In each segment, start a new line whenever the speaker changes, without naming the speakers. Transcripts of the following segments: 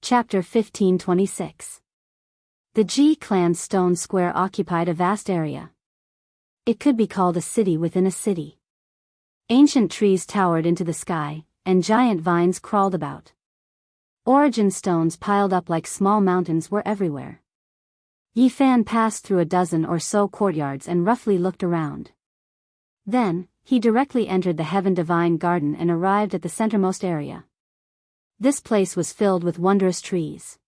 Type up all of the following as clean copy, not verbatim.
Chapter 1526. The G clan's stone square occupied a vast area. It could be called a city within a city. Ancient trees towered into the sky, and giant vines crawled about. Origin stones piled up like small mountains were everywhere. Yi Fan passed through a dozen or so courtyards and roughly looked around. Then, he directly entered the Heaven Divine Garden and arrived at the centermost area. This place was filled with wondrous trees.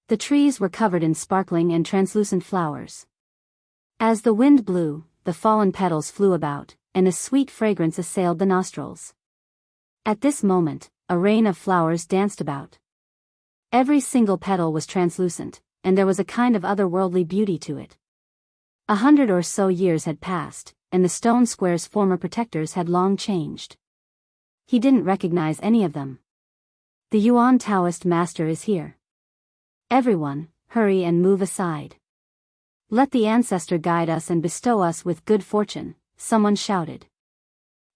The trees were covered in sparkling and translucent flowers. As the wind blew, the fallen petals flew about, and a sweet fragrance assailed the nostrils. At this moment, a rain of flowers danced about. Every single petal was translucent, and there was a kind of otherworldly beauty to it. 100 or so years had passed, and the stone square's former protectors had long changed. He didn't recognize any of them. The Yuan Taoist master is here. Everyone, hurry and move aside. Let the ancestor guide us and bestow us with good fortune, someone shouted.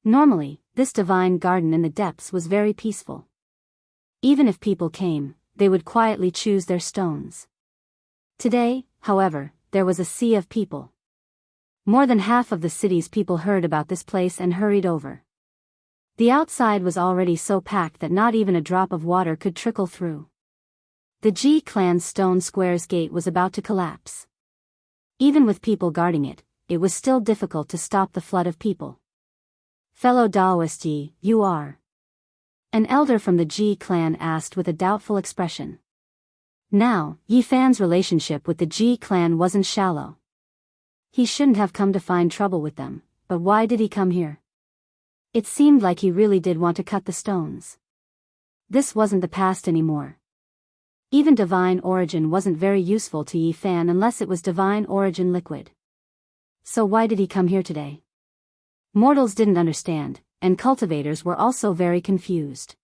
Normally, this divine garden in the depths was very peaceful. Even if people came, they would quietly choose their stones. Today, however, there was a sea of people. More than half of the city's people heard about this place and hurried over. The outside was already so packed that not even a drop of water could trickle through. The G clan's stone square's gate was about to collapse. Even with people guarding it, it was still difficult to stop the flood of people. Fellow Daoist Yi, you are? An elder from the G clan asked with a doubtful expression. Now, Yi Fan's relationship with the G clan wasn't shallow. He shouldn't have come to find trouble with them, but why did he come here? It seemed like he really did want to cut the stones. This wasn't the past anymore. Even divine origin wasn't very useful to Yi Fan unless it was divine origin liquid. So why did he come here today? Mortals didn't understand, and cultivators were also very confused.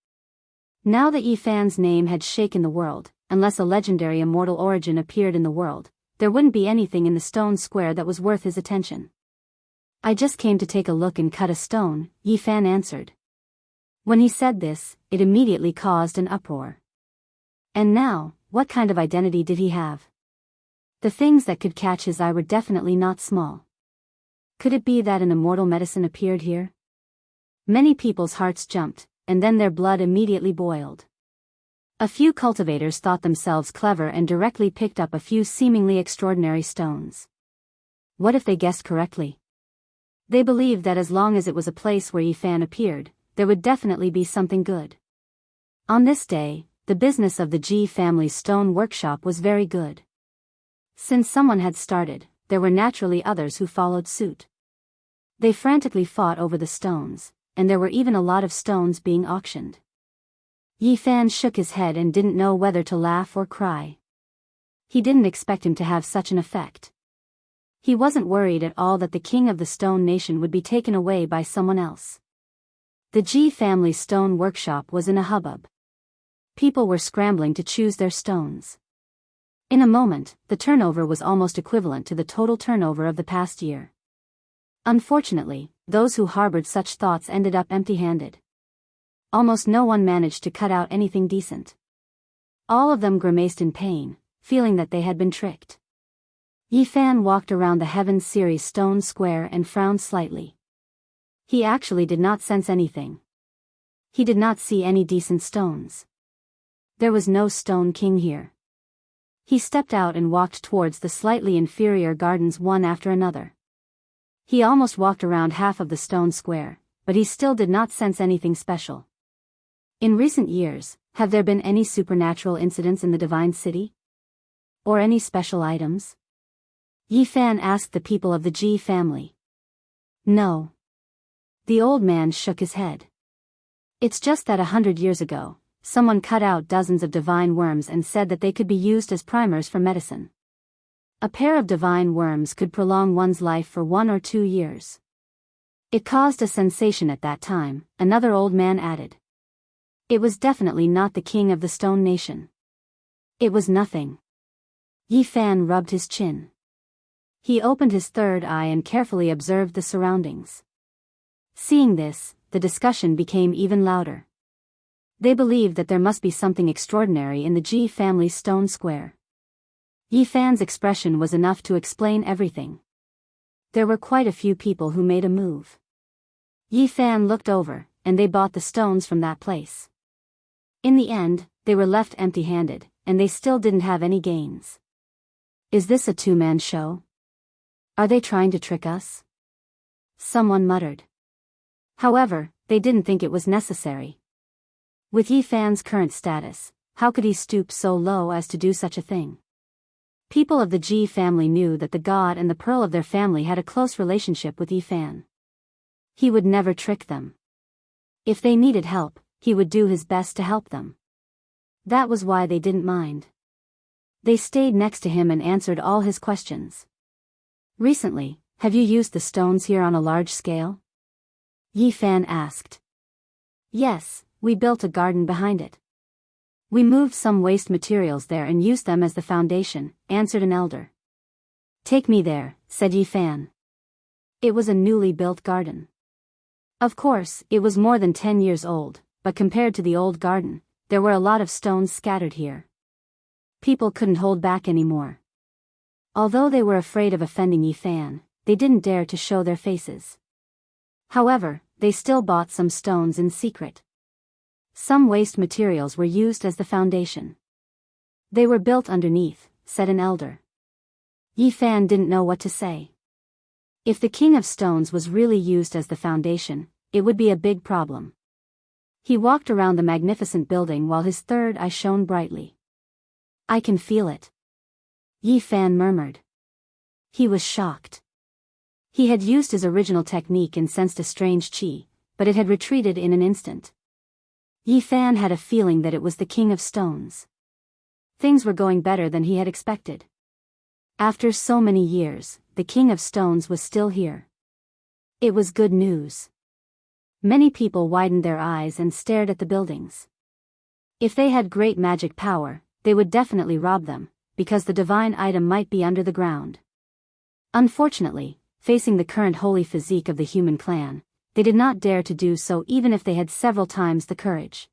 Now that Yi Fan's name had shaken the world, unless a legendary immortal origin appeared in the world, there wouldn't be anything in the stone square that was worth his attention. I just came to take a look and cut a stone, Yi Fan answered. When he said this, it immediately caused an uproar. And now, what kind of identity did he have? The things that could catch his eye were definitely not small. Could it be that an immortal medicine appeared here? Many people's hearts jumped, and then their blood immediately boiled. A few cultivators thought themselves clever and directly picked up a few seemingly extraordinary stones. What if they guessed correctly? They believed that as long as it was a place where Yi Fan appeared, there would definitely be something good. On this day, the business of the Ji family's stone workshop was very good. Since someone had started, there were naturally others who followed suit. They frantically fought over the stones, and there were even a lot of stones being auctioned. Yi Fan shook his head and didn't know whether to laugh or cry. He didn't expect him to have such an effect. He wasn't worried at all that the king of the stone nation would be taken away by someone else. The Ji family's stone workshop was in a hubbub. People were scrambling to choose their stones. In a moment, the turnover was almost equivalent to the total turnover of the past year. Unfortunately, those who harbored such thoughts ended up empty-handed. Almost no one managed to cut out anything decent. All of them grimaced in pain, feeling that they had been tricked. Yi Fan walked around the Heaven Series stone square and frowned slightly. He actually did not sense anything. He did not see any decent stones. There was no stone king here. He stepped out and walked towards the slightly inferior gardens one after another. He almost walked around half of the stone square, but he still did not sense anything special. In recent years, have there been any supernatural incidents in the Divine City? Or any special items? Yi Fan asked the people of the Ji family. No. The old man shook his head. It's just that 100 years ago, someone cut out dozens of divine worms and said that they could be used as primers for medicine. A pair of divine worms could prolong one's life for 1 or 2 years. It caused a sensation at that time, another old man added. It was definitely not the king of the stone nation. It was nothing. Yi Fan rubbed his chin. He opened his third eye and carefully observed the surroundings. Seeing this, the discussion became even louder. They believed that there must be something extraordinary in the Ji family's stone square. Yi Fan's expression was enough to explain everything. There were quite a few people who made a move. Yi Fan looked over, and they bought the stones from that place. In the end, they were left empty-handed, and they still didn't have any gains. Is this a two-man show? Are they trying to trick us? Someone muttered. However, they didn't think it was necessary. With Yi Fan's current status, how could he stoop so low as to do such a thing? People of the Ji family knew that the god and the pearl of their family had a close relationship with Yi Fan. He would never trick them. If they needed help, he would do his best to help them. That was why they didn't mind. They stayed next to him and answered all his questions. Recently, have you used the stones here on a large scale? Yi Fan asked. Yes, we built a garden behind it. We moved some waste materials there and used them as the foundation, answered an elder. Take me there, said Yi Fan. It was a newly built garden. Of course, it was more than 10 years old, but compared to the old garden, there were a lot of stones scattered here. People couldn't hold back anymore. Although they were afraid of offending Yi Fan, they didn't dare to show their faces. However, they still bought some stones in secret. Some waste materials were used as the foundation. They were built underneath, said an elder. Yi Fan didn't know what to say. If the King of Stones was really used as the foundation, it would be a big problem. He walked around the magnificent building while his third eye shone brightly. I can feel it. Yi Fan murmured. He was shocked. He had used his original technique and sensed a strange qi, but it had retreated in an instant. Yi Fan had a feeling that it was the King of Stones. Things were going better than he had expected. After so many years, the King of Stones was still here. It was good news. Many people widened their eyes and stared at the buildings. If they had great magic power, they would definitely rob them, because the divine item might be under the ground. Unfortunately, facing the current holy physique of the human clan, they did not dare to do so even if they had several times the courage.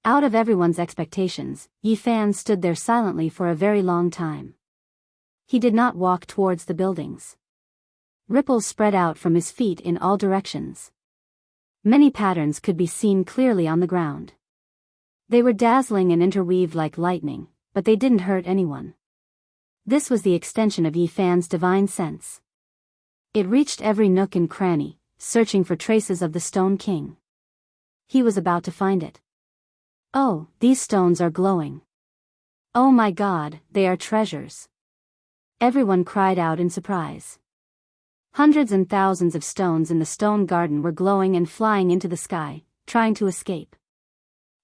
Out of everyone's expectations, Yi Fan stood there silently for a very long time. He did not walk towards the buildings. Ripples spread out from his feet in all directions. Many patterns could be seen clearly on the ground. They were dazzling and interweaved like lightning, but they didn't hurt anyone. This was the extension of Yi Fan's divine sense. It reached every nook and cranny, searching for traces of the Stone King. He was about to find it. Oh, these stones are glowing. Oh my God, they are treasures. Everyone cried out in surprise. Hundreds and thousands of stones in the stone garden were glowing and flying into the sky, trying to escape.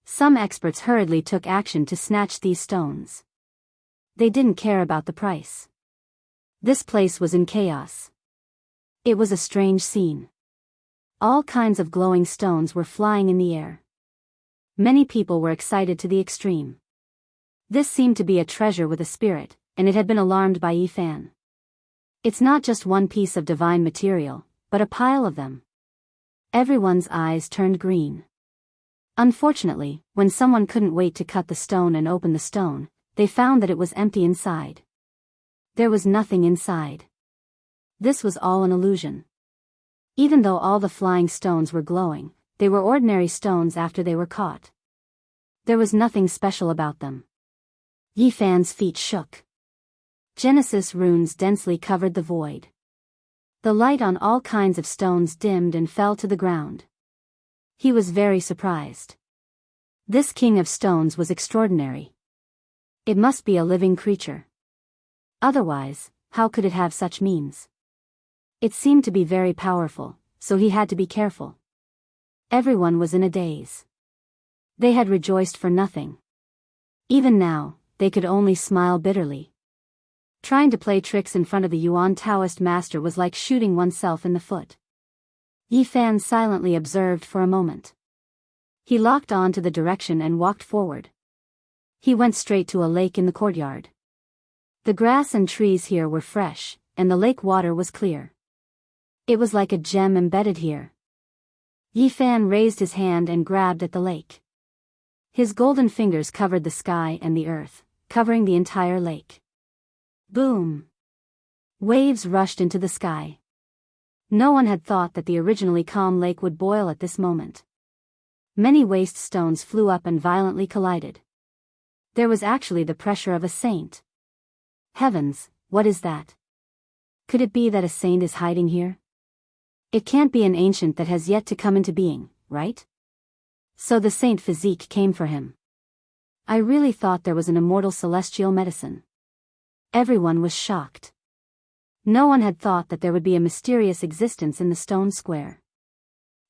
Some experts hurriedly took action to snatch these stones. They didn't care about the price. This place was in chaos. It was a strange scene. All kinds of glowing stones were flying in the air. Many people were excited to the extreme. This seemed to be a treasure with a spirit, and it had been alarmed by Yi Fan. It's not just one piece of divine material, but a pile of them. Everyone's eyes turned green. Unfortunately, when someone couldn't wait to cut the stone and open the stone, they found that it was empty inside. There was nothing inside. This was all an illusion. Even though all the flying stones were glowing, they were ordinary stones after they were caught. There was nothing special about them. Yi Fan's feet shook. Genesis runes densely covered the void. The light on all kinds of stones dimmed and fell to the ground. He was very surprised. This King of Stones was extraordinary. It must be a living creature. Otherwise, how could it have such means? It seemed to be very powerful, so he had to be careful. Everyone was in a daze. They had rejoiced for nothing. Even now, they could only smile bitterly. Trying to play tricks in front of the Yuan Taoist master was like shooting oneself in the foot. Yi Fan silently observed for a moment. He locked on to the direction and walked forward. He went straight to a lake in the courtyard. The grass and trees here were fresh, and the lake water was clear. It was like a gem embedded here. Yi Fan raised his hand and grabbed at the lake. His golden fingers covered the sky and the earth, covering the entire lake. Boom! Waves rushed into the sky. No one had thought that the originally calm lake would boil at this moment. Many waste stones flew up and violently collided. There was actually the pressure of a saint. Heavens, what is that? Could it be that a saint is hiding here? It can't be an ancient that has yet to come into being, right? So the saint physique came for him. I really thought there was an immortal celestial medicine. Everyone was shocked. No one had thought that there would be a mysterious existence in the stone square.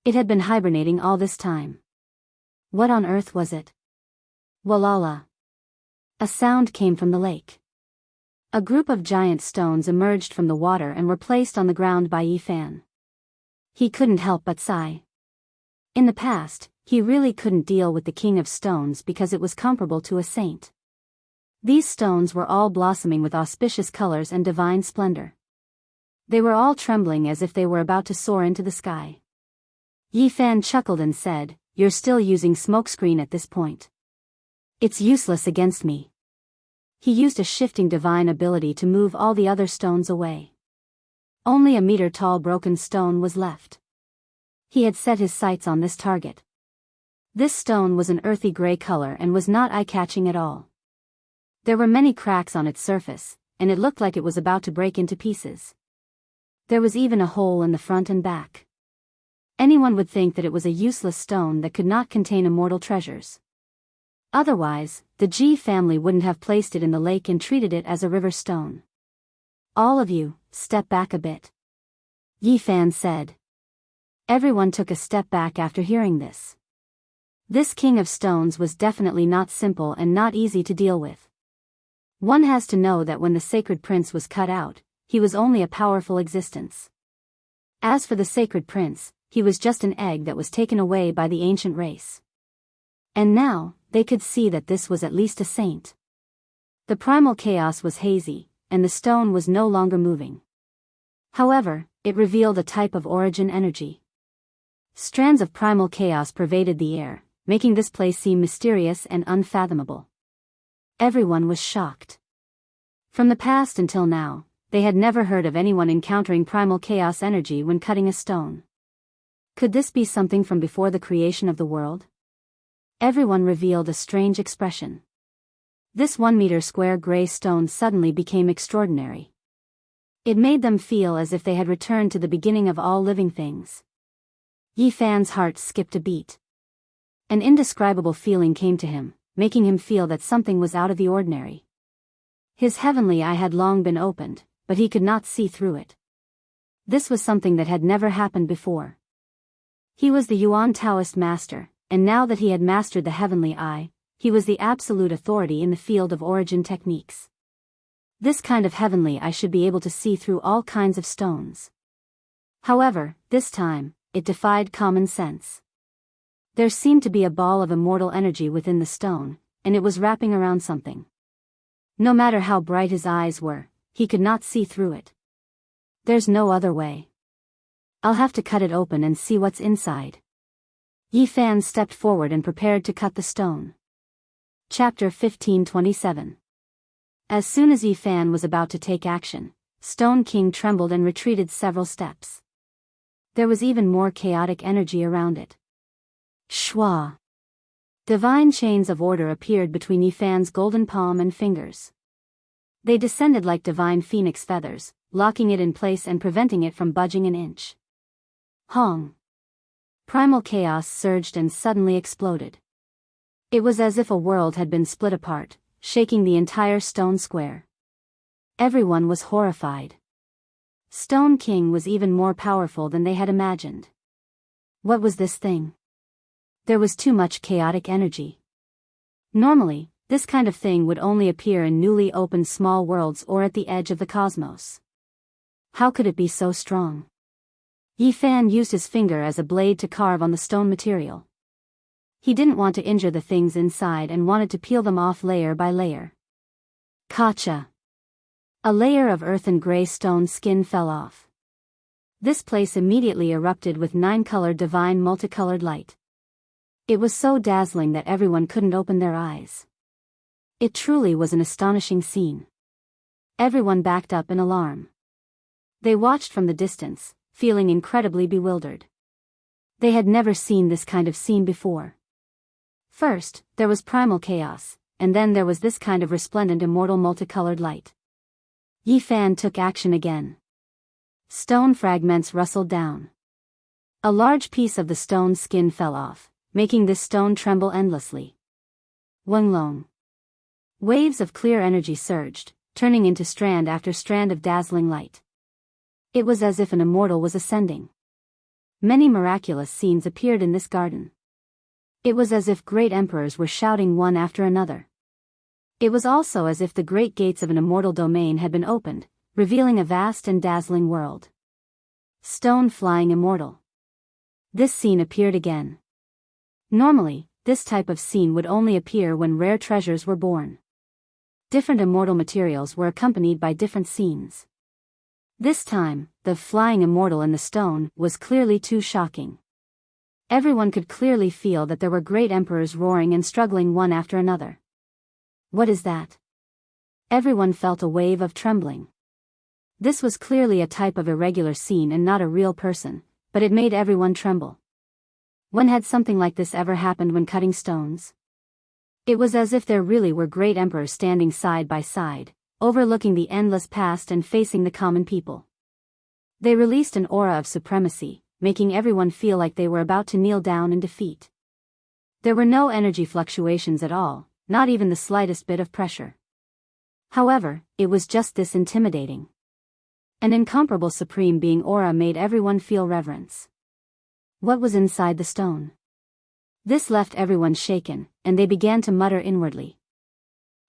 It had been hibernating all this time. What on earth was it? Walala. A sound came from the lake. A group of giant stones emerged from the water and were placed on the ground by Yifan. He couldn't help but sigh. In the past, he really couldn't deal with the King of Stones because it was comparable to a saint. These stones were all blossoming with auspicious colors and divine splendor. They were all trembling as if they were about to soar into the sky. Yifan chuckled and said, "You're still using smokescreen at this point. It's useless against me." He used a shifting divine ability to move all the other stones away. Only a meter-tall broken stone was left. He had set his sights on this target. This stone was an earthy gray color and was not eye-catching at all. There were many cracks on its surface, and it looked like it was about to break into pieces. There was even a hole in the front and back. Anyone would think that it was a useless stone that could not contain immortal treasures. Otherwise, the Ji family wouldn't have placed it in the lake and treated it as a river stone. "All of you, step back a bit," Yifan said. Everyone took a step back after hearing this. This King of Stones was definitely not simple and not easy to deal with. One has to know that when the sacred prince was cut out, he was only a powerful existence. As for the sacred prince, he was just an egg that was taken away by the ancient race. And now, they could see that this was at least a saint. The primal chaos was hazy, and the stone was no longer moving. However, it revealed a type of origin energy. Strands of primal chaos pervaded the air, making this place seem mysterious and unfathomable. Everyone was shocked. From the past until now, they had never heard of anyone encountering primal chaos energy when cutting a stone. Could this be something from before the creation of the world? Everyone revealed a strange expression. This 1-meter square gray stone suddenly became extraordinary. It made them feel as if they had returned to the beginning of all living things. Yifan's heart skipped a beat. An indescribable feeling came to him, making him feel that something was out of the ordinary. His heavenly eye had long been opened, but he could not see through it. This was something that had never happened before. He was the Yuan Taoist master, and now that he had mastered the heavenly eye, he was the absolute authority in the field of origin techniques. This kind of heavenly eye should be able to see through all kinds of stones. However, this time, it defied common sense. There seemed to be a ball of immortal energy within the stone, and it was wrapping around something. No matter how bright his eyes were, he could not see through it. There's no other way. I'll have to cut it open and see what's inside. Yifan stepped forward and prepared to cut the stone. Chapter 1527. As soon as Yifan was about to take action, Stone King trembled and retreated several steps. There was even more chaotic energy around it. Shwa! Divine chains of order appeared between Yifan's golden palm and fingers. They descended like divine phoenix feathers, locking it in place and preventing it from budging an inch. Hong! Primal chaos surged and suddenly exploded. It was as if a world had been split apart, shaking the entire stone square. Everyone was horrified. Stone King was even more powerful than they had imagined. What was this thing? There was too much chaotic energy. Normally, this kind of thing would only appear in newly opened small worlds or at the edge of the cosmos. How could it be so strong? Yifan used his finger as a blade to carve on the stone material. He didn't want to injure the things inside and wanted to peel them off layer by layer. Kacha! A layer of earth and gray stone skin fell off. This place immediately erupted with 9-colored divine multicolored light. It was so dazzling that everyone couldn't open their eyes. It truly was an astonishing scene. Everyone backed up in alarm. They watched from the distance, feeling incredibly bewildered. They had never seen this kind of scene before. First, there was primal chaos, and then there was this kind of resplendent immortal multicolored light. Yi Fan took action again. Stone fragments rustled down. A large piece of the stone's skin fell off, making this stone tremble endlessly. Wenglong. Waves of clear energy surged, turning into strand after strand of dazzling light. It was as if an immortal was ascending. Many miraculous scenes appeared in this garden. It was as if great emperors were shouting one after another. It was also as if the great gates of an immortal domain had been opened, revealing a vast and dazzling world. Stone flying immortal. This scene appeared again. Normally, this type of scene would only appear when rare treasures were born. Different immortal materials were accompanied by different scenes. This time, the flying immortal in the stone was clearly too shocking. Everyone could clearly feel that there were great emperors roaring and struggling one after another. What is that? Everyone felt a wave of trembling. This was clearly a type of irregular scene and not a real person, but it made everyone tremble. When had something like this ever happened when cutting stones? It was as if there really were great emperors standing side by side, overlooking the endless past and facing the common people. They released an aura of supremacy, making everyone feel like they were about to kneel down in defeat. There were no energy fluctuations at all, not even the slightest bit of pressure. However, it was just this intimidating. An incomparable supreme being aura made everyone feel reverence. What was inside the stone? This left everyone shaken, and they began to mutter inwardly.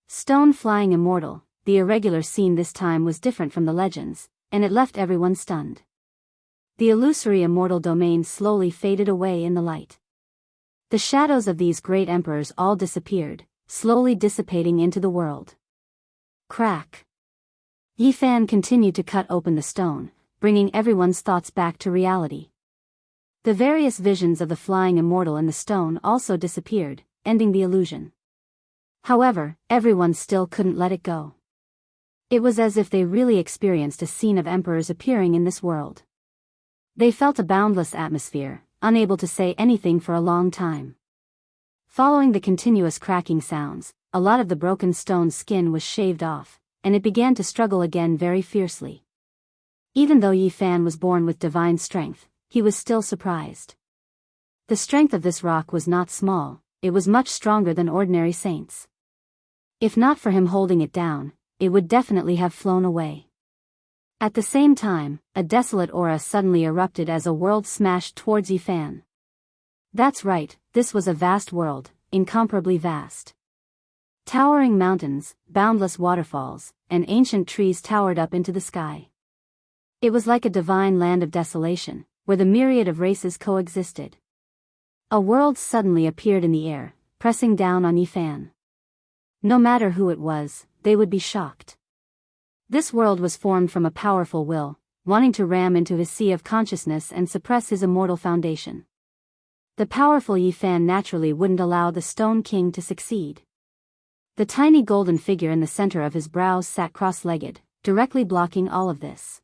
Stone flying immortal, the irregular scene this time was different from the legends, and it left everyone stunned. The illusory immortal domain slowly faded away in the light. The shadows of these great emperors all disappeared, slowly dissipating into the world. Crack. Yi Fan continued to cut open the stone, bringing everyone's thoughts back to reality. The various visions of the flying immortal in the stone also disappeared, ending the illusion. However, everyone still couldn't let it go. It was as if they really experienced a scene of emperors appearing in this world. They felt a boundless atmosphere, unable to say anything for a long time. Following the continuous cracking sounds, a lot of the broken stone's skin was shaved off, and it began to struggle again very fiercely. Even though Yi Fan was born with divine strength, he was still surprised. The strength of this rock was not small, it was much stronger than ordinary saints. If not for him holding it down, it would definitely have flown away. At the same time, a desolate aura suddenly erupted as a world smashed towards Yi Fan. That's right, this was a vast world, incomparably vast. Towering mountains, boundless waterfalls, and ancient trees towered up into the sky. It was like a divine land of desolation, where the myriad of races coexisted. A world suddenly appeared in the air, pressing down on Yi Fan. No matter who it was, they would be shocked. This world was formed from a powerful will, wanting to ram into his sea of consciousness and suppress his immortal foundation. The powerful Yi Fan naturally wouldn't allow the Stone King to succeed. The tiny golden figure in the center of his brows sat cross-legged, directly blocking all of this.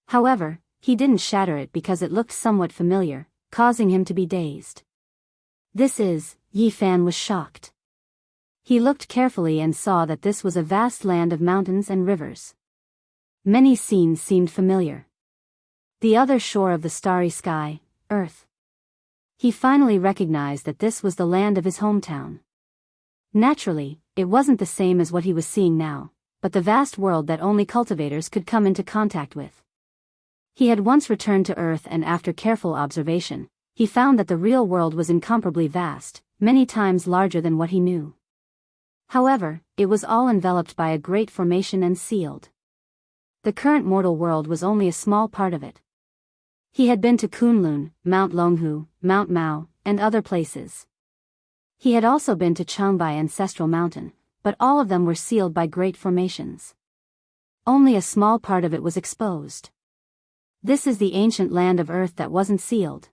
However, he didn't shatter it because it looked somewhat familiar, causing him to be dazed. Yi Fan was shocked. He looked carefully and saw that this was a vast land of mountains and rivers. Many scenes seemed familiar. The other shore of the starry sky, Earth. He finally recognized that this was the land of his hometown. Naturally, it wasn't the same as what he was seeing now, but the vast world that only cultivators could come into contact with. He had once returned to Earth, and after careful observation, he found that the real world was incomparably vast, many times larger than what he knew. However, it was all enveloped by a great formation and sealed. The current mortal world was only a small part of it. He had been to Kunlun, Mount Longhu, Mount Mao, and other places. He had also been to Changbai Ancestral Mountain, but all of them were sealed by great formations. Only a small part of it was exposed. This is the ancient land of Earth that wasn't sealed.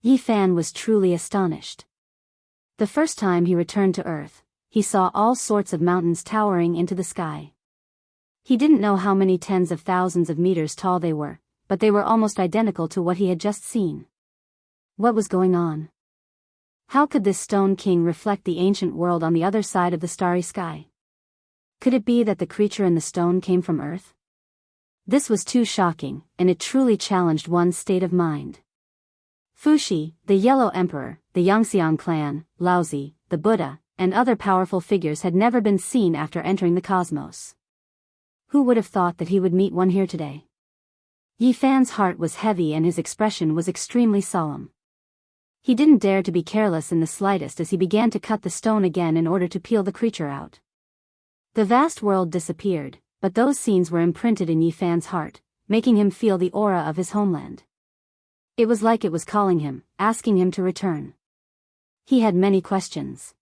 Yi Fan was truly astonished. The first time he returned to Earth, he saw all sorts of mountains towering into the sky. He didn't know how many tens of thousands of meters tall they were, but they were almost identical to what he had just seen. What was going on? How could this Stone King reflect the ancient world on the other side of the starry sky? Could it be that the creature in the stone came from Earth? This was too shocking, and it truly challenged one's state of mind. Fuxi, the Yellow Emperor, the Yangxiang clan, Laozi, the Buddha, and other powerful figures had never been seen after entering the cosmos. Who would have thought that he would meet one here today? Yi Fan's heart was heavy and his expression was extremely solemn. He didn't dare to be careless in the slightest as he began to cut the stone again in order to peel the creature out. The vast world disappeared, but those scenes were imprinted in Yi Fan's heart, making him feel the aura of his homeland. It was like it was calling him, asking him to return. He had many questions.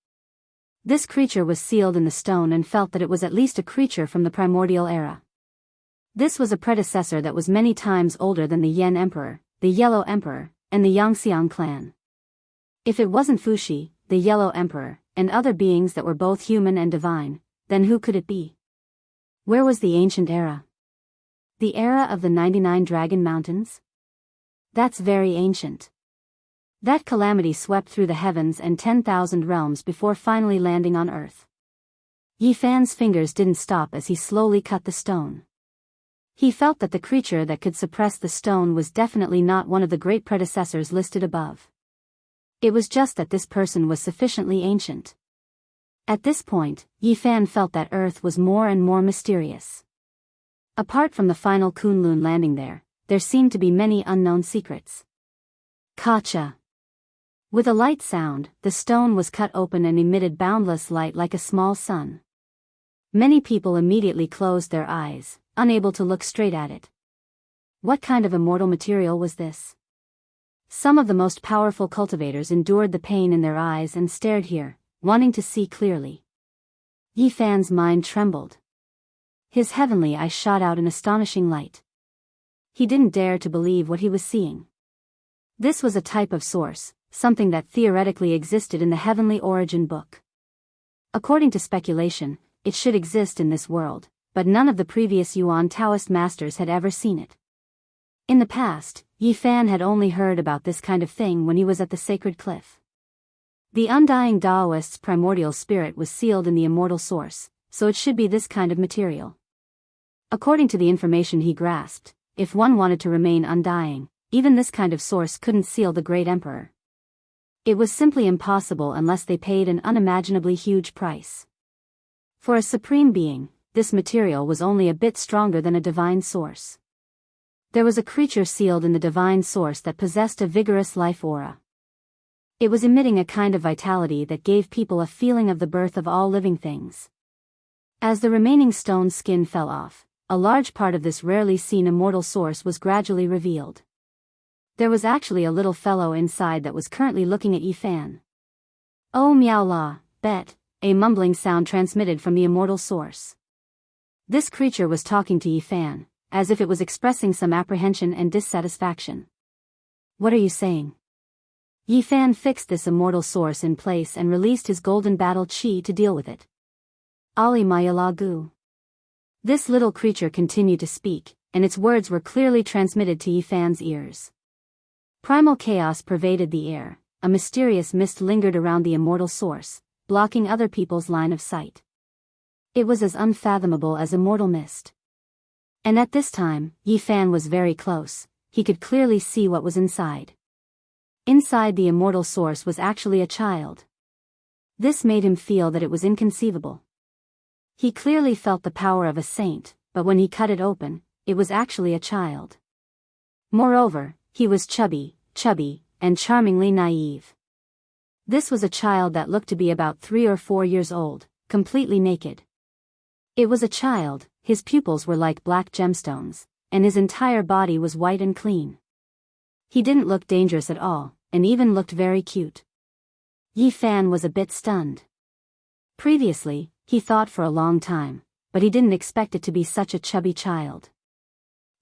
This creature was sealed in the stone and felt that it was at least a creature from the primordial era. This was a predecessor that was many times older than the Yen Emperor, the Yellow Emperor, and the Yangxiang clan. If it wasn't Fuxi, the Yellow Emperor, and other beings that were both human and divine, then who could it be? Where was the ancient era? The era of the 99 Dragon Mountains? That's very ancient. That calamity swept through the heavens and 10,000 realms before finally landing on Earth. Yi Fan's fingers didn't stop as he slowly cut the stone. He felt that the creature that could suppress the stone was definitely not one of the great predecessors listed above. It was just that this person was sufficiently ancient. At this point, Yi Fan felt that Earth was more and more mysterious. Apart from the final Kunlun landing there seemed to be many unknown secrets. Kacha. With a light sound, the stone was cut open and emitted boundless light like a small sun. Many people immediately closed their eyes, unable to look straight at it. What kind of immortal material was this? Some of the most powerful cultivators endured the pain in their eyes and stared here, wanting to see clearly. Yi Fan's mind trembled. His heavenly eyes shot out an astonishing light. He didn't dare to believe what he was seeing. This was a type of source, something that theoretically existed in the Heavenly Origin book. According to speculation, it should exist in this world, but none of the previous Yuan Taoist masters had ever seen it. In the past, Yi Fan had only heard about this kind of thing when he was at the sacred cliff. The undying Taoist's primordial spirit was sealed in the immortal source, so it should be this kind of material. According to the information he grasped, if one wanted to remain undying, even this kind of source couldn't seal the great emperor. It was simply impossible unless they paid an unimaginably huge price. For a supreme being, this material was only a bit stronger than a divine source. There was a creature sealed in the divine source that possessed a vigorous life aura. It was emitting a kind of vitality that gave people a feeling of the birth of all living things. As the remaining stone skin fell off, a large part of this rarely seen immortal source was gradually revealed. There was actually a little fellow inside that was currently looking at Yi Fan. Oh meow la, bet, a mumbling sound transmitted from the immortal source. This creature was talking to Yi Fan, as if it was expressing some apprehension and dissatisfaction. What are you saying? Yi Fan fixed this immortal source in place and released his golden battle chi to deal with it. Ali Maya la gu. This little creature continued to speak, and its words were clearly transmitted to Yi Fan's ears. Primal chaos pervaded the air, a mysterious mist lingered around the immortal source, blocking other people's line of sight. It was as unfathomable as immortal mist. And at this time, Yi Fan was very close, he could clearly see what was inside. Inside the immortal source was actually a child. This made him feel that it was inconceivable. He clearly felt the power of a saint, but when he cut it open, it was actually a child. Moreover, he was chubby, and charmingly naive. This was a child that looked to be about 3 or 4 years old, completely naked. It was a child, his pupils were like black gemstones, and his entire body was white and clean. He didn't look dangerous at all, and even looked very cute. Yi Fan was a bit stunned. Previously, he thought for a long time, but he didn't expect it to be such a chubby child.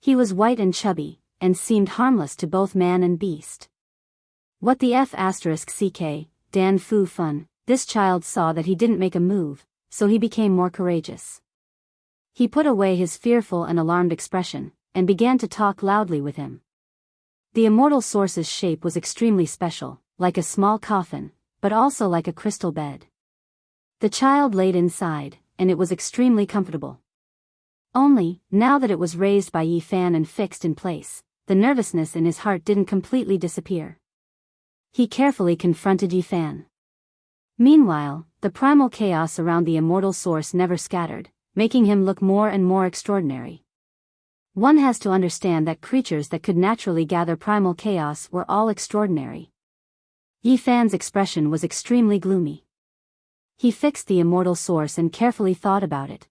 He was white and chubby, and seemed harmless to both man and beast. What the F***ck, Dan Fu Fun, this child saw that he didn't make a move, so he became more courageous. He put away his fearful and alarmed expression, and began to talk loudly with him. The immortal source's shape was extremely special, like a small coffin, but also like a crystal bed. The child laid inside, and it was extremely comfortable. Only, now that it was raised by Yi Fan and fixed in place, the nervousness in his heart didn't completely disappear. He carefully confronted Yi Fan. Meanwhile, the primal chaos around the immortal source never scattered, making him look more and more extraordinary. One has to understand that creatures that could naturally gather primal chaos were all extraordinary. Yi Fan's expression was extremely gloomy. He fixed the immortal source and carefully thought about it.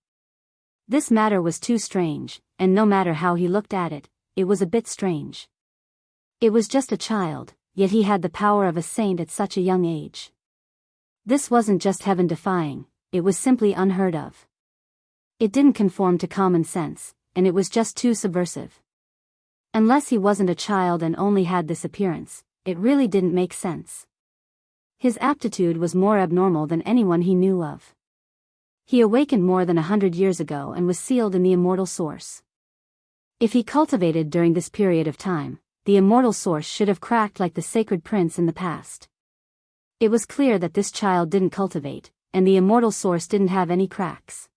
This matter was too strange, and no matter how he looked at it, it was a bit strange. It was just a child, yet he had the power of a saint at such a young age. This wasn't just heaven-defying, it was simply unheard of. It didn't conform to common sense, and it was just too subversive. Unless he wasn't a child and only had this appearance, it really didn't make sense. His aptitude was more abnormal than anyone he knew of. He awakened more than 100 years ago and was sealed in the immortal source. If he cultivated during this period of time, the immortal source should have cracked like the sacred prince in the past. It was clear that this child didn't cultivate, and the immortal source didn't have any cracks.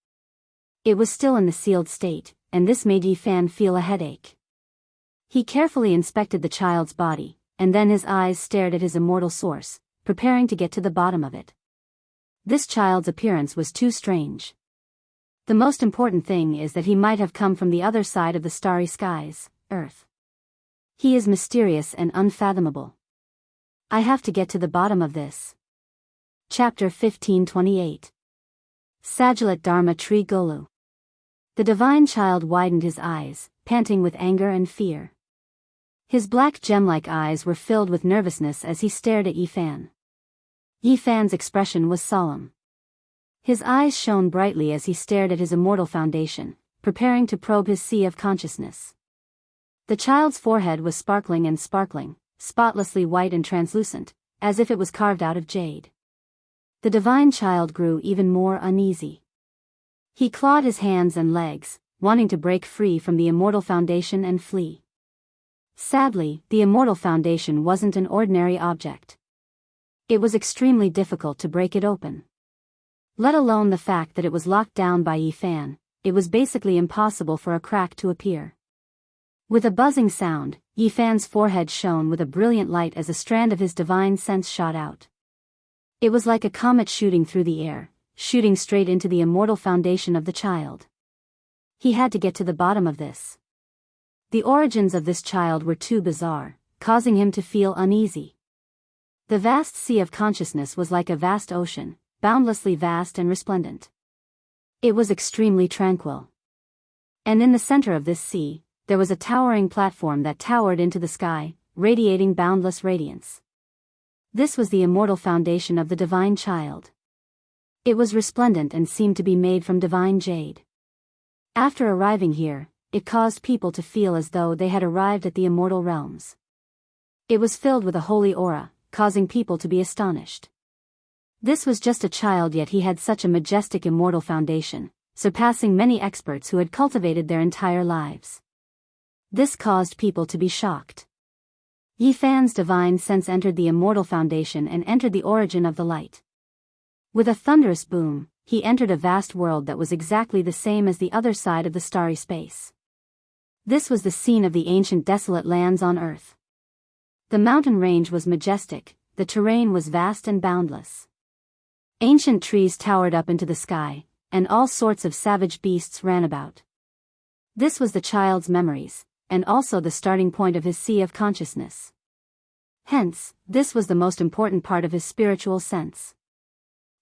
It was still in the sealed state, and this made Yi Fan feel a headache. He carefully inspected the child's body, and then his eyes stared at his immortal source, preparing to get to the bottom of it. This child's appearance was too strange. The most important thing is that he might have come from the other side of the starry skies, Earth. He is mysterious and unfathomable. I have to get to the bottom of this. Chapter 1528. Sajalat Dharma Tree Golu. The divine child widened his eyes, panting with anger and fear. His black gem-like eyes were filled with nervousness as he stared at Yi Fan. Yi Fan's expression was solemn. His eyes shone brightly as he stared at his immortal foundation, preparing to probe his sea of consciousness. The child's forehead was sparkling and sparkling, spotlessly white and translucent, as if it was carved out of jade. The divine child grew even more uneasy. He clawed his hands and legs, wanting to break free from the immortal foundation and flee. Sadly, the immortal foundation wasn't an ordinary object. It was extremely difficult to break it open. Let alone the fact that it was locked down by Yi Fan, it was basically impossible for a crack to appear. With a buzzing sound, Yi Fan's forehead shone with a brilliant light as a strand of his divine sense shot out. It was like a comet shooting through the air, shooting straight into the immortal foundation of the child. He had to get to the bottom of this. The origins of this child were too bizarre, causing him to feel uneasy. The vast sea of consciousness was like a vast ocean, boundlessly vast and resplendent. It was extremely tranquil. And in the center of this sea, there was a towering platform that towered into the sky, radiating boundless radiance. This was the immortal foundation of the divine child. It was resplendent and seemed to be made from divine jade. After arriving here, it caused people to feel as though they had arrived at the immortal realms. It was filled with a holy aura, causing people to be astonished. This was just a child, yet he had such a majestic immortal foundation, surpassing many experts who had cultivated their entire lives. This caused people to be shocked. Yi Fan's divine sense entered the immortal foundation and entered the origin of the light. With a thunderous boom, he entered a vast world that was exactly the same as the other side of the starry space. This was the scene of the ancient desolate lands on Earth. The mountain range was majestic, the terrain was vast and boundless. Ancient trees towered up into the sky, and all sorts of savage beasts ran about. This was the child's memories, and also the starting point of his sea of consciousness. Hence, this was the most important part of his spiritual sense.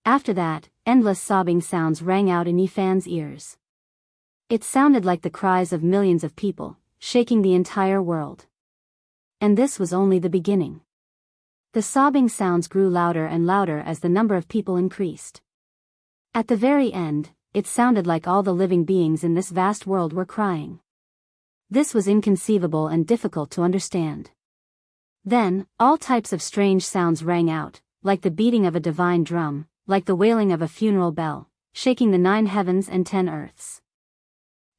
After that, endless sobbing sounds rang out in Yi Fan's ears. It sounded like the cries of millions of people, shaking the entire world. And this was only the beginning. The sobbing sounds grew louder and louder as the number of people increased. At the very end, it sounded like all the living beings in this vast world were crying. This was inconceivable and difficult to understand. Then, all types of strange sounds rang out, like the beating of a divine drum, like the wailing of a funeral bell, shaking the 9 heavens and 10 earths.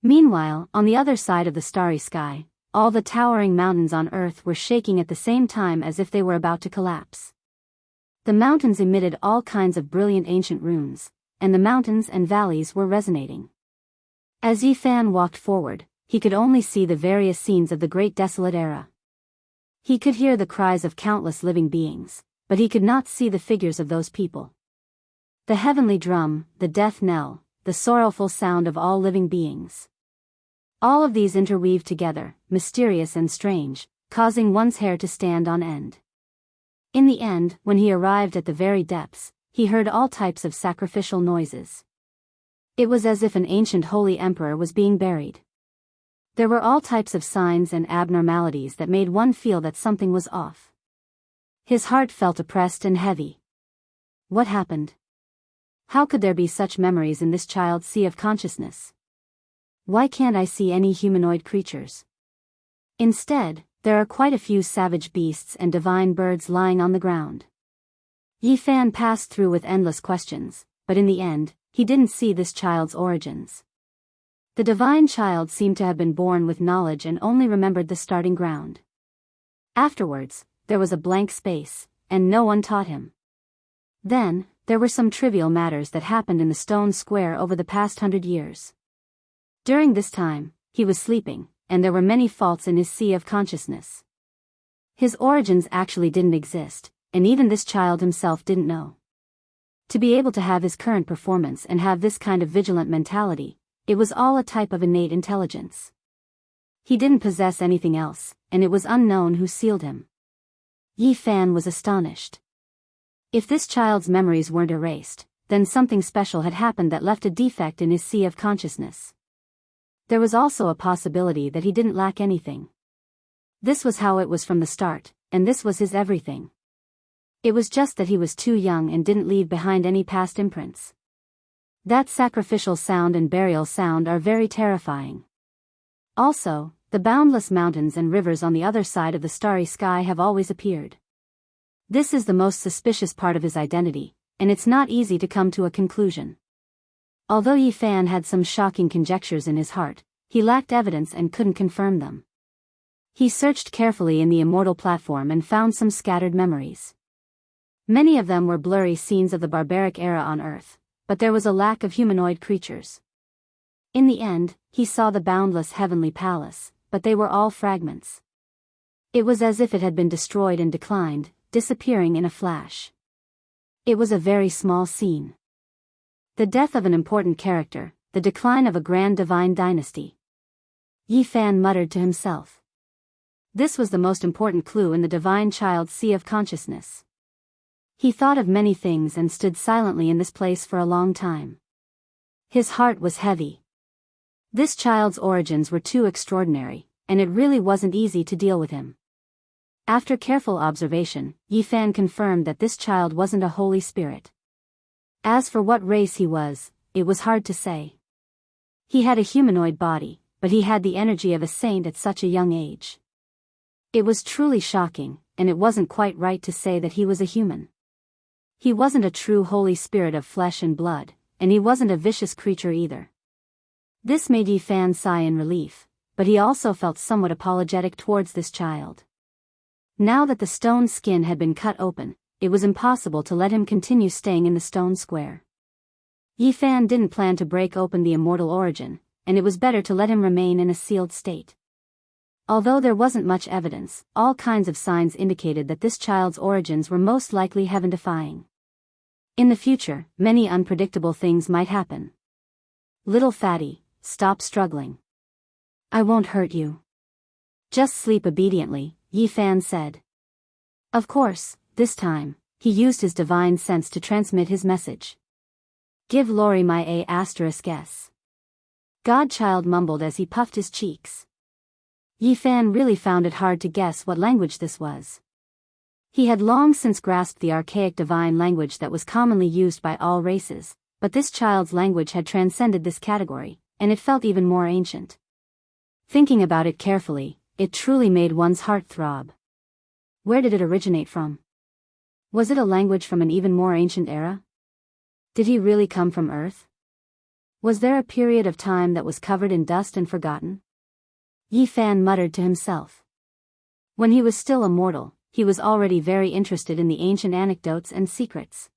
Meanwhile, on the other side of the starry sky, all the towering mountains on earth were shaking at the same time as if they were about to collapse. The mountains emitted all kinds of brilliant ancient runes, and the mountains and valleys were resonating. As Yifan walked forward, he could only see the various scenes of the great desolate era. He could hear the cries of countless living beings, but he could not see the figures of those people. The heavenly drum, the death knell, the sorrowful sound of all living beings. All of these interweaved together, mysterious and strange, causing one's hair to stand on end. In the end, when he arrived at the very depths, he heard all types of sacrificial noises. It was as if an ancient holy emperor was being buried. There were all types of signs and abnormalities that made one feel that something was off. His heart felt oppressed and heavy. What happened? How could there be such memories in this child's sea of consciousness? Why can't I see any humanoid creatures? Instead, there are quite a few savage beasts and divine birds lying on the ground. Yifan passed through with endless questions, but in the end, he didn't see this child's origins. The divine child seemed to have been born with knowledge and only remembered the starting ground. Afterwards, there was a blank space, and no one taught him. Then, there were some trivial matters that happened in the stone square over the past 100 years. During this time, he was sleeping, and there were many faults in his sea of consciousness. His origins actually didn't exist, and even this child himself didn't know. To be able to have his current performance and have this kind of vigilant mentality, it was all a type of innate intelligence. He didn't possess anything else, and it was unknown who sealed him. Yifan was astonished. If this child's memories weren't erased, then something special had happened that left a defect in his sea of consciousness. There was also a possibility that he didn't lack anything. This was how it was from the start, and this was his everything. It was just that he was too young and didn't leave behind any past imprints. That sacrificial sound and burial sound are very terrifying. Also, the boundless mountains and rivers on the other side of the starry sky have always appeared. This is the most suspicious part of his identity, and it's not easy to come to a conclusion. Although Yifan had some shocking conjectures in his heart, he lacked evidence and couldn't confirm them. He searched carefully in the immortal platform and found some scattered memories. Many of them were blurry scenes of the barbaric era on Earth, but there was a lack of humanoid creatures. In the end, he saw the boundless heavenly palace, but they were all fragments. It was as if it had been destroyed and declined, disappearing in a flash. It was a very small scene. The death of an important character, the decline of a grand divine dynasty. Yifan muttered to himself. This was the most important clue in the divine child's sea of consciousness. He thought of many things and stood silently in this place for a long time. His heart was heavy. This child's origins were too extraordinary, and it really wasn't easy to deal with him. After careful observation, Yifan confirmed that this child wasn't a holy spirit. As for what race he was, it was hard to say. He had a humanoid body, but he had the energy of a saint at such a young age. It was truly shocking, and it wasn't quite right to say that he was a human. He wasn't a true holy spirit of flesh and blood, and he wasn't a vicious creature either. This made Yifan sigh in relief, but he also felt somewhat apologetic towards this child. Now that the stone skin had been cut open, it was impossible to let him continue staying in the stone square. Yifan didn't plan to break open the immortal origin, and it was better to let him remain in a sealed state. Although there wasn't much evidence, all kinds of signs indicated that this child's origins were most likely heaven-defying. In the future, many unpredictable things might happen. Little fatty, stop struggling. I won't hurt you. Just sleep obediently, Yifan said. Of course, this time, he used his divine sense to transmit his message. Give Lori my A**s. Godchild mumbled as he puffed his cheeks. Yifan really found it hard to guess what language this was. He had long since grasped the archaic divine language that was commonly used by all races, but this child's language had transcended this category, and it felt even more ancient. Thinking about it carefully, it truly made one's heart throb. Where did it originate from? Was it a language from an even more ancient era? Did he really come from Earth? Was there a period of time that was covered in dust and forgotten? Yi Fan muttered to himself. When he was still a mortal, he was already very interested in the ancient anecdotes and secrets.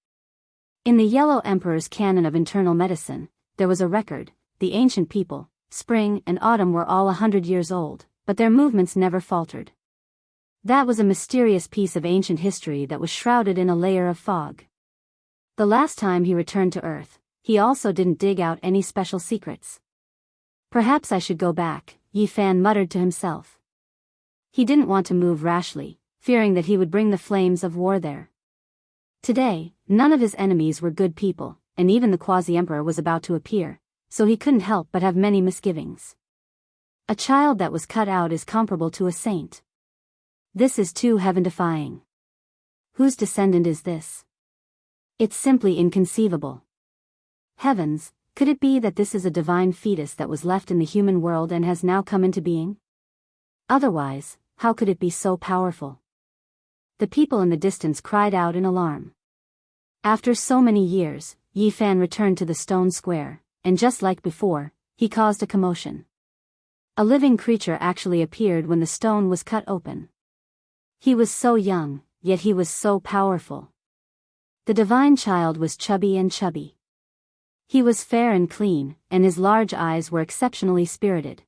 In the Yellow Emperor's canon of internal medicine, there was a record: the ancient people, spring and autumn were all 100 years old, but their movements never faltered. That was a mysterious piece of ancient history that was shrouded in a layer of fog. The last time he returned to Earth, he also didn't dig out any special secrets. Perhaps I should go back, Yi Fan muttered to himself. He didn't want to move rashly, fearing that he would bring the flames of war there. Today, none of his enemies were good people, and even the quasi-emperor was about to appear, so he couldn't help but have many misgivings. A child that was cut out is comparable to a saint. This is too heaven-defying. Whose descendant is this? It's simply inconceivable. Heavens, could it be that this is a divine fetus that was left in the human world and has now come into being? Otherwise, how could it be so powerful? The people in the distance cried out in alarm. After so many years, Yi Fan returned to the stone square, and just like before, he caused a commotion. A living creature actually appeared when the stone was cut open. He was so young, yet he was so powerful. The divine child was chubby and chubby. He was fair and clean, and his large eyes were exceptionally spirited.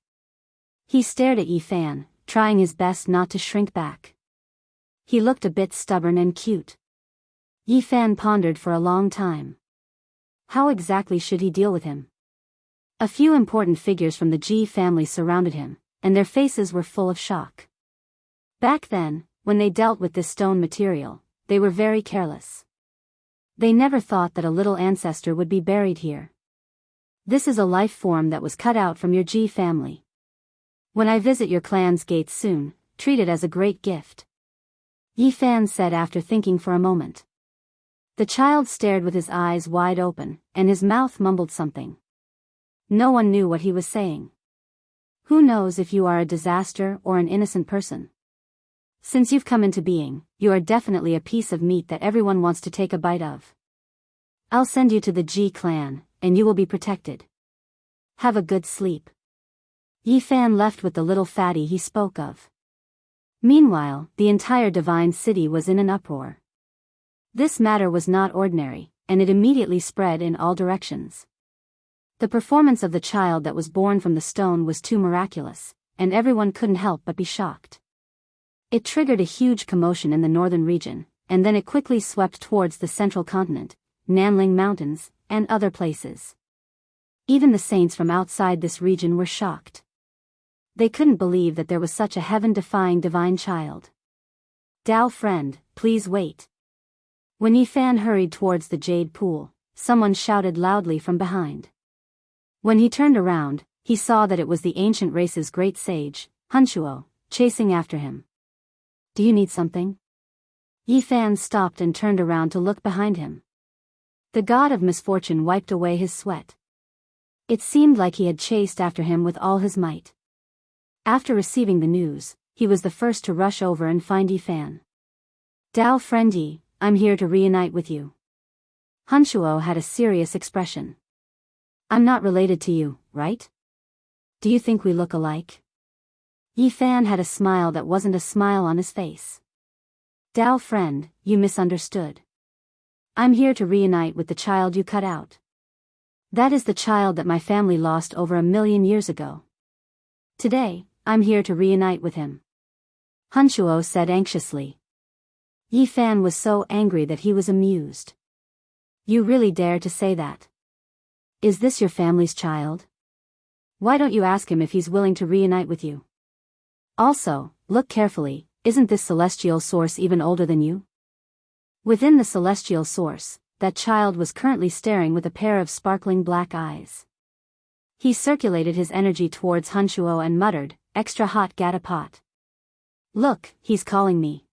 He stared at Yi Fan, trying his best not to shrink back. He looked a bit stubborn and cute. Yi Fan pondered for a long time. How exactly should he deal with him? A few important figures from the Ji family surrounded him, and their faces were full of shock. Back then, when they dealt with this stone material, they were very careless. They never thought that a little ancestor would be buried here. This is a life form that was cut out from your Ji family. When I visit your clan's gates soon, treat it as a great gift. Yi Fan said after thinking for a moment. The child stared with his eyes wide open, and his mouth mumbled something. No one knew what he was saying. Who knows if you are a disaster or an innocent person? Since you've come into being, you are definitely a piece of meat that everyone wants to take a bite of. I'll send you to the Ji clan, and you will be protected. Have a good sleep. Yi Fan left with the little fatty he spoke of. Meanwhile, the entire divine city was in an uproar. This matter was not ordinary, and it immediately spread in all directions. The performance of the child that was born from the stone was too miraculous, and everyone couldn't help but be shocked. It triggered a huge commotion in the northern region, and then it quickly swept towards the central continent, Nanling Mountains, and other places. Even the saints from outside this region were shocked. They couldn't believe that there was such a heaven-defying divine child. Dao friend, please wait. When Yi Fan hurried towards the jade pool, someone shouted loudly from behind. When he turned around, he saw that it was the ancient race's great sage, Hunshuo, chasing after him. Do you need something? Yi Fan stopped and turned around to look behind him. The god of misfortune wiped away his sweat. It seemed like he had chased after him with all his might. After receiving the news, he was the first to rush over and find Yi Fan. Dao friend Yi, I'm here to reunite with you. Hunshuo had a serious expression. I'm not related to you, right? Do you think we look alike? Yi Fan had a smile that wasn't a smile on his face. Dao friend, you misunderstood. I'm here to reunite with the child you cut out. That is the child that my family lost over 1,000,000 years ago. Today, I'm here to reunite with him. Hunshuo said anxiously. Yi Fan was so angry that he was amused. You really dare to say that? Is this your family's child? Why don't you ask him if he's willing to reunite with you? Also, look carefully, isn't this celestial source even older than you? Within the celestial source, that child was currently staring with a pair of sparkling black eyes. He circulated his energy towards Hunshuo and muttered, extra hot gata pot. Look, he's calling me.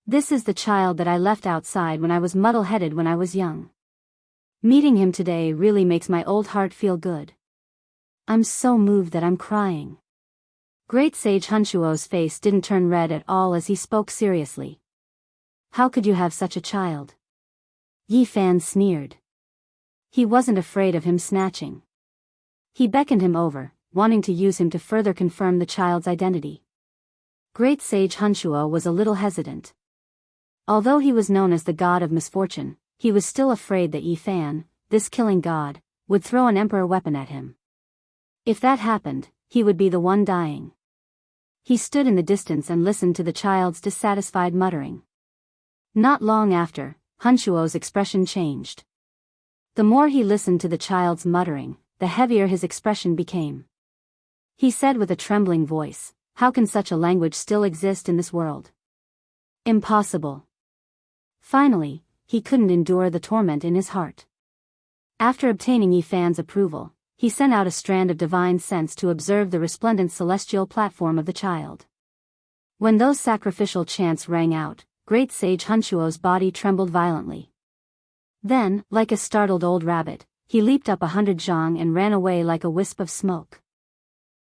This is the child that I left outside when I was muddle-headed when I was young. Meeting him today really makes my old heart feel good. I'm so moved that I'm crying. Great Sage Hunshuo's face didn't turn red at all as he spoke seriously. How could you have such a child? Yi Fan sneered. He wasn't afraid of him snatching. He beckoned him over, wanting to use him to further confirm the child's identity. Great Sage Hunshuo was a little hesitant. Although he was known as the god of misfortune, he was still afraid that Yi Fan, this killing god, would throw an emperor weapon at him. If that happened, he would be the one dying. He stood in the distance and listened to the child's dissatisfied muttering. Not long after, Hunshuo's expression changed. The more he listened to the child's muttering, the heavier his expression became. He said with a trembling voice, "How can such a language still exist in this world? Impossible." Finally, he couldn't endure the torment in his heart. After obtaining Yi Fan's approval, he sent out a strand of divine sense to observe the resplendent celestial platform of the child. When those sacrificial chants rang out, Great Sage Hunshuo's body trembled violently. Then, like a startled old rabbit, he leaped up 100 zhang and ran away like a wisp of smoke.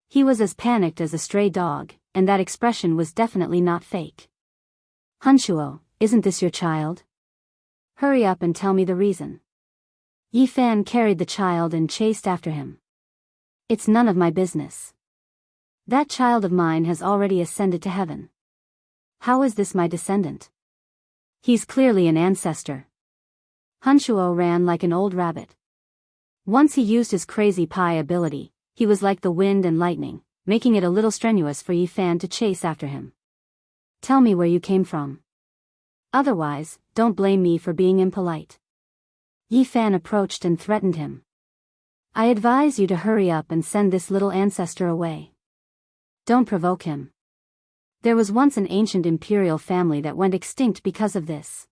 He was as panicked as a stray dog, and that expression was definitely not fake. "Hunshuo, isn't this your child? Hurry up and tell me the reason." Yi Fan carried the child and chased after him. "It's none of my business. That child of mine has already ascended to heaven. How is this my descendant? He's clearly an ancestor." Hunshuo ran like an old rabbit. Once he used his crazy pie ability, he was like the wind and lightning, making it a little strenuous for Yi Fan to chase after him. "Tell me where you came from. Otherwise, don't blame me for being impolite." Yi Fan approached and threatened him. "I advise you to hurry up and send this little ancestor away. Don't provoke him. There was once an ancient imperial family that went extinct because of this."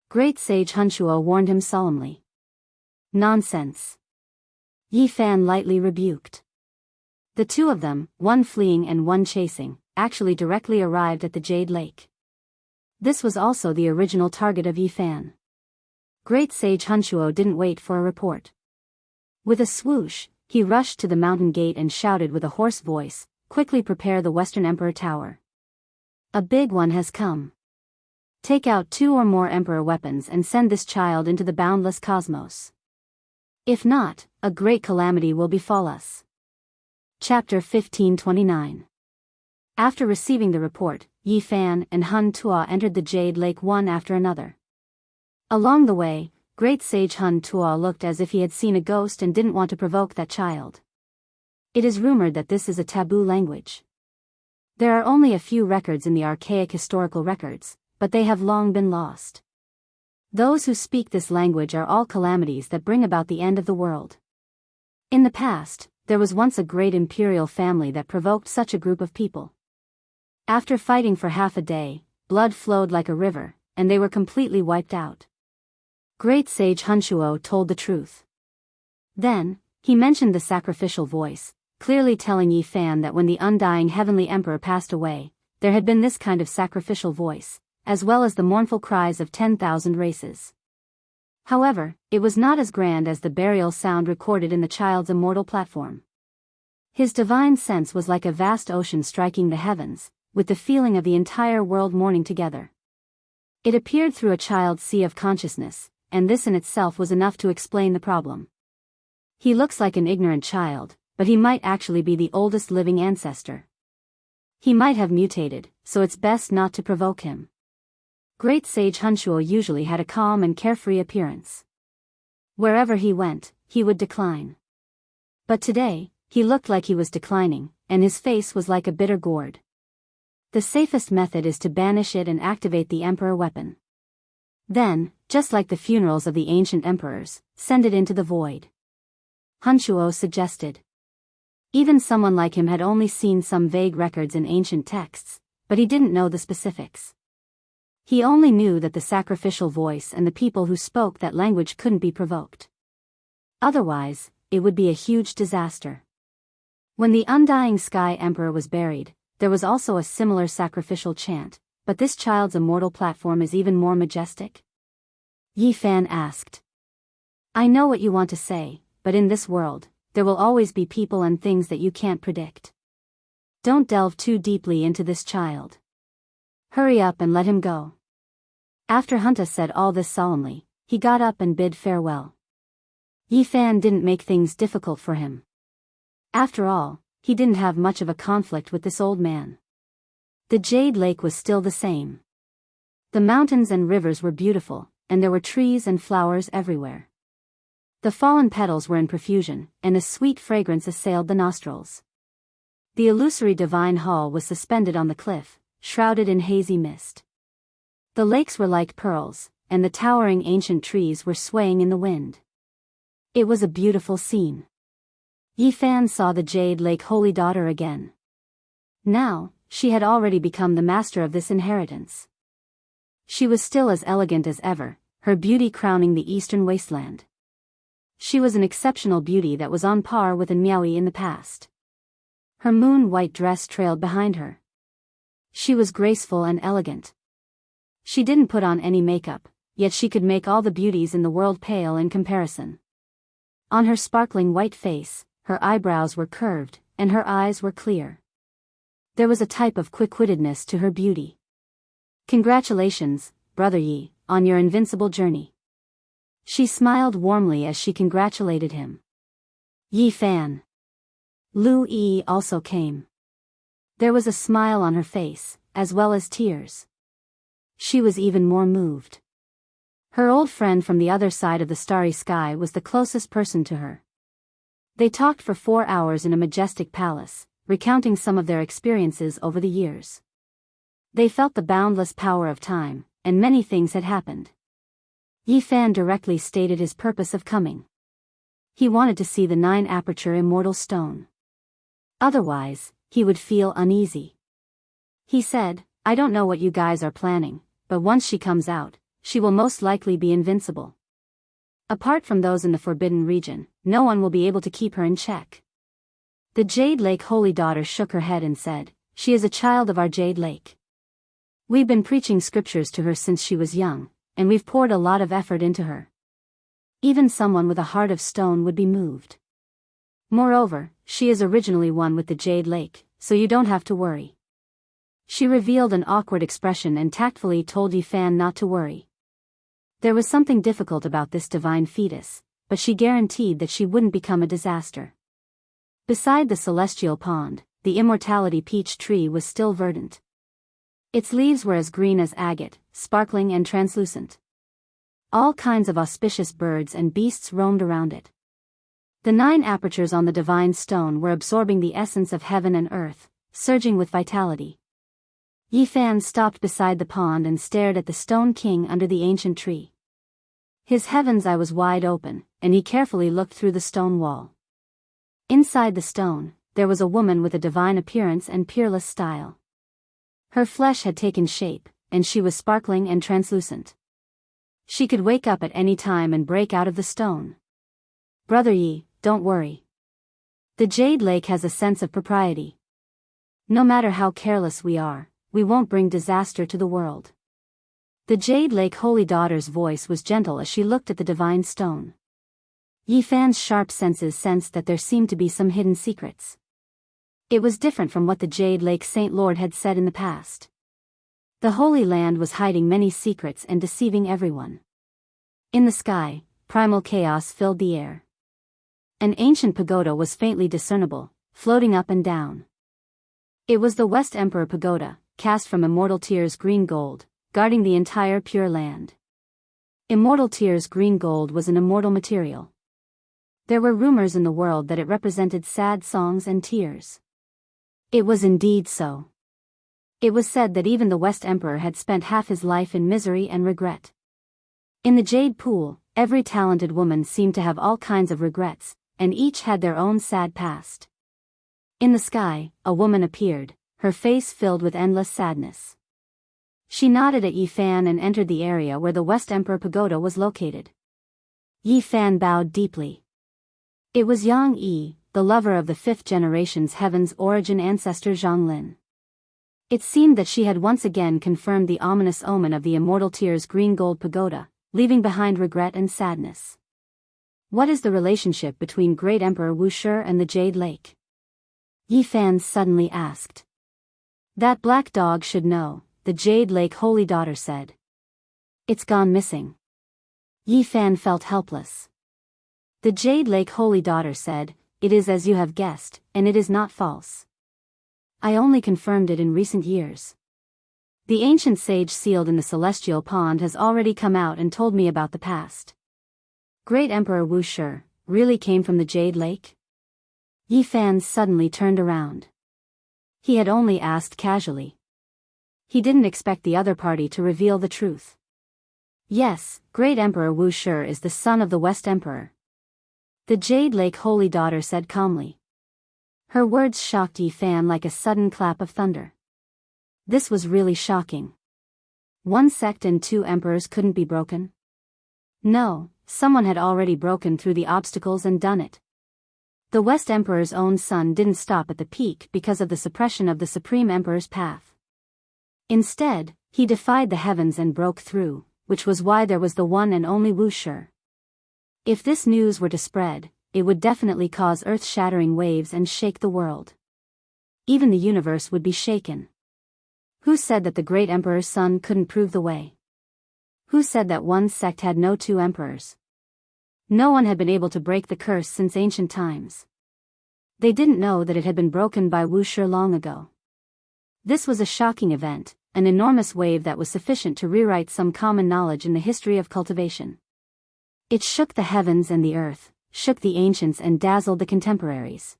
Great Sage Hunshuo warned him solemnly. "Nonsense." Yi Fan lightly rebuked. The two of them, one fleeing and one chasing, actually directly arrived at the Jade Lake. This was also the original target of Yi Fan. Great Sage Hunshuo didn't wait for a report. With a swoosh, he rushed to the mountain gate and shouted with a hoarse voice, "Quickly prepare the Western Emperor Tower. A big one has come. Take out 2 or more Emperor weapons and send this child into the boundless cosmos. If not, a great calamity will befall us." Chapter 1529. After receiving the report, Yi Fan and Hun Tuo entered the Jade Lake one after another. Along the way, Great Sage Hun Tuo looked as if he had seen a ghost and didn't want to provoke that child. It is rumored that this is a taboo language. There are only a few records in the archaic historical records, but they have long been lost. Those who speak this language are all calamities that bring about the end of the world. In the past, there was once a great imperial family that provoked such a group of people. After fighting for half a day, blood flowed like a river, and they were completely wiped out. Great Sage Hunshuo told the truth. Then, he mentioned the sacrificial voice, clearly telling Yi Fan that when the undying heavenly emperor passed away, there had been this kind of sacrificial voice, as well as the mournful cries of 10,000 races. However, it was not as grand as the burial sound recorded in the child's immortal platform. His divine sense was like a vast ocean striking the heavens, with the feeling of the entire world mourning together. It appeared through a child's sea of consciousness, and this in itself was enough to explain the problem. He looks like an ignorant child, but he might actually be the oldest living ancestor. He might have mutated, so it's best not to provoke him. Great Sage Hunshuo usually had a calm and carefree appearance. Wherever he went, he would decline. But today, he looked like he was declining, and his face was like a bitter gourd. The safest method is to banish it and activate the emperor weapon. Then, just like the funerals of the ancient emperors, send it into the void. Hunshuo suggested. Even someone like him had only seen some vague records in ancient texts, but he didn't know the specifics. He only knew that the sacrificial voice and the people who spoke that language couldn't be provoked. Otherwise, it would be a huge disaster. When the undying Sky Emperor was buried, there was also a similar sacrificial chant, but this child's immortal platform is even more majestic? Yi Fan asked. "I know what you want to say, but in this world, there will always be people and things that you can't predict. Don't delve too deeply into this child. Hurry up and let him go. After Hunta said all this solemnly, he got up and bid farewell. Yi Fan didn't make things difficult for him. After all, he didn't have much of a conflict with this old man. The Jade Lake was still the same. The mountains and rivers were beautiful, and there were trees and flowers everywhere. The fallen petals were in profusion, and a sweet fragrance assailed the nostrils. The illusory divine hall was suspended on the cliff, shrouded in hazy mist. The lakes were like pearls, and the towering ancient trees were swaying in the wind. It was a beautiful scene. Yi Fan saw the Jade Lake Holy Daughter again. Now, she had already become the master of this inheritance. She was still as elegant as ever, her beauty crowning the eastern wasteland. She was an exceptional beauty that was on par with an Miaoi in the past. Her moon-white dress trailed behind her. She was graceful and elegant. She didn't put on any makeup, yet she could make all the beauties in the world pale in comparison. On her sparkling white face, her eyebrows were curved, and her eyes were clear. There was a type of quick-wittedness to her beauty. Congratulations, Brother Yi, on your invincible journey. She smiled warmly as she congratulated him. Yi Fan. Lu Yi also came. There was a smile on her face, as well as tears. She was even more moved. Her old friend from the other side of the starry sky was the closest person to her. They talked for 4 hours in a majestic palace, recounting some of their experiences over the years. They felt the boundless power of time, and many things had happened. Yi Fan directly stated his purpose of coming. He wanted to see the 9-aperture immortal stone. Otherwise, he would feel uneasy. He said, I don't know what you guys are planning, but once she comes out, she will most likely be invincible. Apart from those in the Forbidden Region, no one will be able to keep her in check. The Jade Lake Holy Daughter shook her head and said, she is a child of our Jade Lake. We've been preaching scriptures to her since she was young, and we've poured a lot of effort into her. Even someone with a heart of stone would be moved. Moreover, she is originally one with the Jade Lake, so you don't have to worry. She revealed an awkward expression and tactfully told Yi Fan not to worry. There was something difficult about this divine fetus, but she guaranteed that she wouldn't become a disaster. Beside the celestial pond, the immortality peach tree was still verdant. Its leaves were as green as agate, sparkling and translucent. All kinds of auspicious birds and beasts roamed around it. The 9 apertures on the divine stone were absorbing the essence of heaven and earth, surging with vitality. Yi Fan stopped beside the pond and stared at the stone king under the ancient tree. His heaven's eye was wide open, and he carefully looked through the stone wall. Inside the stone, there was a woman with a divine appearance and peerless style. Her flesh had taken shape, and she was sparkling and translucent. She could wake up at any time and break out of the stone. Brother Yi, don't worry. The Jade Lake has a sense of propriety. No matter how careless we are, we won't bring disaster to the world. The Jade Lake Holy Daughter's voice was gentle as she looked at the divine stone. Yi Fan's sharp senses sensed that there seemed to be some hidden secrets. It was different from what the Jade Lake Saint Lord had said in the past. The Holy Land was hiding many secrets and deceiving everyone. In the sky, primal chaos filled the air. An ancient pagoda was faintly discernible, floating up and down. It was the West Emperor Pagoda, cast from Immortal Tear's green gold, guarding the entire Pure Land. Immortal Tear's green gold was an immortal material. There were rumors in the world that it represented sad songs and tears. It was indeed so. It was said that even the West Emperor had spent half his life in misery and regret. In the Jade Pool, every talented woman seemed to have all kinds of regrets, and each had their own sad past. In the sky, a woman appeared, her face filled with endless sadness. She nodded at Yi Fan and entered the area where the West Emperor Pagoda was located. Yi Fan bowed deeply. It was Yang Yi, the lover of the 5th generation's Heaven's origin ancestor Zhonglin. It seemed that she had once again confirmed the ominous omen of the Immortal Tear's green gold pagoda, leaving behind regret and sadness. What is the relationship between Great Emperor Wushi and the Jade Lake? Yi Fan suddenly asked. That black dog should know, the Jade Lake Holy Daughter said. It's gone missing. Yi Fan felt helpless. The Jade Lake Holy Daughter said, it is as you have guessed, and it is not false. I only confirmed it in recent years. The ancient sage sealed in the celestial pond has already come out and told me about the past. Great Emperor Wu Shi really came from the Jade Lake? Yi Fan suddenly turned around. He had only asked casually. He didn't expect the other party to reveal the truth. Yes, Great Emperor Wu Shi is the son of the West Emperor. The Jade Lake Holy Daughter said calmly. Her words shocked Yi Fan like a sudden clap of thunder. This was really shocking. One sect and two emperors couldn't be broken? No, someone had already broken through the obstacles and done it. The West Emperor's own son didn't stop at the peak because of the suppression of the Supreme Emperor's path. Instead, he defied the heavens and broke through, which was why there was the one and only Wu Shi. If this news were to spread, it would definitely cause earth-shattering waves and shake the world. Even the universe would be shaken. Who said that the great emperor's son couldn't prove the way? Who said that one sect had no two emperors? No one had been able to break the curse since ancient times. They didn't know that it had been broken by Wu Shi long ago. This was a shocking event, an enormous wave that was sufficient to rewrite some common knowledge in the history of cultivation. It shook the heavens and the earth, shook the ancients and dazzled the contemporaries.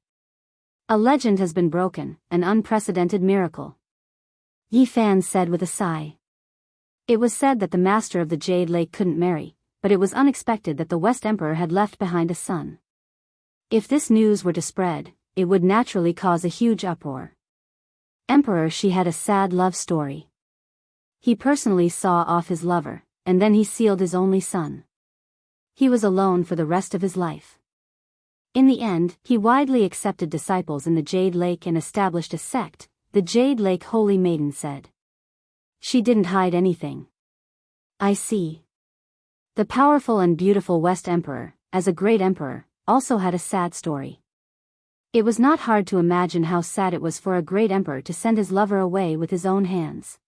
A legend has been broken, an unprecedented miracle. Yi Fan said with a sigh. It was said that the master of the Jade Lake couldn't marry, but it was unexpected that the West Emperor had left behind a son. If this news were to spread, it would naturally cause a huge uproar. Emperor Shi had a sad love story. He personally saw off his lover, and then he sealed his only son. He was alone for the rest of his life. In the end, he widely accepted disciples in the Jade Lake and established a sect, the Jade Lake Holy Maiden said. She didn't hide anything. I see. The powerful and beautiful West Emperor, as a great emperor, also had a sad story. It was not hard to imagine how sad it was for a great emperor to send his lover away with his own hands.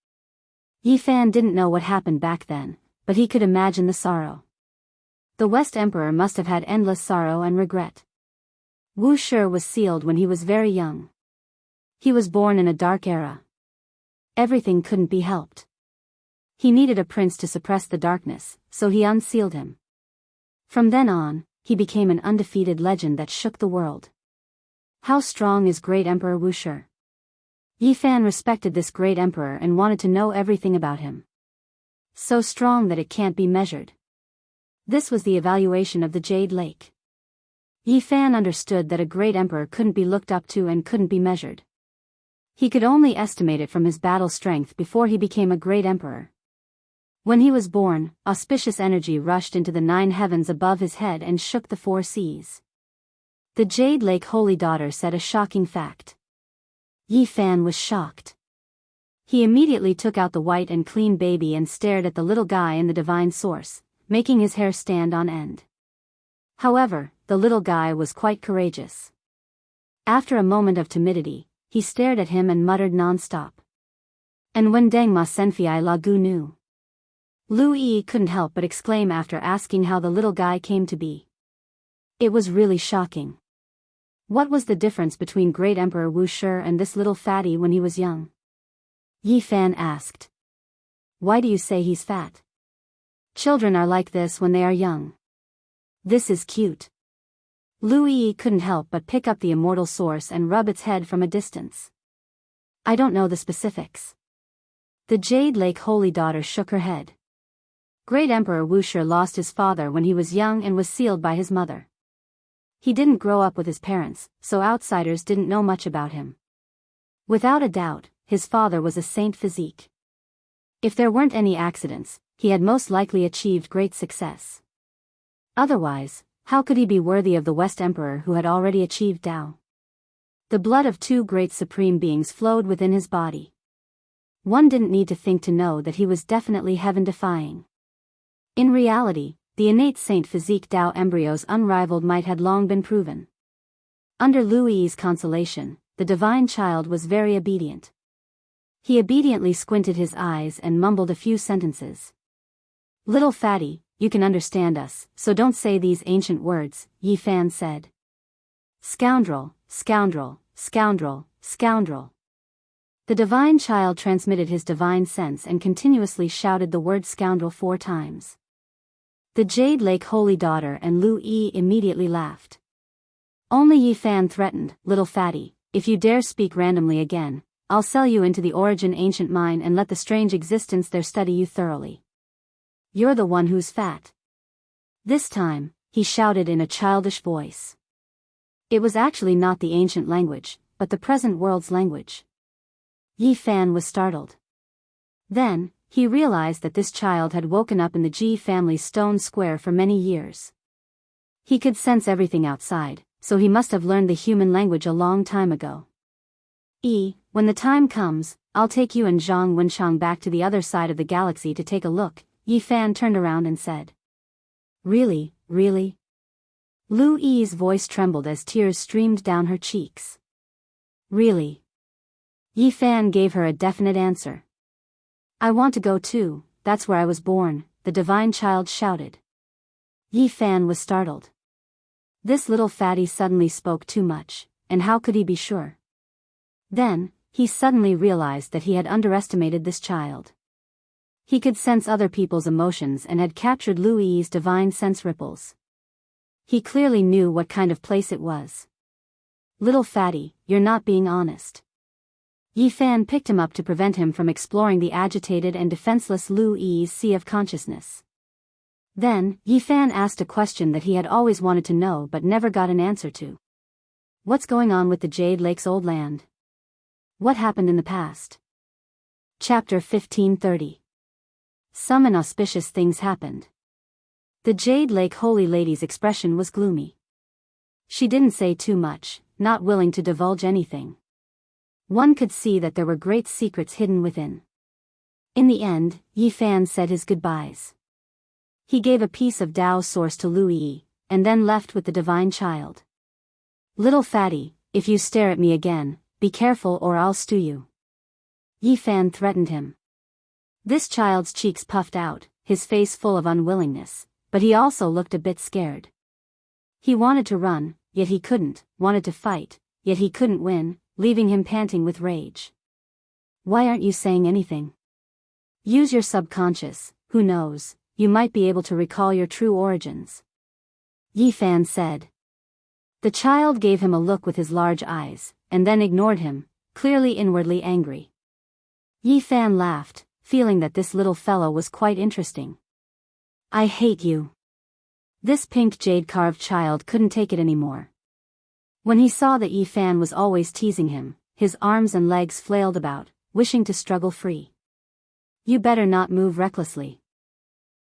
Yi Fan didn't know what happened back then, but he could imagine the sorrow. The West Emperor must have had endless sorrow and regret. Wu Shi was sealed when he was very young. He was born in a dark era. Everything couldn't be helped. He needed a prince to suppress the darkness, so he unsealed him. From then on, he became an undefeated legend that shook the world. How strong is Great Emperor Wu Shi? Yi Fan respected this great emperor and wanted to know everything about him. So strong that it can't be measured. This was the evaluation of the Jade Lake. Yi Fan understood that a great emperor couldn't be looked up to and couldn't be measured. He could only estimate it from his battle strength before he became a great emperor. When he was born, auspicious energy rushed into the 9 heavens above his head and shook the 4 seas. The Jade Lake Holy Daughter said a shocking fact. Yi Fan was shocked. He immediately took out the white and clean baby and stared at the little guy in the divine source, making his hair stand on end. However, the little guy was quite courageous. After a moment of timidity, he stared at him and muttered non-stop. And when Deng Ma Senfei La Gu Nu. Lu Yi couldn't help but exclaim after asking how the little guy came to be. It was really shocking. What was the difference between Great Emperor Wu Shi and this little fatty when he was young? Yi Fan asked. Why do you say he's fat? Children are like this when they are young. This is cute. Lu Yi couldn't help but pick up the immortal source and rub its head from a distance. I don't know the specifics. The Jade Lake Holy Daughter shook her head. Great Emperor Wu Shi lost his father when he was young and was sealed by his mother. He didn't grow up with his parents, so outsiders didn't know much about him. Without a doubt, his father was a saint physique. If there weren't any accidents, he had most likely achieved great success. Otherwise, how could he be worthy of the West Emperor who had already achieved Tao? The blood of 2 great supreme beings flowed within his body. One didn't need to think to know that he was definitely heaven-defying. In reality, the innate saint physique Tao embryo's unrivaled might had long been proven. Under Lu Yi's consolation, the divine child was very obedient. He obediently squinted his eyes and mumbled a few sentences. "Little fatty, you can understand us, so don't say these ancient words," Yi Fan said. "Scoundrel, scoundrel, scoundrel, scoundrel." The divine child transmitted his divine sense and continuously shouted the word scoundrel 4 times. The Jade Lake Holy Daughter and Lu Yi immediately laughed. Only Yi Fan threatened, "Little fatty, if you dare speak randomly again, I'll sell you into the Origin Ancient Mine and let the strange existence there study you thoroughly. You're the one who's fat." This time, he shouted in a childish voice. It was actually not the ancient language, but the present world's language. Yi Fan was startled. Then, he realized that this child had woken up in the Ji family's stone square for many years. He could sense everything outside, so he must have learned the human language a long time ago. When the time comes, I'll take you and Zhang Wenchang back to the other side of the galaxy to take a look," Yi Fan turned around and said. "Really, really?" Lu Yi's voice trembled as tears streamed down her cheeks. "Really?" Yi Fan gave her a definite answer. "I want to go too, that's where I was born," the divine child shouted. Yi Fan was startled. This little fatty suddenly spoke too much, and how could he be sure? Then, he suddenly realized that he had underestimated this child. He could sense other people's emotions and had captured Lu Yi's divine sense ripples. He clearly knew what kind of place it was. "Little fatty, you're not being honest." Yi Fan picked him up to prevent him from exploring the agitated and defenseless Lu Yi's sea of consciousness. Then, Yi Fan asked a question that he had always wanted to know but never got an answer to. What's going on with the Jade Lake's old land? What happened in the past? Chapter 1530. Some inauspicious things happened. The Jade Lake Holy Lady's expression was gloomy. She didn't say too much, not willing to divulge anything. One could see that there were great secrets hidden within. In the end, Yi Fan said his goodbyes. He gave a piece of Dao source to Lu Yi, and then left with the divine child. "Little fatty, if you stare at me again, be careful or I'll stew you," Yi Fan threatened him. This child's cheeks puffed out, his face full of unwillingness, but he also looked a bit scared. He wanted to run, yet he couldn't, wanted to fight, yet he couldn't win, leaving him panting with rage. "Why aren't you saying anything? Use your subconscious, who knows, you might be able to recall your true origins," Yi Fan said. The child gave him a look with his large eyes, and then ignored him, clearly inwardly angry. Yi Fan laughed, feeling that this little fellow was quite interesting. "I hate you." This pink jade-carved child couldn't take it anymore. When he saw that Yi Fan was always teasing him, his arms and legs flailed about, wishing to struggle free. "You better not move recklessly.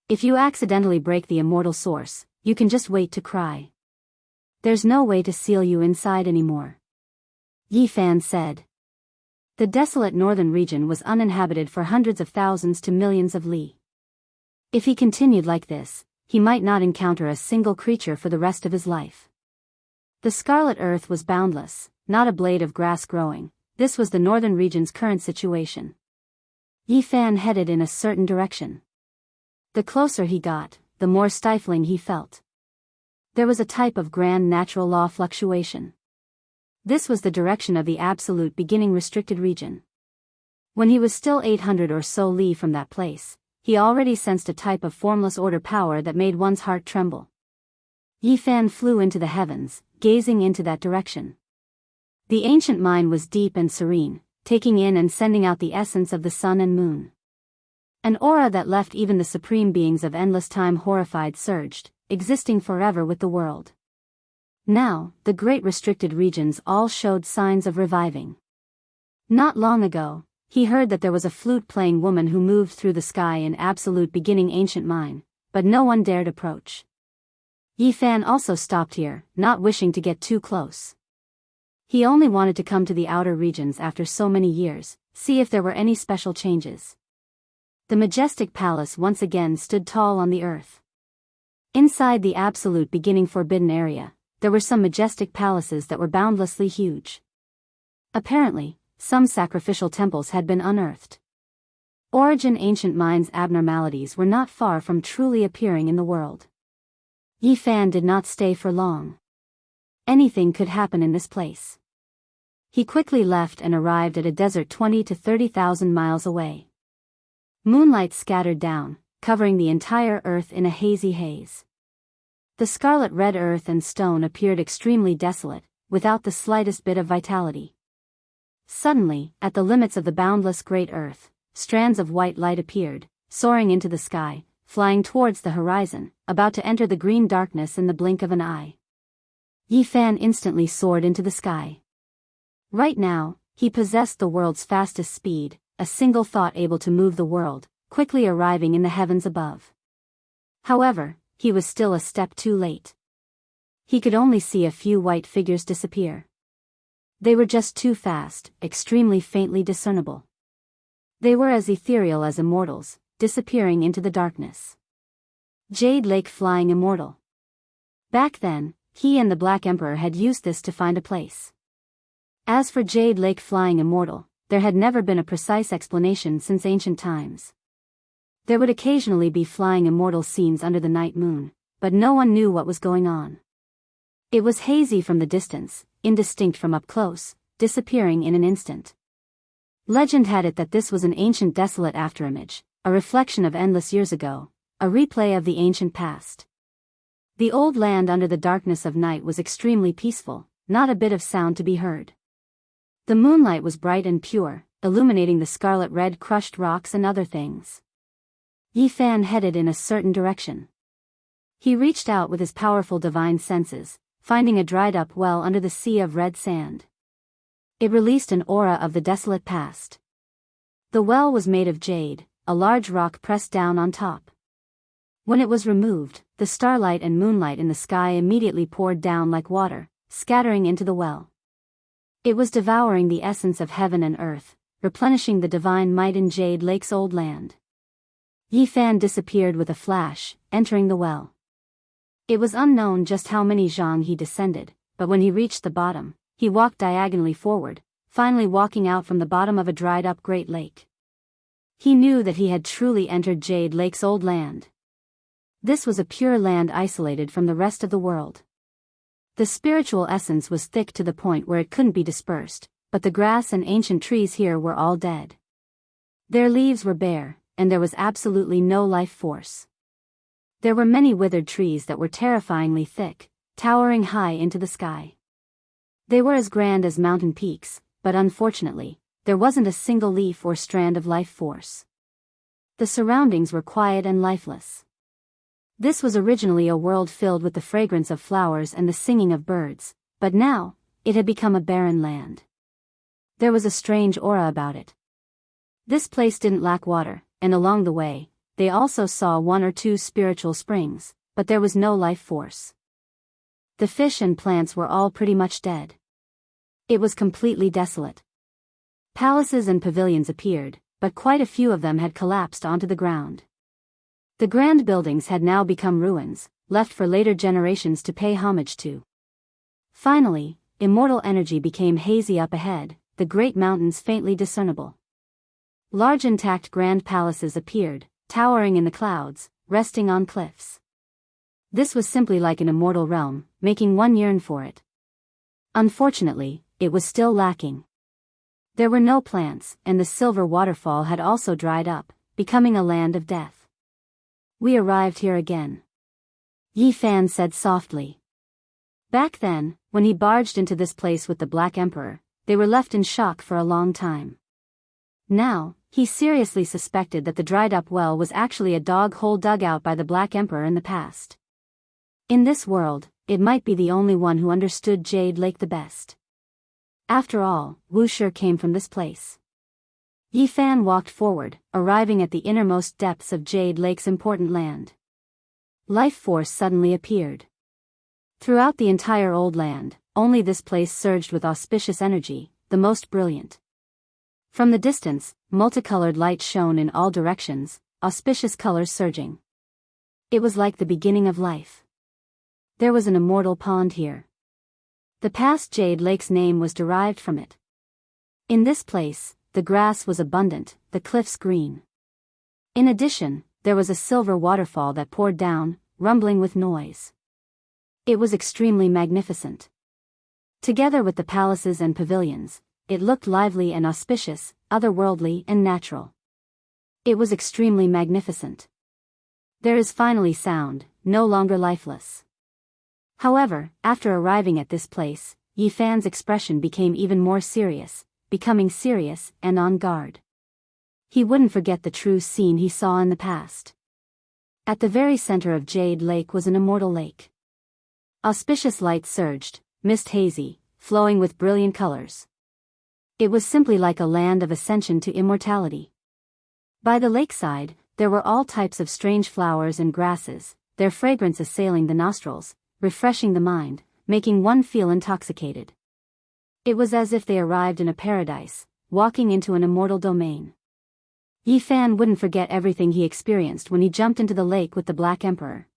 If you accidentally break the immortal source, you can just wait to cry. There's no way to seal you inside anymore," Yi Fan said. The desolate northern region was uninhabited for hundreds of thousands to millions of li. If he continued like this, he might not encounter a single creature for the rest of his life. The scarlet earth was boundless, not a blade of grass growing. This was the northern region's current situation. Yi Fan headed in a certain direction. The closer he got, the more stifling he felt. There was a type of grand natural law fluctuation. This was the direction of the absolute beginning restricted region. When he was still 800 or so li from that place, he already sensed a type of formless order power that made one's heart tremble. Yi Fan flew into the heavens, gazing into that direction. The ancient mine was deep and serene, taking in and sending out the essence of the sun and moon. An aura that left even the supreme beings of endless time horrified surged, existing forever with the world. Now, the great restricted regions all showed signs of reviving. Not long ago, he heard that there was a flute-playing woman who moved through the sky in absolute beginning ancient mine, but no one dared approach. Yi Fan also stopped here, not wishing to get too close. He only wanted to come to the outer regions after so many years, see if there were any special changes. The majestic palace once again stood tall on the earth. Inside the absolute beginning forbidden area, there were some majestic palaces that were boundlessly huge. Apparently, some sacrificial temples had been unearthed. Origin ancient minds' abnormalities were not far from truly appearing in the world. Yi Fan did not stay for long. Anything could happen in this place. He quickly left and arrived at a desert 20 to 30,000 miles away. Moonlight scattered down, covering the entire earth in a hazy haze. The scarlet red earth and stone appeared extremely desolate, without the slightest bit of vitality. Suddenly, at the limits of the boundless great earth, strands of white light appeared, soaring into the sky, flying towards the horizon, about to enter the green darkness in the blink of an eye. Yi Fan instantly soared into the sky. Right now, he possessed the world's fastest speed, a single thought able to move the world, quickly arriving in the heavens above. However, he was still a step too late. He could only see a few white figures disappear. They were just too fast, extremely faintly discernible. They were as ethereal as immortals, disappearing into the darkness. Jade Lake Flying Immortal. Back then, he and the Black Emperor had used this to find a place. As for Jade Lake Flying Immortal, there had never been a precise explanation since ancient times. There would occasionally be flying immortal scenes under the night moon, but no one knew what was going on. It was hazy from the distance, indistinct from up close, disappearing in an instant. Legend had it that this was an ancient desolate afterimage, a reflection of endless years ago, a replay of the ancient past. The old land under the darkness of night was extremely peaceful, not a bit of sound to be heard. The moonlight was bright and pure, illuminating the scarlet red crushed rocks and other things. Yi Fan headed in a certain direction. He reached out with his powerful divine senses, finding a dried-up well under the sea of red sand. It released an aura of the desolate past. The well was made of jade, a large rock pressed down on top. When it was removed, the starlight and moonlight in the sky immediately poured down like water, scattering into the well. It was devouring the essence of heaven and earth, replenishing the divine might in Jade Lake's old land. Yi Fan disappeared with a flash, entering the well. It was unknown just how many zhang he descended, but when he reached the bottom, he walked diagonally forward, finally walking out from the bottom of a dried-up great lake. He knew that he had truly entered Jade Lake's old land. This was a pure land isolated from the rest of the world. The spiritual essence was thick to the point where it couldn't be dispersed, but the grass and ancient trees here were all dead. Their leaves were bare, and there was absolutely no life force. There were many withered trees that were terrifyingly thick, towering high into the sky. They were as grand as mountain peaks, but unfortunately, there wasn't a single leaf or strand of life force. The surroundings were quiet and lifeless. This was originally a world filled with the fragrance of flowers and the singing of birds, but now, it had become a barren land. There was a strange aura about it. This place didn't lack water, and along the way, they also saw one or two spiritual springs, but there was no life force. The fish and plants were all pretty much dead. It was completely desolate. Palaces and pavilions appeared, but quite a few of them had collapsed onto the ground. The grand buildings had now become ruins, left for later generations to pay homage to. Finally, immortal energy became hazy up ahead, the great mountains faintly discernible. Large intact grand palaces appeared, towering in the clouds, resting on cliffs. This was simply like an immortal realm, making one yearn for it. Unfortunately, it was still lacking. There were no plants, and the silver waterfall had also dried up, becoming a land of death. We arrived here again. Yi Fan said softly. Back then, when he barged into this place with the Black Emperor, they were left in shock for a long time. Now, he seriously suspected that the dried-up well was actually a dog hole dug out by the Black Emperor in the past. In this world, it might be the only one who understood Jade Lake the best. After all, Wuxia came from this place. Yi Fan walked forward, arriving at the innermost depths of Jade Lake's important land. Life force suddenly appeared. Throughout the entire old land, only this place surged with auspicious energy, the most brilliant. From the distance, multicolored light shone in all directions, auspicious colors surging. It was like the beginning of life. There was an immortal pond here. The past Jade Lake's name was derived from it. In this place, the grass was abundant, the cliffs green. In addition, there was a silver waterfall that poured down, rumbling with noise. It was extremely magnificent. Together with the palaces and pavilions, it looked lively and auspicious, otherworldly and natural. It was extremely magnificent. There is finally sound, no longer lifeless. However, after arriving at this place, Yi Fan's expression became even more serious, becoming serious and on guard. He wouldn't forget the true scene he saw in the past. At the very center of Jade Lake was an immortal lake. Auspicious light surged, mist hazy, flowing with brilliant colors. It was simply like a land of ascension to immortality. By the lakeside, there were all types of strange flowers and grasses, their fragrance assailing the nostrils, refreshing the mind, making one feel intoxicated. It was as if they arrived in a paradise, walking into an immortal domain. Yi Fan wouldn't forget everything he experienced when he jumped into the lake with the Black Emperor.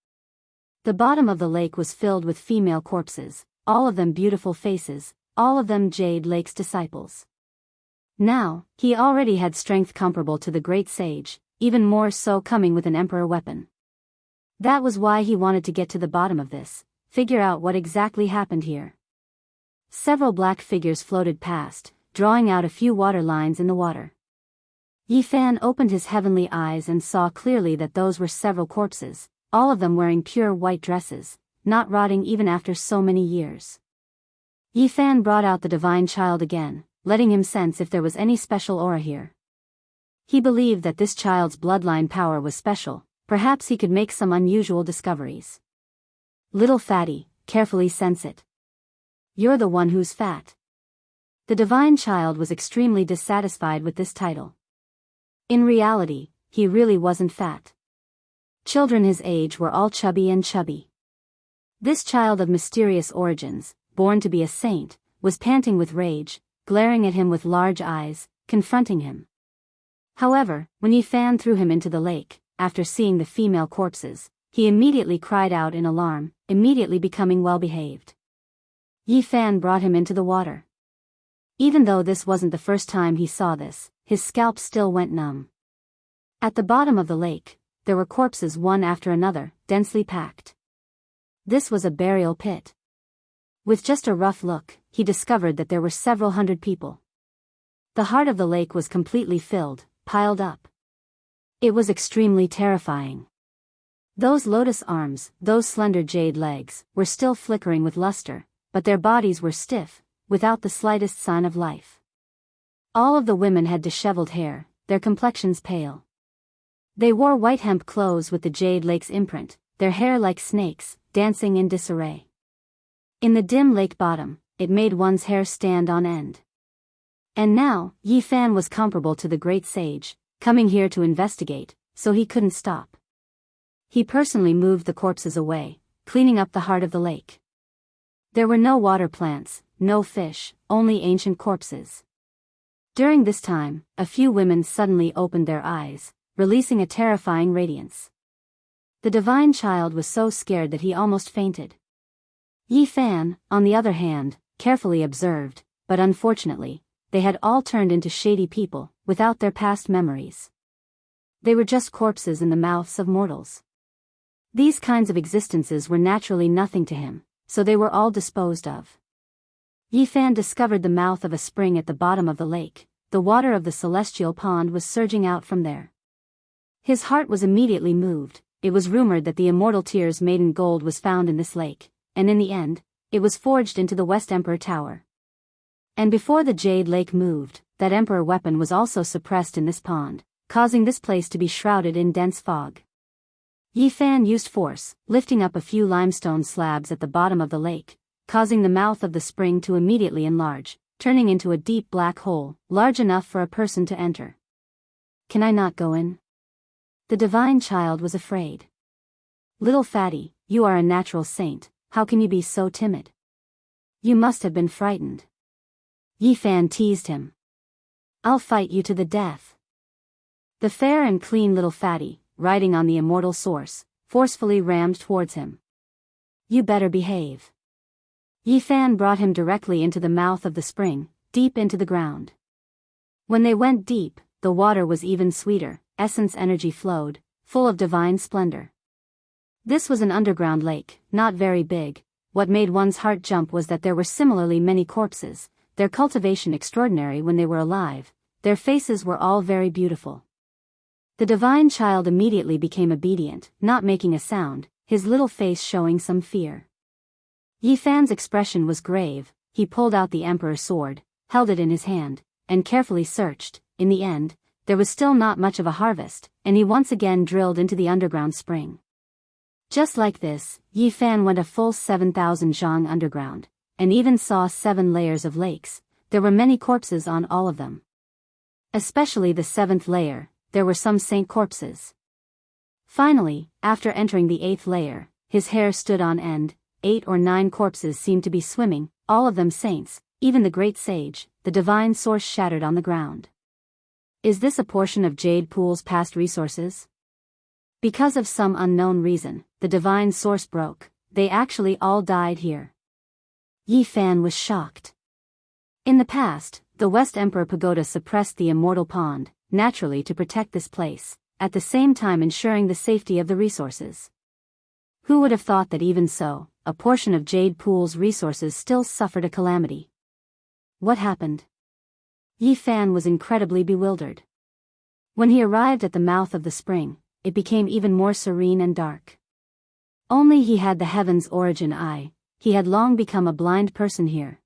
The bottom of the lake was filled with female corpses, all of them beautiful faces, all of them Jade Lake's disciples. Now, he already had strength comparable to the great sage, even more so coming with an emperor weapon. That was why he wanted to get to the bottom of this, figure out what exactly happened here. Several black figures floated past, drawing out a few water lines in the water. Yi Fan opened his heavenly eyes and saw clearly that those were several corpses, all of them wearing pure white dresses, not rotting even after so many years. Yi Fan brought out the divine child again, letting him sense if there was any special aura here. He believed that this child's bloodline power was special, perhaps he could make some unusual discoveries. Little fatty, carefully sense it. You're the one who's fat. The divine child was extremely dissatisfied with this title. In reality, he really wasn't fat. Children his age were all chubby and chubby. This child of mysterious origins, born to be a saint, was panting with rage, glaring at him with large eyes, confronting him. However, when Yi Fan threw him into the lake, after seeing the female corpses, he immediately cried out in alarm, immediately becoming well-behaved. Yi Fan brought him into the water. Even though this wasn't the first time he saw this, his scalp still went numb. At the bottom of the lake, there were corpses one after another, densely packed. This was a burial pit. With just a rough look, he discovered that there were several hundred people. The heart of the lake was completely filled, piled up. It was extremely terrifying. Those lotus arms, those slender jade legs, were still flickering with luster, but their bodies were stiff, without the slightest sign of life. All of the women had disheveled hair, their complexions pale. They wore white hemp clothes with the Jade Lake's imprint, their hair like snakes, dancing in disarray. In the dim lake bottom, it made one's hair stand on end. And now, Yi Fan was comparable to the great sage, coming here to investigate, so he couldn't stop. He personally moved the corpses away, cleaning up the heart of the lake. There were no water plants, no fish, only ancient corpses. During this time, a few women suddenly opened their eyes, releasing a terrifying radiance. The divine child was so scared that he almost fainted. Yi Fan, on the other hand, carefully observed, but unfortunately, they had all turned into shady people, without their past memories. They were just corpses in the mouths of mortals. These kinds of existences were naturally nothing to him, so they were all disposed of. Yi Fan discovered the mouth of a spring at the bottom of the lake. The water of the celestial pond was surging out from there. His heart was immediately moved. It was rumored that the immortal tears made in gold was found in this lake, and in the end, it was forged into the West Emperor Tower. And before the Jade Lake moved, that Emperor weapon was also suppressed in this pond, causing this place to be shrouded in dense fog. Yi Fan used force, lifting up a few limestone slabs at the bottom of the lake, causing the mouth of the spring to immediately enlarge, turning into a deep black hole, large enough for a person to enter. Can I not go in? The divine child was afraid. Little fatty, you are a natural saint, how can you be so timid? You must have been frightened. Yi Fan teased him. I'll fight you to the death. The fair and clean little fatty, riding on the immortal source, forcefully rammed towards him. You better behave. Yi Fan brought him directly into the mouth of the spring, deep into the ground. When they went deep, the water was even sweeter, essence energy flowed, full of divine splendor. This was an underground lake, not very big. What made one's heart jump was that there were similarly many corpses, their cultivation extraordinary when they were alive, their faces were all very beautiful. The divine child immediately became obedient, not making a sound, his little face showing some fear. Yi Fan's expression was grave. He pulled out the emperor's sword, held it in his hand, and carefully searched. In the end, there was still not much of a harvest, and he once again drilled into the underground spring. Just like this, Yi Fan went a full 7,000 zhang underground, and even saw 7 layers of lakes. There were many corpses on all of them. Especially the 7th layer, there were some saint corpses. Finally, after entering the 8th layer, his hair stood on end. 8 or 9 corpses seemed to be swimming, all of them saints, even the great sage, the divine source shattered on the ground. Is this a portion of Jade Pool's past resources? Because of some unknown reason, the divine source broke. They actually all died here. Yi Fan was shocked. In the past, the West Emperor Pagoda suppressed the immortal pond, naturally to protect this place, at the same time ensuring the safety of the resources. Who would have thought that even so, a portion of Jade Pool's resources still suffered a calamity? What happened? Yi Fan was incredibly bewildered. When he arrived at the mouth of the spring, it became even more serene and dark. Only he had the heaven's origin eye. He had long become a blind person here.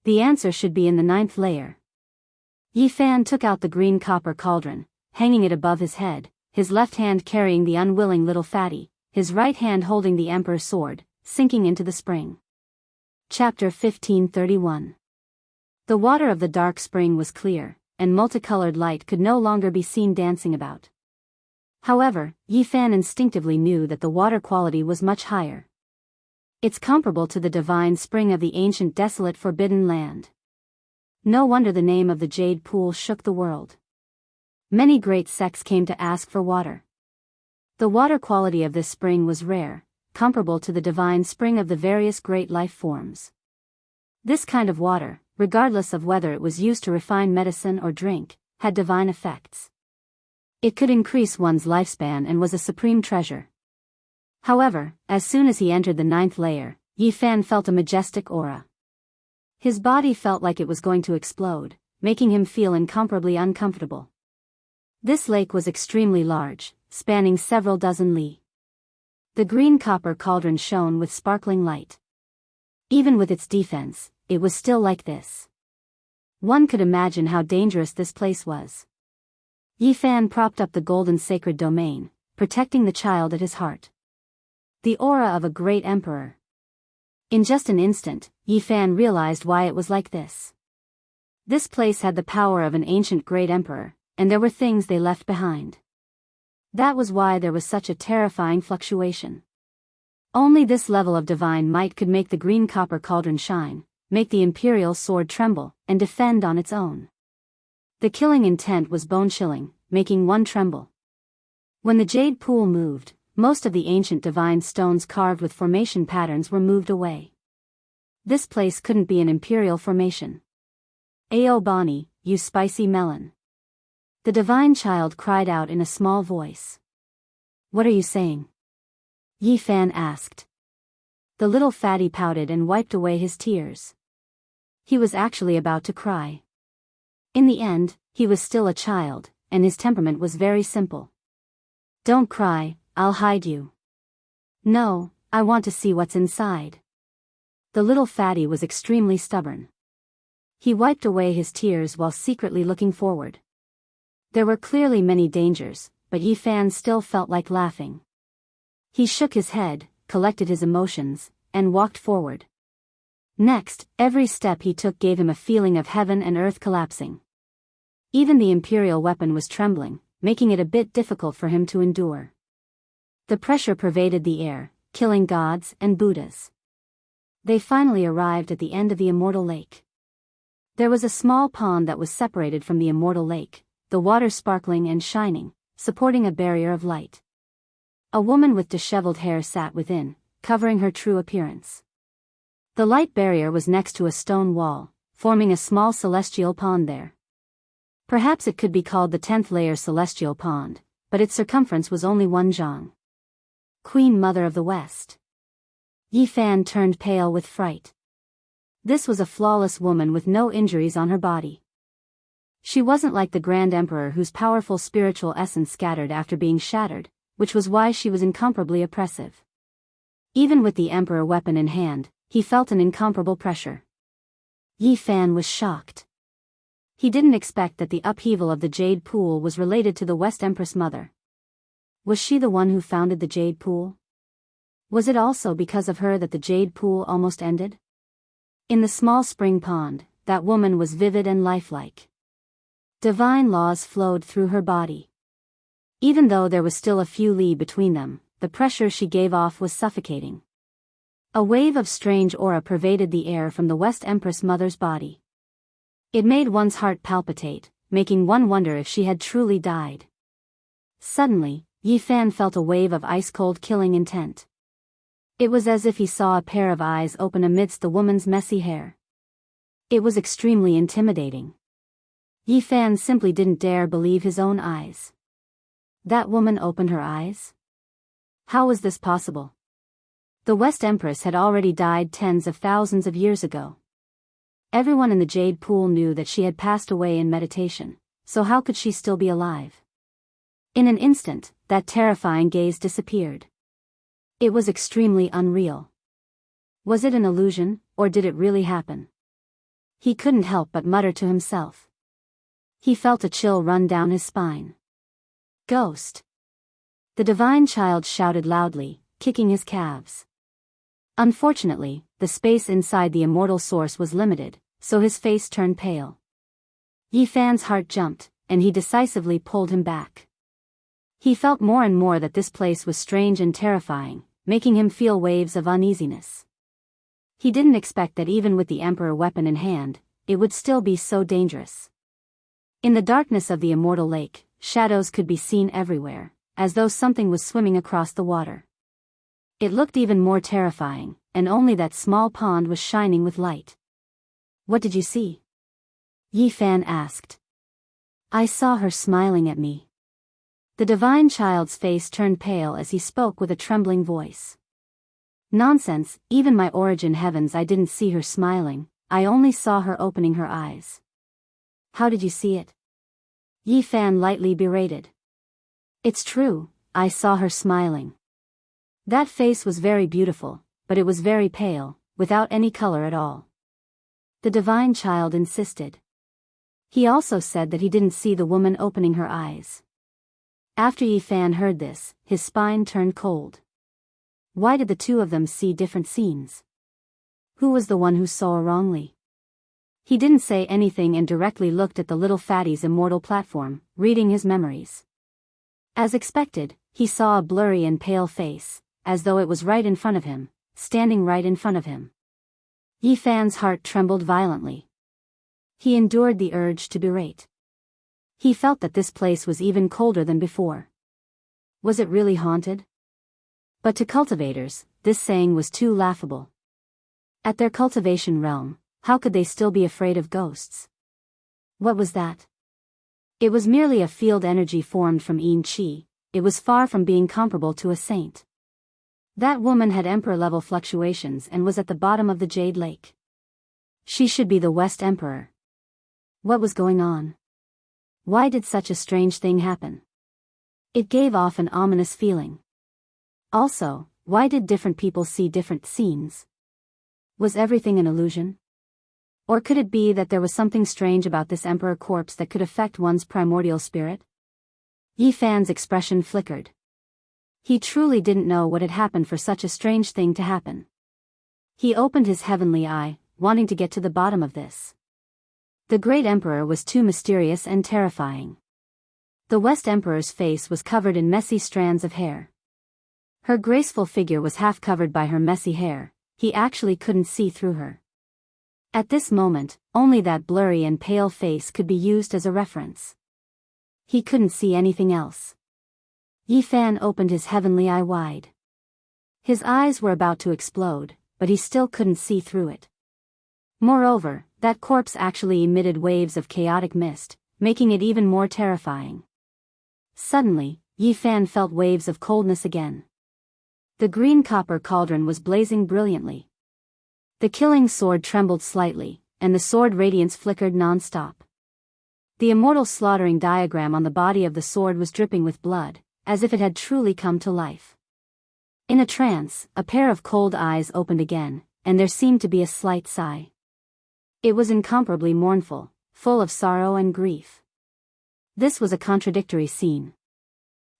The answer should be in the 9th layer. Yi Fan took out the green copper cauldron, hanging it above his head, his left hand carrying the unwilling little fatty, his right hand holding the emperor's sword, sinking into the spring. Chapter 1531. The water of the dark spring was clear, and multicolored light could no longer be seen dancing about. However, Yi Fan instinctively knew that the water quality was much higher. It's comparable to the divine spring of the ancient desolate forbidden land. No wonder the name of the Jade Pool shook the world. Many great sects came to ask for water. The water quality of this spring was rare, comparable to the divine spring of the various great life forms. This kind of water, regardless of whether it was used to refine medicine or drink, had divine effects. It could increase one's lifespan and was a supreme treasure. However, as soon as he entered the 9th layer, Yi Fan felt a majestic aura. His body felt like it was going to explode, making him feel incomparably uncomfortable. This lake was extremely large, spanning several dozen li. The green copper cauldron shone with sparkling light. Even with its defense, it was still like this. One could imagine how dangerous this place was. Yi Fan propped up the golden sacred domain, protecting the child at his heart. The aura of a great emperor. In just an instant, Yi Fan realized why it was like this. This place had the power of an ancient great emperor, and there were things they left behind. That was why there was such a terrifying fluctuation. Only this level of divine might could make the green copper cauldron shine, make the imperial sword tremble, and defend on its own. The killing intent was bone-chilling, making one tremble. When the Jade Pool moved, most of the ancient divine stones carved with formation patterns were moved away. This place couldn't be an imperial formation. Ayo Bonnie, you spicy melon. The divine child cried out in a small voice. What are you saying? Yi Fan asked. The little fatty pouted and wiped away his tears. He was actually about to cry. In the end, he was still a child, and his temperament was very simple. Don't cry, I'll hide you. No, I want to see what's inside. The little fatty was extremely stubborn. He wiped away his tears while secretly looking forward. There were clearly many dangers, but Yi Fan still felt like laughing. He shook his head, collected his emotions, and walked forward. Next, every step he took gave him a feeling of heaven and earth collapsing. Even the imperial weapon was trembling, making it a bit difficult for him to endure. The pressure pervaded the air, killing gods and Buddhas. They finally arrived at the end of the immortal lake. There was a small pond that was separated from the immortal lake, the water sparkling and shining, supporting a barrier of light. A woman with disheveled hair sat within, covering her true appearance. The light barrier was next to a stone wall, forming a small celestial pond there. Perhaps it could be called the 10th layer celestial pond, but its circumference was only 1 zhang. Queen Mother of the West. Yi Fan turned pale with fright. This was a flawless woman with no injuries on her body. She wasn't like the Grand Emperor whose powerful spiritual essence scattered after being shattered, which was why she was incomparably oppressive. Even with the Emperor weapon in hand, he felt an incomparable pressure. Yi Fan was shocked. He didn't expect that the upheaval of the Jade Pool was related to the West Empress Mother. Was she the one who founded the Jade Pool? Was it also because of her that the Jade Pool almost ended? In the small spring pond, that woman was vivid and lifelike. Divine laws flowed through her body. Even though there was still a few li between them, the pressure she gave off was suffocating. A wave of strange aura pervaded the air from the West Empress Mother's body. It made one's heart palpitate, making one wonder if she had truly died. Suddenly, Yi Fan felt a wave of ice-cold killing intent. It was as if he saw a pair of eyes open amidst the woman's messy hair. It was extremely intimidating. Yi Fan simply didn't dare believe his own eyes. That woman opened her eyes? How was this possible? The West Empress had already died tens of thousands of years ago. Everyone in the Jade Pool knew that she had passed away in meditation, so how could she still be alive? In an instant, that terrifying gaze disappeared. It was extremely unreal. Was it an illusion, or did it really happen? He couldn't help but mutter to himself. He felt a chill run down his spine. Ghost! The divine child shouted loudly, kicking his calves. Unfortunately, the space inside the immortal source was limited, so his face turned pale. Yi Fan's heart jumped, and he decisively pulled him back. He felt more and more that this place was strange and terrifying, making him feel waves of uneasiness. He didn't expect that even with the Emperor weapon in hand, it would still be so dangerous. In the darkness of the immortal lake, shadows could be seen everywhere, as though something was swimming across the water. It looked even more terrifying, and only that small pond was shining with light. What did you see? Yi Fan asked. I saw her smiling at me. The divine child's face turned pale as he spoke with a trembling voice. Nonsense, even my origin heavens, I didn't see her smiling, I only saw her opening her eyes. How did you see it? Yi Fan lightly berated. It's true, I saw her smiling. That face was very beautiful, but it was very pale, without any color at all. The divine child insisted. He also said that he didn't see the woman opening her eyes. After Yi Fan heard this, his spine turned cold. Why did the two of them see different scenes? Who was the one who saw wrongly? He didn't say anything and directly looked at the little fatty's immortal platform, reading his memories. As expected, he saw a blurry and pale face, as though it was right in front of him, standing right in front of him. Yi Fan's heart trembled violently. He endured the urge to berate. He felt that this place was even colder than before. Was it really haunted? But to cultivators, this saying was too laughable. At their cultivation realm, how could they still be afraid of ghosts? What was that? It was merely a field energy formed from Yin Qi. It was far from being comparable to a saint. That woman had emperor-level fluctuations and was at the bottom of the Jade Lake. She should be the West Emperor. What was going on? Why did such a strange thing happen? It gave off an ominous feeling. Also, why did different people see different scenes? Was everything an illusion? Or could it be that there was something strange about this emperor corpse that could affect one's primordial spirit? Yi Fan's expression flickered. He truly didn't know what had happened for such a strange thing to happen. He opened his heavenly eye, wanting to get to the bottom of this. The great emperor was too mysterious and terrifying. The West Emperor's face was covered in messy strands of hair. Her graceful figure was half covered by her messy hair. He actually couldn't see through her. At this moment, only that blurry and pale face could be used as a reference. He couldn't see anything else. Yi Fan opened his heavenly eye wide. His eyes were about to explode, but he still couldn't see through it. Moreover, that corpse actually emitted waves of chaotic mist, making it even more terrifying. Suddenly, Yi Fan felt waves of coldness again. The green copper cauldron was blazing brilliantly. The killing sword trembled slightly, and the sword radiance flickered non-stop. The immortal slaughtering diagram on the body of the sword was dripping with blood, as if it had truly come to life. In a trance, a pair of cold eyes opened again, and there seemed to be a slight sigh. It was incomparably mournful, full of sorrow and grief. This was a contradictory scene.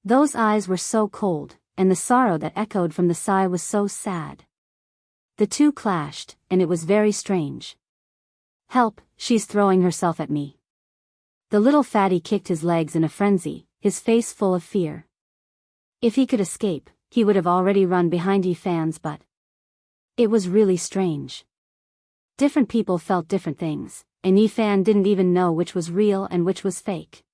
Those eyes were so cold, and the sorrow that echoed from the sigh was so sad. The two clashed, and it was very strange. "Help, she's throwing herself at me." The little fatty kicked his legs in a frenzy, his face full of fear. If he could escape, he would have already run behind Yi Fan's butt. It was really strange. Different people felt different things, and Yi Fan didn't even know which was real and which was fake.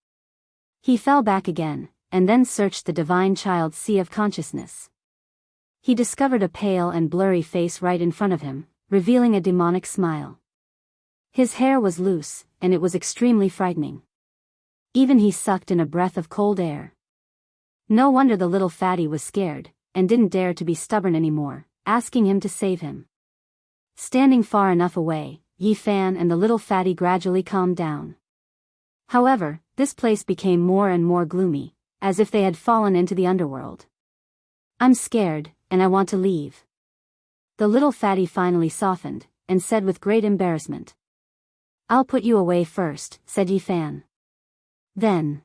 He fell back again, and then searched the divine child's sea of consciousness. He discovered a pale and blurry face right in front of him, revealing a demonic smile. His hair was loose, and it was extremely frightening. Even he sucked in a breath of cold air. No wonder the little fatty was scared, and didn't dare to be stubborn anymore, asking him to save him. Standing far enough away, Yi Fan and the little fatty gradually calmed down. However, this place became more and more gloomy, as if they had fallen into the underworld. "I'm scared, and I want to leave." The little fatty finally softened, and said with great embarrassment. "I'll put you away first," said Yi Fan. "Then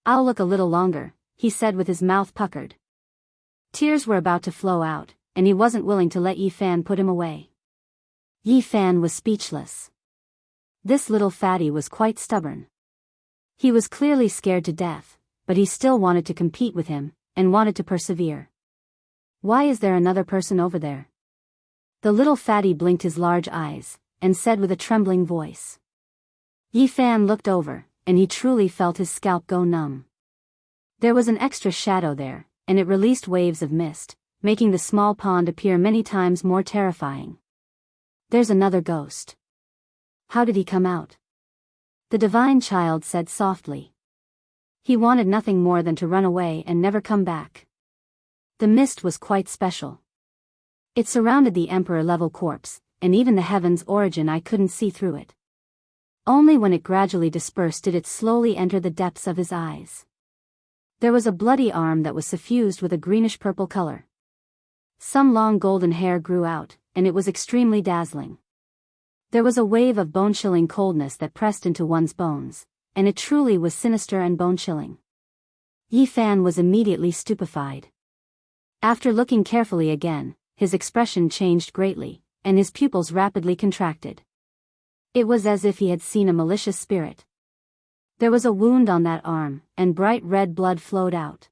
I'll look a little longer," he said with his mouth puckered. Tears were about to flow out, and he wasn't willing to let Yi Fan put him away. Yi Fan was speechless. This little fatty was quite stubborn. He was clearly scared to death, but he still wanted to compete with him, and wanted to persevere. "Why is there another person over there?" The little fatty blinked his large eyes, and said with a trembling voice. Yi Fan looked over, and he truly felt his scalp go numb. There was an extra shadow there, and it released waves of mist, making the small pond appear many times more terrifying. "There's another ghost. How did he come out?" The divine child said softly. "He wanted nothing more than to run away and never come back." The mist was quite special. It surrounded the emperor-level corpse, and even the heaven's origin I couldn't see through it. Only when it gradually dispersed did it slowly enter the depths of his eyes. There was a bloody arm that was suffused with a greenish-purple color. Some long golden hair grew out, and it was extremely dazzling. There was a wave of bone-chilling coldness that pressed into one's bones, and it truly was sinister and bone-chilling. Yi Fan was immediately stupefied. After looking carefully again, his expression changed greatly, and his pupils rapidly contracted. It was as if he had seen a malicious spirit. There was a wound on that arm, and bright red blood flowed out.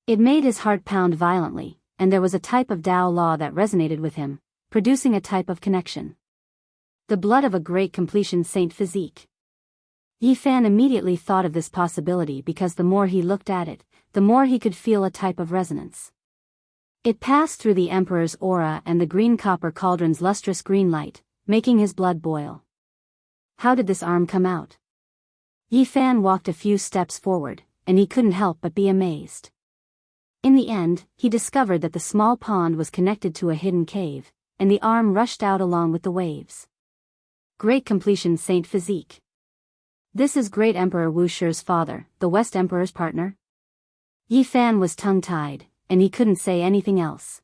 It made his heart pound violently, and there was a type of Tao law that resonated with him, producing a type of connection. The blood of a great completion saint physique. Yi Fan immediately thought of this possibility because the more he looked at it, the more he could feel a type of resonance. It passed through the Emperor's aura and the green copper cauldron's lustrous green light, making his blood boil. How did this arm come out? Yi Fan walked a few steps forward, and he couldn't help but be amazed. In the end, he discovered that the small pond was connected to a hidden cave, and the arm rushed out along with the waves. Great completion Saint Physique. This is Great Emperor Wu Shi's father, the West Emperor's partner? Yi Fan was tongue-tied, and he couldn't say anything else.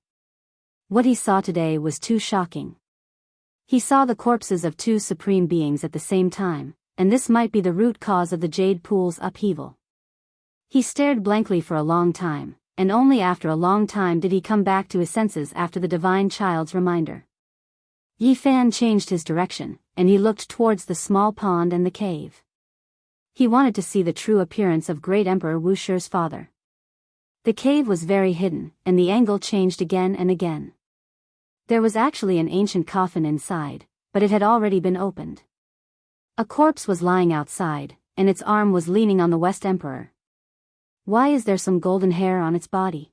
What he saw today was too shocking. He saw the corpses of two supreme beings at the same time, and this might be the root cause of the Jade Pool's upheaval. He stared blankly for a long time, and only after a long time did he come back to his senses after the divine child's reminder. Yi Fan changed his direction, and he looked towards the small pond and the cave. He wanted to see the true appearance of Great Emperor Wu Shi's father. The cave was very hidden, and the angle changed again and again. There was actually an ancient coffin inside, but it had already been opened. A corpse was lying outside, and its arm was leaning on the West Emperor. Why is there some golden hair on its body?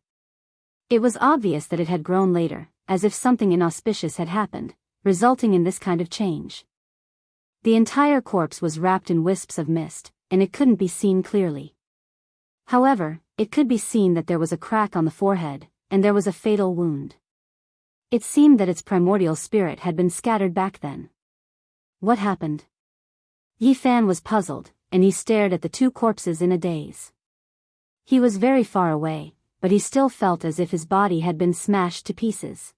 It was obvious that it had grown later, as if something inauspicious had happened, resulting in this kind of change. The entire corpse was wrapped in wisps of mist, and it couldn't be seen clearly. However, it could be seen that there was a crack on the forehead, and there was a fatal wound. It seemed that its primordial spirit had been scattered back then. What happened? Yi Fan was puzzled, and he stared at the two corpses in a daze. He was very far away, but he still felt as if his body had been smashed to pieces.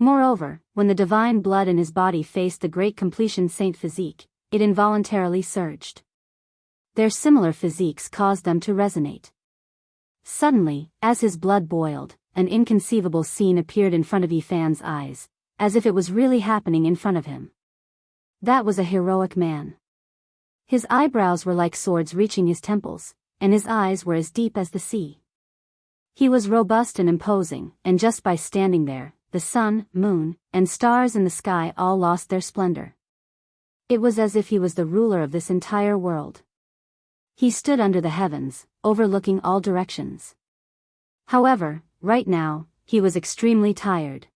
Moreover, when the divine blood in his body faced the great completion saint physique, it involuntarily surged. Their similar physiques caused them to resonate. Suddenly, as his blood boiled, an inconceivable scene appeared in front of Yi Fan's eyes, as if it was really happening in front of him. That was a heroic man. His eyebrows were like swords reaching his temples, and his eyes were as deep as the sea. He was robust and imposing, and just by standing there, the sun, moon, and stars in the sky all lost their splendor. It was as if he was the ruler of this entire world. He stood under the heavens, overlooking all directions. However, right now, he was extremely tired.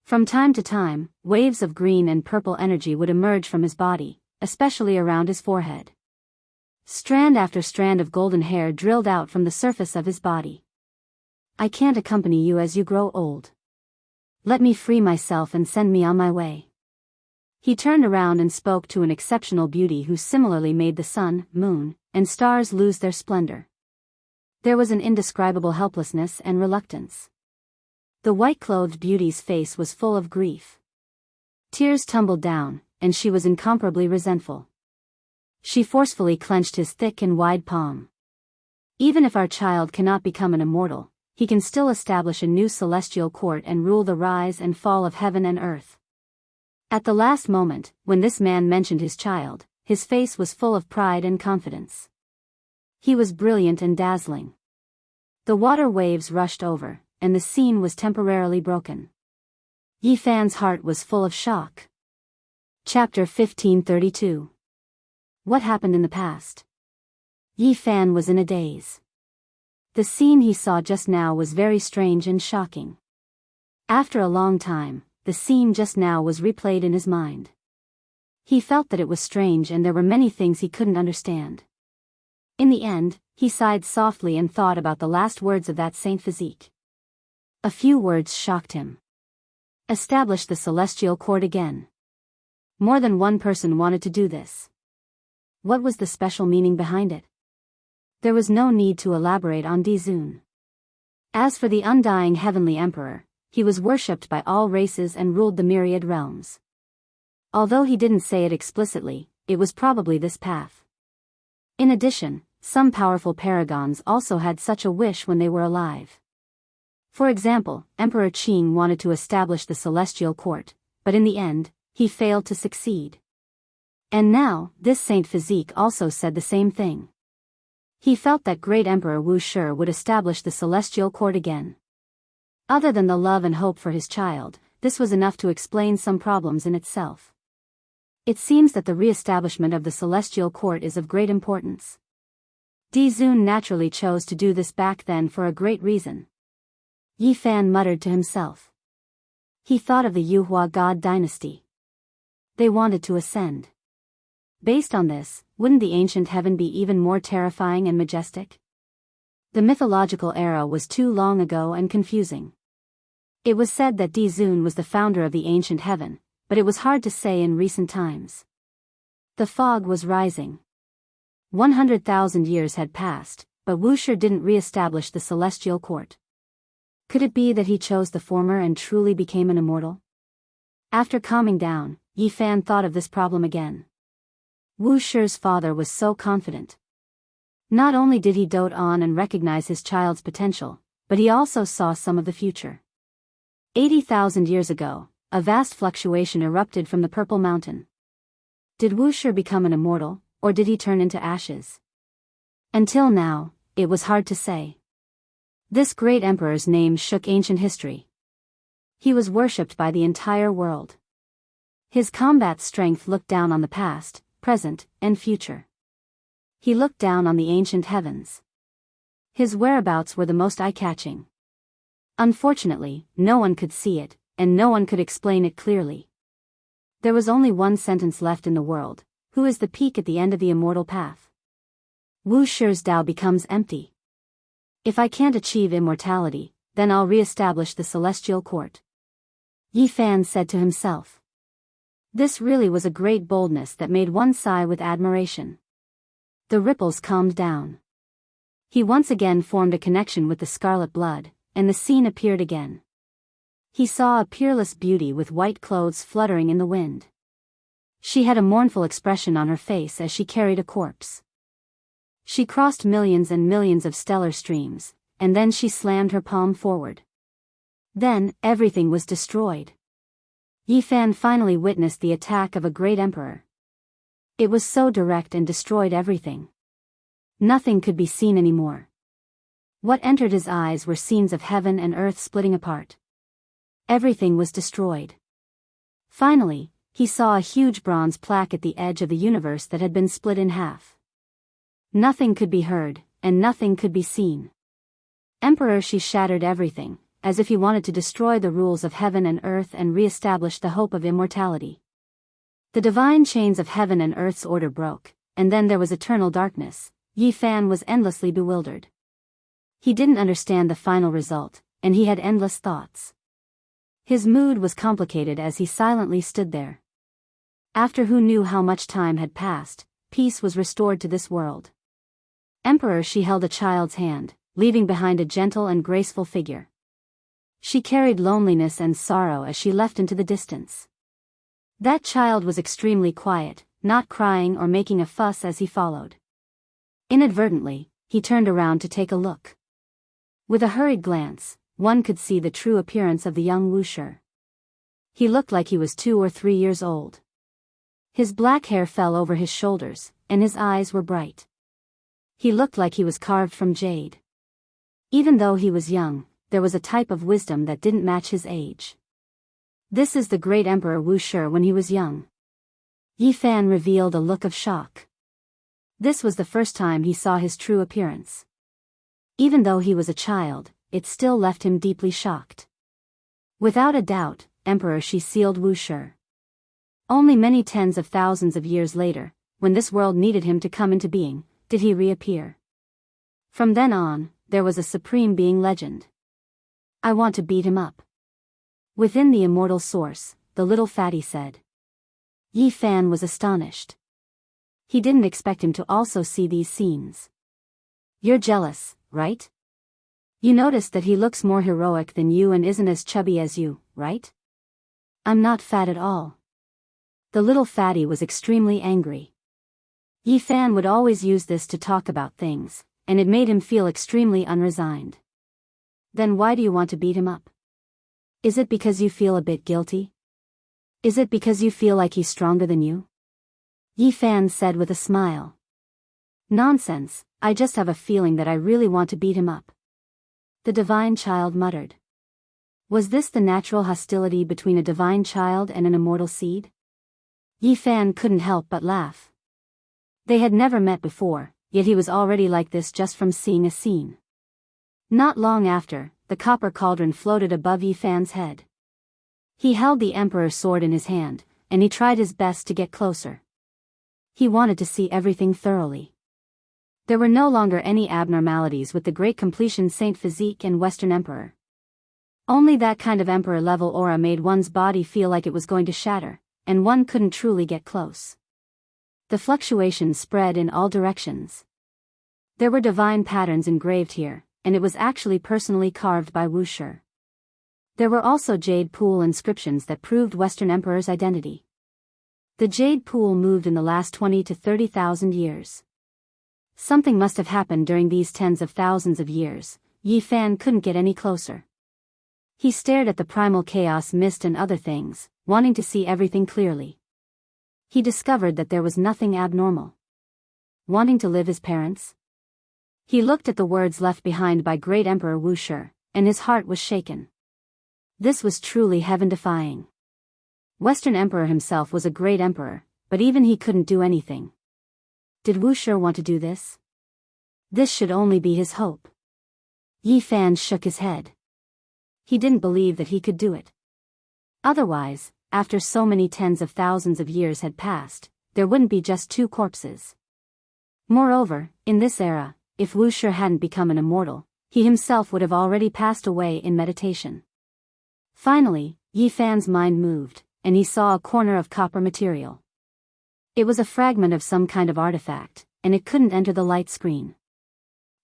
From time to time, waves of green and purple energy would emerge from his body, especially around his forehead. Strand after strand of golden hair drilled out from the surface of his body. I can't accompany you as you grow old. Let me free myself and send me on my way. He turned around and spoke to an exceptional beauty who similarly made the sun, moon, and stars lose their splendor. There was an indescribable helplessness and reluctance. The white-clothed beauty's face was full of grief. Tears tumbled down, and she was incomparably resentful. She forcefully clenched his thick and wide palm. Even if our child cannot become an immortal, he can still establish a new celestial court and rule the rise and fall of heaven and earth. At the last moment, when this man mentioned his child, his face was full of pride and confidence. He was brilliant and dazzling. The water waves rushed over, and the scene was temporarily broken. Yi Fan's heart was full of shock. Chapter 1532. What happened in the past? Yi Fan was in a daze. The scene he saw just now was very strange and shocking. After a long time, the scene just now was replayed in his mind. He felt that it was strange and there were many things he couldn't understand. In the end, he sighed softly and thought about the last words of that Saint Physique. A few words shocked him. Establish the celestial court again. More than one person wanted to do this. What was the special meaning behind it? There was no need to elaborate on Dizun. As for the undying heavenly emperor, he was worshipped by all races and ruled the myriad realms. Although he didn't say it explicitly, it was probably this path. In addition, some powerful paragons also had such a wish when they were alive. For example, Emperor Qing wanted to establish the celestial court, but in the end, he failed to succeed. And now, this Saint Physique also said the same thing. He felt that great Emperor Wu Shi would establish the celestial court again. Other than the love and hope for his child, this was enough to explain some problems in itself. It seems that the re-establishment of the celestial court is of great importance. Dizun naturally chose to do this back then for a great reason. Yi Fan muttered to himself. He thought of the Yuhua God dynasty. They wanted to ascend. Based on this, wouldn't the ancient heaven be even more terrifying and majestic? The mythological era was too long ago and confusing. It was said that Dizun was the founder of the ancient heaven, but it was hard to say in recent times. The fog was rising. 100,000 years had passed, but Wu Shi didn't re-establish the celestial court. Could it be that he chose the former and truly became an immortal? After calming down, Yi Fan thought of this problem again. Wu Shi's father was so confident. Not only did he dote on and recognize his child's potential, but he also saw some of the future. 80,000 years ago, a vast fluctuation erupted from the Purple Mountain. Did Wu Shi become an immortal, or did he turn into ashes? Until now, it was hard to say. This great emperor's name shook ancient history. He was worshipped by the entire world. His combat strength looked down on the past, present, and future. He looked down on the ancient heavens. His whereabouts were the most eye-catching. Unfortunately, no one could see it, and no one could explain it clearly. There was only one sentence left in the world: who is the peak at the end of the immortal path? Wu Shi's Tao becomes empty. If I can't achieve immortality, then I'll re-establish the celestial court. Yi Fan said to himself. This really was a great boldness that made one sigh with admiration. The ripples calmed down. He once again formed a connection with the scarlet blood, and the scene appeared again. He saw a peerless beauty with white clothes fluttering in the wind. She had a mournful expression on her face as she carried a corpse. She crossed millions and millions of stellar streams, and then she slammed her palm forward. Then, everything was destroyed. Yi Fan finally witnessed the attack of a great emperor. It was so direct and destroyed everything. Nothing could be seen anymore. What entered his eyes were scenes of heaven and earth splitting apart. Everything was destroyed. Finally, he saw a huge bronze plaque at the edge of the universe that had been split in half. Nothing could be heard, and nothing could be seen. Emperor Shi shattered everything, as if he wanted to destroy the rules of heaven and earth and re-establish the hope of immortality. The divine chains of heaven and earth's order broke, and then there was eternal darkness. Yi Fan was endlessly bewildered. He didn't understand the final result, and he had endless thoughts. His mood was complicated as he silently stood there. After who knew how much time had passed, peace was restored to this world. Emperor Shi held a child's hand, leaving behind a gentle and graceful figure. She carried loneliness and sorrow as she left into the distance. That child was extremely quiet, not crying or making a fuss as he followed. Inadvertently, he turned around to take a look. With a hurried glance, one could see the true appearance of the young Wu Shi. He looked like he was 2 or 3 years old. His black hair fell over his shoulders, and his eyes were bright. He looked like he was carved from jade. Even though he was young, there was a type of wisdom that didn't match his age. This is the great Emperor Wu Shi when he was young. Yi Fan revealed a look of shock. This was the first time he saw his true appearance. Even though he was a child, it still left him deeply shocked. Without a doubt, Emperor Shi sealed Wu Shi. Only many tens of thousands of years later, when this world needed him to come into being, did he reappear. From then on, there was a supreme being legend. I want to beat him up. Within the immortal source, the little fatty said. Yi Fan was astonished. He didn't expect him to also see these scenes. You're jealous, right? You noticed that he looks more heroic than you and isn't as chubby as you, right? I'm not fat at all. The little fatty was extremely angry. Yi Fan would always use this to talk about things, and it made him feel extremely unresigned. Then why do you want to beat him up? Is it because you feel a bit guilty? Is it because you feel like he's stronger than you? Yi Fan said with a smile. Nonsense, I just have a feeling that I really want to beat him up. The divine child muttered. Was this the natural hostility between a divine child and an immortal seed? Yi Fan couldn't help but laugh. They had never met before, yet he was already like this just from seeing a scene. Not long after, the copper cauldron floated above Yi Fan's head. He held the emperor's sword in his hand, and he tried his best to get closer. He wanted to see everything thoroughly. There were no longer any abnormalities with the great completion saint physique and Western emperor. Only that kind of emperor-level aura made one's body feel like it was going to shatter, and one couldn't truly get close. The fluctuations spread in all directions. There were divine patterns engraved here, and it was actually personally carved by Wu Shi. There were also jade pool inscriptions that proved Western emperor's identity. The jade pool moved in the last 20 to 30,000 years. Something must have happened during these tens of thousands of years. Yi Fan couldn't get any closer. He stared at the primal chaos mist and other things, wanting to see everything clearly. He discovered that there was nothing abnormal. Wanting to live his parents? He looked at the words left behind by great Emperor Wu Shi, and his heart was shaken. This was truly heaven-defying. Western Emperor himself was a great emperor, but even he couldn't do anything. Did Wu Shi want to do this? This should only be his hope. Yi Fan shook his head. He didn't believe that he could do it. Otherwise, after so many tens of thousands of years had passed, there wouldn't be just two corpses. Moreover, in this era, if Wu Shi hadn't become an immortal, he himself would have already passed away in meditation. Finally, Yi Fan's mind moved, and he saw a corner of copper material. It was a fragment of some kind of artifact, and it couldn't enter the light screen.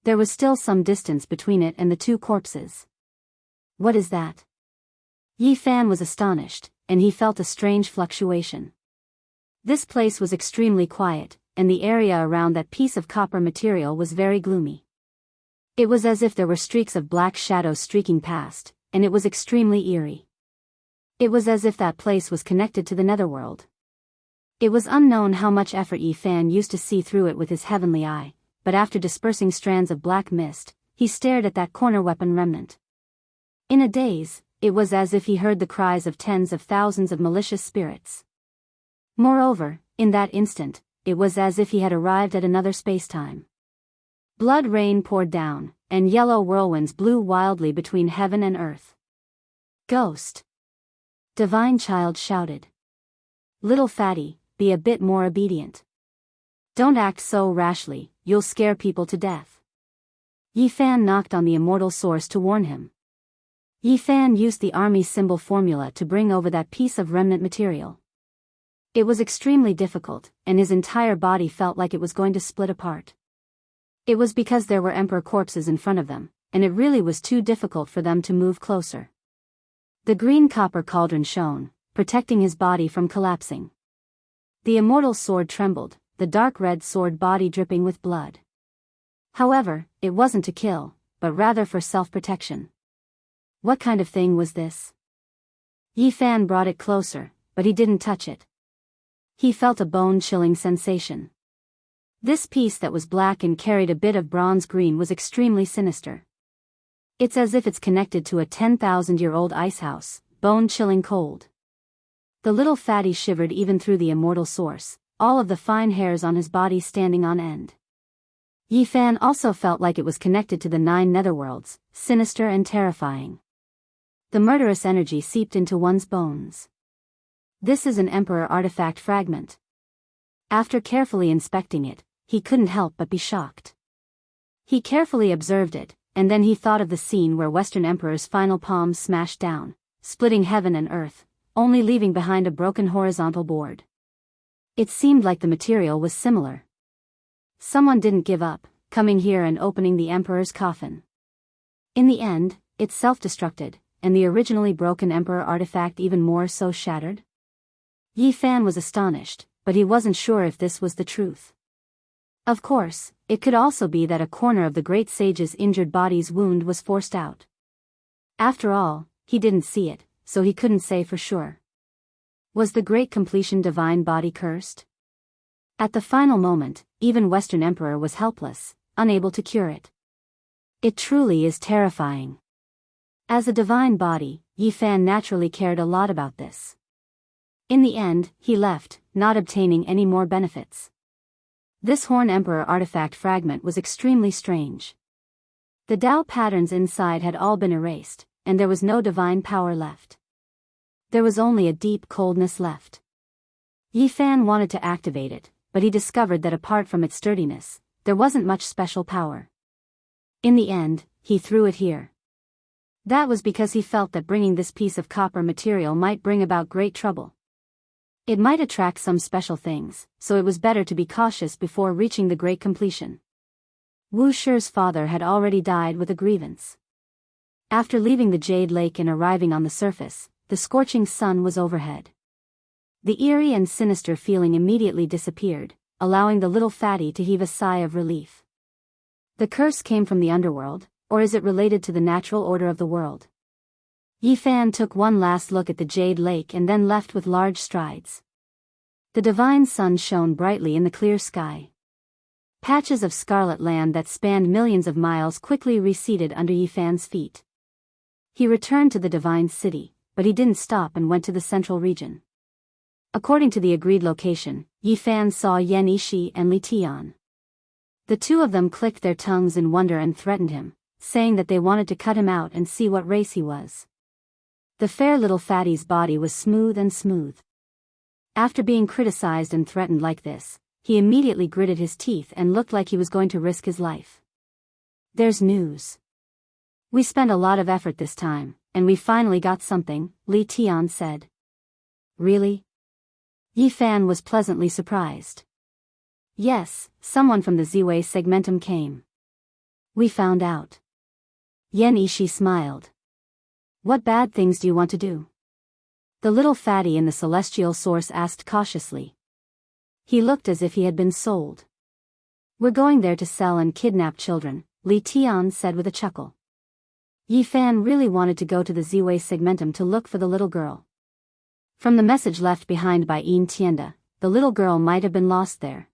There was still some distance between it and the two corpses. What is that? Yi Fan was astonished, and he felt a strange fluctuation. This place was extremely quiet, and the area around that piece of copper material was very gloomy. It was as if there were streaks of black shadows streaking past, and it was extremely eerie. It was as if that place was connected to the netherworld. It was unknown how much effort Yi Fan used to see through it with his heavenly eye, but after dispersing strands of black mist, he stared at that corner weapon remnant. In a daze, it was as if he heard the cries of tens of thousands of malicious spirits. Moreover, in that instant, it was as if he had arrived at another spacetime. Blood rain poured down, and yellow whirlwinds blew wildly between heaven and earth. Ghost! Divine Child shouted. Little fatty, be a bit more obedient. Don't act so rashly, you'll scare people to death. Yi Fan knocked on the immortal source to warn him. Yi Fan used the army symbol formula to bring over that piece of remnant material. It was extremely difficult, and his entire body felt like it was going to split apart. It was because there were emperor corpses in front of them, and it really was too difficult for them to move closer. The green copper cauldron shone, protecting his body from collapsing. The immortal sword trembled, the dark red sword body dripping with blood. However, it wasn't to kill, but rather for self-protection. What kind of thing was this? Yi Fan brought it closer, but he didn't touch it. He felt a bone-chilling sensation. This piece that was black and carried a bit of bronze green was extremely sinister. It's as if it's connected to a 10,000-year-old ice house, bone-chilling cold. The little fatty shivered even through the immortal source, all of the fine hairs on his body standing on end. Yi Fan also felt like it was connected to the 9 netherworlds, sinister and terrifying. The murderous energy seeped into one's bones. This is an Emperor artifact fragment. After carefully inspecting it, he couldn't help but be shocked. He carefully observed it, and then he thought of the scene where Western Emperor's final palms smashed down, splitting heaven and earth, only leaving behind a broken horizontal board. It seemed like the material was similar. Someone didn't give up, coming here and opening the Emperor's coffin. In the end, it self-destructed, and the originally broken Emperor artifact even more so shattered? Yi Fan was astonished, but he wasn't sure if this was the truth. Of course, it could also be that a corner of the great sage's injured body's wound was forced out. After all, he didn't see it, so he couldn't say for sure. Was the great completion divine body cursed? At the final moment, even Western Emperor was helpless, unable to cure it. It truly is terrifying. As a divine body, Yi Fan naturally cared a lot about this. In the end, he left, not obtaining any more benefits. This Horn Emperor artifact fragment was extremely strange. The Tao patterns inside had all been erased, and there was no divine power left. There was only a deep coldness left. Yi Fan wanted to activate it, but he discovered that apart from its sturdiness, there wasn't much special power. In the end, he threw it here. That was because he felt that bringing this piece of copper material might bring about great trouble. It might attract some special things, so it was better to be cautious before reaching the great completion. Wu Shi's father had already died with a grievance. After leaving the Jade Lake and arriving on the surface, the scorching sun was overhead. The eerie and sinister feeling immediately disappeared, allowing the little fatty to heave a sigh of relief. The curse came from the underworld, or is it related to the natural order of the world? Yi Fan took one last look at the Jade Lake and then left with large strides. The divine sun shone brightly in the clear sky. Patches of scarlet land that spanned millions of miles quickly receded under Yi Fan's feet. He returned to the divine city, but he didn't stop and went to the central region. According to the agreed location, Yi Fan saw Yan Yishi and Li Tian. The two of them clicked their tongues in wonder and threatened him, saying that they wanted to cut him out and see what race he was. The fair little fatty's body was smooth and smooth. After being criticized and threatened like this, he immediately gritted his teeth and looked like he was going to risk his life. There's news. We spent a lot of effort this time, and we finally got something, Li Tian said. Really? Yi Fan was pleasantly surprised. Yes, someone from the Ziwei segmentum came. We found out. Yan Yishi smiled. What bad things do you want to do? The little fatty in the celestial source asked cautiously. He looked as if he had been sold. We're going there to sell and kidnap children, Li Tian said with a chuckle. Yi Fan really wanted to go to the Ziwei segmentum to look for the little girl. From the message left behind by Yin Tienda, the little girl might have been lost there.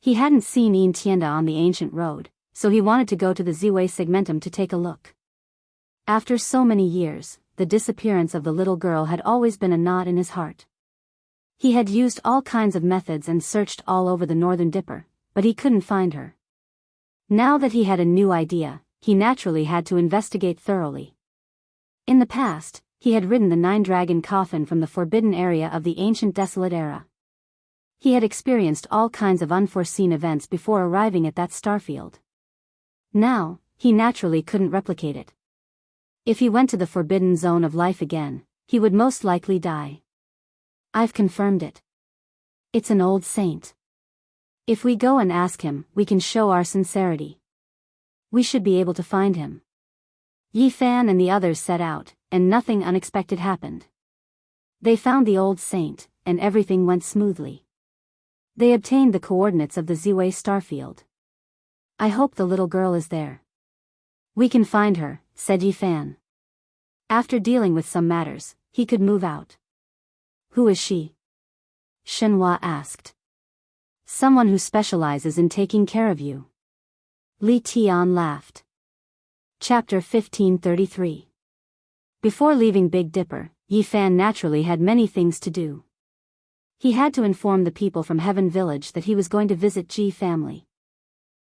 He hadn't seen Yin Tienda on the ancient road, so he wanted to go to the Ziwei segmentum to take a look. After so many years, the disappearance of the little girl had always been a knot in his heart. He had used all kinds of methods and searched all over the Northern Dipper, but he couldn't find her. Now that he had a new idea, he naturally had to investigate thoroughly. In the past, he had ridden the 9-dragon coffin from the forbidden area of the ancient desolate era. He had experienced all kinds of unforeseen events before arriving at that starfield. Now, he naturally couldn't replicate it. If he went to the forbidden zone of life again, he would most likely die. I've confirmed it. It's an old saint. If we go and ask him, we can show our sincerity. We should be able to find him. Yi Fan and the others set out, and nothing unexpected happened. They found the old saint, and everything went smoothly. They obtained the coordinates of the Ziwei starfield. I hope the little girl is there. We can find her, said Yi Fan. After dealing with some matters, he could move out. Who is she? Shenhua asked. Someone who specializes in taking care of you. Li Tian laughed. Chapter 1533. Before leaving Big Dipper, Yi Fan naturally had many things to do. He had to inform the people from Heaven Village that he was going to visit Ji family.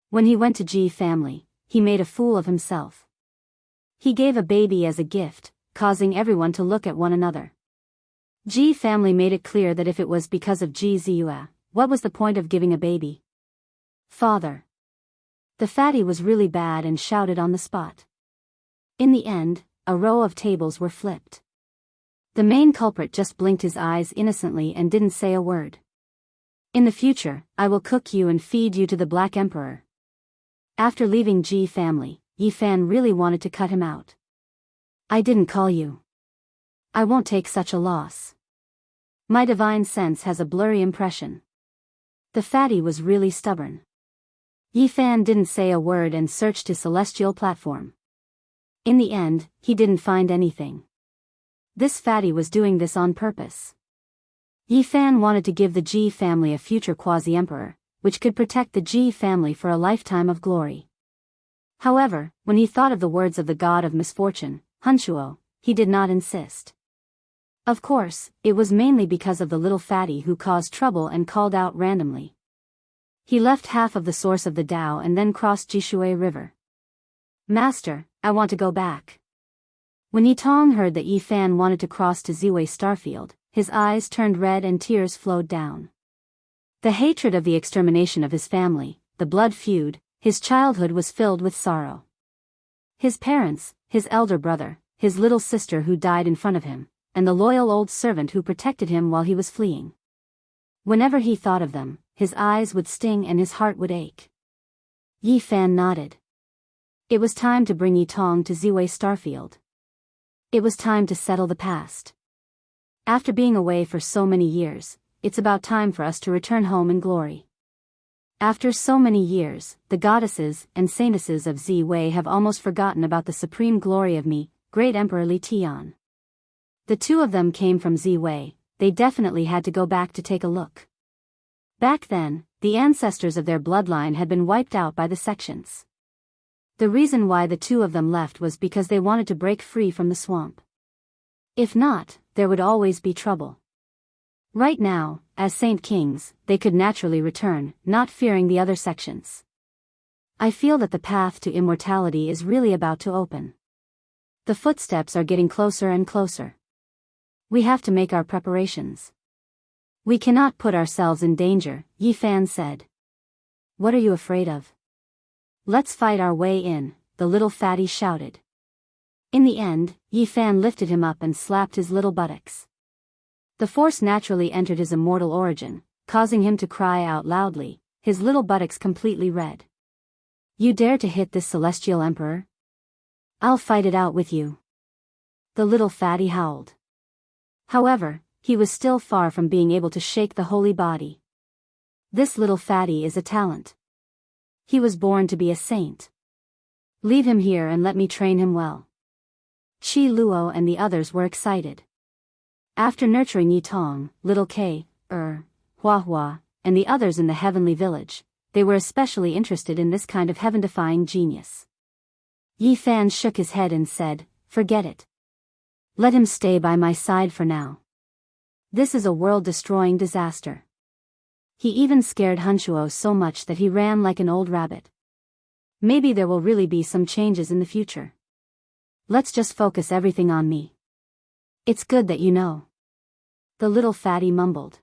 When he went to Ji family, he made a fool of himself. He gave a baby as a gift, causing everyone to look at one another. Ji family made it clear that if it was because of Ji Ziyue, what was the point of giving a baby? Father. The fatty was really bad and shouted on the spot. In the end, a row of tables were flipped. The main culprit just blinked his eyes innocently and didn't say a word. In the future, I will cook you and feed you to the Black Emperor. After leaving Ji family, Yi Fan really wanted to cut him out. I didn't call you. I won't take such a loss. My divine sense has a blurry impression. The fatty was really stubborn. Yi Fan didn't say a word and searched his celestial platform. In the end, he didn't find anything. This fatty was doing this on purpose. Yi Fan wanted to give the Ji family a future quasi-emperor, which could protect the Ji family for a lifetime of glory. However, when he thought of the words of the god of misfortune, Hunshuo, he did not insist. Of course, it was mainly because of the little fatty who caused trouble and called out randomly. He left half of the source of the Tao and then crossed Jishui River. Master, I want to go back. When Yitong heard that Yi Fan wanted to cross to Ziwei Starfield, his eyes turned red and tears flowed down. The hatred of the extermination of his family, the blood feud, his childhood was filled with sorrow. His parents, his elder brother, his little sister who died in front of him, and the loyal old servant who protected him while he was fleeing. Whenever he thought of them, his eyes would sting and his heart would ache. Yi Fan nodded. It was time to bring Yitong to Ziwei Starfield. It was time to settle the past. After being away for so many years, it's about time for us to return home in glory. After so many years, the goddesses and saintesses of Ziwei have almost forgotten about the supreme glory of me, great Emperor Li Tian. The two of them came from Ziwei, they definitely had to go back to take a look. Back then, the ancestors of their bloodline had been wiped out by the sections. The reason why the two of them left was because they wanted to break free from the swamp. If not, there would always be trouble. Right now, as Saint Kings, they could naturally return, not fearing the other sections. I feel that the path to immortality is really about to open. The footsteps are getting closer and closer. We have to make our preparations. We cannot put ourselves in danger, Yi Fan said. What are you afraid of? Let's fight our way in, the little fatty shouted. In the end, Yi Fan lifted him up and slapped his little buttocks. The force naturally entered his immortal origin, causing him to cry out loudly, his little buttocks completely red. You dare to hit this celestial emperor? I'll fight it out with you. The little fatty howled. However, he was still far from being able to shake the holy body. This little fatty is a talent. He was born to be a saint. Leave him here and let me train him well. Shi Luo and the others were excited. After nurturing Yi Tong, little K, Hua Hua, and the others in the heavenly village, they were especially interested in this kind of heaven-defying genius. Yi Fan shook his head and said, forget it. Let him stay by my side for now. This is a world-destroying disaster. He even scared Hunshuo so much that he ran like an old rabbit. Maybe there will really be some changes in the future. Let's just focus everything on me. It's good that you know. The little fatty mumbled.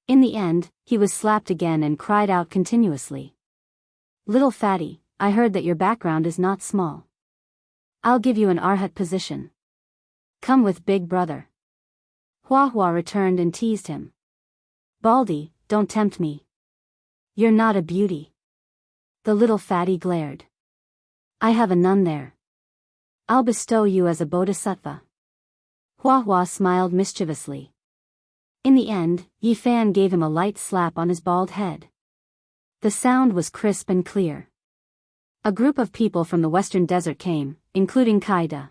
In the end, he was slapped again and cried out continuously. Little fatty, I heard that your background is not small. I'll give you an arhat position. Come with big brother. Hua Hua returned and teased him. Baldy, don't tempt me. You're not a beauty. The little fatty glared. I have a nun there. I'll bestow you as a bodhisattva. Hua Hua smiled mischievously. In the end, Yi Fan gave him a light slap on his bald head. The sound was crisp and clear. A group of people from the western desert came, including Kaida.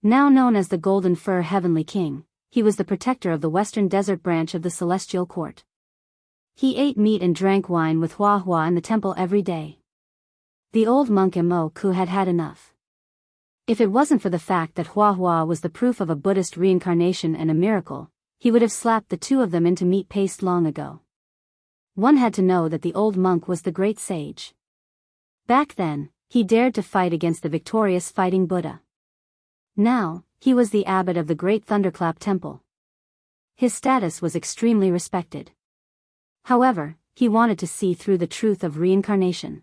Now known as the Golden Fur Heavenly King, he was the protector of the western desert branch of the Celestial Court. He ate meat and drank wine with Hua Hua in the temple every day. The old monk Imoku had had enough. If it wasn't for the fact that Hua Hua was the proof of a Buddhist reincarnation and a miracle, he would have slapped the two of them into meat paste long ago. One had to know that the old monk was the great sage. Back then, he dared to fight against the victorious fighting Buddha. Now, he was the abbot of the great Thunderclap Temple. His status was extremely respected. However, he wanted to see through the truth of reincarnation.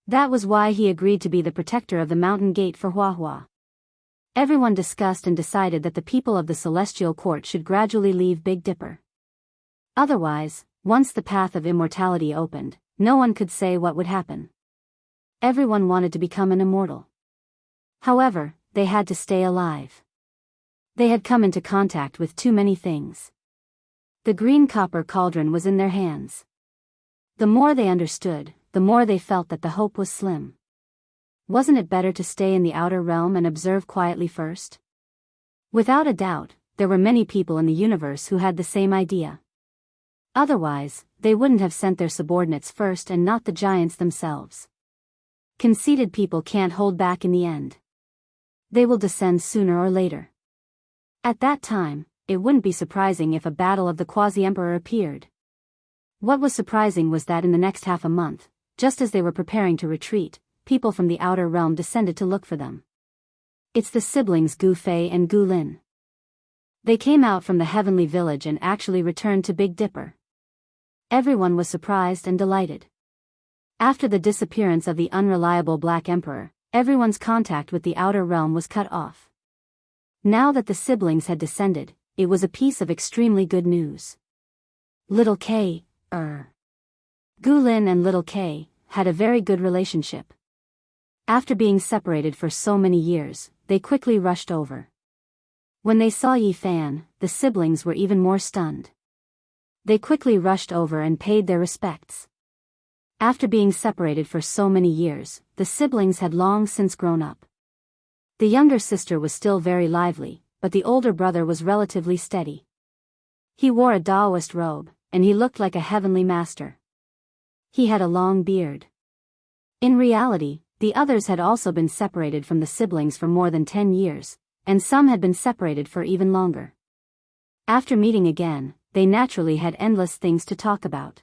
That was why he agreed to be the protector of the mountain gate for Hua Hua. Everyone discussed and decided that the people of the Celestial Court should gradually leave Big Dipper. Otherwise, once the path of immortality opened, no one could say what would happen. Everyone wanted to become an immortal. However, they had to stay alive. They had come into contact with too many things. The green copper cauldron was in their hands. The more they understood, the more they felt that the hope was slim. Wasn't it better to stay in the outer realm and observe quietly first? Without a doubt, there were many people in the universe who had the same idea. Otherwise, they wouldn't have sent their subordinates first and not the giants themselves. Conceited people can't hold back in the end. They will descend sooner or later. At that time, it wouldn't be surprising if a battle of the Quasi-Emperor appeared. What was surprising was that in the next half a month, just as they were preparing to retreat, people from the outer realm descended to look for them. It's the siblings Gu Fei and Gu Lin. They came out from the heavenly village and actually returned to Big Dipper. Everyone was surprised and delighted. After the disappearance of the unreliable Black Emperor, everyone's contact with the outer realm was cut off. Now that the siblings had descended, it was a piece of extremely good news. Little K, Gu Lin and Little K, had a very good relationship. After being separated for so many years, they quickly rushed over. When they saw Yi Fan, the siblings were even more stunned. They quickly rushed over and paid their respects. After being separated for so many years, the siblings had long since grown up. The younger sister was still very lively, but the older brother was relatively steady. He wore a Taoist robe, and he looked like a heavenly master. He had a long beard. In reality, the others had also been separated from the siblings for more than 10 years, and some had been separated for even longer. After meeting again, they naturally had endless things to talk about.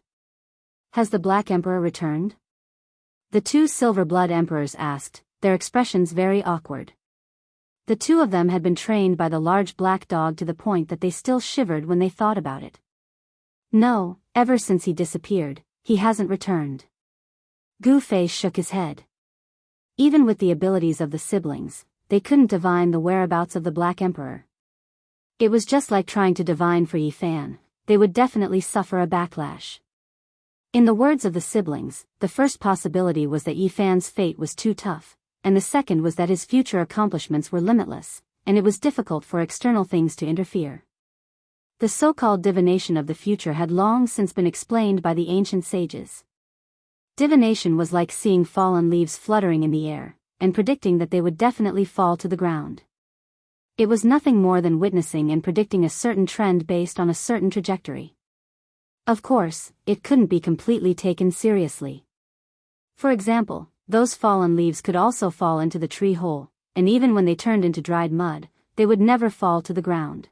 Has the Black Emperor returned? The two Silver Blood Emperors asked, their expressions very awkward. The two of them had been trained by the large black dog to the point that they still shivered when they thought about it. No, ever since he disappeared, he hasn't returned. Gu Fei shook his head. Even with the abilities of the siblings, they couldn't divine the whereabouts of the Black Emperor. It was just like trying to divine for Yi Fan. They would definitely suffer a backlash. In the words of the siblings, the first possibility was that Yi Fan's fate was too tough, and the second was that his future accomplishments were limitless, and it was difficult for external things to interfere. The so-called divination of the future had long since been explained by the ancient sages. Divination was like seeing fallen leaves fluttering in the air, and predicting that they would definitely fall to the ground. It was nothing more than witnessing and predicting a certain trend based on a certain trajectory. Of course, it couldn't be completely taken seriously. For example, those fallen leaves could also fall into the tree hole, and even when they turned into dried mud, they would never fall to the ground.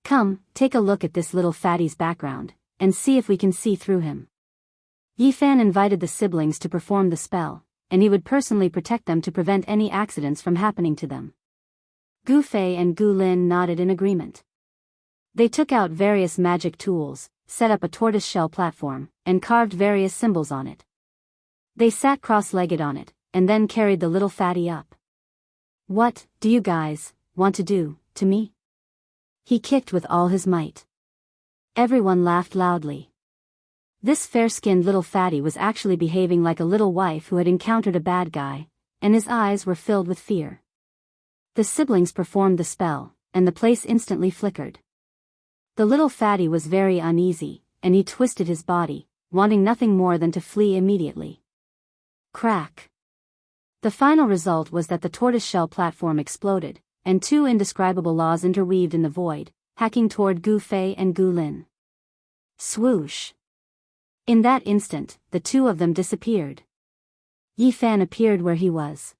Come, take a look at this little fatty's background, and see if we can see through him. Yi Fan invited the siblings to perform the spell, and he would personally protect them to prevent any accidents from happening to them. Gu Fei and Gu Lin nodded in agreement. They took out various magic tools, set up a tortoise-shell platform, and carved various symbols on it. They sat cross-legged on it, and then carried the little fatty up. "What do you guys want to do to me?" He kicked with all his might. Everyone laughed loudly. This fair-skinned little fatty was actually behaving like a little wife who had encountered a bad guy, and his eyes were filled with fear. The siblings performed the spell, and the place instantly flickered. The little fatty was very uneasy, and he twisted his body, wanting nothing more than to flee immediately. Crack! The final result was that the tortoiseshell platform exploded, and two indescribable laws interweaved in the void, hacking toward Gu Fei and Gu Lin. Swoosh! In that instant, the two of them disappeared. Yi Fan appeared where he was.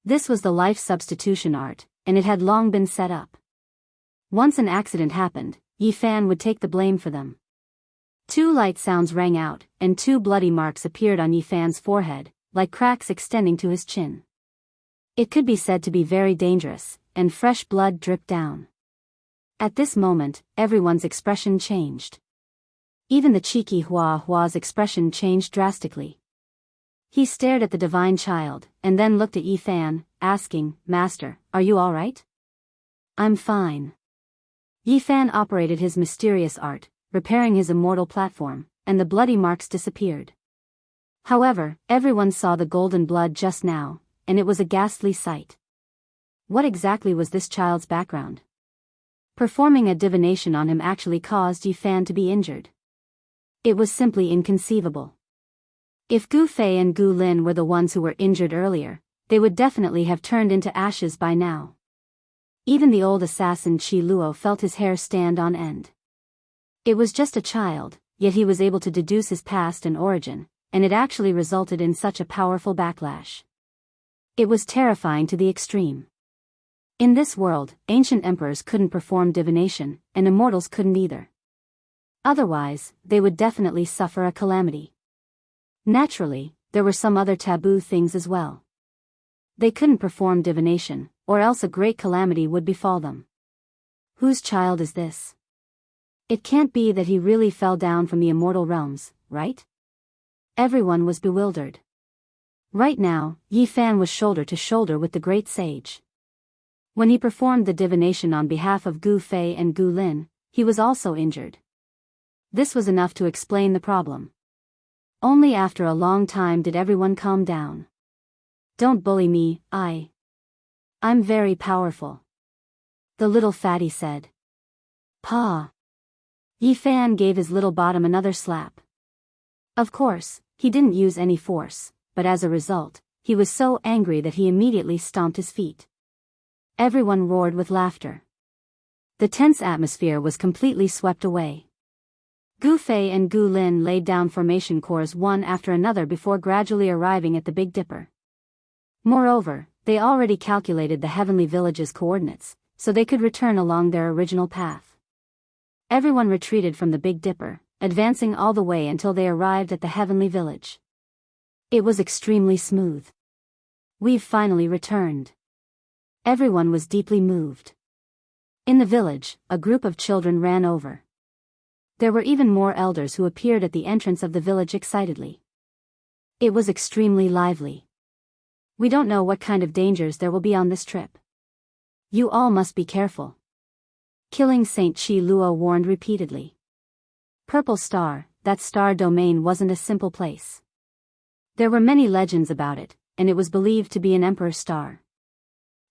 This was the life substitution art, and it had long been set up. Once an accident happened, Yi Fan would take the blame for them. Two light sounds rang out, and two bloody marks appeared on Yi Fan's forehead, like cracks extending to his chin. It could be said to be very dangerous, and fresh blood dripped down. At this moment, everyone's expression changed. Even the cheeky Hua Hua's expression changed drastically. He stared at the divine child, and then looked at Yi Fan, asking, "Master, are you all right?" "I'm fine." Yi Fan operated his mysterious art, repairing his immortal platform, and the bloody marks disappeared. However, everyone saw the golden blood just now, and it was a ghastly sight. What exactly was this child's background? Performing a divination on him actually caused Yi Fan to be injured. It was simply inconceivable. If Gu Fei and Gu Lin were the ones who were injured earlier, they would definitely have turned into ashes by now. Even the old assassin Qi Luo felt his hair stand on end. It was just a child, yet he was able to deduce his past and origin, and it actually resulted in such a powerful backlash. It was terrifying to the extreme. In this world, ancient emperors couldn't perform divination, and immortals couldn't either. Otherwise, they would definitely suffer a calamity. Naturally, there were some other taboo things as well. They couldn't perform divination, or else a great calamity would befall them. Whose child is this? It can't be that he really fell down from the immortal realms, right? Everyone was bewildered. Right now, Yi Fan was shoulder to shoulder with the great sage. When he performed the divination on behalf of Gu Fei and Gu Lin, he was also injured. This was enough to explain the problem. Only after a long time did everyone calm down. "Don't bully me, I'm very powerful," the little fatty said. "Pa." Yi Fan gave his little bottom another slap. Of course, he didn't use any force, but as a result, he was so angry that he immediately stomped his feet. Everyone roared with laughter. The tense atmosphere was completely swept away. Gu Fei and Gu Lin laid down formation cores one after another before gradually arriving at the Big Dipper. Moreover, they already calculated the Heavenly Village's coordinates, so they could return along their original path. Everyone retreated from the Big Dipper, advancing all the way until they arrived at the Heavenly Village. It was extremely smooth. "We've finally returned." Everyone was deeply moved. In the village, a group of children ran over. There were even more elders who appeared at the entrance of the village excitedly. It was extremely lively. We don't know what kind of dangers there will be on this trip. You all must be careful. Killing Saint Chi Luo warned repeatedly. Purple Star, that star domain wasn't a simple place. There were many legends about it, and it was believed to be an emperor star.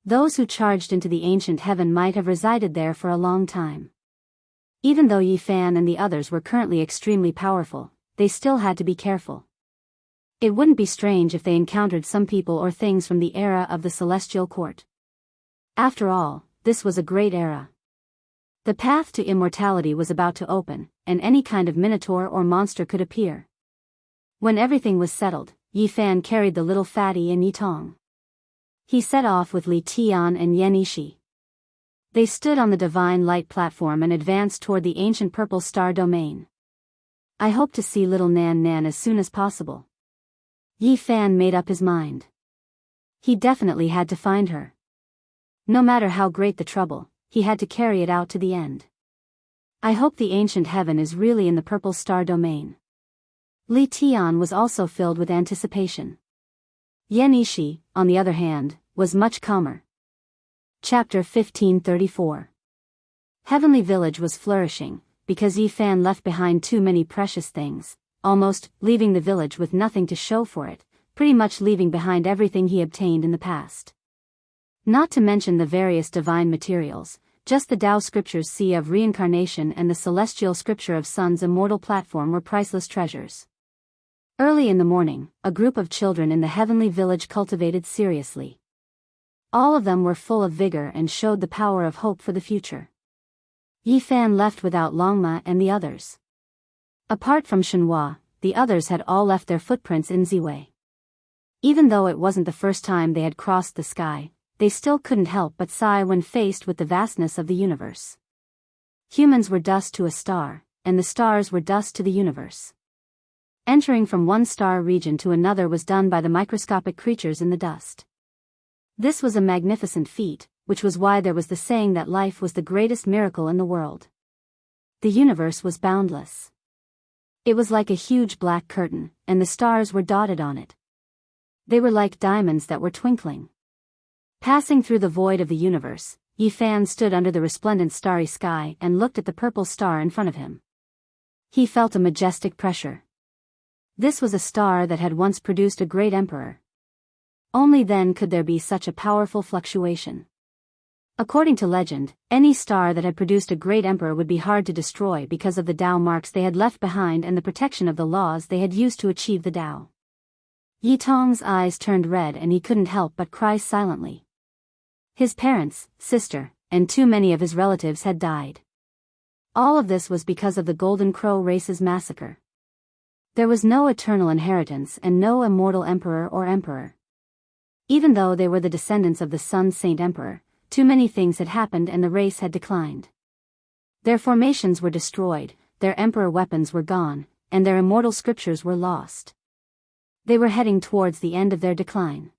Those who charged into the ancient heaven might have resided there for a long time. Even though Yi Fan and the others were currently extremely powerful, they still had to be careful. It wouldn't be strange if they encountered some people or things from the era of the Celestial Court. After all, this was a great era. The path to immortality was about to open, and any kind of minotaur or monster could appear. When everything was settled, Yi Fan carried the little fatty and Yi Tong. He set off with Li Tian and Yan Ishi. They stood on the divine light platform and advanced toward the ancient purple star domain. I hope to see little Nan Nan as soon as possible. Yi Fan made up his mind. He definitely had to find her. No matter how great the trouble, he had to carry it out to the end. I hope the ancient heaven is really in the purple star domain. Li Tian was also filled with anticipation. Yan Ishi, on the other hand, was much calmer. Chapter 1534. Heavenly Village was flourishing, because Yi Fan left behind too many precious things, almost leaving the village with nothing to show for it, pretty much leaving behind everything he obtained in the past. Not to mention the various divine materials, just the Tao Scripture's Sea of Reincarnation and the Celestial Scripture of Sun's immortal platform were priceless treasures. Early in the morning, a group of children in the heavenly village cultivated seriously. All of them were full of vigor and showed the power of hope for the future. Yi Fan left without Longma and the others. Apart from Shenhua, the others had all left their footprints in Ziwei. Even though it wasn't the first time they had crossed the sky, they still couldn't help but sigh when faced with the vastness of the universe. Humans were dust to a star, and the stars were dust to the universe. Entering from one star region to another was done by the microscopic creatures in the dust. This was a magnificent feat, which was why there was the saying that life was the greatest miracle in the world. The universe was boundless. It was like a huge black curtain, and the stars were dotted on it. They were like diamonds that were twinkling. Passing through the void of the universe, Yi Fan stood under the resplendent starry sky and looked at the purple star in front of him. He felt a majestic pressure. This was a star that had once produced a great emperor. Only then could there be such a powerful fluctuation. According to legend, any star that had produced a great emperor would be hard to destroy because of the Tao marks they had left behind and the protection of the laws they had used to achieve the Tao. Yi Tong's eyes turned red and he couldn't help but cry silently. His parents, sister, and too many of his relatives had died. All of this was because of the Golden Crow race's massacre. There was no eternal inheritance and no immortal emperor or emperor. Even though they were the descendants of the Sun Saint Emperor, too many things had happened and the race had declined. Their formations were destroyed, their emperor weapons were gone, and their immortal scriptures were lost. They were heading towards the end of their decline.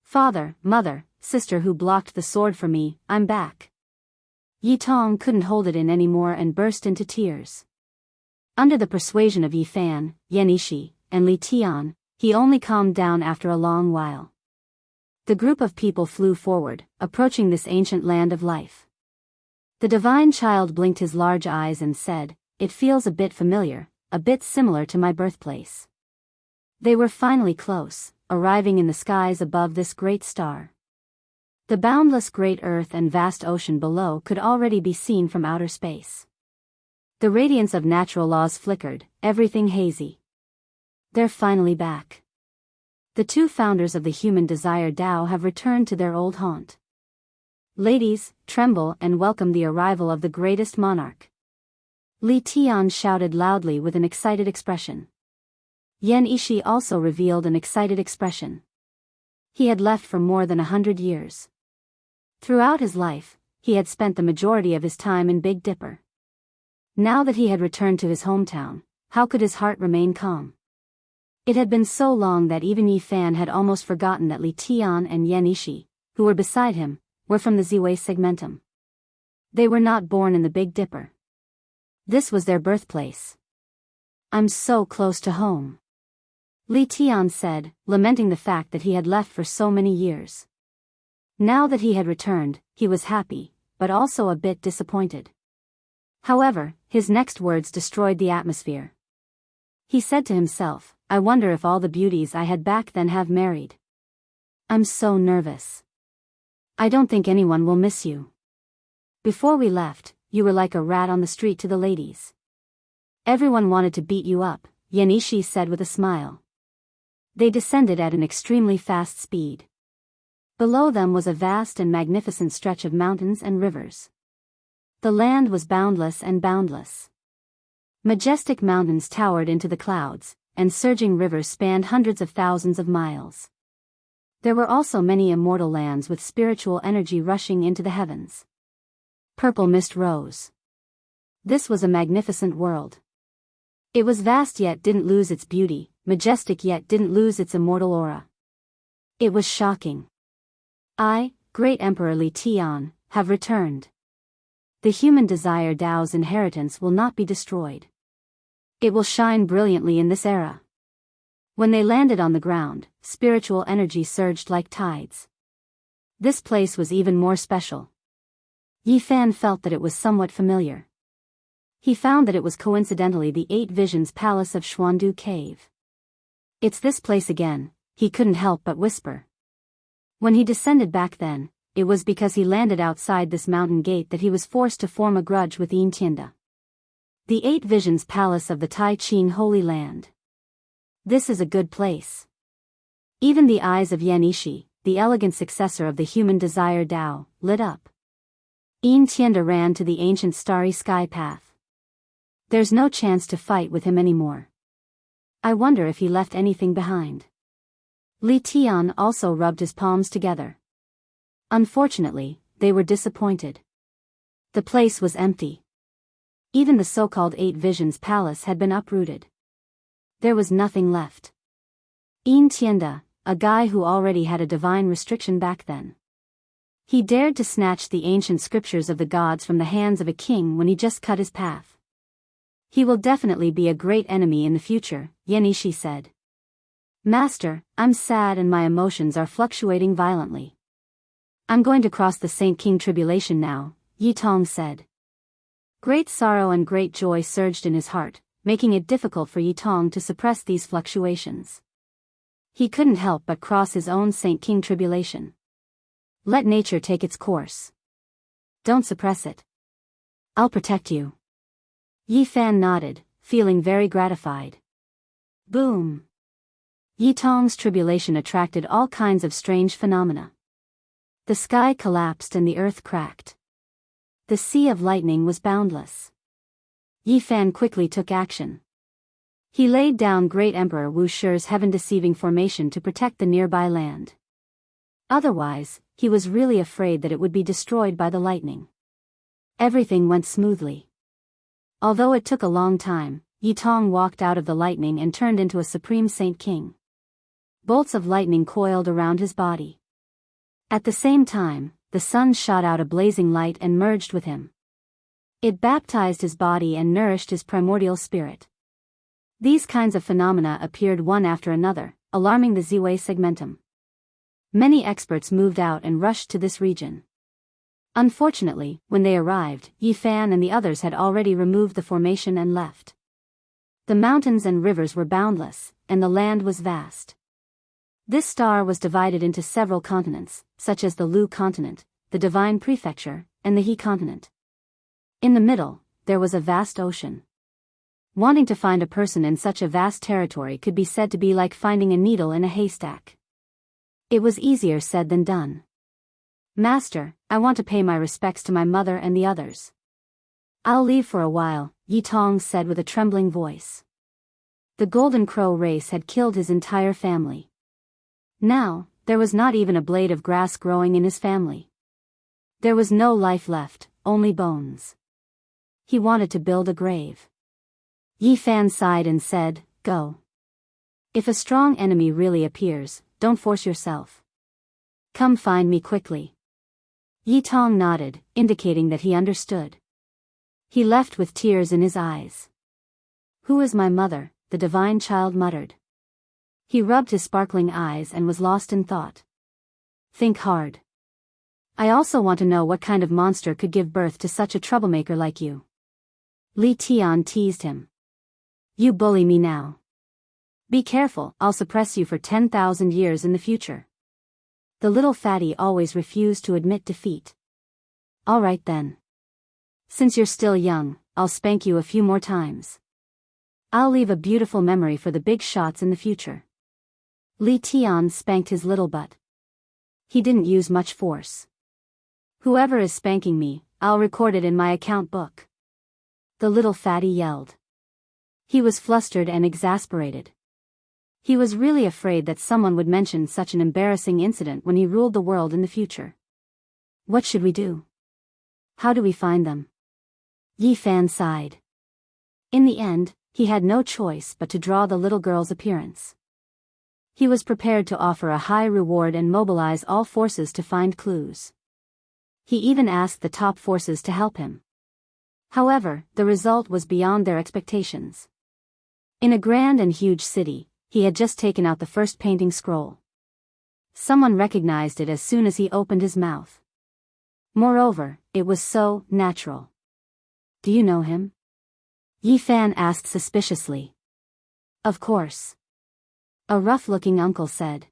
Father, mother, sister who blocked the sword for me, I'm back. Yi Tong couldn't hold it in anymore and burst into tears. Under the persuasion of Yi Fan, Yan Ishi, and Li Tian, he only calmed down after a long while. The group of people flew forward, approaching this ancient land of life. The divine child blinked his large eyes and said, "It feels a bit familiar, a bit similar to my birthplace." They were finally close, arriving in the skies above this great star. The boundless great earth and vast ocean below could already be seen from outer space. The radiance of natural laws flickered, everything hazy. They're finally back. The two founders of the human desire Tao have returned to their old haunt. Ladies, tremble and welcome the arrival of the greatest monarch. Li Tian shouted loudly with an excited expression. Yan Ishi also revealed an excited expression. He had left for more than 100 years. Throughout his life, he had spent the majority of his time in Big Dipper. Now that he had returned to his hometown, how could his heart remain calm? It had been so long that even Yi Fan had almost forgotten that Li Tian and Yan Ishi, who were beside him, were from the Ziwei segmentum. They were not born in the Big Dipper. This was their birthplace. I'm so close to home, Li Tian said, lamenting the fact that he had left for so many years. Now that he had returned, he was happy, but also a bit disappointed. However, his next words destroyed the atmosphere. He said to himself, I wonder if all the beauties I had back then have married. I'm so nervous. I don't think anyone will miss you. Before we left, you were like a rat on the street to the ladies. Everyone wanted to beat you up, Yanishi said with a smile. They descended at an extremely fast speed. Below them was a vast and magnificent stretch of mountains and rivers. The land was boundless and boundless. Majestic mountains towered into the clouds, and surging rivers spanned hundreds of thousands of miles. There were also many immortal lands with spiritual energy rushing into the heavens. Purple mist rose. This was a magnificent world. It was vast yet didn't lose its beauty, majestic yet didn't lose its immortal aura. It was shocking. I, Great Emperor Li Tian, have returned. The human desire Tao's inheritance will not be destroyed. It will shine brilliantly in this era. When they landed on the ground, spiritual energy surged like tides. This place was even more special. Yi Fan felt that it was somewhat familiar. He found that it was coincidentally the Eight Visions Palace of Xuandu Cave. It's this place again, he couldn't help but whisper. When he descended back then, it was because he landed outside this mountain gate that he was forced to form a grudge with Enchanting. The Eight Visions Palace of the Tai Ching Holy Land. This is a good place. Even the eyes of Yanishi, the elegant successor of the human desire Tao, lit up. Enchanting ran to the ancient starry sky path. There's no chance to fight with him anymore. I wonder if he left anything behind. Li Tian also rubbed his palms together. Unfortunately, they were disappointed. The place was empty. Even the so-called Eight Visions Palace had been uprooted. There was nothing left. Enchanting, a guy who already had a divine restriction back then. He dared to snatch the ancient scriptures of the gods from the hands of a king when he just cut his path. He will definitely be a great enemy in the future, Yanishi said. Master, I'm sad and my emotions are fluctuating violently. I'm going to cross the Saint King tribulation now, Yi Tong said. Great sorrow and great joy surged in his heart, making it difficult for Yi Tong to suppress these fluctuations. He couldn't help but cross his own Saint King tribulation. Let nature take its course. Don't suppress it. I'll protect you. Yi Fan nodded, feeling very gratified. Boom. Yi Tong's tribulation attracted all kinds of strange phenomena. The sky collapsed and the earth cracked. The sea of lightning was boundless. Yi Fan quickly took action. He laid down Great Emperor Wu Shi's heaven-deceiving formation to protect the nearby land. Otherwise, he was really afraid that it would be destroyed by the lightning. Everything went smoothly. Although it took a long time, Yi Tong walked out of the lightning and turned into a supreme Saint King. Bolts of lightning coiled around his body. At the same time, the sun shot out a blazing light and merged with him. It baptized his body and nourished his primordial spirit. These kinds of phenomena appeared one after another, alarming the Ziwei segmentum. Many experts moved out and rushed to this region. Unfortunately, when they arrived, Yi Fan and the others had already removed the formation and left. The mountains and rivers were boundless, and the land was vast. This star was divided into several continents, such as the Lu continent, the Divine Prefecture, and the He continent. In the middle, there was a vast ocean. Wanting to find a person in such a vast territory could be said to be like finding a needle in a haystack. It was easier said than done. Master, I want to pay my respects to my mother and the others. I'll leave for a while, Yi Tong said with a trembling voice. The Golden Crow race had killed his entire family. Now, there was not even a blade of grass growing in his family. There was no life left, only bones. He wanted to build a grave. Yi Fan sighed and said, Go. If a strong enemy really appears, don't force yourself. Come find me quickly. Yi Tong nodded, indicating that he understood. He left with tears in his eyes. Who is my mother? The divine child muttered. He rubbed his sparkling eyes and was lost in thought. Think hard. I also want to know what kind of monster could give birth to such a troublemaker like you. Li Tian teased him. You bully me now. Be careful, I'll suppress you for 10,000 years in the future. The little fatty always refused to admit defeat. All right then. Since you're still young, I'll spank you a few more times. I'll leave a beautiful memory for the big shots in the future. Li Tian spanked his little butt. He didn't use much force. Whoever is spanking me, I'll record it in my account book. The little fatty yelled. He was flustered and exasperated. He was really afraid that someone would mention such an embarrassing incident when he ruled the world in the future. What should we do? How do we find them? Yi Fan sighed. In the end, he had no choice but to draw the little girl's appearance. He was prepared to offer a high reward and mobilize all forces to find clues. He even asked the top forces to help him. However, the result was beyond their expectations. In a grand and huge city, he had just taken out the first painting scroll. Someone recognized it as soon as he opened his mouth. Moreover, it was so natural. Do you know him? Yi Fan asked suspiciously. Of course. A rough-looking uncle said.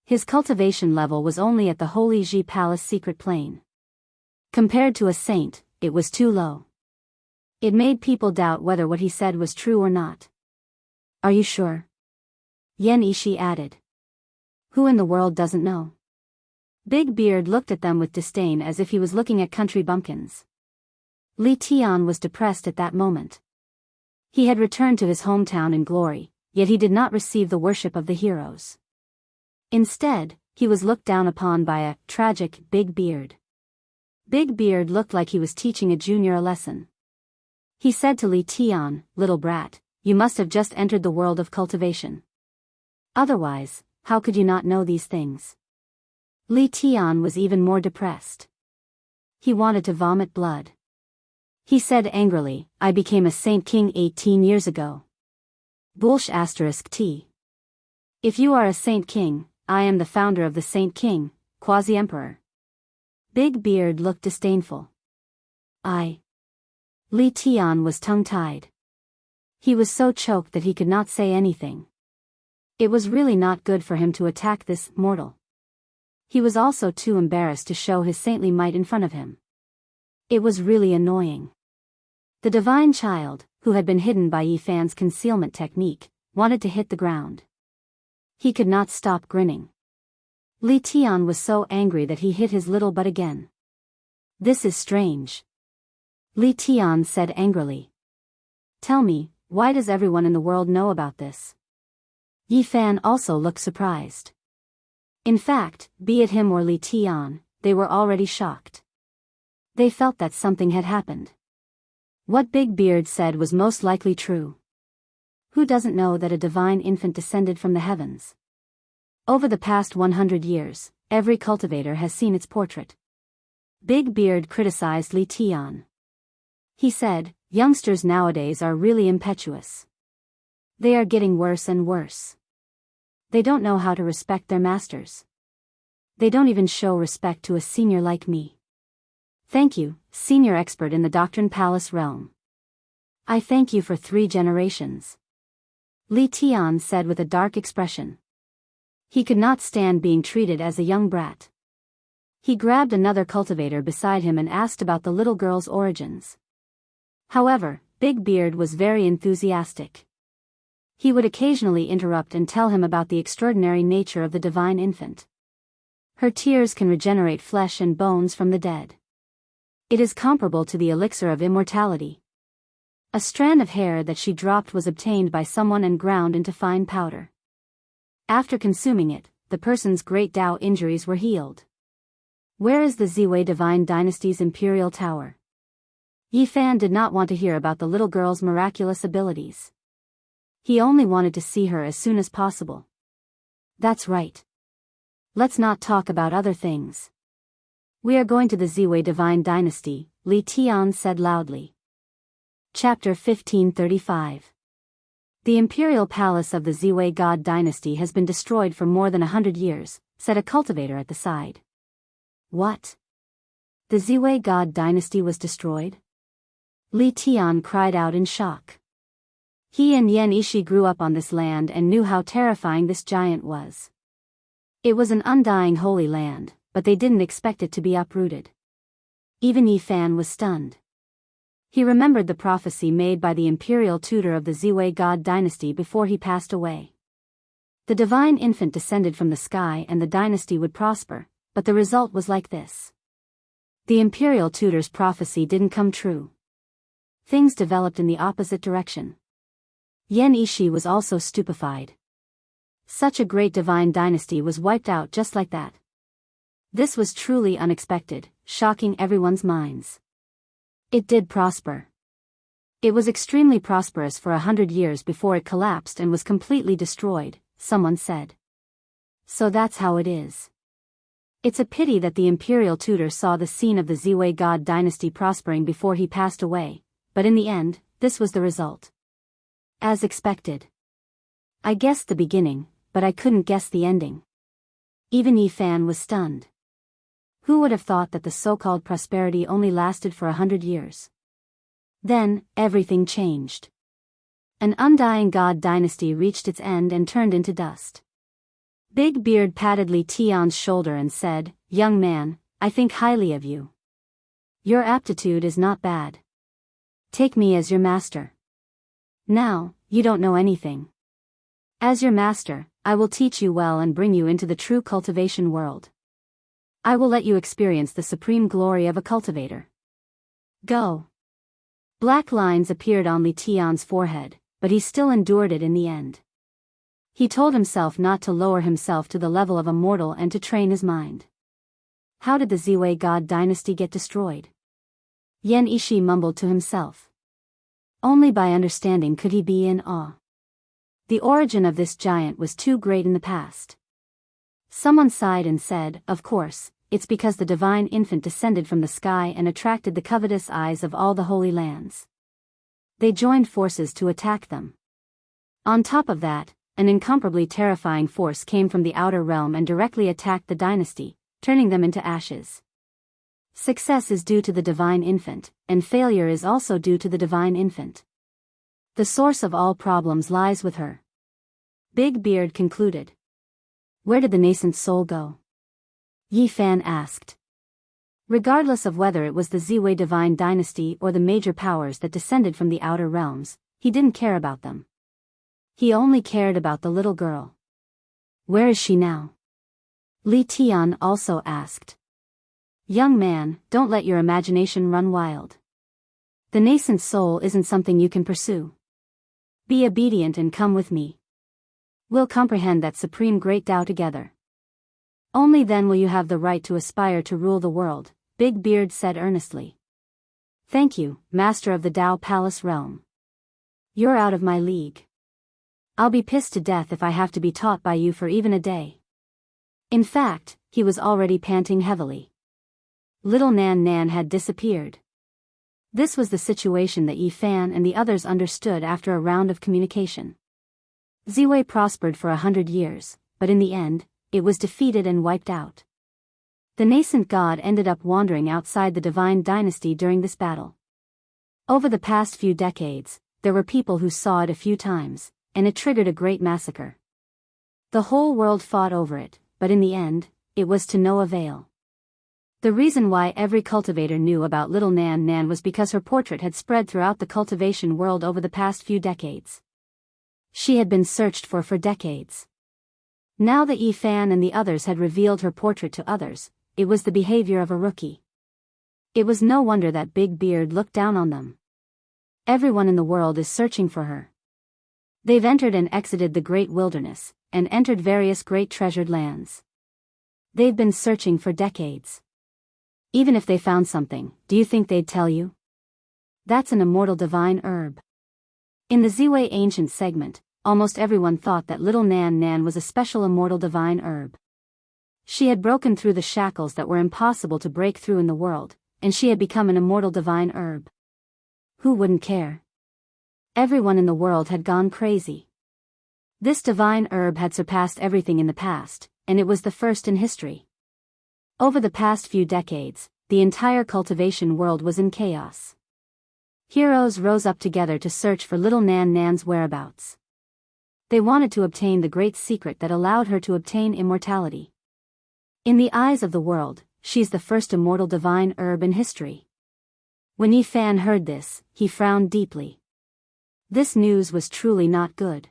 His cultivation level was only at the Holy Ji Palace secret plane. Compared to a saint, it was too low. It made people doubt whether what he said was true or not. Are you sure? Yan Ishi added. Who in the world doesn't know? Big Beard looked at them with disdain as if he was looking at country bumpkins. Li Tian was depressed at that moment. He had returned to his hometown in glory, yet he did not receive the worship of the heroes. Instead, he was looked down upon by a tragic Big Beard. Big Beard looked like he was teaching a junior a lesson. He said to Li Tian, little brat, you must have just entered the world of cultivation. Otherwise, how could you not know these things? Li Tian was even more depressed. He wanted to vomit blood. He said angrily, I became a Saint King 18 years ago. Bullsh *T. If you are a Saint King, I am the founder of the Saint King, Quasi-Emperor. Big Beard looked disdainful. Li Tian was tongue-tied. He was so choked that he could not say anything. It was really not good for him to attack this mortal. He was also too embarrassed to show his saintly might in front of him. It was really annoying. The divine child, who had been hidden by Yi Fan's concealment technique, wanted to hit the ground. He could not stop grinning. Li Tian was so angry that he hit his little butt again. This is strange. Li Tian said angrily. Tell me, why does everyone in the world know about this? Yi Fan also looked surprised. In fact, be it him or Li Tian, they were already shocked. They felt that something had happened. What Big Beard said was most likely true. Who doesn't know that a divine infant descended from the heavens? Over the past 100 years, every cultivator has seen its portrait. Big Beard criticized Li Tian. He said, youngsters nowadays are really impetuous. They are getting worse and worse. They don't know how to respect their masters. They don't even show respect to a senior like me. Thank you, senior expert in the Doctrine Palace realm. I thank you for 3 generations. Li Tian said with a dark expression. He could not stand being treated as a young brat. He grabbed another cultivator beside him and asked about the little girl's origins. However, Big Beard was very enthusiastic. He would occasionally interrupt and tell him about the extraordinary nature of the divine infant. Her tears can regenerate flesh and bones from the dead. It is comparable to the elixir of immortality. A strand of hair that she dropped was obtained by someone and ground into fine powder. After consuming it, the person's great Tao injuries were healed. Where is the Ziwei Divine Dynasty's Imperial Tower? Yi Fan did not want to hear about the little girl's miraculous abilities. He only wanted to see her as soon as possible. That's right. Let's not talk about other things. We are going to the Ziwei Divine Dynasty, Li Tian said loudly. Chapter 1535. The imperial palace of the Ziwei God dynasty has been destroyed for more than 100 years, said a cultivator at the side. What? The Ziwei God dynasty was destroyed? Li Tian cried out in shock. He and Yan Ishi grew up on this land and knew how terrifying this giant was. It was an undying holy land, but they didn't expect it to be uprooted. Even Yi Fan was stunned. He remembered the prophecy made by the imperial tutor of the Ziwei God dynasty before he passed away. The divine infant descended from the sky and the dynasty would prosper, but the result was like this. The imperial tutor's prophecy didn't come true. Things developed in the opposite direction. Yan Ishi was also stupefied. Such a great divine dynasty was wiped out just like that. This was truly unexpected, shocking everyone's minds. It did prosper. It was extremely prosperous for 100 years before it collapsed and was completely destroyed, someone said. So that's how it is. It's a pity that the imperial tutor saw the scene of the Ziwei God dynasty prospering before he passed away, but in the end, this was the result. As expected. I guessed the beginning, but I couldn't guess the ending. Even Yi Fan was stunned. Who would have thought that the so-called prosperity only lasted for 100 years? Then, everything changed. An undying god dynasty reached its end and turned into dust. Big Beard patted Li Tian's shoulder and said, "Young man, I think highly of you. Your aptitude is not bad. Take me as your master. Now, you don't know anything. As your master, I will teach you well and bring you into the true cultivation world. I will let you experience the supreme glory of a cultivator. Go." Black lines appeared on Li Tian's forehead, but he still endured it in the end. He told himself not to lower himself to the level of a mortal and to train his mind. How did the Ziwei God dynasty get destroyed? Yan Ishi mumbled to himself. Only by understanding could he be in awe. The origin of this giant was too great in the past. Someone sighed and said, "Of course, it's because the divine infant descended from the sky and attracted the covetous eyes of all the holy lands. They joined forces to attack them. On top of that, an incomparably terrifying force came from the outer realm and directly attacked the dynasty, turning them into ashes. Success is due to the divine infant, and failure is also due to the divine infant. The source of all problems lies with her." Big Beard concluded. Where did the nascent soul go? Yi Fan asked. Regardless of whether it was the Ziwei divine dynasty or the major powers that descended from the outer realms, he didn't care about them. He only cared about the little girl. Where is she now? Li Tian also asked. Young man, don't let your imagination run wild. The nascent soul isn't something you can pursue. Be obedient and come with me. We'll comprehend that supreme great Tao together. Only then will you have the right to aspire to rule the world, Big Beard said earnestly. Thank you, Master of the Tao Palace Realm. You're out of my league. I'll be pissed to death if I have to be taught by you for even a day. In fact, he was already panting heavily. Little Nan Nan had disappeared. This was the situation that Yi Fan and the others understood after a round of communication. Ziwei prospered for 100 years, but in the end, it was defeated and wiped out. The nascent god ended up wandering outside the divine dynasty during this battle. Over the past few decades, there were people who saw it a few times, and it triggered a great massacre. The whole world fought over it, but in the end, it was to no avail. The reason why every cultivator knew about little Nan Nan was because her portrait had spread throughout the cultivation world over the past few decades. She had been searched for decades. Now that Yi Fan and the others had revealed her portrait to others, it was the behavior of a rookie. It was no wonder that Big Beard looked down on them. Everyone in the world is searching for her. They've entered and exited the great wilderness, and entered various great treasured lands. They've been searching for decades. Even if they found something, do you think they'd tell you? That's an immortal divine herb. In the Ziwei Ancient segment, almost everyone thought that little Nan Nan was a special immortal divine herb. She had broken through the shackles that were impossible to break through in the world, and she had become an immortal divine herb. Who wouldn't care? Everyone in the world had gone crazy. This divine herb had surpassed everything in the past, and it was the first in history. Over the past few decades, the entire cultivation world was in chaos. Heroes rose up together to search for little Nan Nan's whereabouts. They wanted to obtain the great secret that allowed her to obtain immortality. In the eyes of the world, she's the first immortal divine herb in history. When Yi Fan heard this, he frowned deeply. This news was truly not good.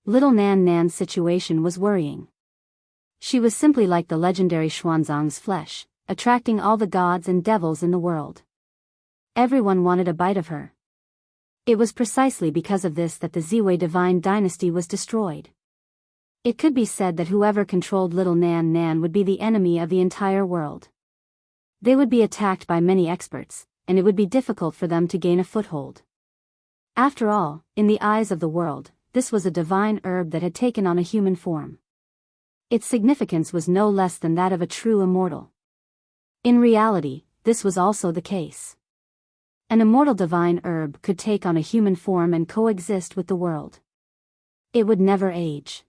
Little Nan Nan's situation was worrying. She was simply like the legendary Xuanzang's flesh, attracting all the gods and devils in the world. Everyone wanted a bite of her. It was precisely because of this that the Ziwei divine dynasty was destroyed. It could be said that whoever controlled little Nan Nan would be the enemy of the entire world. They would be attacked by many experts, and it would be difficult for them to gain a foothold. After all, in the eyes of the world, this was a divine herb that had taken on a human form. Its significance was no less than that of a true immortal. In reality, this was also the case. An immortal divine herb could take on a human form and coexist with the world. It would never age.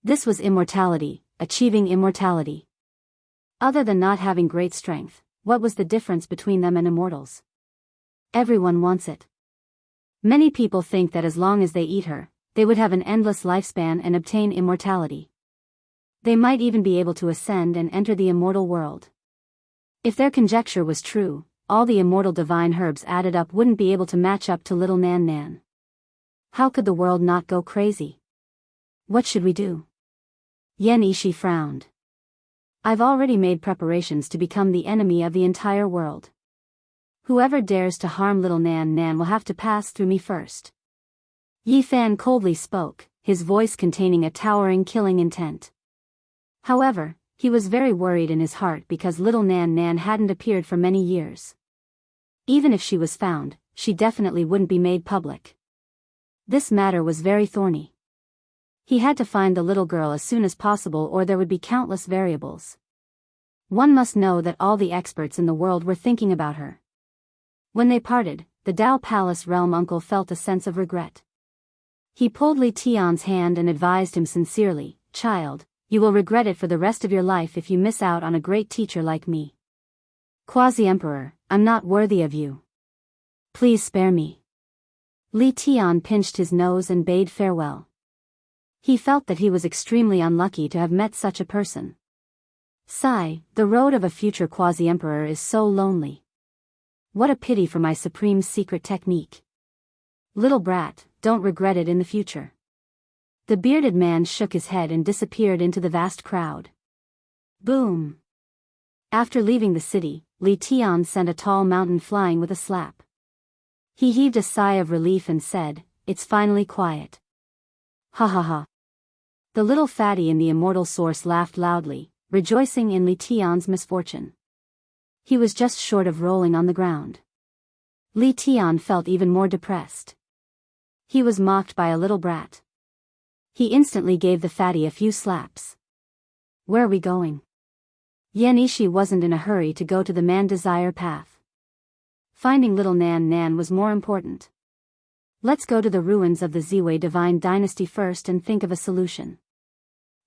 This was immortality, achieving immortality. Other than not having great strength, what was the difference between them and immortals? Everyone wants it. Many people think that as long as they eat her, they would have an endless lifespan and obtain immortality. They might even be able to ascend and enter the immortal world. If their conjecture was true, all the immortal divine herbs added up wouldn't be able to match up to little Nan Nan. How could the world not go crazy? What should we do? Yan Ishi frowned. I've already made preparations to become the enemy of the entire world. Whoever dares to harm little Nan Nan will have to pass through me first. Yi Fan coldly spoke, his voice containing a towering killing intent. However, he was very worried in his heart because little Nan Nan hadn't appeared for many years. Even if she was found, she definitely wouldn't be made public. This matter was very thorny. He had to find the little girl as soon as possible or there would be countless variables. One must know that all the experts in the world were thinking about her. When they parted, the Dao Palace realm uncle felt a sense of regret. He pulled Li Tian's hand and advised him sincerely, "Child, you will regret it for the rest of your life if you miss out on a great teacher like me. Quasi-Emperor, I'm not worthy of you. Please spare me." Li Tian pinched his nose and bade farewell. He felt that he was extremely unlucky to have met such a person. Sigh, the road of a future quasi-emperor is so lonely. What a pity for my supreme secret technique. Little brat, don't regret it in the future. The bearded man shook his head and disappeared into the vast crowd. Boom! After leaving the city, Li Tian sent a tall mountain flying with a slap. He heaved a sigh of relief and said, "It's finally quiet." Ha ha ha. The little fatty in the immortal source laughed loudly, rejoicing in Li Tian's misfortune. He was just short of rolling on the ground. Li Tian felt even more depressed. He was mocked by a little brat. He instantly gave the fatty a few slaps. Where are we going? Yan Ishi wasn't in a hurry to go to the man-desire path. Finding little Nan Nan was more important. Let's go to the ruins of the Ziwei divine dynasty first and think of a solution.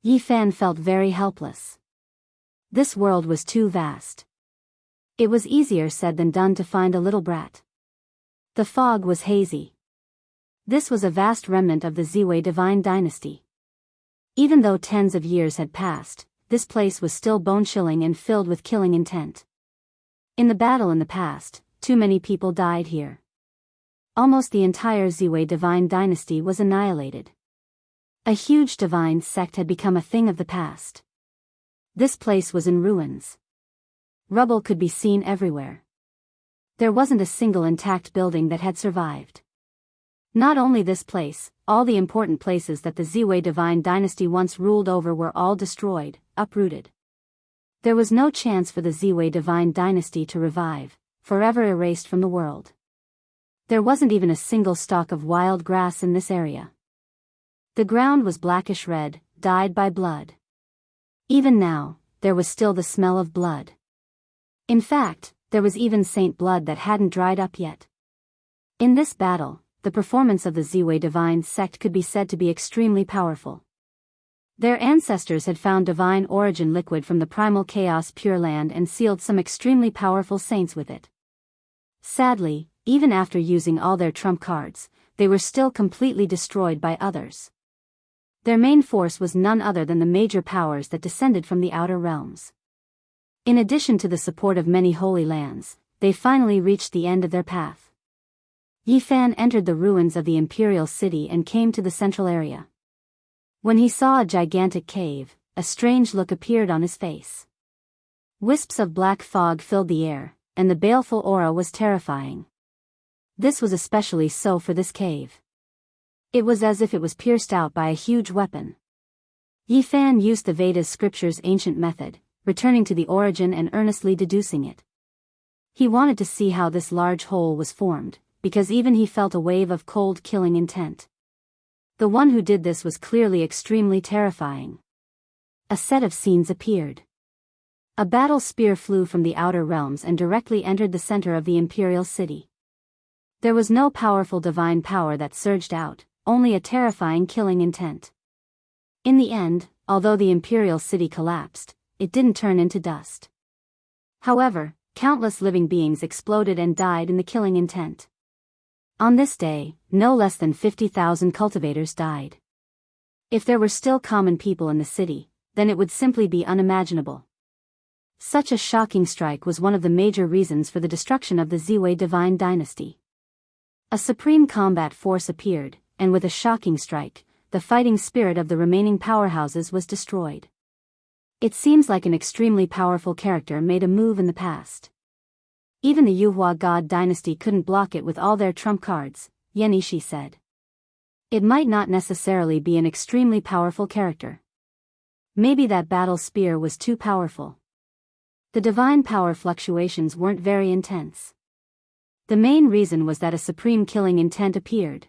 Yi Fan felt very helpless. This world was too vast. It was easier said than done to find a little brat. The fog was hazy. This was a vast remnant of the Ziwei divine dynasty. Even though tens of years had passed, this place was still bone-chilling and filled with killing intent. In the battle in the past, too many people died here. Almost the entire Ziwei divine dynasty was annihilated. A huge divine sect had become a thing of the past. This place was in ruins. Rubble could be seen everywhere. There wasn't a single intact building that had survived. Not only this place, all the important places that the Ziwei divine dynasty once ruled over were all destroyed, uprooted. There was no chance for the Ziwei divine dynasty to revive, forever erased from the world. There wasn't even a single stalk of wild grass in this area. The ground was blackish red, dyed by blood. Even now, there was still the smell of blood. In fact, there was even saint blood that hadn't dried up yet. In this battle, the performance of the Ziwei divine sect could be said to be extremely powerful. Their ancestors had found divine origin liquid from the primal chaos Pure Land and sealed some extremely powerful saints with it. Sadly, even after using all their trump cards, they were still completely destroyed by others. Their main force was none other than the major powers that descended from the outer realms. In addition to the support of many holy lands, they finally reached the end of their path. Yi Fan entered the ruins of the imperial city and came to the central area. When he saw a gigantic cave, a strange look appeared on his face. Wisps of black fog filled the air, and the baleful aura was terrifying. This was especially so for this cave. It was as if it was pierced out by a huge weapon. Yi Fan used the Vedas scripture's ancient method, returning to the origin and earnestly deducing it. He wanted to see how this large hole was formed, because even he felt a wave of cold killing intent. The one who did this was clearly extremely terrifying. A set of scenes appeared. A battle spear flew from the outer realms and directly entered the center of the imperial city. There was no powerful divine power that surged out, only a terrifying killing intent. In the end, although the imperial city collapsed, it didn't turn into dust. However, countless living beings exploded and died in the killing intent. On this day, no less than 50,000 cultivators died. If there were still common people in the city, then it would simply be unimaginable. Such a shocking strike was one of the major reasons for the destruction of the Ziwei divine dynasty. A supreme combat force appeared, and with a shocking strike, the fighting spirit of the remaining powerhouses was destroyed. It seems like an extremely powerful character made a move in the past. Even the Yuhua God dynasty couldn't block it with all their trump cards, Yenishi said. It might not necessarily be an extremely powerful character. Maybe that battle spear was too powerful. The divine power fluctuations weren't very intense. The main reason was that a supreme killing intent appeared.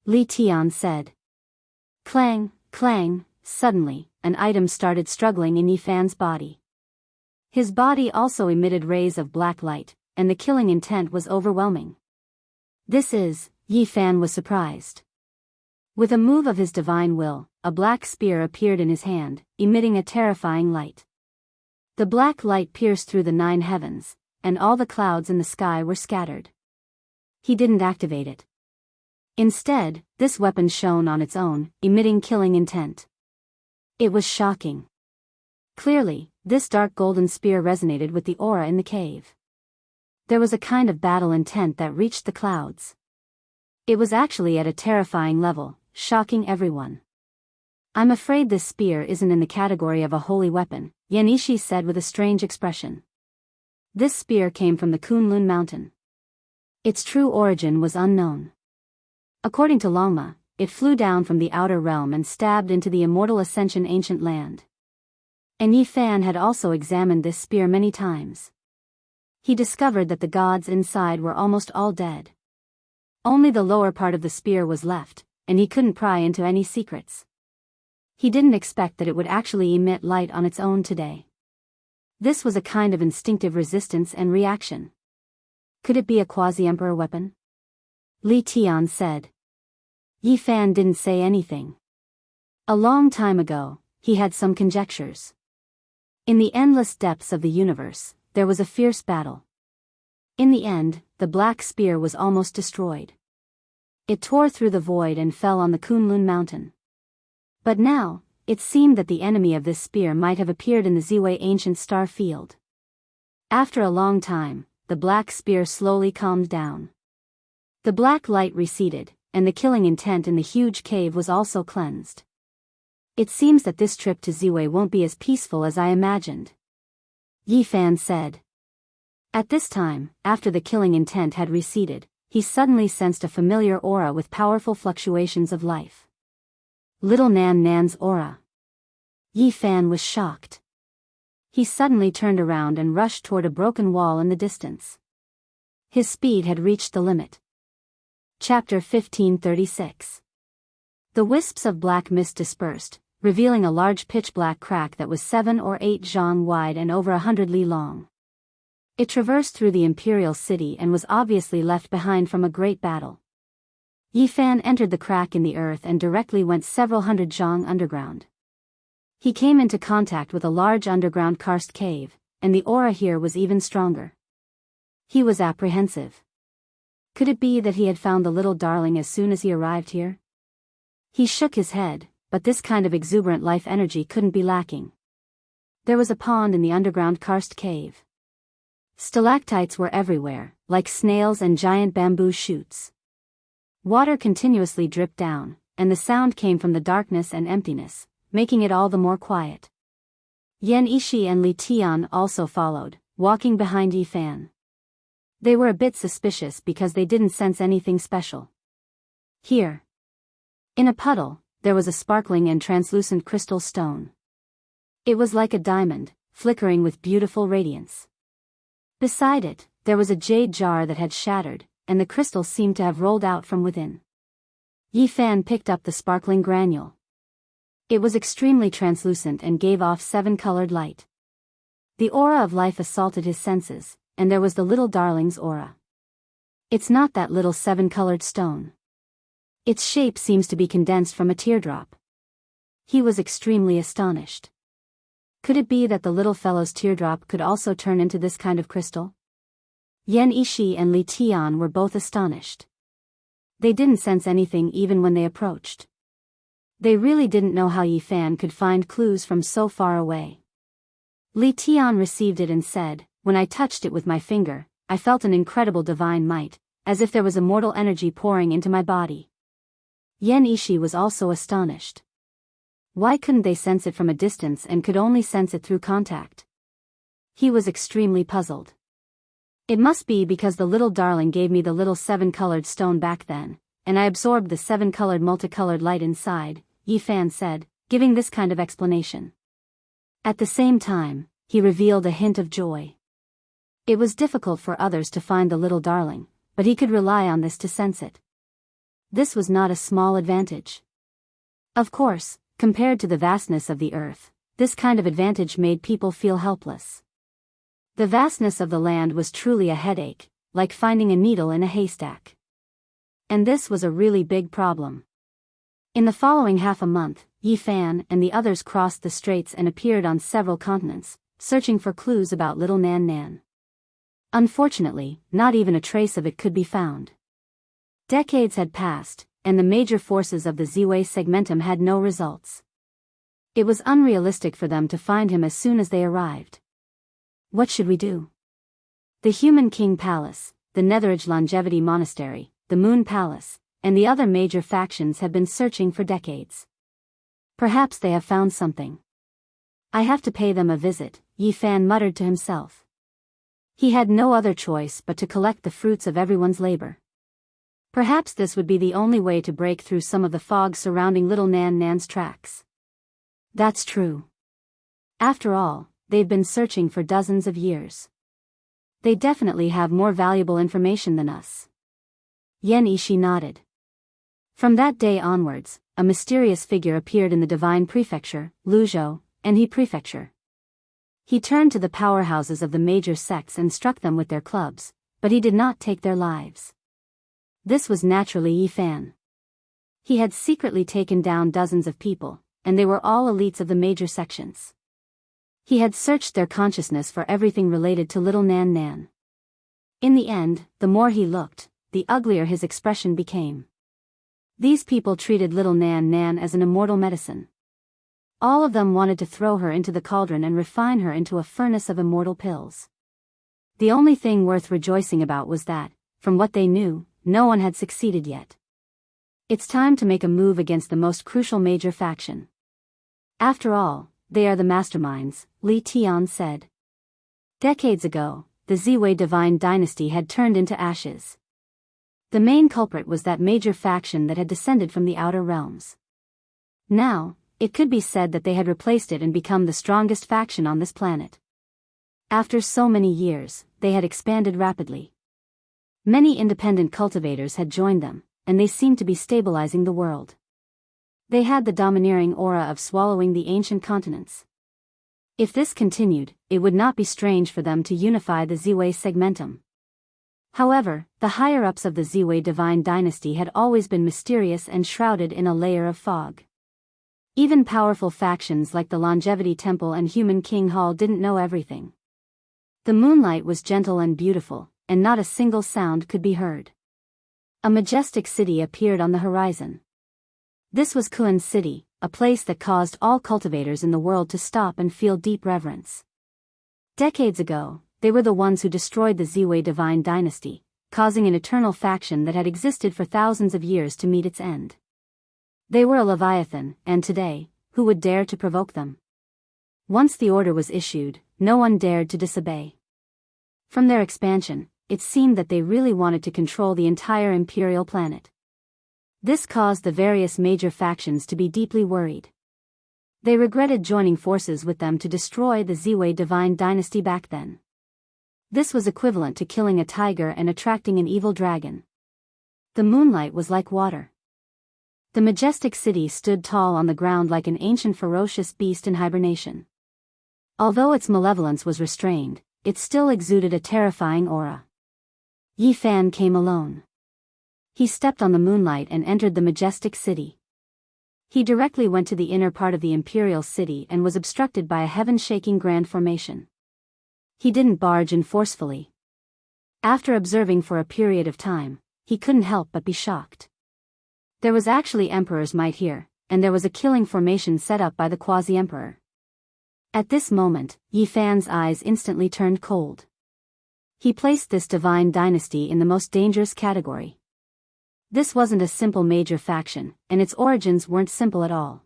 Li Tian said. Clang, clang, suddenly, an item started struggling in Yi Fan's body. His body also emitted rays of black light, and the killing intent was overwhelming. This is, Yi Fan was surprised. With a move of his divine will, a black spear appeared in his hand, emitting a terrifying light. The black light pierced through the 9 heavens, and all the clouds in the sky were scattered. He didn't activate it. Instead, this weapon shone on its own, emitting killing intent. It was shocking. Clearly, this dark golden spear resonated with the aura in the cave. There was a kind of battle intent that reached the clouds. It was actually at a terrifying level, shocking everyone. I'm afraid this spear isn't in the category of a holy weapon, Yenishi said with a strange expression. This spear came from the Kunlun mountain. Its true origin was unknown. According to Longma, it flew down from the outer realm and stabbed into the immortal Ascension ancient land. And Yi Fan had also examined this spear many times. He discovered that the gods inside were almost all dead. Only the lower part of the spear was left, and he couldn't pry into any secrets. He didn't expect that it would actually emit light on its own today. This was a kind of instinctive resistance and reaction. Could it be a quasi-emperor weapon? Li Tian said. Yi Fan didn't say anything. A long time ago, he had some conjectures. In the endless depths of the universe, there was a fierce battle. In the end, the black spear was almost destroyed. It tore through the void and fell on the Kunlun mountain. But now, it seemed that the enemy of this spear might have appeared in the Ziwei ancient star field. After a long time, the black spear slowly calmed down. The black light receded, and the killing intent in the huge cave was also cleansed. It seems that this trip to Ziwei won't be as peaceful as I imagined, Yi Fan said. At this time, after the killing intent had receded, he suddenly sensed a familiar aura with powerful fluctuations of life. Little Nan Nan's aura. Yi Fan was shocked. He suddenly turned around and rushed toward a broken wall in the distance. His speed had reached the limit. Chapter 1536. The wisps of black mist dispersed, revealing a large pitch-black crack that was 7 or 8 zhang wide and over 100 li long. It traversed through the imperial city and was obviously left behind from a great battle. Yi Fan entered the crack in the earth and directly went several hundred zhang underground. He came into contact with a large underground karst cave, and the aura here was even stronger. He was apprehensive. Could it be that he had found the little darling as soon as he arrived here? He shook his head, but this kind of exuberant life energy couldn't be lacking. There was a pond in the underground karst cave. Stalactites were everywhere, like snails and giant bamboo shoots. Water continuously dripped down, and the sound came from the darkness and emptiness, making it all the more quiet. Yan Ishi and Li Tian also followed, walking behind Yi Fan. They were a bit suspicious because they didn't sense anything special. Here, in a puddle, there was a sparkling and translucent crystal stone. It was like a diamond, flickering with beautiful radiance. Beside it, there was a jade jar that had shattered, and the crystal seemed to have rolled out from within. Yi Fan picked up the sparkling granule. It was extremely translucent and gave off 7-colored light. The aura of life assaulted his senses, and there was the little darling's aura. It's not that little 7-colored stone. Its shape seems to be condensed from a teardrop. He was extremely astonished. Could it be that the little fellow's teardrop could also turn into this kind of crystal? Yan Ishi and Li Tian were both astonished. They didn't sense anything even when they approached. They really didn't know how Yi Fan could find clues from so far away. Li Tian received it and said, "When I touched it with my finger, I felt an incredible divine might, as if there was immortal energy pouring into my body." Yan Ishi was also astonished. Why couldn't they sense it from a distance and could only sense it through contact? He was extremely puzzled. It must be because the little darling gave me the little 7-colored stone back then, and I absorbed the 7-colored multicolored light inside, Yi Fan said, giving this kind of explanation. At the same time, he revealed a hint of joy. It was difficult for others to find the little darling, but he could rely on this to sense it. This was not a small advantage. Of course, compared to the vastness of the earth, this kind of advantage made people feel helpless. The vastness of the land was truly a headache, like finding a needle in a haystack. And this was a really big problem. In the following half a month, Yi Fan and the others crossed the straits and appeared on several continents, searching for clues about little Nan Nan. Unfortunately, not even a trace of it could be found. Decades had passed, and the major forces of the Ziwei segmentum had no results. It was unrealistic for them to find him as soon as they arrived. What should we do? The Human King Palace, the Netherage Longevity Monastery, the Moon Palace, and the other major factions have been searching for decades. Perhaps they have found something. I have to pay them a visit, Yi Fan muttered to himself. He had no other choice but to collect the fruits of everyone's labor. Perhaps this would be the only way to break through some of the fog surrounding little Nan Nan's tracks. That's true. After all, they've been searching for dozens of years. They definitely have more valuable information than us. Yan Ishi nodded. From that day onwards, a mysterious figure appeared in the Divine Prefecture, Luzhou, Enhe Prefecture. He turned to the powerhouses of the major sects and struck them with their clubs, but he did not take their lives. This was naturally Yi Fan. He had secretly taken down dozens of people, and they were all elites of the major sections. He had searched their consciousness for everything related to little Nan Nan. In the end, the more he looked, the uglier his expression became. These people treated little Nan Nan as an immortal medicine. All of them wanted to throw her into the cauldron and refine her into a furnace of immortal pills. The only thing worth rejoicing about was that, from what they knew, no one had succeeded yet. It's time to make a move against the most crucial major faction. After all, they are the masterminds, Li Tian said. Decades ago, the Ziwei divine dynasty had turned into ashes. The main culprit was that major faction that had descended from the outer realms. Now, it could be said that they had replaced it and become the strongest faction on this planet. After so many years, they had expanded rapidly. Many independent cultivators had joined them, and they seemed to be stabilizing the world. They had the domineering aura of swallowing the ancient continents. If this continued, it would not be strange for them to unify the Ziwei segmentum. However, the higher-ups of the Ziwei divine dynasty had always been mysterious and shrouded in a layer of fog. Even powerful factions like the Longevity Temple and Human King Hall didn't know everything. The moonlight was gentle and beautiful, and not a single sound could be heard. A majestic city appeared on the horizon. This was Kuan's city, a place that caused all cultivators in the world to stop and feel deep reverence. Decades ago, they were the ones who destroyed the Ziwei divine dynasty, causing an eternal faction that had existed for thousands of years to meet its end. They were a Leviathan, and today, who would dare to provoke them? Once the order was issued, no one dared to disobey. From their expansion, it seemed that they really wanted to control the entire imperial planet. This caused the various major factions to be deeply worried. They regretted joining forces with them to destroy the Ziwei divine dynasty back then. This was equivalent to killing a tiger and attracting an evil dragon. The moonlight was like water. The majestic city stood tall on the ground like an ancient ferocious beast in hibernation. Although its malevolence was restrained, it still exuded a terrifying aura. Yi Fan came alone. He stepped on the moonlight and entered the majestic city. He directly went to the inner part of the imperial city and was obstructed by a heaven-shaking grand formation. He didn't barge in forcefully. After observing for a period of time, he couldn't help but be shocked. There was actually Emperor's might here, and there was a killing formation set up by the Quasi-Emperor. At this moment, Yi Fan's eyes instantly turned cold. He placed this divine dynasty in the most dangerous category. This wasn't a simple major faction, and its origins weren't simple at all.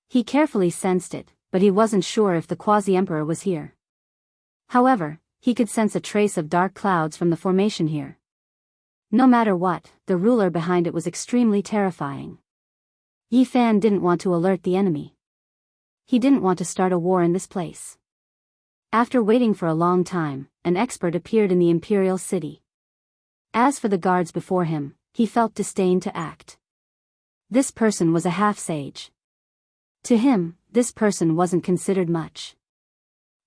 He carefully sensed it, but he wasn't sure if the Quasi-Emperor was here. However, he could sense a trace of dark clouds from the formation here. No matter what, the ruler behind it was extremely terrifying. Yi Fan didn't want to alert the enemy. He didn't want to start a war in this place. After waiting for a long time, an expert appeared in the imperial city. As for the guards before him, he felt disdain to act. This person was a half-sage. To him, this person wasn't considered much.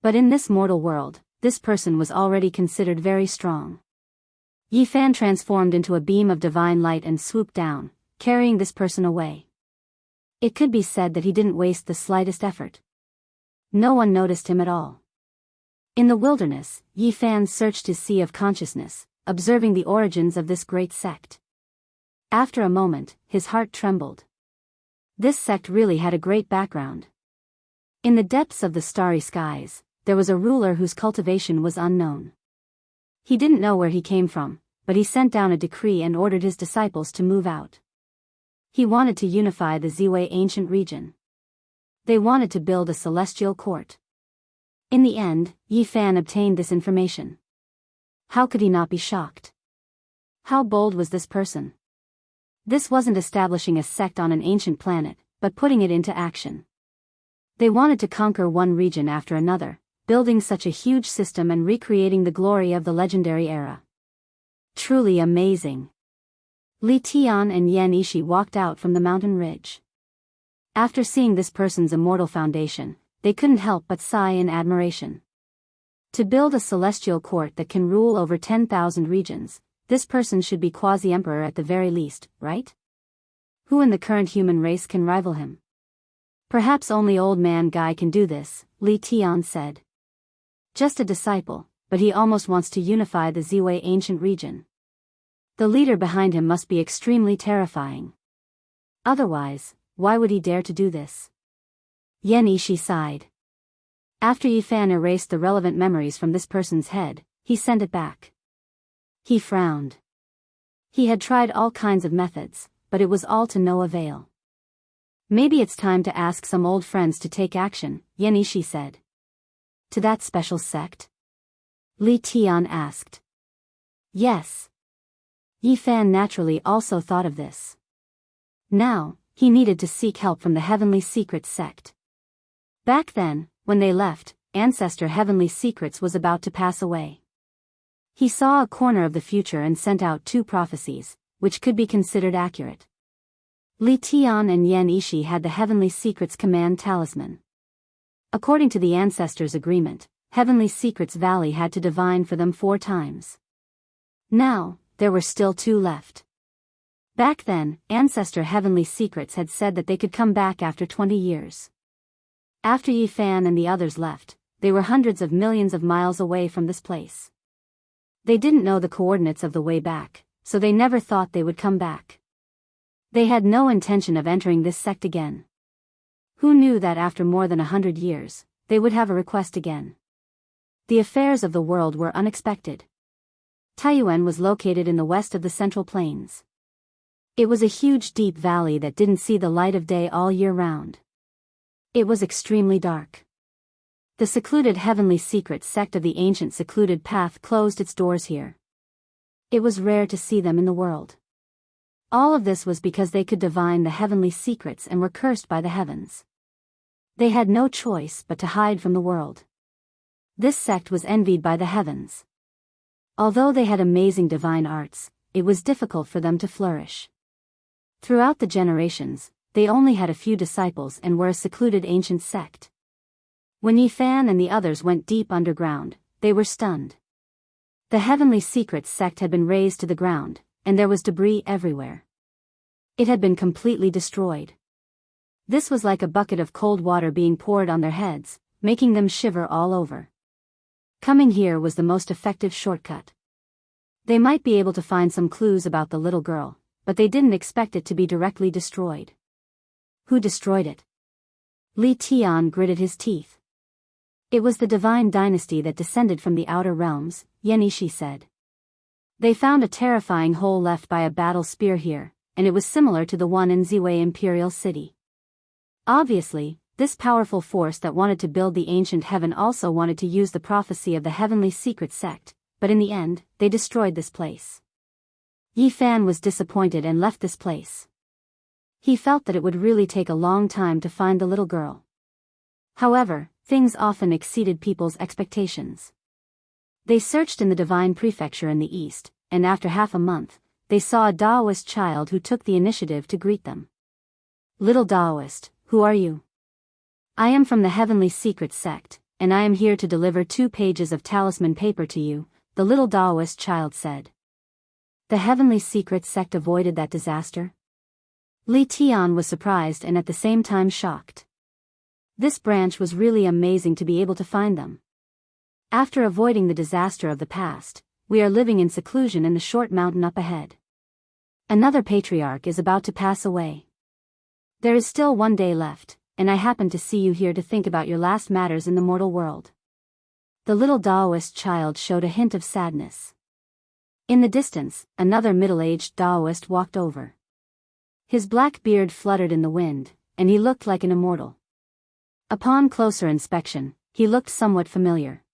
But in this mortal world, this person was already considered very strong. Yi Fan transformed into a beam of divine light and swooped down, carrying this person away. It could be said that he didn't waste the slightest effort. No one noticed him at all. In the wilderness, Yi Fan searched his sea of consciousness, observing the origins of this great sect. After a moment, his heart trembled. This sect really had a great background. In the depths of the starry skies, there was a ruler whose cultivation was unknown. He didn't know where he came from, but he sent down a decree and ordered his disciples to move out. He wanted to unify the Ziwei ancient region. They wanted to build a celestial court. In the end, Yi Fan obtained this information. How could he not be shocked? How bold was this person? This wasn't establishing a sect on an ancient planet, but putting it into action. They wanted to conquer one region after another, building such a huge system and recreating the glory of the legendary era. Truly amazing. Li Tian and Yan Ishi walked out from the mountain ridge. After seeing this person's immortal foundation, they couldn't help but sigh in admiration. To build a celestial court that can rule over 10,000 regions, this person should be Quasi-Emperor at the very least, right? Who in the current human race can rival him? Perhaps only Old Man Guy can do this, Li Tian said. Just a disciple, but he almost wants to unify the Ziwei ancient region. The leader behind him must be extremely terrifying. Otherwise, why would he dare to do this? Yan Ishi sighed. After Yi Fan erased the relevant memories from this person's head, he sent it back. He frowned. He had tried all kinds of methods, but it was all to no avail. Maybe it's time to ask some old friends to take action, Yan Ishi said. To that special sect? Li Tian asked. Yes. Yi Fan naturally also thought of this. Now, he needed to seek help from the Heavenly Secrets sect. Back then, when they left, Ancestor Heavenly Secrets was about to pass away. He saw a corner of the future and sent out 2 prophecies, which could be considered accurate. Li Tian and Yan Ishi had the Heavenly Secrets Command Talisman. According to the Ancestors' Agreement, Heavenly Secrets Valley had to divine for them 4 times. Now, there were still 2 left. Back then, Ancestor Heavenly Secrets had said that they could come back after 20 years. After Yi Fan and the others left, they were hundreds of millions of miles away from this place. They didn't know the coordinates of the way back, so they never thought they would come back. They had no intention of entering this sect again. Who knew that after more than 100 years, they would have a request again? The affairs of the world were unexpected. Taiyuan was located in the west of the Central Plains. It was a huge deep valley that didn't see the light of day all year round. It was extremely dark. The secluded Heavenly Secrets sect of the ancient secluded path closed its doors here. It was rare to see them in the world. All of this was because they could divine the heavenly secrets and were cursed by the heavens. They had no choice but to hide from the world. This sect was envied by the heavens. Although they had amazing divine arts, it was difficult for them to flourish. Throughout the generations, they only had a few disciples and were a secluded ancient sect. When Yi Fan and the others went deep underground, they were stunned. The Heavenly Secrets sect had been razed to the ground, and there was debris everywhere. It had been completely destroyed. This was like a bucket of cold water being poured on their heads, making them shiver all over. Coming here was the most effective shortcut. They might be able to find some clues about the little girl, but they didn't expect it to be directly destroyed. Who destroyed it? Li Tian gritted his teeth. It was the divine dynasty that descended from the outer realms, Yan Ishi said. They found a terrifying hole left by a battle spear here, and it was similar to the one in Ziwei Imperial City. Obviously, this powerful force that wanted to build the ancient heaven also wanted to use the prophecy of the Heavenly Secret sect, but in the end, they destroyed this place. Yi Fan was disappointed and left this place. He felt that it would really take a long time to find the little girl. However, things often exceeded people's expectations. They searched in the Divine Prefecture in the east, and after half a month, they saw a Taoist child who took the initiative to greet them. Little Taoist, who are you? I am from the Heavenly Secret sect, and I am here to deliver 2 pages of talisman paper to you, the little Taoist child said. The Heavenly Secret sect avoided that disaster? Li Tian was surprised and at the same time shocked. This branch was really amazing to be able to find them. After avoiding the disaster of the past, we are living in seclusion in the short mountain up ahead. Another patriarch is about to pass away. There is still 1 day left, and I happen to see you here to think about your last matters in the mortal world. The little Taoist child showed a hint of sadness. In the distance, another middle-aged Taoist walked over. His black beard fluttered in the wind, and he looked like an immortal. Upon closer inspection, he looked somewhat familiar.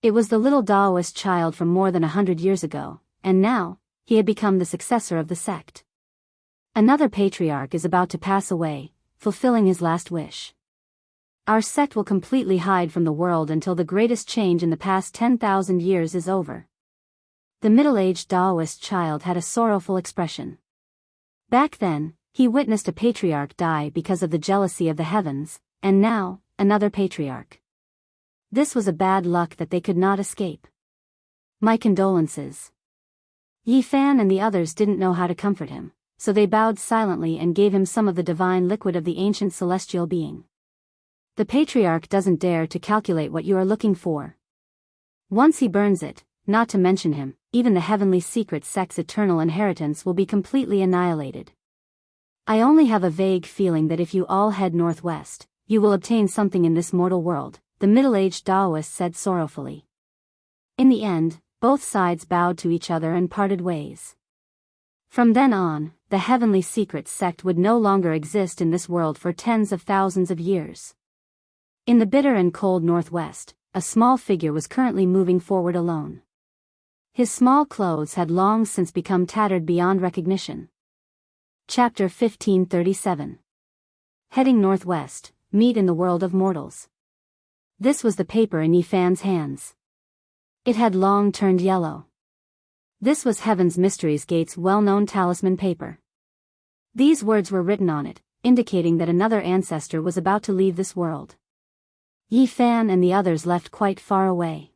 It was the little Taoist child from more than 100 years ago, and now, he had become the successor of the sect. Another patriarch is about to pass away, fulfilling his last wish. Our sect will completely hide from the world until the greatest change in the past 10,000 years is over. The middle-aged Taoist child had a sorrowful expression. Back then, he witnessed a patriarch die because of the jealousy of the heavens, and now, another patriarch. This was a bad luck that they could not escape. My condolences. Yi Fan and the others didn't know how to comfort him, so they bowed silently and gave him some of the divine liquid of the ancient celestial being. The patriarch doesn't dare to calculate what you are looking for. Once he burns it, not to mention him, even the Heavenly Secret sect's eternal inheritance will be completely annihilated. I only have a vague feeling that if you all head northwest, you will obtain something in this mortal world, the middle-aged Taoist said sorrowfully. In the end, both sides bowed to each other and parted ways. From then on, the Heavenly Secret sect would no longer exist in this world for tens of thousands of years. In the bitter and cold northwest, a small figure was currently moving forward alone. His small clothes had long since become tattered beyond recognition. Chapter 1537. Heading northwest, meet in the world of mortals. This was the paper in Yi Fan's hands. It had long turned yellow. This was Heaven's Mysteries Gate's well-known talisman paper. These words were written on it, indicating that another ancestor was about to leave this world. Yi Fan and the others left quite far away.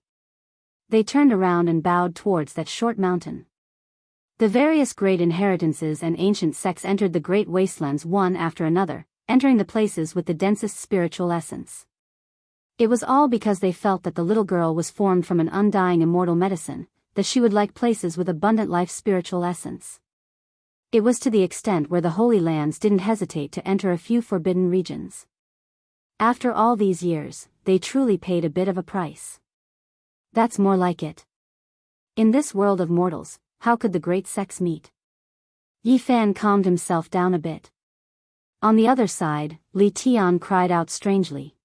They turned around and bowed towards that short mountain. The various great inheritances and ancient sects entered the great wastelands one after another, entering the places with the densest spiritual essence. It was all because they felt that the little girl was formed from an undying immortal medicine, that she would like places with abundant life spiritual essence. It was to the extent where the Holy Lands didn't hesitate to enter a few forbidden regions. After all these years, they truly paid a bit of a price. That's more like it. In this world of mortals, how could the great sects meet? Yi Fan calmed himself down a bit. On the other side, Li Tian cried out strangely.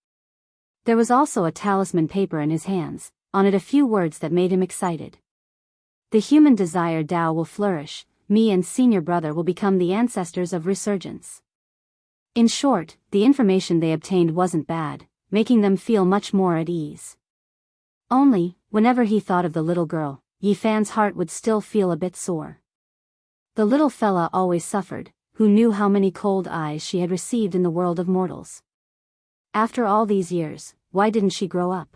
There was also a talisman paper in his hands, on it a few words that made him excited. The human desire Tao will flourish, me and senior brother will become the ancestors of resurgence. In short, the information they obtained wasn't bad, making them feel much more at ease. Only, whenever he thought of the little girl, Yi Fan's heart would still feel a bit sore. The little fella always suffered, who knew how many cold eyes she had received in the world of mortals. After all these years, why didn't she grow up?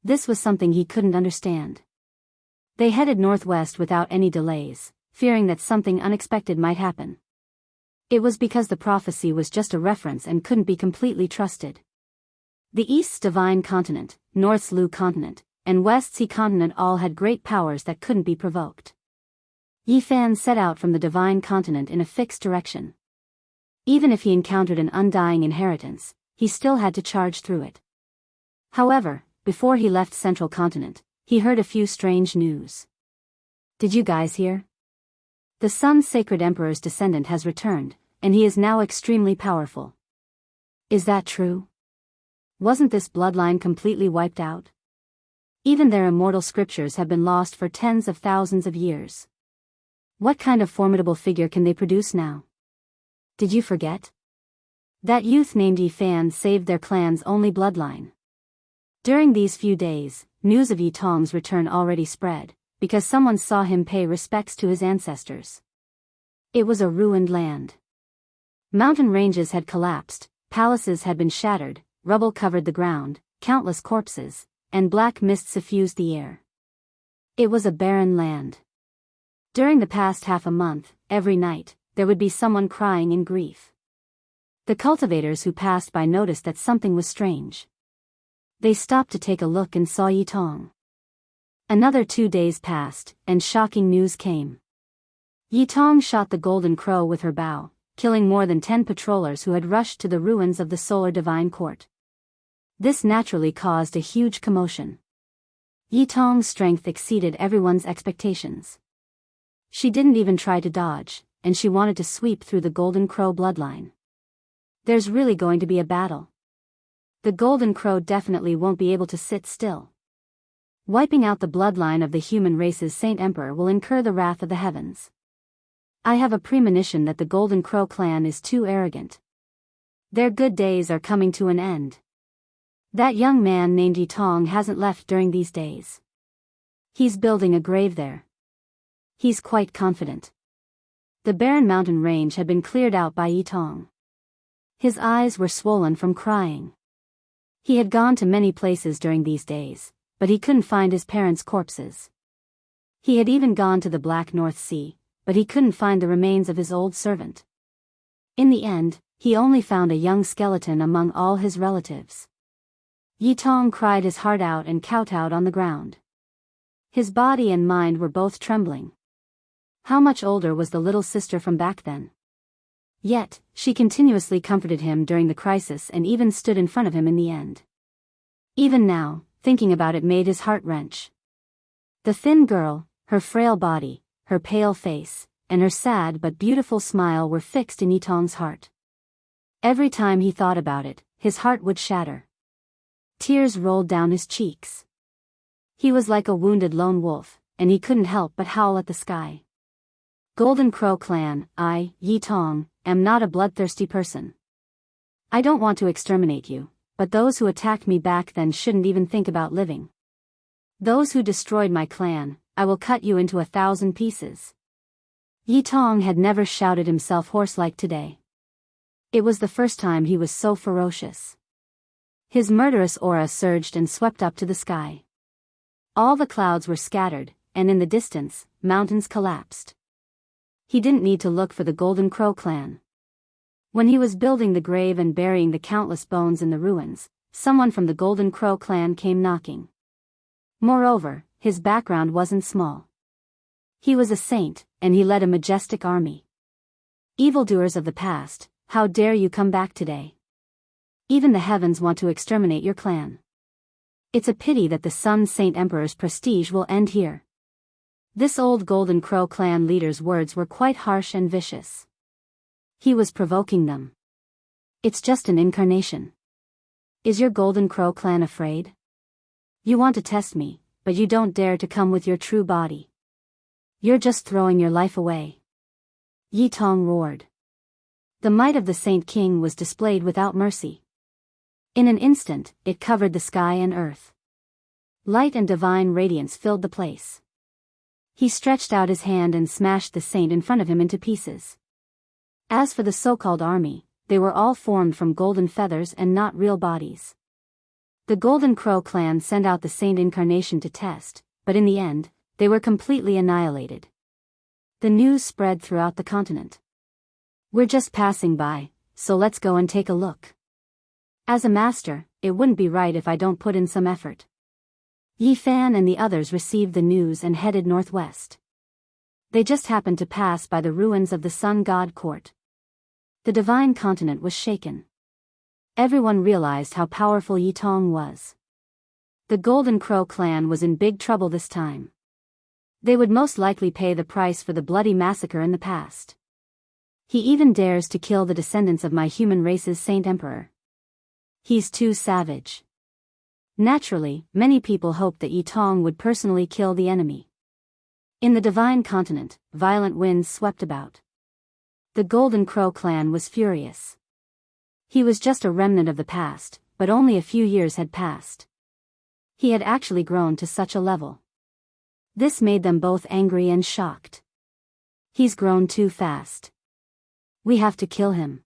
This was something he couldn't understand. They headed northwest without any delays, fearing that something unexpected might happen. It was because the prophecy was just a reference and couldn't be completely trusted. The East's divine continent, North's Lu continent, and West's He continent all had great powers that couldn't be provoked. Yi Fan set out from the divine continent in a fixed direction. Even if he encountered an undying inheritance, he still had to charge through it. However, before he left Central Continent, he heard a few strange news. Did you guys hear? The Sun's sacred emperor's descendant has returned, and he is now extremely powerful. Is that true? Wasn't this bloodline completely wiped out? Even their immortal scriptures have been lost for tens of thousands of years. What kind of formidable figure can they produce now? Did you forget? That youth named Yi Fan saved their clan's only bloodline. During these few days, news of Yi Tong's return already spread, because someone saw him pay respects to his ancestors. It was a ruined land. Mountain ranges had collapsed, palaces had been shattered, rubble covered the ground, countless corpses, and black mist suffused the air. It was a barren land. During the past half a month, every night, there would be someone crying in grief. The cultivators who passed by noticed that something was strange. They stopped to take a look and saw Yi Tong. Another 2 days passed, and shocking news came. Yi Tong shot the golden crow with her bow, killing more than 10 patrollers who had rushed to the ruins of the Solar Divine Court. This naturally caused a huge commotion. Yi Tong's strength exceeded everyone's expectations. She didn't even try to dodge, and she wanted to sweep through the Golden Crow bloodline. There's really going to be a battle. The Golden Crow definitely won't be able to sit still. Wiping out the bloodline of the human race's Saint Emperor will incur the wrath of the heavens. I have a premonition that the Golden Crow clan is too arrogant. Their good days are coming to an end. That young man named Yi Tong hasn't left during these days. He's building a grave there. He's quite confident. The barren mountain range had been cleared out by Yi Tong. His eyes were swollen from crying. He had gone to many places during these days, but he couldn't find his parents' corpses. He had even gone to the Black North Sea, but he couldn't find the remains of his old servant. In the end, he only found a young skeleton among all his relatives. Yi Tong cried his heart out and kowtowed on the ground. His body and mind were both trembling. How much older was the little sister from back then? Yet, she continuously comforted him during the crisis and even stood in front of him in the end. Even now, thinking about it made his heart wrench. The thin girl, her frail body, her pale face, and her sad but beautiful smile were fixed in Yi Tong's heart. Every time he thought about it, his heart would shatter. Tears rolled down his cheeks. He was like a wounded lone wolf, and he couldn't help but howl at the sky. Golden Crow Clan, I, Yi Tong, am not a bloodthirsty person. I don't want to exterminate you, but those who attacked me back then shouldn't even think about living. Those who destroyed my clan, I will cut you into 1,000 pieces. Yi Tong had never shouted himself hoarse like today. It was the first time he was so ferocious. His murderous aura surged and swept up to the sky. All the clouds were scattered, and in the distance, mountains collapsed. He didn't need to look for the Golden Crow clan. When he was building the grave and burying the countless bones in the ruins, someone from the Golden Crow clan came knocking. Moreover, his background wasn't small. He was a saint, and he led a majestic army. Evildoers of the past, how dare you come back today? Even the heavens want to exterminate your clan. It's a pity that the Sun Saint Emperor's prestige will end here. This old Golden Crow clan leader's words were quite harsh and vicious. He was provoking them. It's just an incarnation. Is your Golden Crow clan afraid? You want to test me, but you don't dare to come with your true body. You're just throwing your life away. Yi Tong roared. The might of the Saint King was displayed without mercy. In an instant, it covered the sky and earth. Light and divine radiance filled the place. He stretched out his hand and smashed the saint in front of him into pieces. As for the so-called army, they were all formed from golden feathers and not real bodies. The Golden Crow clan sent out the saint incarnation to test, but in the end, they were completely annihilated. The news spread throughout the continent. We're just passing by, so let's go and take a look. As a master, it wouldn't be right if I don't put in some effort. Yi Fan and the others received the news and headed northwest. They just happened to pass by the ruins of the Sun God Court. The divine continent was shaken. Everyone realized how powerful Yi Tong was. The Golden Crow clan was in big trouble this time. They would most likely pay the price for the bloody massacre in the past. He even dares to kill the descendants of my human race's Saint Emperor. He's too savage. Naturally, many people hoped that Yi Tong would personally kill the enemy. In the divine continent, violent winds swept about. The Golden Crow clan was furious. He was just a remnant of the past, but only a few years had passed. He had actually grown to such a level. This made them both angry and shocked. He's grown too fast. We have to kill him.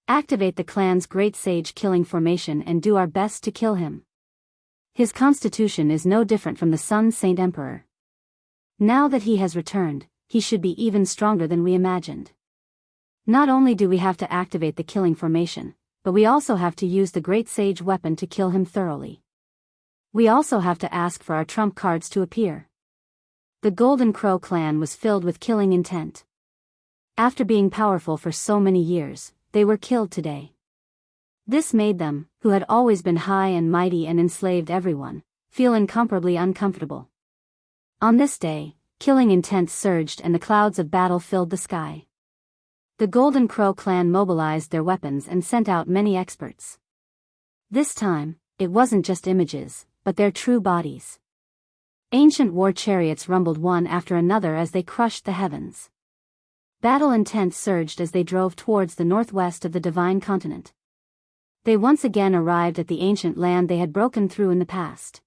Activate the clan's great sage killing formation and do our best to kill him. His constitution is no different from the Sun Saint Emperor. Now that he has returned, he should be even stronger than we imagined. Not only do we have to activate the killing formation, but we also have to use the great sage weapon to kill him thoroughly. We also have to ask for our trump cards to appear. The Golden Crow clan was filled with killing intent. After being powerful for so many years, they were killed today. This made them, who had always been high and mighty and enslaved everyone, feel incomparably uncomfortable. On this day, killing intent surged and the clouds of battle filled the sky. The Golden Crow clan mobilized their weapons and sent out many experts. This time, it wasn't just images, but their true bodies. Ancient war chariots rumbled one after another as they crushed the heavens. Battle intent surged as they drove towards the northwest of the divine continent. They once again arrived at the ancient land they had broken through in the past.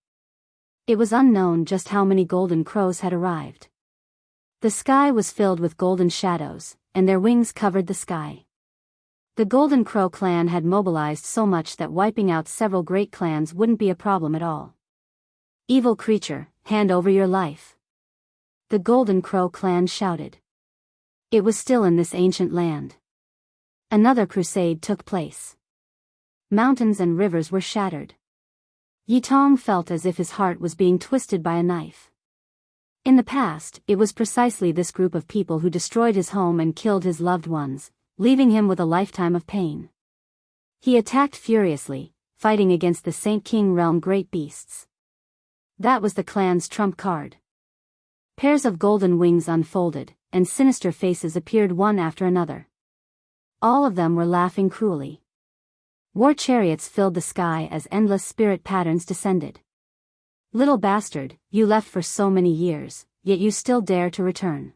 It was unknown just how many golden crows had arrived. The sky was filled with golden shadows, and their wings covered the sky. The Golden Crow clan had mobilized so much that wiping out several great clans wouldn't be a problem at all. Evil creature, hand over your life. The Golden Crow clan shouted. It was still in this ancient land. Another crusade took place. Mountains and rivers were shattered. Yi Tong felt as if his heart was being twisted by a knife. In the past, it was precisely this group of people who destroyed his home and killed his loved ones, leaving him with a lifetime of pain. He attacked furiously, fighting against the Saint King realm great beasts. That was the clan's trump card. Pairs of golden wings unfolded, and sinister faces appeared one after another. All of them were laughing cruelly. War chariots filled the sky as endless spirit patterns descended. Little bastard, you left for so many years, yet you still dare to return.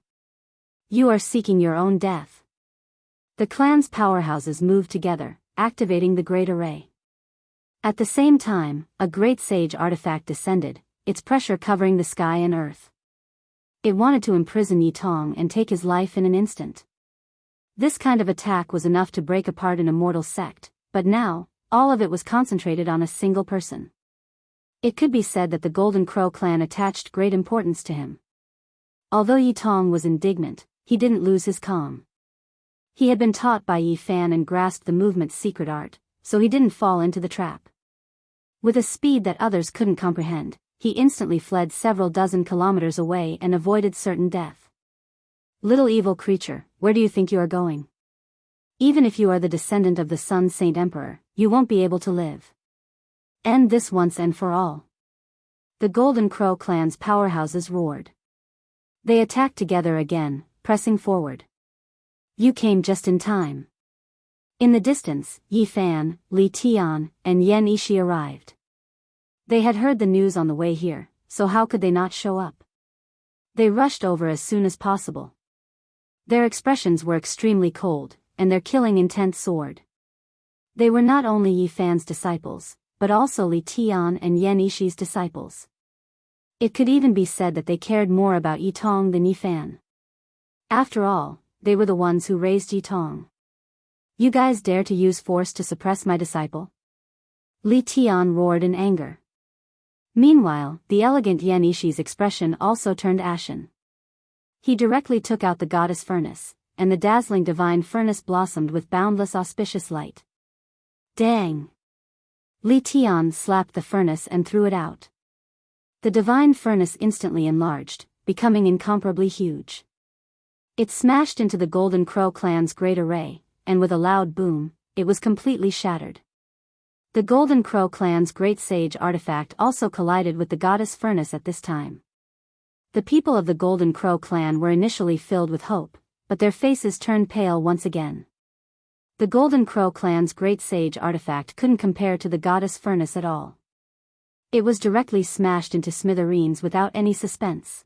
You are seeking your own death. The clan's powerhouses moved together, activating the Great Array. At the same time, a great sage artifact descended, its pressure covering the sky and earth. It wanted to imprison Yi Tong and take his life in an instant. This kind of attack was enough to break apart an immortal sect, but now, all of it was concentrated on a single person. It could be said that the Golden Crow clan attached great importance to him. Although Yi Tong was indignant, he didn't lose his calm. He had been taught by Yi Fan and grasped the movement's secret art, so he didn't fall into the trap. With a speed that others couldn't comprehend, he instantly fled several dozen kilometers away and avoided certain death. Little evil creature, where do you think you are going? Even if you are the descendant of the Sun Saint Emperor, you won't be able to live. End this once and for all. The Golden Crow clan's powerhouses roared. They attacked together again, pressing forward. You came just in time. In the distance, Yi Fan, Li Tian, and Yan Ishi arrived. They had heard the news on the way here, so how could they not show up? They rushed over as soon as possible. Their expressions were extremely cold, and their killing intent soared. They were not only Yi Fan's disciples, but also Li Tian and Yan Ishi's disciples. It could even be said that they cared more about Yi Tong than Yi Fan. After all, they were the ones who raised Yi Tong. You guys dare to use force to suppress my disciple? Li Tian roared in anger. Meanwhile, the elegant Yan Ishi's expression also turned ashen. He directly took out the goddess furnace, and the dazzling divine furnace blossomed with boundless auspicious light. Dang! Li Tian slapped the furnace and threw it out. The divine furnace instantly enlarged, becoming incomparably huge. It smashed into the Golden Crow clan's great array, and with a loud boom, it was completely shattered. The Golden Crow clan's great sage artifact also collided with the goddess furnace at this time. The people of the Golden Crow clan were initially filled with hope, but their faces turned pale once again. The Golden Crow clan's great sage artifact couldn't compare to the goddess furnace at all. It was directly smashed into smithereens without any suspense.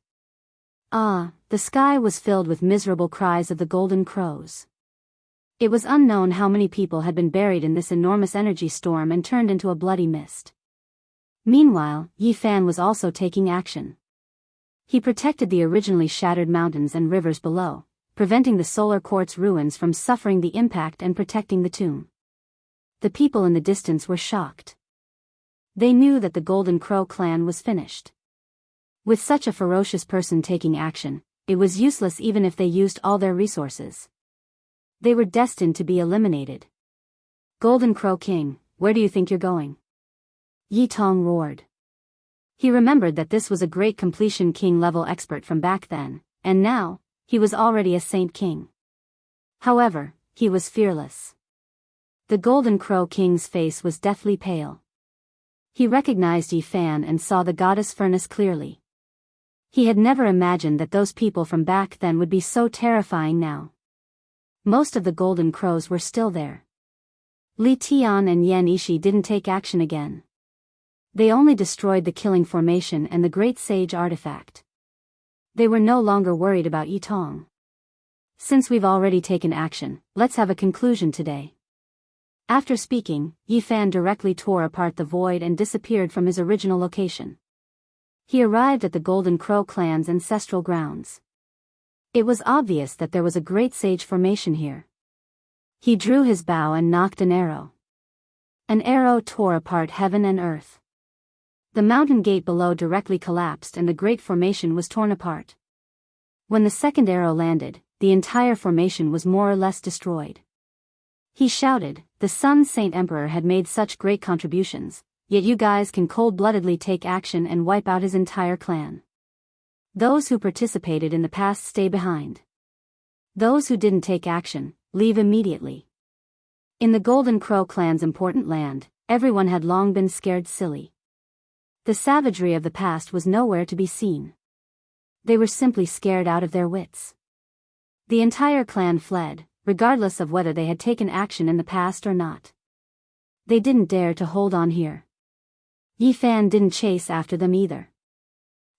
The sky was filled with miserable cries of the Golden Crows. It was unknown how many people had been buried in this enormous energy storm and turned into a bloody mist. Meanwhile, Yi Fan was also taking action. He protected the originally shattered mountains and rivers below, preventing the solar quartz ruins from suffering the impact and protecting the tomb. The people in the distance were shocked. They knew that the Golden Crow clan was finished. With such a ferocious person taking action, it was useless even if they used all their resources. They were destined to be eliminated. Golden Crow King, where do you think you're going? Yi Tong roared. He remembered that this was a great completion king-level expert from back then, and now, he was already a Saint King. However, he was fearless. The Golden Crow King's face was deathly pale. He recognized Yi Fan and saw the goddess furnace clearly. He had never imagined that those people from back then would be so terrifying now. Most of the Golden Crows were still there. Li Tian and Yan Ishi didn't take action again. They only destroyed the killing formation and the great sage artifact. They were no longer worried about Yi Tong. Since we've already taken action, let's have a conclusion today. After speaking, Yi Fan directly tore apart the void and disappeared from his original location. He arrived at the Golden Crow clan's ancestral grounds. It was obvious that there was a great sage formation here. He drew his bow and nocked an arrow. An arrow tore apart heaven and earth. The mountain gate below directly collapsed and the great formation was torn apart. When the second arrow landed, the entire formation was more or less destroyed. He shouted, "The Sun Saint Emperor had made such great contributions, yet you guys can cold-bloodedly take action and wipe out his entire clan. Those who participated in the past stay behind. Those who didn't take action, leave immediately." In the Golden Crow clan's important land, everyone had long been scared silly. The savagery of the past was nowhere to be seen. They were simply scared out of their wits. The entire clan fled, regardless of whether they had taken action in the past or not. They didn't dare to hold on here. Yi Fan didn't chase after them either.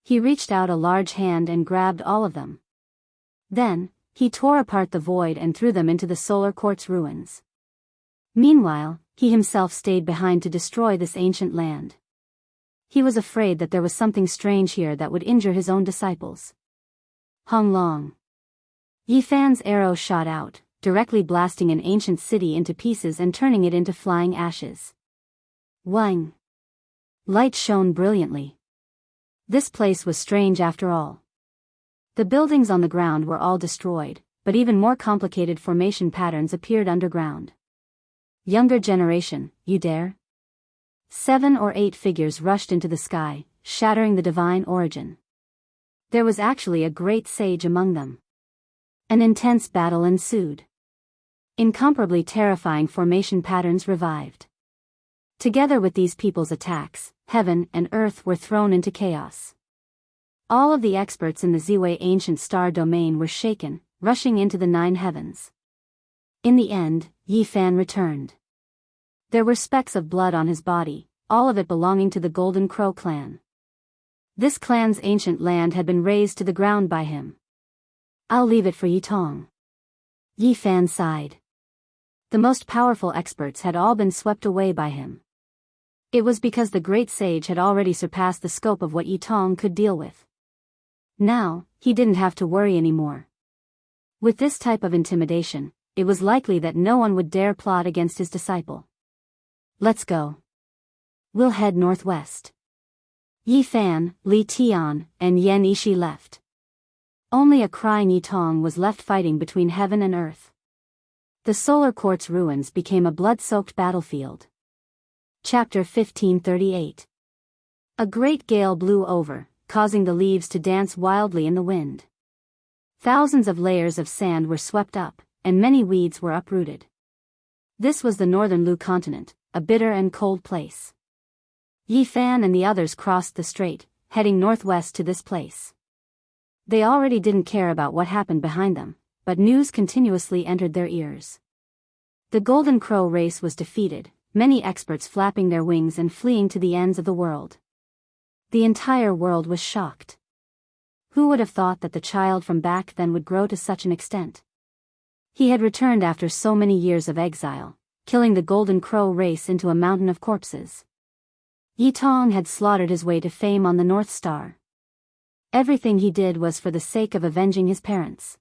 He reached out a large hand and grabbed all of them. Then, he tore apart the void and threw them into the solar quartz ruins. Meanwhile, he himself stayed behind to destroy this ancient land. He was afraid that there was something strange here that would injure his own disciples. Hung long. Yi Fan's arrow shot out, directly blasting an ancient city into pieces and turning it into flying ashes. Wang. Light shone brilliantly. This place was strange after all. The buildings on the ground were all destroyed, but even more complicated formation patterns appeared underground. Younger generation, you dare? 7 or 8 figures rushed into the sky, shattering the divine origin. There was actually a great sage among them. An intense battle ensued. Incomparably terrifying formation patterns revived. Together with these people's attacks, heaven and earth were thrown into chaos. All of the experts in the Ziwei ancient star domain were shaken, rushing into the 9 heavens. In the end, Yi Fan returned. There were specks of blood on his body, all of it belonging to the Golden Crow clan. This clan's ancient land had been razed to the ground by him. I'll leave it for Yi Tong. Yi Fan sighed. The most powerful experts had all been swept away by him. It was because the great sage had already surpassed the scope of what Yi Tong could deal with. Now, he didn't have to worry anymore. With this type of intimidation, it was likely that no one would dare plot against his disciple. Let's go. We'll head northwest. Yi Fan, Li Tian, and Yan Ishi left. Only a crying Yi Tong was left fighting between heaven and earth. The solar quartz ruins became a blood-soaked battlefield. Chapter 1538. A great gale blew over, causing the leaves to dance wildly in the wind. Thousands of layers of sand were swept up, and many weeds were uprooted. This was the northern Lu continent, a bitter and cold place. Yi Fan and the others crossed the strait, heading northwest to this place. They already didn't care about what happened behind them, but news continuously entered their ears. The Golden Crow race was defeated, many experts flapping their wings and fleeing to the ends of the world. The entire world was shocked. Who would have thought that the child from back then would grow to such an extent? He had returned after so many years of exile, killing the Golden Crow race into a mountain of corpses. Yi Tong had slaughtered his way to fame on the North Star. Everything he did was for the sake of avenging his parents.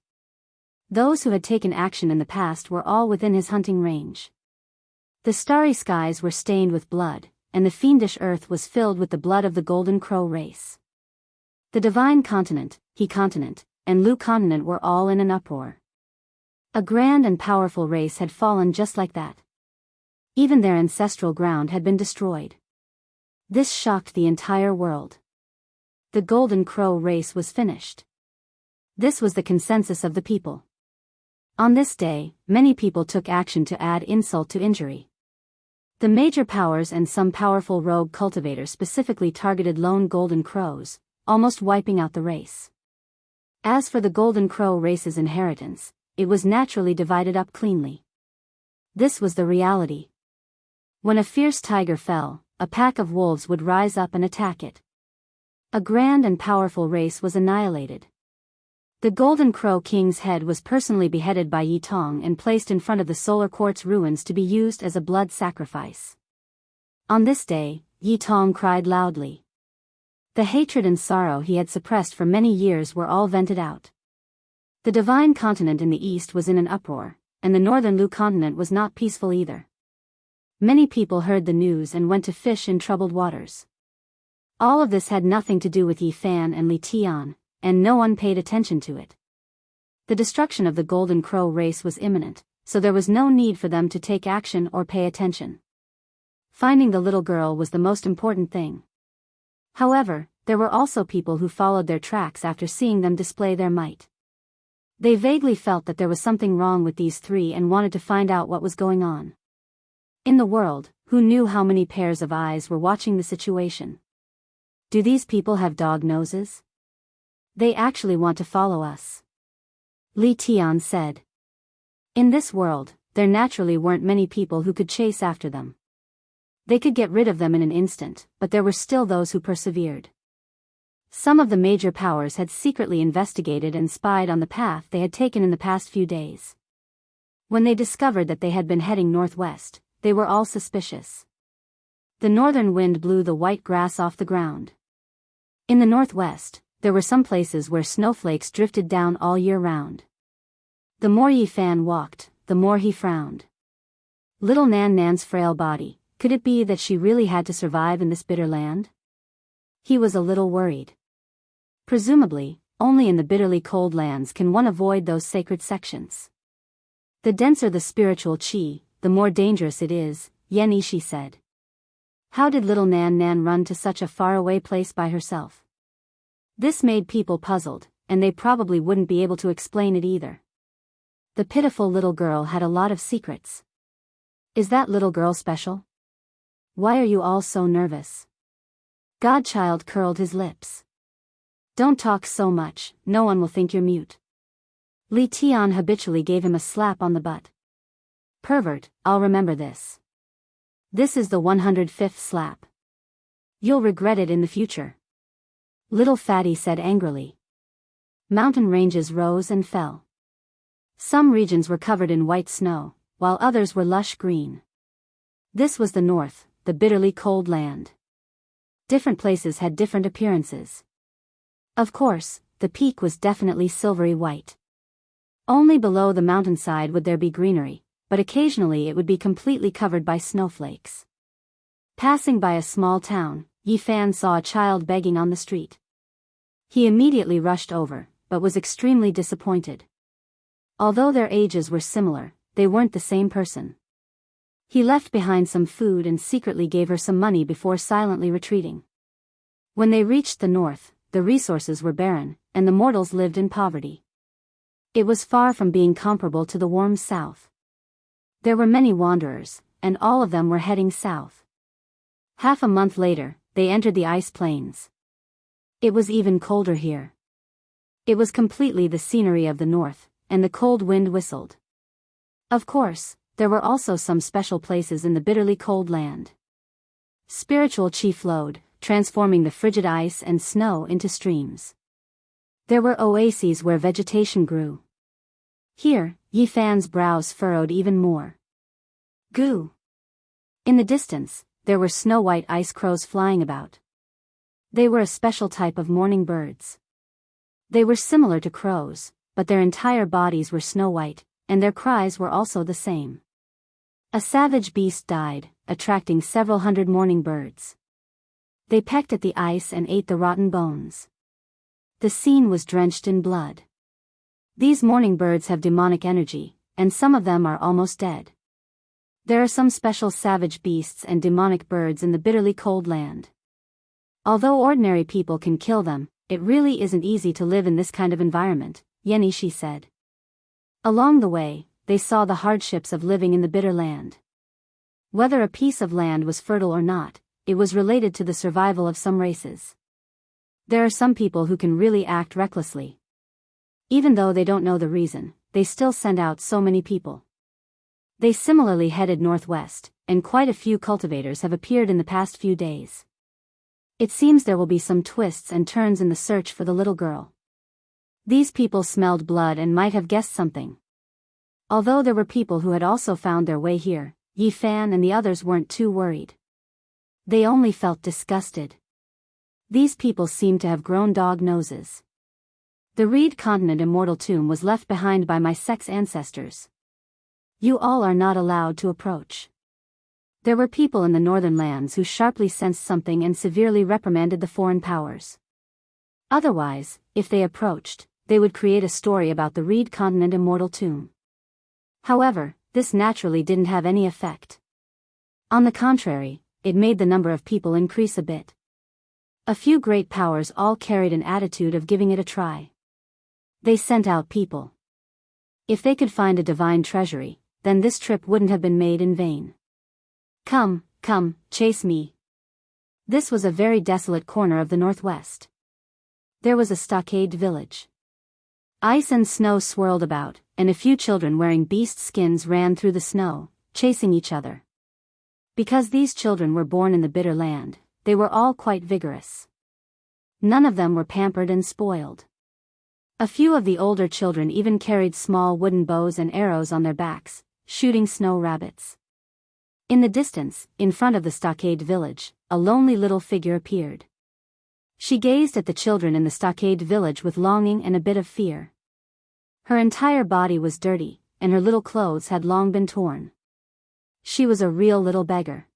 Those who had taken action in the past were all within his hunting range. The starry skies were stained with blood, and the fiendish earth was filled with the blood of the Golden Crow race. The Divine Continent, He Continent, and Lu Continent were all in an uproar. A grand and powerful race had fallen just like that. Even their ancestral ground had been destroyed. This shocked the entire world. The Golden Crow race was finished. This was the consensus of the people. On this day, many people took action to add insult to injury. The major powers and some powerful rogue cultivators specifically targeted lone Golden Crows, almost wiping out the race. As for the Golden Crow race's inheritance, it was naturally divided up cleanly. This was the reality. When a fierce tiger fell, a pack of wolves would rise up and attack it. A grand and powerful race was annihilated. The Golden Crow King's head was personally beheaded by Yi Tong and placed in front of the solar quartz ruins to be used as a blood sacrifice. On this day, Yi Tong cried loudly. The hatred and sorrow he had suppressed for many years were all vented out. The Divine Continent in the east was in an uproar, and the northern Lu Continent was not peaceful either. Many people heard the news and went to fish in troubled waters. All of this had nothing to do with Yi Fan and Li Tian, and no one paid attention to it. The destruction of the Golden Crow race was imminent, so there was no need for them to take action or pay attention. Finding the little girl was the most important thing. However, there were also people who followed their tracks after seeing them display their might. They vaguely felt that there was something wrong with these three and wanted to find out what was going on. In the world, who knew how many pairs of eyes were watching the situation? Do these people have dog noses? They actually want to follow us. Li Tian said. In this world, there naturally weren't many people who could chase after them. They could get rid of them in an instant, but there were still those who persevered. Some of the major powers had secretly investigated and spied on the path they had taken in the past few days. When they discovered that they had been heading northwest, they were all suspicious. The northern wind blew the white grass off the ground. In the northwest, there were some places where snowflakes drifted down all year round. The more Yi Fan walked, the more he frowned. Little Nan Nan's frail body, could it be that she really had to survive in this bitter land? He was a little worried. Presumably, only in the bitterly cold lands can one avoid those sacred sections. The denser the spiritual qi, the more dangerous it is, Yan Ishi said. How did little Nan Nan run to such a faraway place by herself? This made people puzzled, and they probably wouldn't be able to explain it either. The pitiful little girl had a lot of secrets. Is that little girl special? Why are you all so nervous? Godchild curled his lips. Don't talk so much, no one will think you're mute. Li Tian habitually gave him a slap on the butt. Pervert, I'll remember this. This is the 105th slap. You'll regret it in the future. Little Fatty said angrily. Mountain ranges rose and fell. Some regions were covered in white snow, while others were lush green. This was the north, the bitterly cold land. Different places had different appearances. Of course, the peak was definitely silvery white. Only below the mountainside would there be greenery, but occasionally it would be completely covered by snowflakes. Passing by a small town, Yi Fan saw a child begging on the street. He immediately rushed over, but was extremely disappointed. Although their ages were similar, they weren't the same person. He left behind some food and secretly gave her some money before silently retreating. When they reached the north, the resources were barren, and the mortals lived in poverty. It was far from being comparable to the warm south. There were many wanderers, and all of them were heading south. Half a month later, they entered the ice plains. It was even colder here. It was completely the scenery of the north, and the cold wind whistled. Of course, there were also some special places in the bitterly cold land. Spiritual qi flowed, transforming the frigid ice and snow into streams. There were oases where vegetation grew. Here, Yi Fan's brows furrowed even more. Goo! In the distance, there were snow-white ice crows flying about. They were a special type of morning birds. They were similar to crows, but their entire bodies were snow-white, and their cries were also the same. A savage beast died, attracting several hundred morning birds. They pecked at the ice and ate the rotten bones. The scene was drenched in blood. These morning birds have demonic energy, and some of them are almost dead. There are some special savage beasts and demonic birds in the bitterly cold land. Although ordinary people can kill them, it really isn't easy to live in this kind of environment, Yan Ishi said. Along the way, they saw the hardships of living in the bitter land. Whether a piece of land was fertile or not, it was related to the survival of some races. There are some people who can really act recklessly. Even though they don't know the reason, they still send out so many people. They similarly headed northwest, and quite a few cultivators have appeared in the past few days. It seems there will be some twists and turns in the search for the little girl. These people smelled blood and might have guessed something. Although there were people who had also found their way here, Yi Fan and the others weren't too worried. They only felt disgusted. These people seemed to have grown dog noses. The Reed Continent Immortal Tomb was left behind by my sex ancestors. You all are not allowed to approach. There were people in the northern lands who sharply sensed something and severely reprimanded the foreign powers. Otherwise, if they approached, they would create a story about the Reed Continent Immortal Tomb. However, this naturally didn't have any effect. On the contrary, it made the number of people increase a bit. A few great powers all carried an attitude of giving it a try. They sent out people. If they could find a divine treasury, then this trip wouldn't have been made in vain. Come, come, chase me. This was a very desolate corner of the northwest. There was a stockade village. Ice and snow swirled about, and a few children wearing beast skins ran through the snow, chasing each other. Because these children were born in the bitter land, they were all quite vigorous. None of them were pampered and spoiled. A few of the older children even carried small wooden bows and arrows on their backs, shooting snow rabbits. In the distance, in front of the stockade village, a lonely little figure appeared. She gazed at the children in the stockade village with longing and a bit of fear. Her entire body was dirty, and her little clothes had long been torn. She was a real little beggar.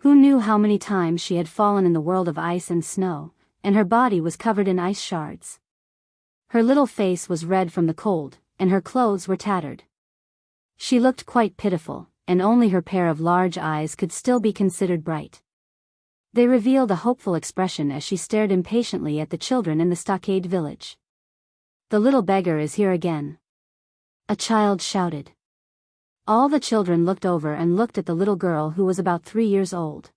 Who knew how many times she had fallen in the world of ice and snow, and her body was covered in ice shards. Her little face was red from the cold, and her clothes were tattered. She looked quite pitiful, and only her pair of large eyes could still be considered bright. They revealed a hopeful expression as she stared impatiently at the children in the stockade village. "The little beggar is here again," a child shouted. All the children looked over and looked at the little girl who was about 3 years old.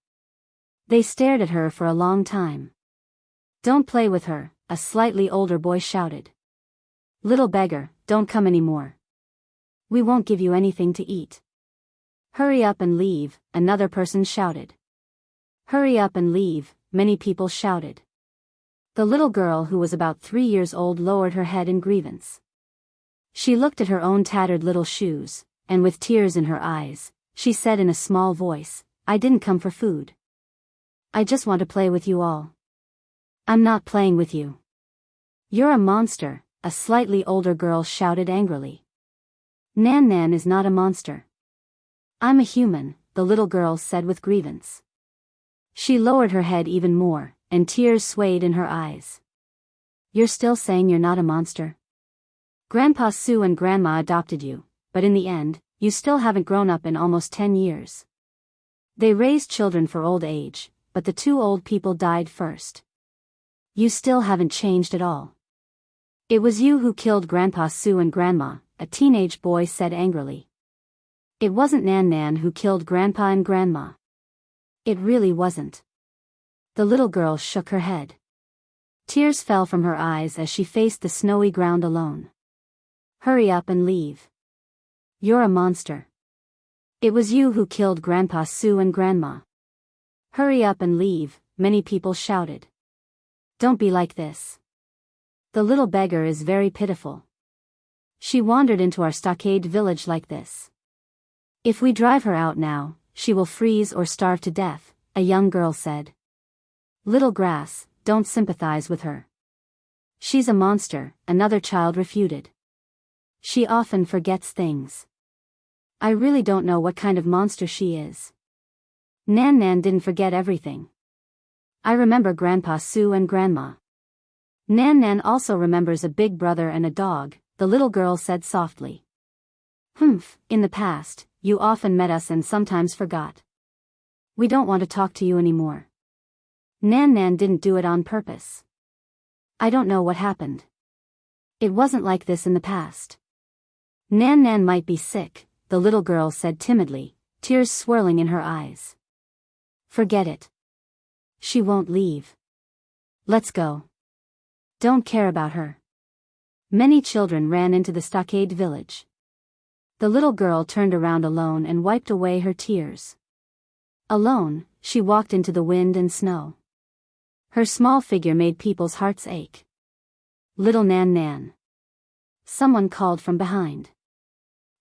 They stared at her for a long time. "Don't play with her," a slightly older boy shouted. "Little beggar, don't come anymore. We won't give you anything to eat." "Hurry up and leave," another person shouted. "Hurry up and leave," many people shouted. The little girl who was about 3 years old lowered her head in grievance. She looked at her own tattered little shoes, and with tears in her eyes, she said in a small voice, "I didn't come for food. I just want to play with you all." "I'm not playing with you. You're a monster," a slightly older girl shouted angrily. "Nan Nan is not a monster. I'm a human," the little girl said with grievance. She lowered her head even more, and tears swayed in her eyes. "You're still saying you're not a monster? Grandpa Sue and Grandma adopted you, but in the end, you still haven't grown up in almost 10 years. They raised children for old age, but the 2 old people died first. You still haven't changed at all. It was you who killed Grandpa Sue and Grandma," a teenage boy said angrily. "It wasn't Nan Nan who killed Grandpa and Grandma. It really wasn't." The little girl shook her head. Tears fell from her eyes as she faced the snowy ground alone. "Hurry up and leave. You're a monster. It was you who killed Grandpa Sue and Grandma. Hurry up and leave," many people shouted. "Don't be like this. The little beggar is very pitiful. She wandered into our stockade village like this. If we drive her out now, she will freeze or starve to death," a young girl said. "Little grass, don't sympathize with her. She's a monster," another child refuted. "She often forgets things. I really don't know what kind of monster she is. Nan Nan didn't forget everything. I remember Grandpa Sue and Grandma. Nan Nan also remembers a big brother and a dog," the little girl said softly. "Humph, in the past, you often met us and sometimes forgot. We don't want to talk to you anymore. Nan Nan didn't do it on purpose. I don't know what happened. It wasn't like this in the past. Nan Nan might be sick," the little girl said timidly, tears swirling in her eyes. "Forget it. She won't leave. Let's go. Don't care about her." Many children ran into the stockade village. The little girl turned around alone and wiped away her tears. Alone, she walked into the wind and snow. Her small figure made people's hearts ache. "Little Nan Nan." Someone called from behind.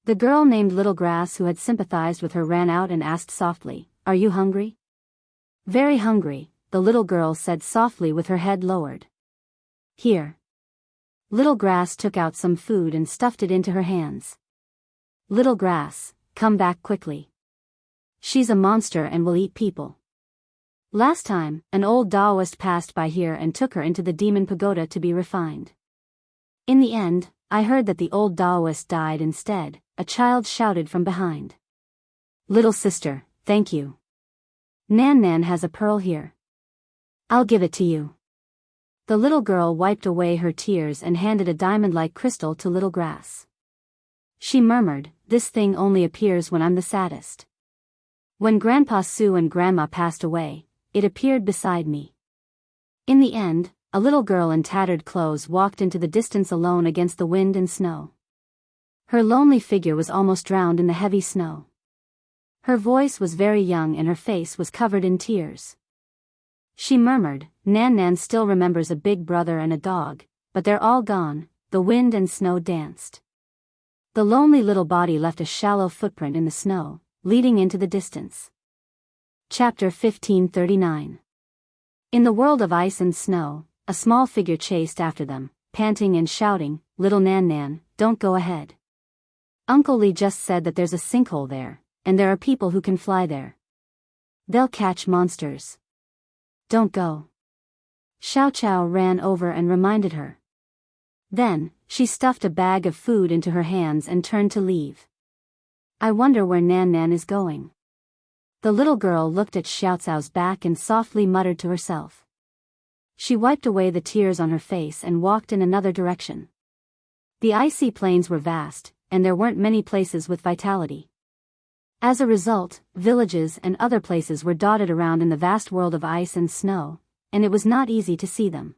The girl named Little Grass who had sympathized with her ran out and asked softly, "Are you hungry?" "Very hungry," the little girl said softly with her head lowered. "Here." Little Grass took out some food and stuffed it into her hands. "Little Grass, come back quickly. She's a monster and will eat people. Last time, an old Taoist passed by here and took her into the demon pagoda to be refined. In the end, I heard that the old Taoist died instead," a child shouted from behind. "Little sister, thank you. Nan Nan has a pearl here. I'll give it to you." The little girl wiped away her tears and handed a diamond-like crystal to Little Grass. She murmured, "This thing only appears when I'm the saddest. When Grandpa Sue and Grandma passed away, it appeared beside me." In the end, a little girl in tattered clothes walked into the distance alone against the wind and snow. Her lonely figure was almost drowned in the heavy snow. Her voice was very young and her face was covered in tears. She murmured, "Nan Nan still remembers a big brother and a dog, but they're all gone." The wind and snow danced. The lonely little body left a shallow footprint in the snow, leading into the distance. Chapter 1539. In the world of ice and snow, a small figure chased after them, panting and shouting, "Little Nan Nan, don't go ahead. Uncle Lee just said that there's a sinkhole there, and there are people who can fly there. They'll catch monsters. Don't go." Xiao Chao ran over and reminded her. Then, she stuffed a bag of food into her hands and turned to leave. "I wonder where Nan Nan is going." The little girl looked at Xiao Cao's back and softly muttered to herself. She wiped away the tears on her face and walked in another direction. The icy plains were vast, and there weren't many places with vitality. As a result, villages and other places were dotted around in the vast world of ice and snow, and it was not easy to see them.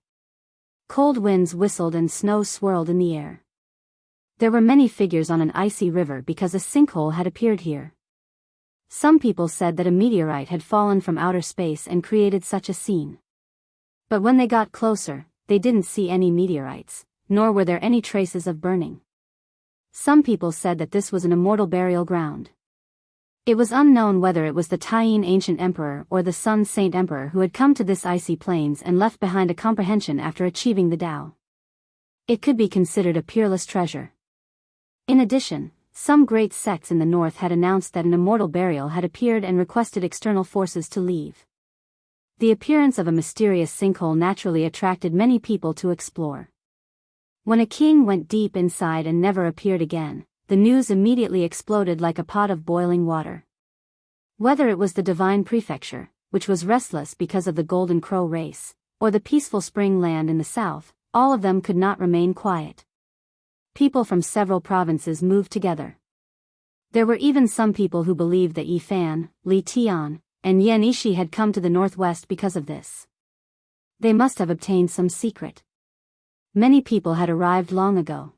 Cold winds whistled and snow swirled in the air. There were many figures on an icy river because a sinkhole had appeared here. Some people said that a meteorite had fallen from outer space and created such a scene. But when they got closer, they didn't see any meteorites, nor were there any traces of burning. Some people said that this was an immortal burial ground. It was unknown whether it was the Taiyin ancient emperor or the Sun Saint Emperor who had come to this icy plains and left behind a comprehension after achieving the Tao. It could be considered a peerless treasure. In addition, some great sects in the north had announced that an immortal burial had appeared and requested external forces to leave. The appearance of a mysterious sinkhole naturally attracted many people to explore. When a king went deep inside and never appeared again, the news immediately exploded like a pot of boiling water. Whether it was the divine prefecture, which was restless because of the Golden Crow race, or the peaceful spring land in the south, all of them could not remain quiet. People from several provinces moved together. There were even some people who believed that Yi Fan, Li Tian, and Yan Ishi had come to the northwest because of this. They must have obtained some secret. Many people had arrived long ago.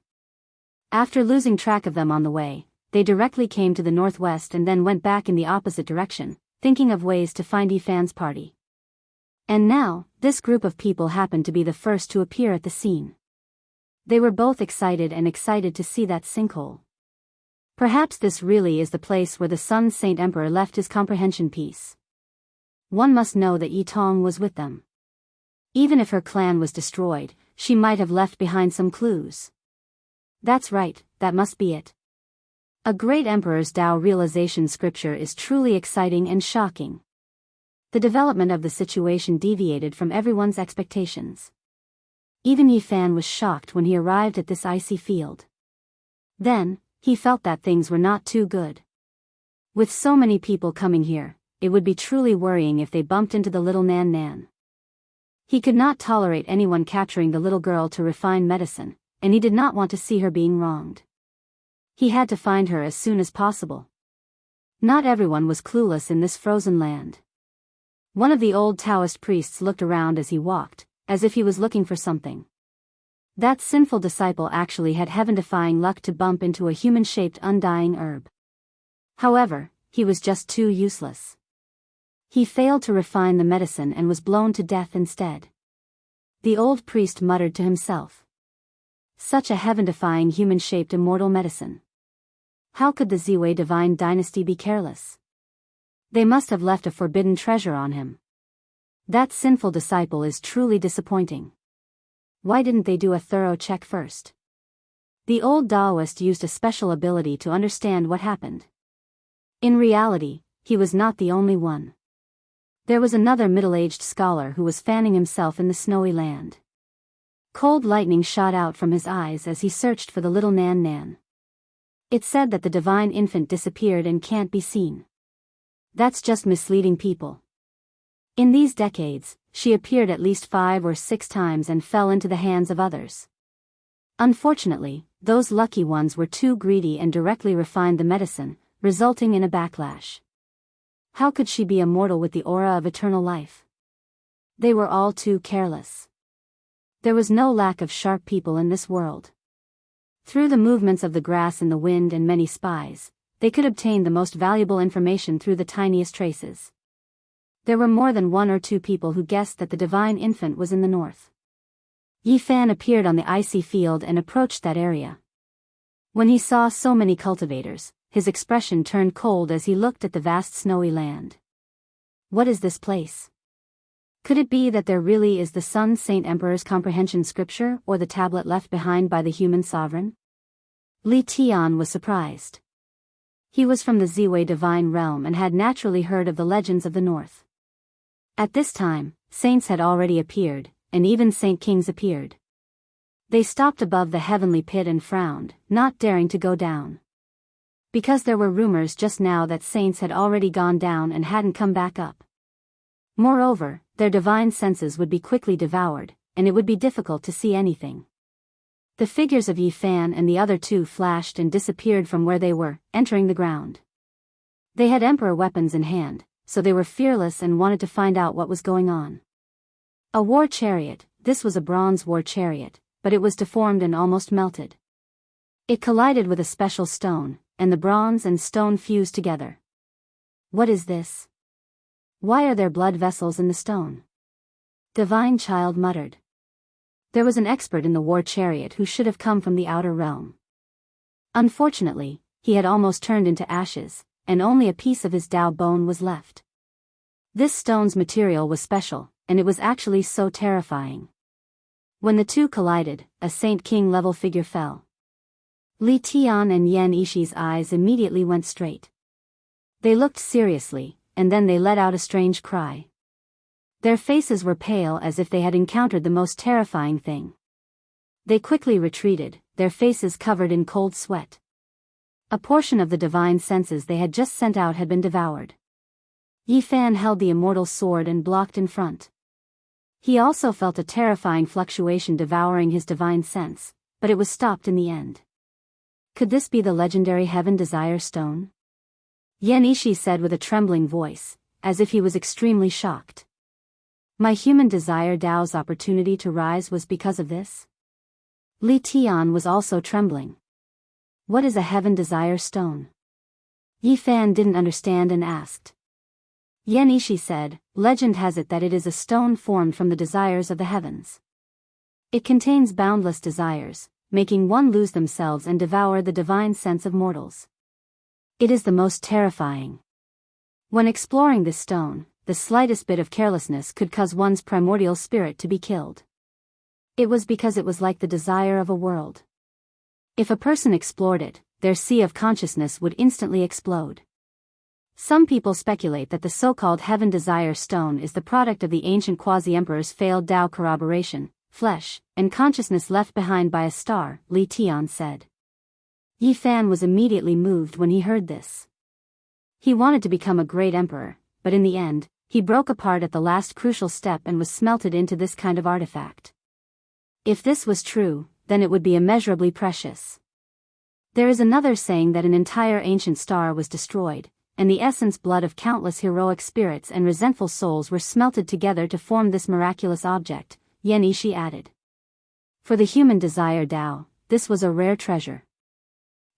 After losing track of them on the way, they directly came to the northwest and then went back in the opposite direction, thinking of ways to find Yi Fan's party. And now, this group of people happened to be the first to appear at the scene. They were both excited to see that sinkhole. Perhaps this really is the place where the Sun Saint Emperor left his comprehension piece. One must know that Yi Tong was with them. Even if her clan was destroyed, she might have left behind some clues. That's right, that must be it. A great emperor's Tao realization scripture is truly exciting and shocking. The development of the situation deviated from everyone's expectations. Even Yi Fan was shocked when he arrived at this icy field. Then, he felt that things were not too good. With so many people coming here, it would be truly worrying if they bumped into the little Nan Nan. He could not tolerate anyone capturing the little girl to refine medicine, and he did not want to see her being wronged. He had to find her as soon as possible. Not everyone was clueless in this frozen land. One of the old Taoist priests looked around as he walked, as if he was looking for something. That sinful disciple actually had heaven-defying luck to bump into a human-shaped undying herb. However, he was just too useless. He failed to refine the medicine and was blown to death instead. The old priest muttered to himself. Such a heaven-defying human-shaped immortal medicine. How could the Ziwei divine dynasty be careless? They must have left a forbidden treasure on him. That sinful disciple is truly disappointing. Why didn't they do a thorough check first? The old Taoist used a special ability to understand what happened. In reality, he was not the only one. There was another middle-aged scholar who was fanning himself in the snowy land. Cold lightning shot out from his eyes as he searched for the little Nan Nan. It said that the divine infant disappeared and can't be seen. That's just misleading people. In these decades, she appeared at least 5 or 6 times and fell into the hands of others. Unfortunately, those lucky ones were too greedy and directly refined the medicine, resulting in a backlash. How could she be immortal with the aura of eternal life? They were all too careless. There was no lack of sharp people in this world. Through the movements of the grass in the wind and many spies, they could obtain the most valuable information through the tiniest traces. There were more than 1 or 2 people who guessed that the divine infant was in the north. Yi Fan appeared on the icy field and approached that area. When he saw so many cultivators, his expression turned cold as he looked at the vast snowy land. What is this place? Could it be that there really is the Sun Saint Emperor's comprehension scripture or the tablet left behind by the human sovereign? Li Tian was surprised. He was from the Ziwei divine realm and had naturally heard of the legends of the north. At this time, saints had already appeared, and even saint kings appeared. They stopped above the heavenly pit and frowned, not daring to go down. Because there were rumors just now that saints had already gone down and hadn't come back up. Moreover, their divine senses would be quickly devoured, and it would be difficult to see anything. The figures of Yi Fan and the other two flashed and disappeared from where they were, entering the ground. They had emperor weapons in hand, so they were fearless and wanted to find out what was going on. A war chariot, this was a bronze war chariot, but it was deformed and almost melted. It collided with a special stone, and the bronze and stone fused together. What is this? Why are there blood vessels in the stone? Divine Child muttered. There was an expert in the war chariot who should have come from the outer realm. Unfortunately, he had almost turned into ashes, and only a piece of his Tao bone was left. This stone's material was special, and it was actually so terrifying. When the two collided, a Saint King level figure fell. Li Tian and Yan Ishi's eyes immediately went straight. They looked seriously, and then they let out a strange cry. Their faces were pale as if they had encountered the most terrifying thing. They quickly retreated, their faces covered in cold sweat. A portion of the divine senses they had just sent out had been devoured. Yi Fan held the immortal sword and blocked in front. He also felt a terrifying fluctuation devouring his divine sense, but it was stopped in the end. Could this be the legendary Heaven Desire Stone? Yan Ishi said with a trembling voice, as if he was extremely shocked. My human desire Tao's opportunity to rise was because of this? Li Tian was also trembling. What is a Heaven Desire Stone? Yi Fan didn't understand and asked. Yan Ishi said, legend has it that it is a stone formed from the desires of the heavens. It contains boundless desires, making one lose themselves and devour the divine sense of mortals. It is the most terrifying. When exploring this stone, the slightest bit of carelessness could cause one's primordial spirit to be killed. It was because it was like the desire of a world. If a person explored it, their sea of consciousness would instantly explode. Some people speculate that the so-called Heaven Desire Stone is the product of the ancient quasi-emperor's failed Tao corroboration, flesh, and consciousness left behind by a star, Li Tian said. Yi Fan was immediately moved when he heard this. He wanted to become a great emperor, but in the end, he broke apart at the last crucial step and was smelted into this kind of artifact. If this was true, then it would be immeasurably precious. There is another saying that an entire ancient star was destroyed, and the essence blood of countless heroic spirits and resentful souls were smelted together to form this miraculous object, Yan Ishi added. For the human desire Tao, this was a rare treasure.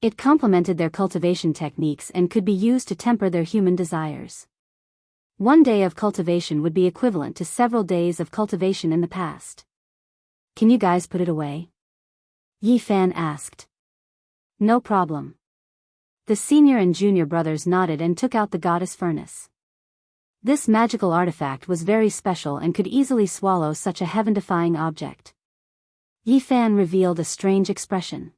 It complemented their cultivation techniques and could be used to temper their human desires. One day of cultivation would be equivalent to several days of cultivation in the past. Can you guys put it away? Yi Fan asked. No problem. The senior and junior brothers nodded and took out the goddess furnace. This magical artifact was very special and could easily swallow such a heaven-defying object. Yi Fan revealed a strange expression.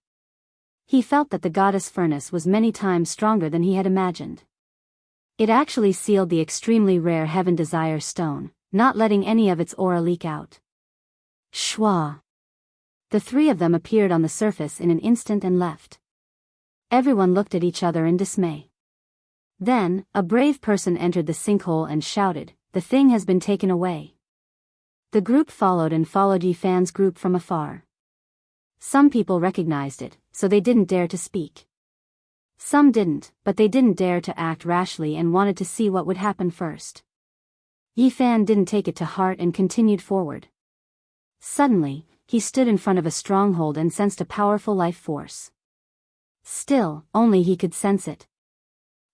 He felt that the goddess furnace was many times stronger than he had imagined. It actually sealed the extremely rare Heaven Desire Stone, not letting any of its aura leak out. Shwa! The three of them appeared on the surface in an instant and left. Everyone looked at each other in dismay. Then, a brave person entered the sinkhole and shouted, "The thing has been taken away." The group followed Yi Fan's group from afar. Some people recognized it, so they didn't dare to speak. Some didn't, but they didn't dare to act rashly and wanted to see what would happen first. Yi Fan didn't take it to heart and continued forward. Suddenly, he stood in front of a stronghold and sensed a powerful life force. Still, only he could sense it.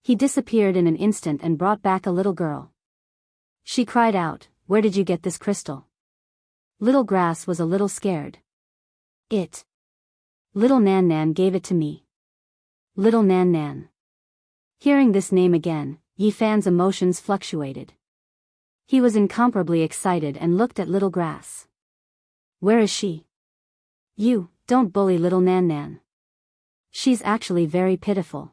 He disappeared in an instant and brought back a little girl. She cried out, "Where did you get this crystal?" Little Grass was a little scared. Little Nan Nan gave it to me. Little Nan Nan. Hearing this name again, Yi Fan's emotions fluctuated. He was incomparably excited and looked at Little Grass. Where is she? You, don't bully little Nan Nan. She's actually very pitiful.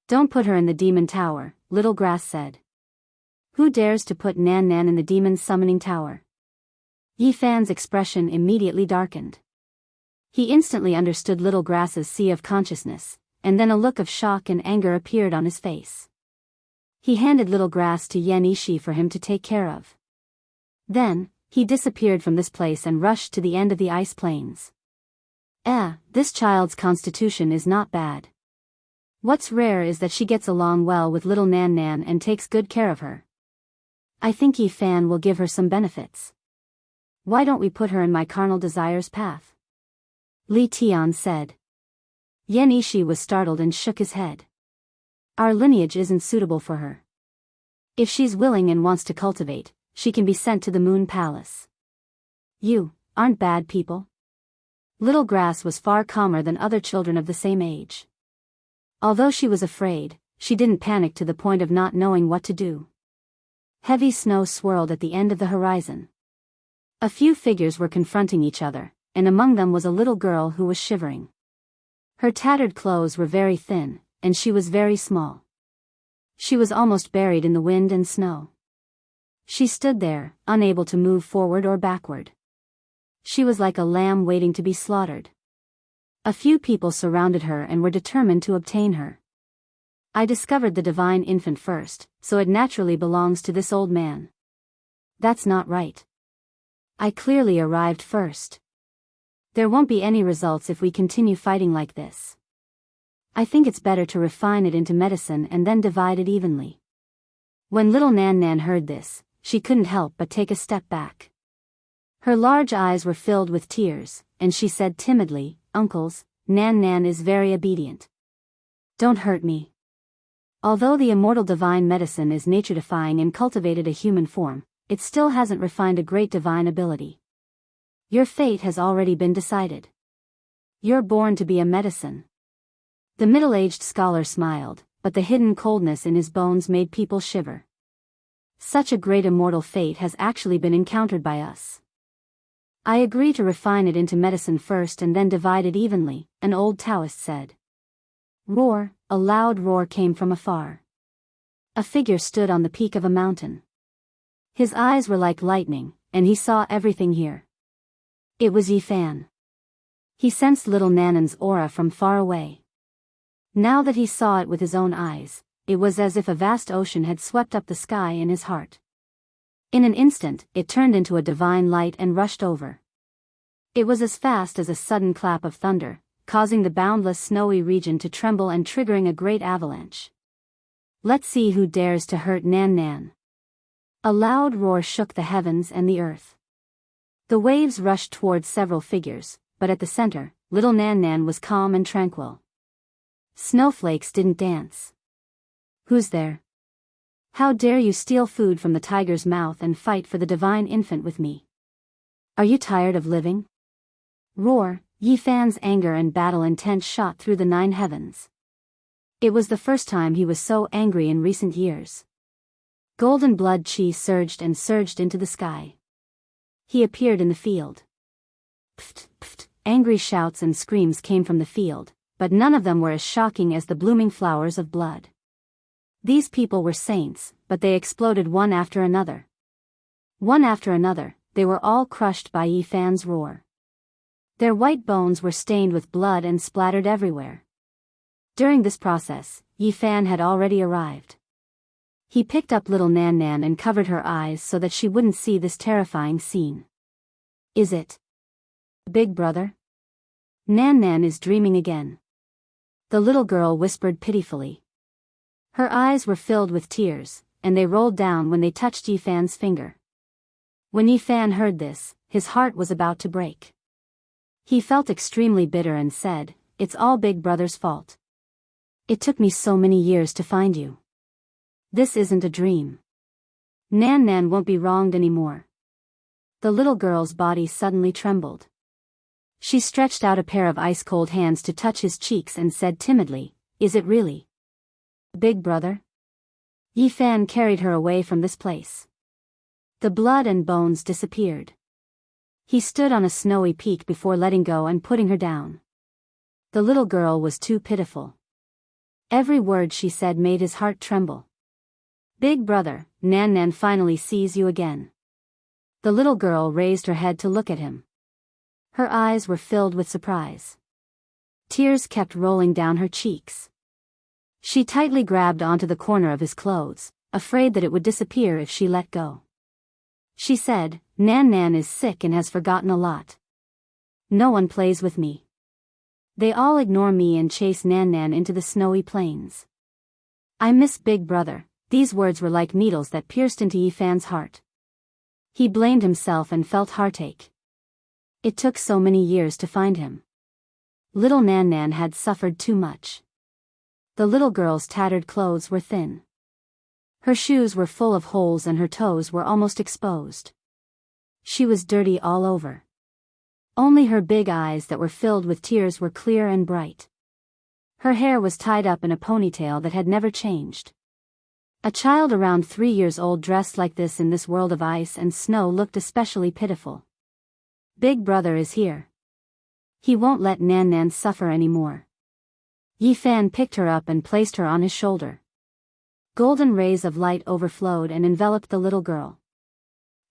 Don't put her in the demon tower, Little Grass said. Who dares to put Nan Nan in the demon summoning tower? Yi Fan's expression immediately darkened. He instantly understood Little Grass's sea of consciousness, and then a look of shock and anger appeared on his face. He handed Little Grass to Yan Ishi for him to take care of. Then, he disappeared from this place and rushed to the end of the ice plains. This child's constitution is not bad. What's rare is that she gets along well with little Nan Nan and takes good care of her. I think Yi Fan will give her some benefits. Why don't we put her in my carnal desires path? Li Tian said. Yan Ishi was startled and shook his head. Our lineage isn't suitable for her. If she's willing and wants to cultivate, she can be sent to the Moon Palace. You aren't bad people. Little Grass was far calmer than other children of the same age. Although she was afraid, she didn't panic to the point of not knowing what to do. Heavy snow swirled at the end of the horizon. A few figures were confronting each other, and among them was a little girl who was shivering. Her tattered clothes were very thin, and she was very small. She was almost buried in the wind and snow. She stood there, unable to move forward or backward. She was like a lamb waiting to be slaughtered. A few people surrounded her and were determined to obtain her. I discovered the divine infant first, so it naturally belongs to this old man. That's not right. I clearly arrived first. There won't be any results if we continue fighting like this. I think it's better to refine it into medicine and then divide it evenly. When little Nan Nan heard this, she couldn't help but take a step back. Her large eyes were filled with tears, and she said timidly, Uncles, Nan Nan is very obedient. Don't hurt me. Although the immortal divine medicine is nature-defying and cultivated a human form, it still hasn't refined a great divine ability. Your fate has already been decided. You're born to be a medicine. The middle-aged scholar smiled, but the hidden coldness in his bones made people shiver. Such a great immortal fate has actually been encountered by us. I agree to refine it into medicine first and then divide it evenly, an old Taoist said. Roar, a loud roar came from afar. A figure stood on the peak of a mountain. His eyes were like lightning, and he saw everything here. It was Yi Fan. He sensed little Nanan's aura from far away. Now that he saw it with his own eyes, it was as if a vast ocean had swept up the sky in his heart. In an instant, it turned into a divine light and rushed over. It was as fast as a sudden clap of thunder, causing the boundless snowy region to tremble and triggering a great avalanche. Let's see who dares to hurt Nan Nan. A loud roar shook the heavens and the earth. The waves rushed towards several figures, but at the center, little Nan Nan was calm and tranquil. Snowflakes didn't dance. Who's there? How dare you steal food from the tiger's mouth and fight for the divine infant with me? Are you tired of living? Roar, Yi Fan's anger and battle intent shot through the 9 heavens. It was the first time he was so angry in recent years. Golden blood chi surged and surged into the sky. He appeared in the field. Pft, pft, angry shouts and screams came from the field, but none of them were as shocking as the blooming flowers of blood. These people were saints, but they exploded one after another. One after another, they were all crushed by Yi Fan's roar. Their white bones were stained with blood and splattered everywhere. During this process, Yi Fan had already arrived. He picked up little Nan Nan and covered her eyes so that she wouldn't see this terrifying scene. Is it Big Brother? Nan Nan is dreaming again. The little girl whispered pitifully. Her eyes were filled with tears, and they rolled down when they touched Yi Fan's finger. When Yi Fan heard this, his heart was about to break. He felt extremely bitter and said, It's all Big Brother's fault. It took me so many years to find you. This isn't a dream. Nan Nan won't be wronged anymore. The little girl's body suddenly trembled. She stretched out a pair of ice-cold hands to touch his cheeks and said timidly, Is it really Big Brother? Yi Fan carried her away from this place. The blood and bones disappeared. He stood on a snowy peak before letting go and putting her down. The little girl was too pitiful. Every word she said made his heart tremble. "Big brother, Nan Nan finally sees you again." The little girl raised her head to look at him. Her eyes were filled with surprise. Tears kept rolling down her cheeks. She tightly grabbed onto the corner of his clothes, afraid that it would disappear if she let go. She said, "Nan Nan is sick and has forgotten a lot. No one plays with me. They all ignore me and chase Nan Nan into the snowy plains. I miss Big Brother." These words were like needles that pierced into Yifan's heart. He blamed himself and felt heartache. It took so many years to find him. Little Nan Nan had suffered too much. The little girl's tattered clothes were thin. Her shoes were full of holes and her toes were almost exposed. She was dirty all over. Only her big eyes that were filled with tears were clear and bright. Her hair was tied up in a ponytail that had never changed. A child around 3 years old dressed like this in this world of ice and snow looked especially pitiful. Big Brother is here. He won't let Nan Nan suffer anymore. Yifan picked her up and placed her on his shoulder. Golden rays of light overflowed and enveloped the little girl.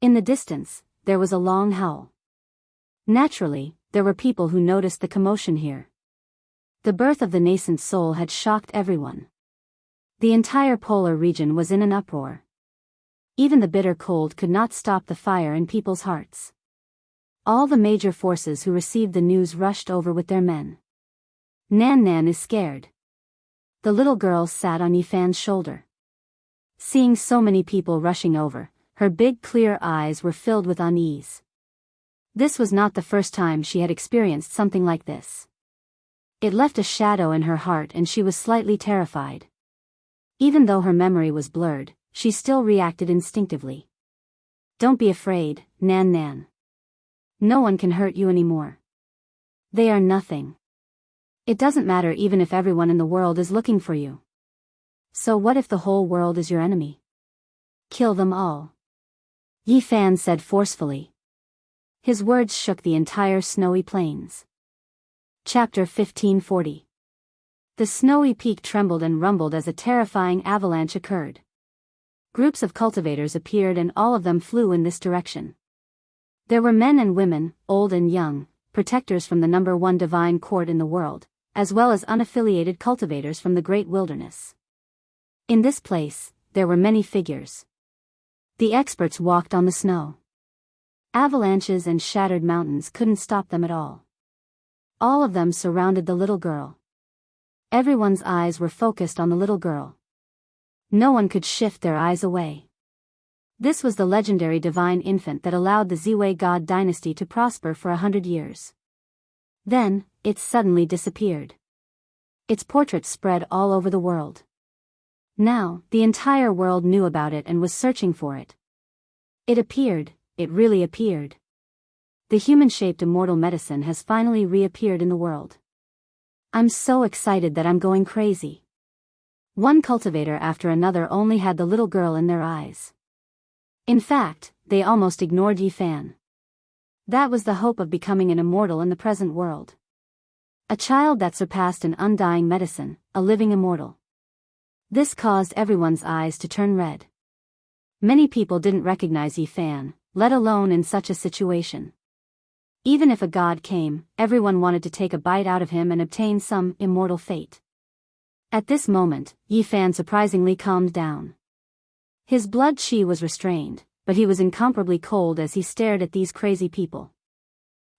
In the distance, there was a long howl. Naturally, there were people who noticed the commotion here. The birth of the nascent soul had shocked everyone. The entire polar region was in an uproar. Even the bitter cold could not stop the fire in people's hearts. All the major forces who received the news rushed over with their men. Nan Nan is scared. The little girl sat on Yifan's shoulder. Seeing so many people rushing over, her big clear eyes were filled with unease. This was not the first time she had experienced something like this. It left a shadow in her heart and she was slightly terrified. Even though her memory was blurred, she still reacted instinctively. "Don't be afraid, Nan Nan. No one can hurt you anymore. They are nothing. It doesn't matter even if everyone in the world is looking for you. So what if the whole world is your enemy? Kill them all," Yifan said forcefully. His words shook the entire snowy plains. Chapter 1540. The snowy peak trembled and rumbled as a terrifying avalanche occurred. Groups of cultivators appeared and all of them flew in this direction. There were men and women, old and young, protectors from the #1 divine court in the world, as well as unaffiliated cultivators from the great wilderness. In this place, there were many figures. The experts walked on the snow. Avalanches and shattered mountains couldn't stop them at all. All of them surrounded the little girl. Everyone's eyes were focused on the little girl. No one could shift their eyes away. This was the legendary divine infant that allowed the Ziwei god dynasty to prosper for 100 years. Then, it suddenly disappeared. Its portrait spread all over the world. Now, the entire world knew about it and was searching for it. It appeared, it really appeared. The human-shaped immortal medicine has finally reappeared in the world. I'm so excited that I'm going crazy. One cultivator after another only had the little girl in their eyes. In fact, they almost ignored Yifan. That was the hope of becoming an immortal in the present world. A child that surpassed an undying medicine, a living immortal. This caused everyone's eyes to turn red. Many people didn't recognize Yifan, let alone in such a situation. Even if a god came, everyone wanted to take a bite out of him and obtain some immortal fate. At this moment, Yifan surprisingly calmed down. His blood chi was restrained, but he was incomparably cold as he stared at these crazy people.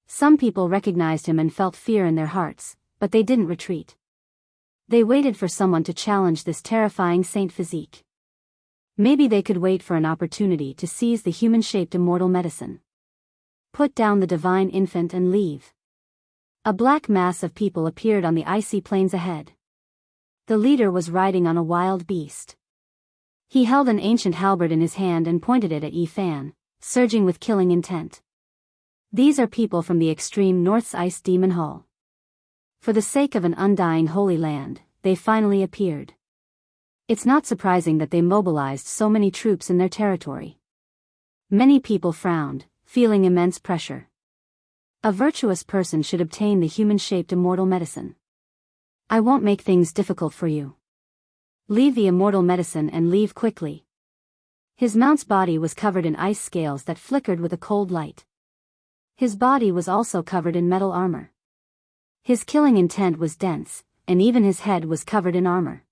Some people recognized him and felt fear in their hearts, but they didn't retreat. They waited for someone to challenge this terrifying saint physique. Maybe they could wait for an opportunity to seize the human-shaped immortal medicine. Put down the divine infant and leave. A black mass of people appeared on the icy plains ahead. The leader was riding on a wild beast. He held an ancient halberd in his hand and pointed it at Yifan, surging with killing intent. These are people from the extreme north's ice demon hall. For the sake of an undying holy land, they finally appeared. It's not surprising that they mobilized so many troops in their territory. Many people frowned, feeling immense pressure. A virtuous person should obtain the human-shaped immortal medicine. I won't make things difficult for you. Leave the immortal medicine and leave quickly. His mount's body was covered in ice scales that flickered with a cold light. His body was also covered in metal armor. His killing intent was dense, and even his head was covered in armor.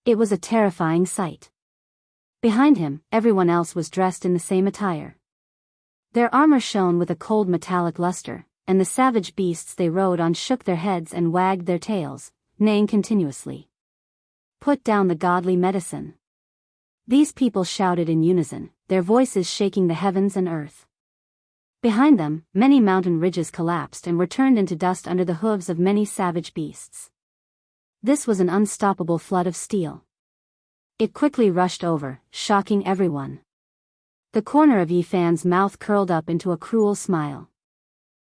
It was a terrifying sight. Behind him, everyone else was dressed in the same attire. Their armor shone with a cold metallic luster, and the savage beasts they rode on shook their heads and wagged their tails, neighing continuously. Put down the godly medicine. These people shouted in unison, their voices shaking the heavens and earth. Behind them, many mountain ridges collapsed and were turned into dust under the hooves of many savage beasts. This was an unstoppable flood of steel. It quickly rushed over, shocking everyone. The corner of Yi Fan's mouth curled up into a cruel smile.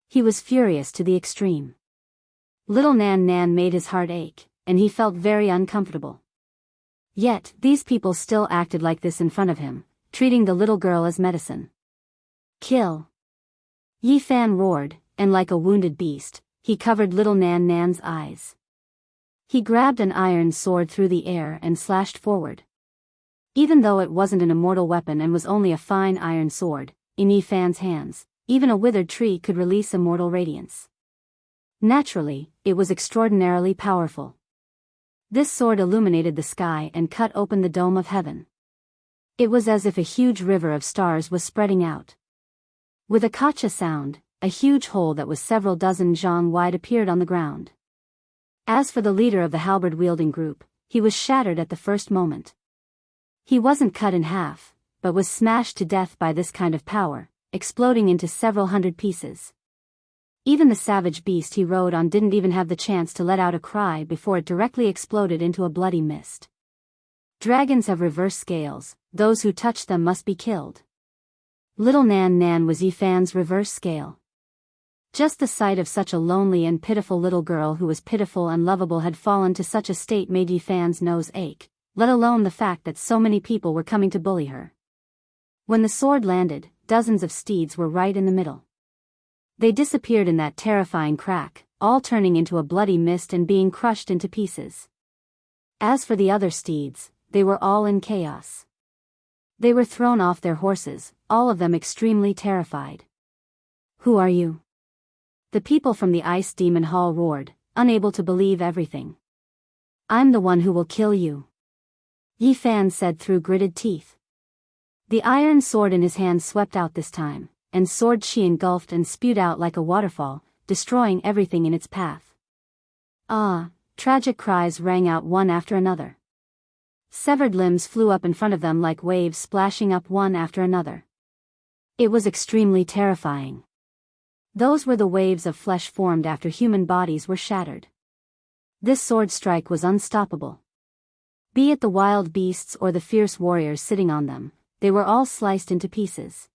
He was furious to the extreme. Little Nan Nan made his heart ache, and he felt very uncomfortable. Yet, these people still acted like this in front of him, treating the little girl as medicine. Kill! Yi Fan roared, and like a wounded beast, he covered little Nan Nan's eyes. He grabbed an iron sword through the air and slashed forward. Even though it wasn't an immortal weapon and was only a fine iron sword, in Yi Fan's hands, even a withered tree could release immortal radiance. Naturally, it was extraordinarily powerful. This sword illuminated the sky and cut open the dome of heaven. It was as if a huge river of stars was spreading out. With a kacha sound, a huge hole that was several dozen zhang wide appeared on the ground. As for the leader of the halberd-wielding group, he was shattered at the first moment. He wasn't cut in half, but was smashed to death by this kind of power, exploding into several hundred pieces. Even the savage beast he rode on didn't even have the chance to let out a cry before it directly exploded into a bloody mist. Dragons have reverse scales, those who touch them must be killed. Little Nan Nan was Yi Fan's reverse scale. Just the sight of such a lonely and pitiful little girl who was pitiful and lovable had fallen to such a state made Yi Fan's nose ache, let alone the fact that so many people were coming to bully her. When the sword landed, dozens of steeds were right in the middle. They disappeared in that terrifying crack, all turning into a bloody mist and being crushed into pieces. As for the other steeds, they were all in chaos. They were thrown off their horses, all of them extremely terrified. Who are you? The people from the Ice Demon Hall roared, unable to believe everything. I'm the one who will kill you. Yi Fan said through gritted teeth. The iron sword in his hand swept out this time, and sword chi engulfed and spewed out like a waterfall, destroying everything in its path. Ah! Tragic cries rang out one after another. Severed limbs flew up in front of them like waves splashing up one after another. It was extremely terrifying. Those were the waves of flesh formed after human bodies were shattered. This sword strike was unstoppable. Be it the wild beasts or the fierce warriors sitting on them, they were all sliced into pieces.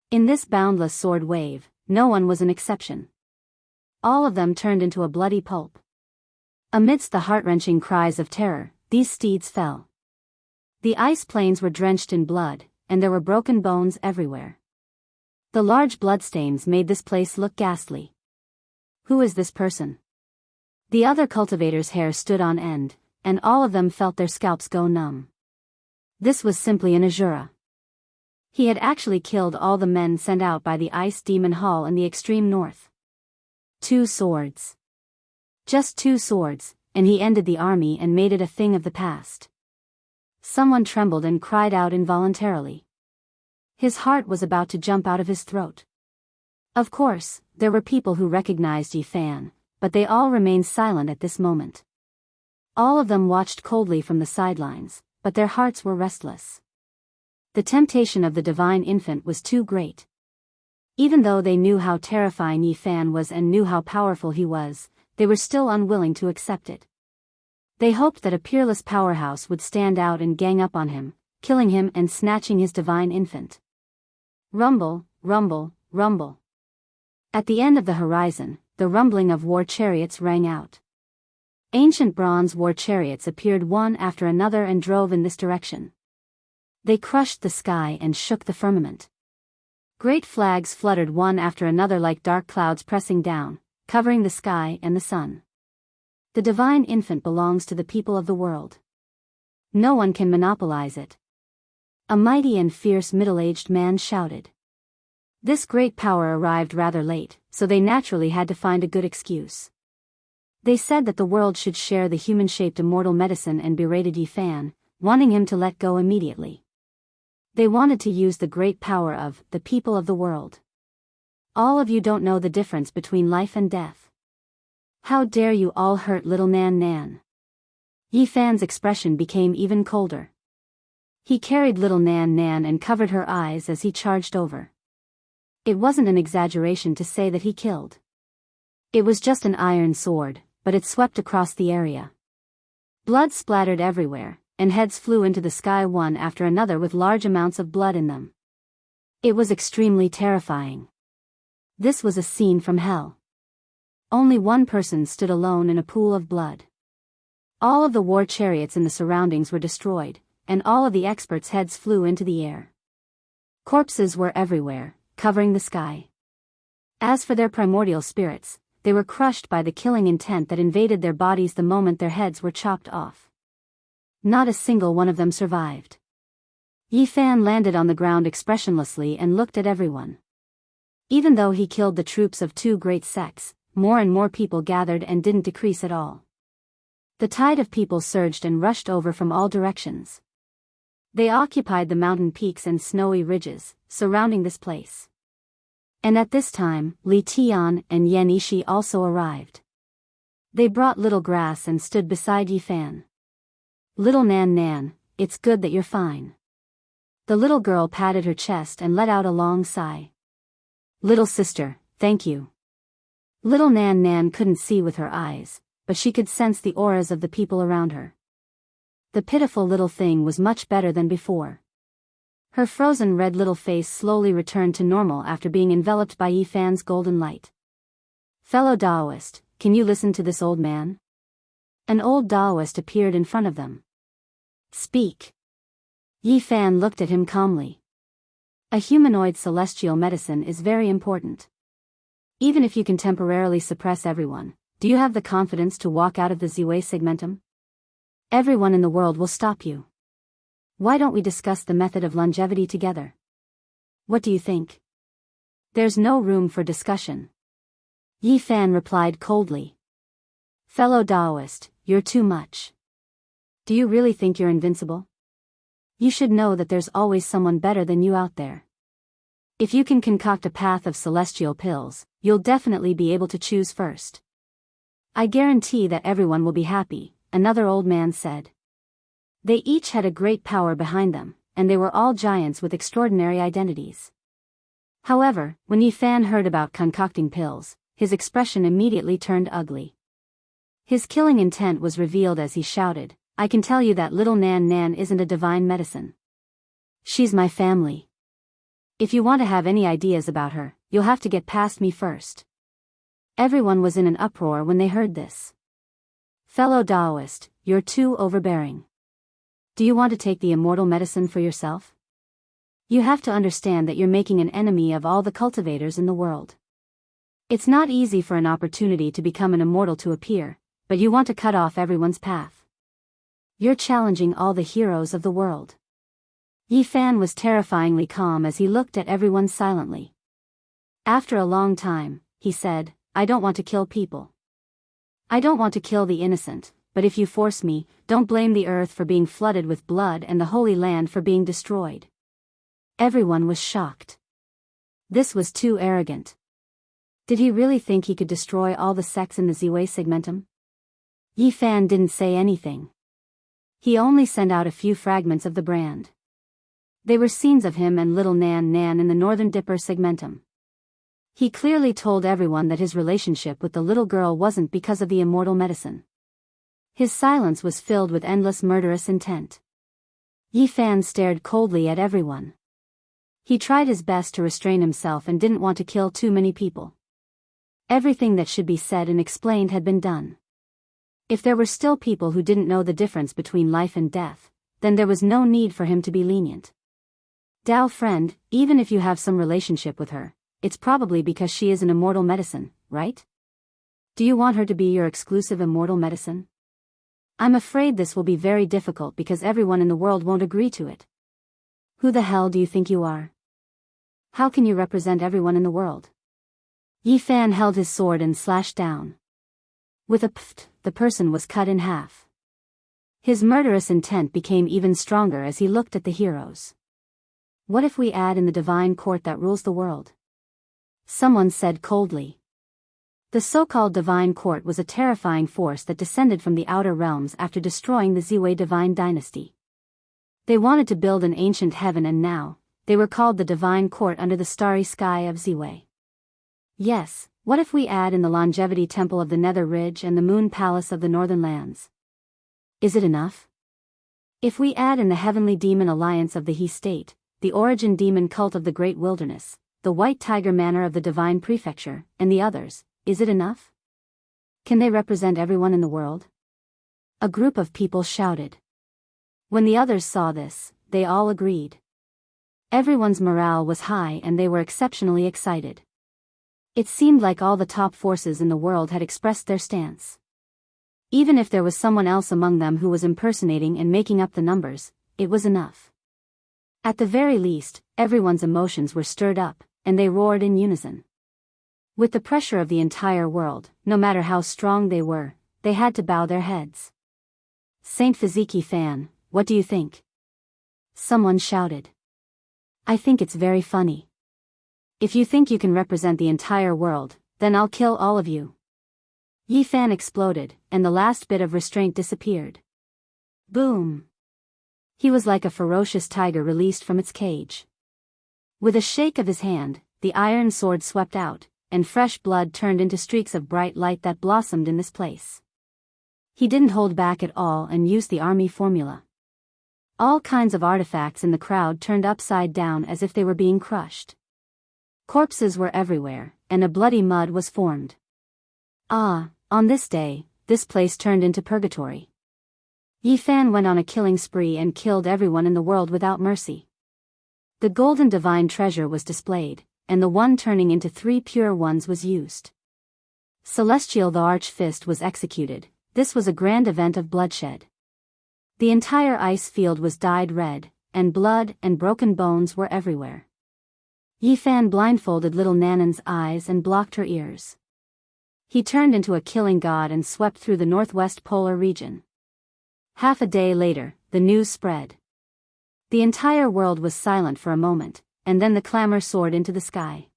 In this boundless sword wave, no one was an exception. All of them turned into a bloody pulp. Amidst the heart-wrenching cries of terror, these steeds fell. The ice plains were drenched in blood, and there were broken bones everywhere. The large bloodstains made this place look ghastly. Who is this person? The other cultivators' hair stood on end, and all of them felt their scalps go numb. This was simply an Azura. He had actually killed all the men sent out by the Ice Demon Hall in the extreme north. 2 swords. Just 2 swords, and he ended the army and made it a thing of the past. Someone trembled and cried out involuntarily. His heart was about to jump out of his throat. Of course, there were people who recognized Yi Fan, but they all remained silent at this moment. All of them watched coldly from the sidelines, but their hearts were restless. The temptation of the divine infant was too great. Even though they knew how terrifying Yi Fan was and knew how powerful he was, they were still unwilling to accept it. They hoped that a peerless powerhouse would stand out and gang up on him, killing him and snatching his divine infant. Rumble, rumble, rumble. At the end of the horizon, the rumbling of war chariots rang out. Ancient bronze war chariots appeared one after another and drove in this direction. They crushed the sky and shook the firmament. Great flags fluttered one after another like dark clouds pressing down, covering the sky and the sun. The divine infant belongs to the people of the world. No one can monopolize it. A mighty and fierce middle-aged man shouted. This great power arrived rather late, so they naturally had to find a good excuse. They said that the world should share the human-shaped immortal medicine and berated Yifan, wanting him to let go immediately. They wanted to use the great power of the people of the world. All of you don't know the difference between life and death. How dare you all hurt little Nan Nan? Yifan's expression became even colder. He carried little Nan Nan and covered her eyes as he charged over. It wasn't an exaggeration to say that he killed. It was just an iron sword, but it swept across the area. Blood splattered everywhere, and heads flew into the sky one after another with large amounts of blood in them. It was extremely terrifying. This was a scene from hell. Only one person stood alone in a pool of blood. All of the war chariots in the surroundings were destroyed, and all of the experts' heads flew into the air. Corpses were everywhere, covering the sky. As for their primordial spirits, they were crushed by the killing intent that invaded their bodies the moment their heads were chopped off. Not a single one of them survived. Yifan landed on the ground expressionlessly and looked at everyone. Even though he killed the troops of two great sects, more and more people gathered and didn't decrease at all. The tide of people surged and rushed over from all directions. They occupied the mountain peaks and snowy ridges surrounding this place. And at this time, Li Tian and Yan Ishi also arrived. They brought little grass and stood beside Yifan. Little Nan Nan, it's good that you're fine. The little girl patted her chest and let out a long sigh. Little sister, thank you. Little Nan Nan couldn't see with her eyes, but she could sense the auras of the people around her. The pitiful little thing was much better than before. Her frozen red little face slowly returned to normal after being enveloped by Yifan's golden light. Fellow Daoist, can you listen to this old man? An old Daoist appeared in front of them. Speak. Yifan looked at him calmly. A humanoid celestial medicine is very important. Even if you can temporarily suppress everyone, do you have the confidence to walk out of the Ziwei segmentum? Everyone in the world will stop you. Why don't we discuss the method of longevity together? What do you think? There's no room for discussion. Yifan replied coldly. Fellow Daoist, you're too much. Do you really think you're invincible? You should know that there's always someone better than you out there. If you can concoct a path of celestial pills, you'll definitely be able to choose first. I guarantee that everyone will be happy, another old man said. They each had a great power behind them, and they were all giants with extraordinary identities. However, when Yifan heard about concocting pills, his expression immediately turned ugly. His killing intent was revealed as he shouted, I can tell you that little Nan Nan isn't a divine medicine. She's my family. If you want to have any ideas about her, you'll have to get past me first. Everyone was in an uproar when they heard this. Fellow Daoist, you're too overbearing. Do you want to take the immortal medicine for yourself? You have to understand that you're making an enemy of all the cultivators in the world. It's not easy for an opportunity to become an immortal to appear, but you want to cut off everyone's path. You're challenging all the heroes of the world. Yifan was terrifyingly calm as he looked at everyone silently. After a long time, he said, I don't want to kill people. I don't want to kill the innocent, but if you force me, don't blame the earth for being flooded with blood and the Holy Land for being destroyed. Everyone was shocked. This was too arrogant. Did he really think he could destroy all the sects in the Ziwei segmentum? Yifan didn't say anything. He only sent out a few fragments of the brand. They were scenes of him and little Nan Nan in the Northern Dipper segmentum. He clearly told everyone that his relationship with the little girl wasn't because of the immortal medicine. His silence was filled with endless murderous intent. Yifan stared coldly at everyone. He tried his best to restrain himself and didn't want to kill too many people. Everything that should be said and explained had been done. If there were still people who didn't know the difference between life and death, then there was no need for him to be lenient. Dao friend, even if you have some relationship with her, it's probably because she is an immortal medicine, right? Do you want her to be your exclusive immortal medicine? I'm afraid this will be very difficult because everyone in the world won't agree to it. Who the hell do you think you are? How can you represent everyone in the world? Yi Fan held his sword and slashed down. With a pft, the person was cut in half. His murderous intent became even stronger as he looked at the heroes. What if we add in the divine court that rules the world? Someone said coldly. The so-called divine court was a terrifying force that descended from the outer realms after destroying the Ziwei divine dynasty. They wanted to build an ancient heaven and now, they were called the divine court under the starry sky of Ziwei. Yes, what if we add in the longevity temple of the Nether Ridge and the moon palace of the northern lands? Is it enough? If we add in the heavenly demon alliance of the He State, the origin demon cult of the great wilderness, the white tiger manor of the divine prefecture, and the others, is it enough? Can they represent everyone in the world? A group of people shouted. When the others saw this, they all agreed. Everyone's morale was high and they were exceptionally excited. It seemed like all the top forces in the world had expressed their stance. Even if there was someone else among them who was impersonating and making up the numbers, it was enough. At the very least, everyone's emotions were stirred up, and they roared in unison. With the pressure of the entire world, no matter how strong they were, they had to bow their heads. Saint Fiziki Fan, what do you think? Someone shouted. I think it's very funny. If you think you can represent the entire world, then I'll kill all of you. Yi Fan exploded, and the last bit of restraint disappeared. Boom! He was like a ferocious tiger released from its cage. With a shake of his hand, the iron sword swept out, and fresh blood turned into streaks of bright light that blossomed in this place. He didn't hold back at all and used the army formula. All kinds of artifacts in the crowd turned upside down as if they were being crushed. Corpses were everywhere, and a bloody mud was formed. Ah, on this day, this place turned into purgatory. Yi Fan went on a killing spree and killed everyone in the world without mercy. The golden divine treasure was displayed, and the one turning into 3 pure ones was used. Celestial the Arch Fist was executed. This was a grand event of bloodshed. The entire ice field was dyed red, and blood and broken bones were everywhere. Yi Fan blindfolded little Nanan's eyes and blocked her ears. He turned into a killing god and swept through the northwest polar region. Half a day later, the news spread. The entire world was silent for a moment, and then the clamor soared into the sky.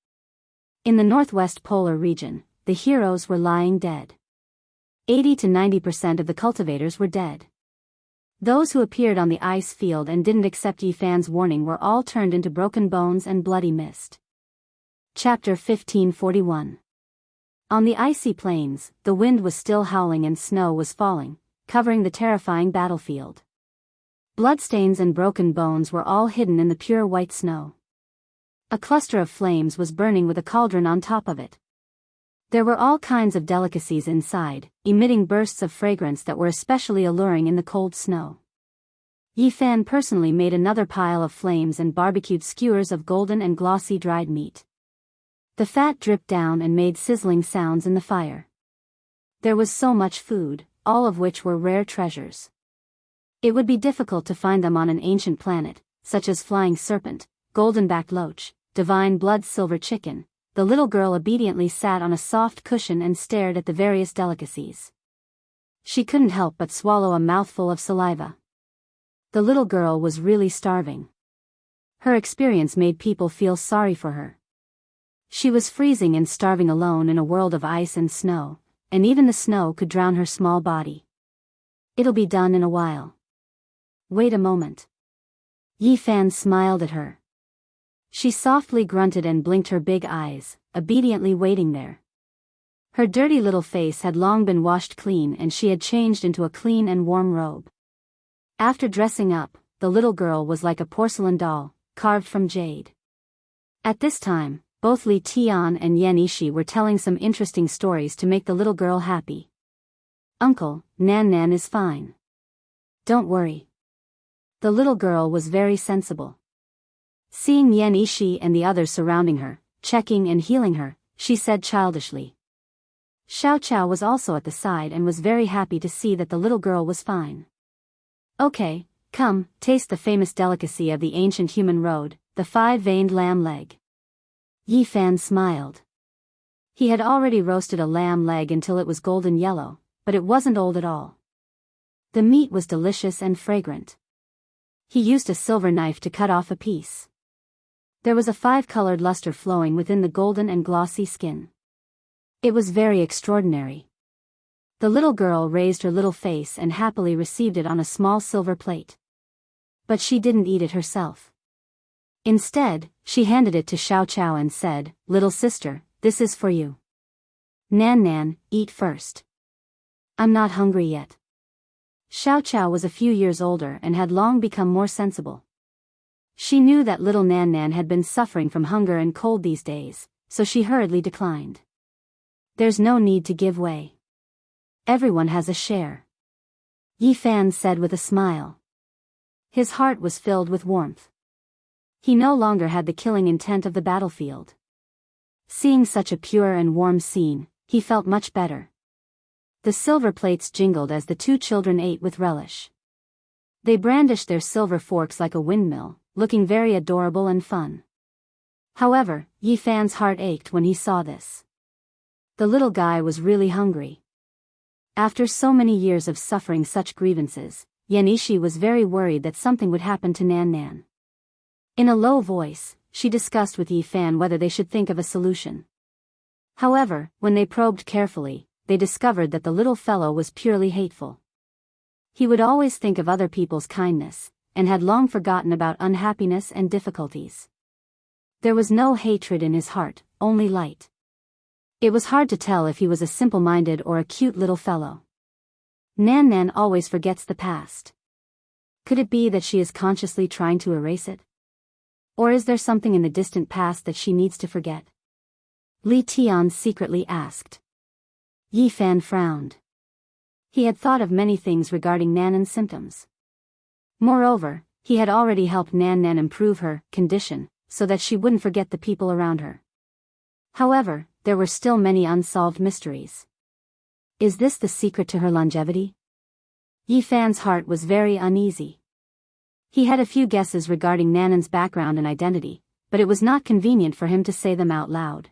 In the northwest polar region, the heroes were lying dead. 80 to 90% of the cultivators were dead. Those who appeared on the ice field and didn't accept Yi Fan's warning were all turned into broken bones and bloody mist. Chapter 1541. On the icy plains, the wind was still howling and snow was falling, covering the terrifying battlefield. Bloodstains and broken bones were all hidden in the pure white snow. A cluster of flames was burning with a cauldron on top of it. There were all kinds of delicacies inside, emitting bursts of fragrance that were especially alluring in the cold snow. Yi Fan personally made another pile of flames and barbecued skewers of golden and glossy dried meat. The fat dripped down and made sizzling sounds in the fire. There was so much food, all of which were rare treasures. It would be difficult to find them on an ancient planet, such as flying serpent, golden-backed loach, divine blood silver chicken. The little girl obediently sat on a soft cushion and stared at the various delicacies. She couldn't help but swallow a mouthful of saliva. The little girl was really starving. Her experience made people feel sorry for her. She was freezing and starving alone in a world of ice and snow, and even the snow could drown her small body. It'll be done in a while. Wait a moment. Yi Fan smiled at her. She softly grunted and blinked her big eyes, obediently waiting there. Her dirty little face had long been washed clean and she had changed into a clean and warm robe. After dressing up, the little girl was like a porcelain doll, carved from jade. At this time, both Li Tian and Yan Ishi were telling some interesting stories to make the little girl happy. Uncle, Nan Nan is fine. Don't worry. The little girl was very sensible. Seeing Yan Ishi and the others surrounding her, checking and healing her, she said childishly. Xiao Chao was also at the side and was very happy to see that the little girl was fine. Okay, come, taste the famous delicacy of the ancient human road, the 5-veined lamb leg. Yi Fan smiled. He had already roasted a lamb leg until it was golden yellow, but it wasn't old at all. The meat was delicious and fragrant. He used a silver knife to cut off a piece. There was a 5-colored luster flowing within the golden and glossy skin. It was very extraordinary. The little girl raised her little face and happily received it on a small silver plate. But she didn't eat it herself. Instead, she handed it to Xiao Chao and said, "Little sister, this is for you. Nan Nan, eat first. I'm not hungry yet." Xiao Chao was a few years older and had long become more sensible. She knew that little Nan Nan had been suffering from hunger and cold these days, so she hurriedly declined. "There's no need to give way. Everyone has a share," Yi Fan said with a smile. His heart was filled with warmth. He no longer had the killing intent of the battlefield. Seeing such a pure and warm scene, he felt much better. The silver plates jingled as the two children ate with relish. They brandished their silver forks like a windmill, looking very adorable and fun. However, Yi Fan's heart ached when he saw this. The little guy was really hungry. After so many years of suffering such grievances, Yan Ishi was very worried that something would happen to Nan Nan. In a low voice, she discussed with Yi Fan whether they should think of a solution. However, when they probed carefully, they discovered that the little fellow was purely hateful. He would always think of other people's kindness, and had long forgotten about unhappiness and difficulties. There was no hatred in his heart, only light. It was hard to tell if he was a simple-minded or a cute little fellow. Nan Nan always forgets the past. Could it be that she is consciously trying to erase it? Or is there something in the distant past that she needs to forget? Li Tian secretly asked. Yi Fan frowned. He had thought of many things regarding Nan Nan's symptoms. Moreover, he had already helped Nan Nan improve her condition, so that she wouldn't forget the people around her. However, there were still many unsolved mysteries. Is this the secret to her longevity? Yi Fan's heart was very uneasy. He had a few guesses regarding Nan Nan's background and identity, but it was not convenient for him to say them out loud.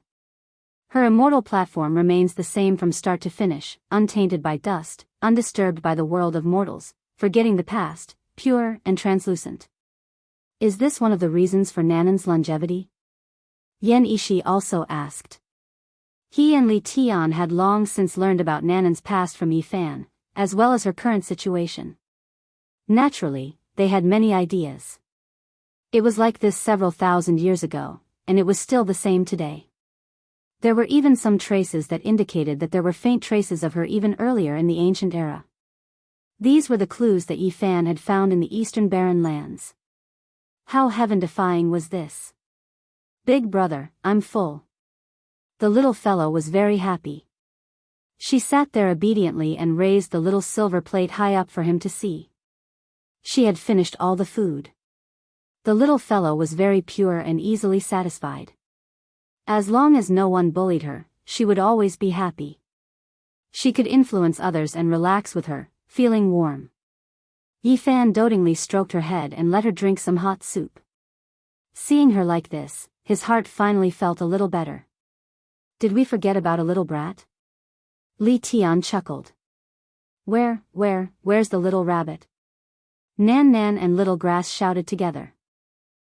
Her immortal platform remains the same from start to finish, untainted by dust, undisturbed by the world of mortals, forgetting the past, pure and translucent. Is this one of the reasons for Nan Nan's longevity? Yan Ishi also asked. He and Li Tian had long since learned about Nan Nan's past from Yi Fan, as well as her current situation. Naturally, they had many ideas. It was like this several thousand years ago, and it was still the same today. There were even some traces that indicated that there were faint traces of her even earlier in the ancient era. These were the clues that Yi Fan had found in the eastern barren lands. How heaven-defying was this? Big brother, I'm full. The little fellow was very happy. She sat there obediently and raised the little silver plate high up for him to see. She had finished all the food. The little fellow was very pure and easily satisfied. As long as no one bullied her, she would always be happy. She could influence others and relax with her, feeling warm. Yi Fan dotingly stroked her head and let her drink some hot soup. Seeing her like this, his heart finally felt a little better. Did we forget about a little brat? Li Tian chuckled. Where's the little rabbit? Nan Nan and Little Grass shouted together.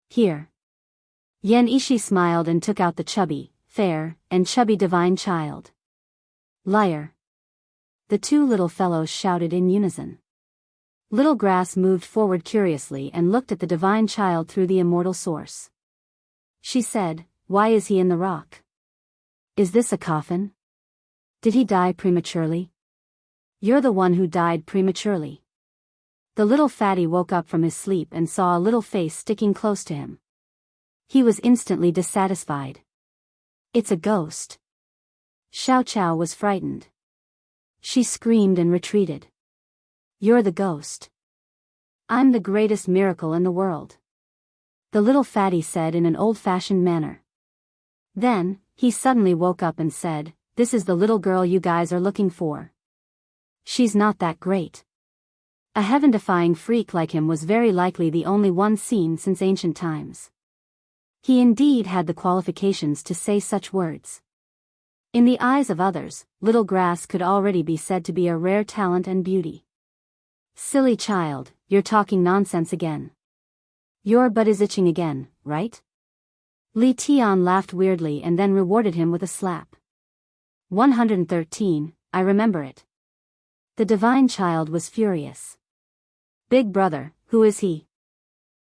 Here. Yan Ishi smiled and took out the chubby, fair, and chubby divine child. Liar. The two little fellows shouted in unison. Little Grass moved forward curiously and looked at the divine child through the immortal source. She said, "Why is he in the rock? Is this a coffin? Did he die prematurely?" "You're the one who died prematurely." The little fatty woke up from his sleep and saw a little face sticking close to him. He was instantly dissatisfied. "It's a ghost." Xiao Chao was frightened. She screamed and retreated. "You're the ghost." I'm the greatest miracle in the world, the little fatty said in an old-fashioned manner. Then, he suddenly woke up and said, "This is the little girl you guys are looking for. She's not that great." A heaven-defying freak like him was very likely the only one seen since ancient times. He indeed had the qualifications to say such words. In the eyes of others, little grass could already be said to be a rare talent and beauty. "Silly child, you're talking nonsense again. Your butt is itching again, right?" Li Tian laughed weirdly and then rewarded him with a slap. 113, I remember it. The divine child was furious. "Big brother, who is he?"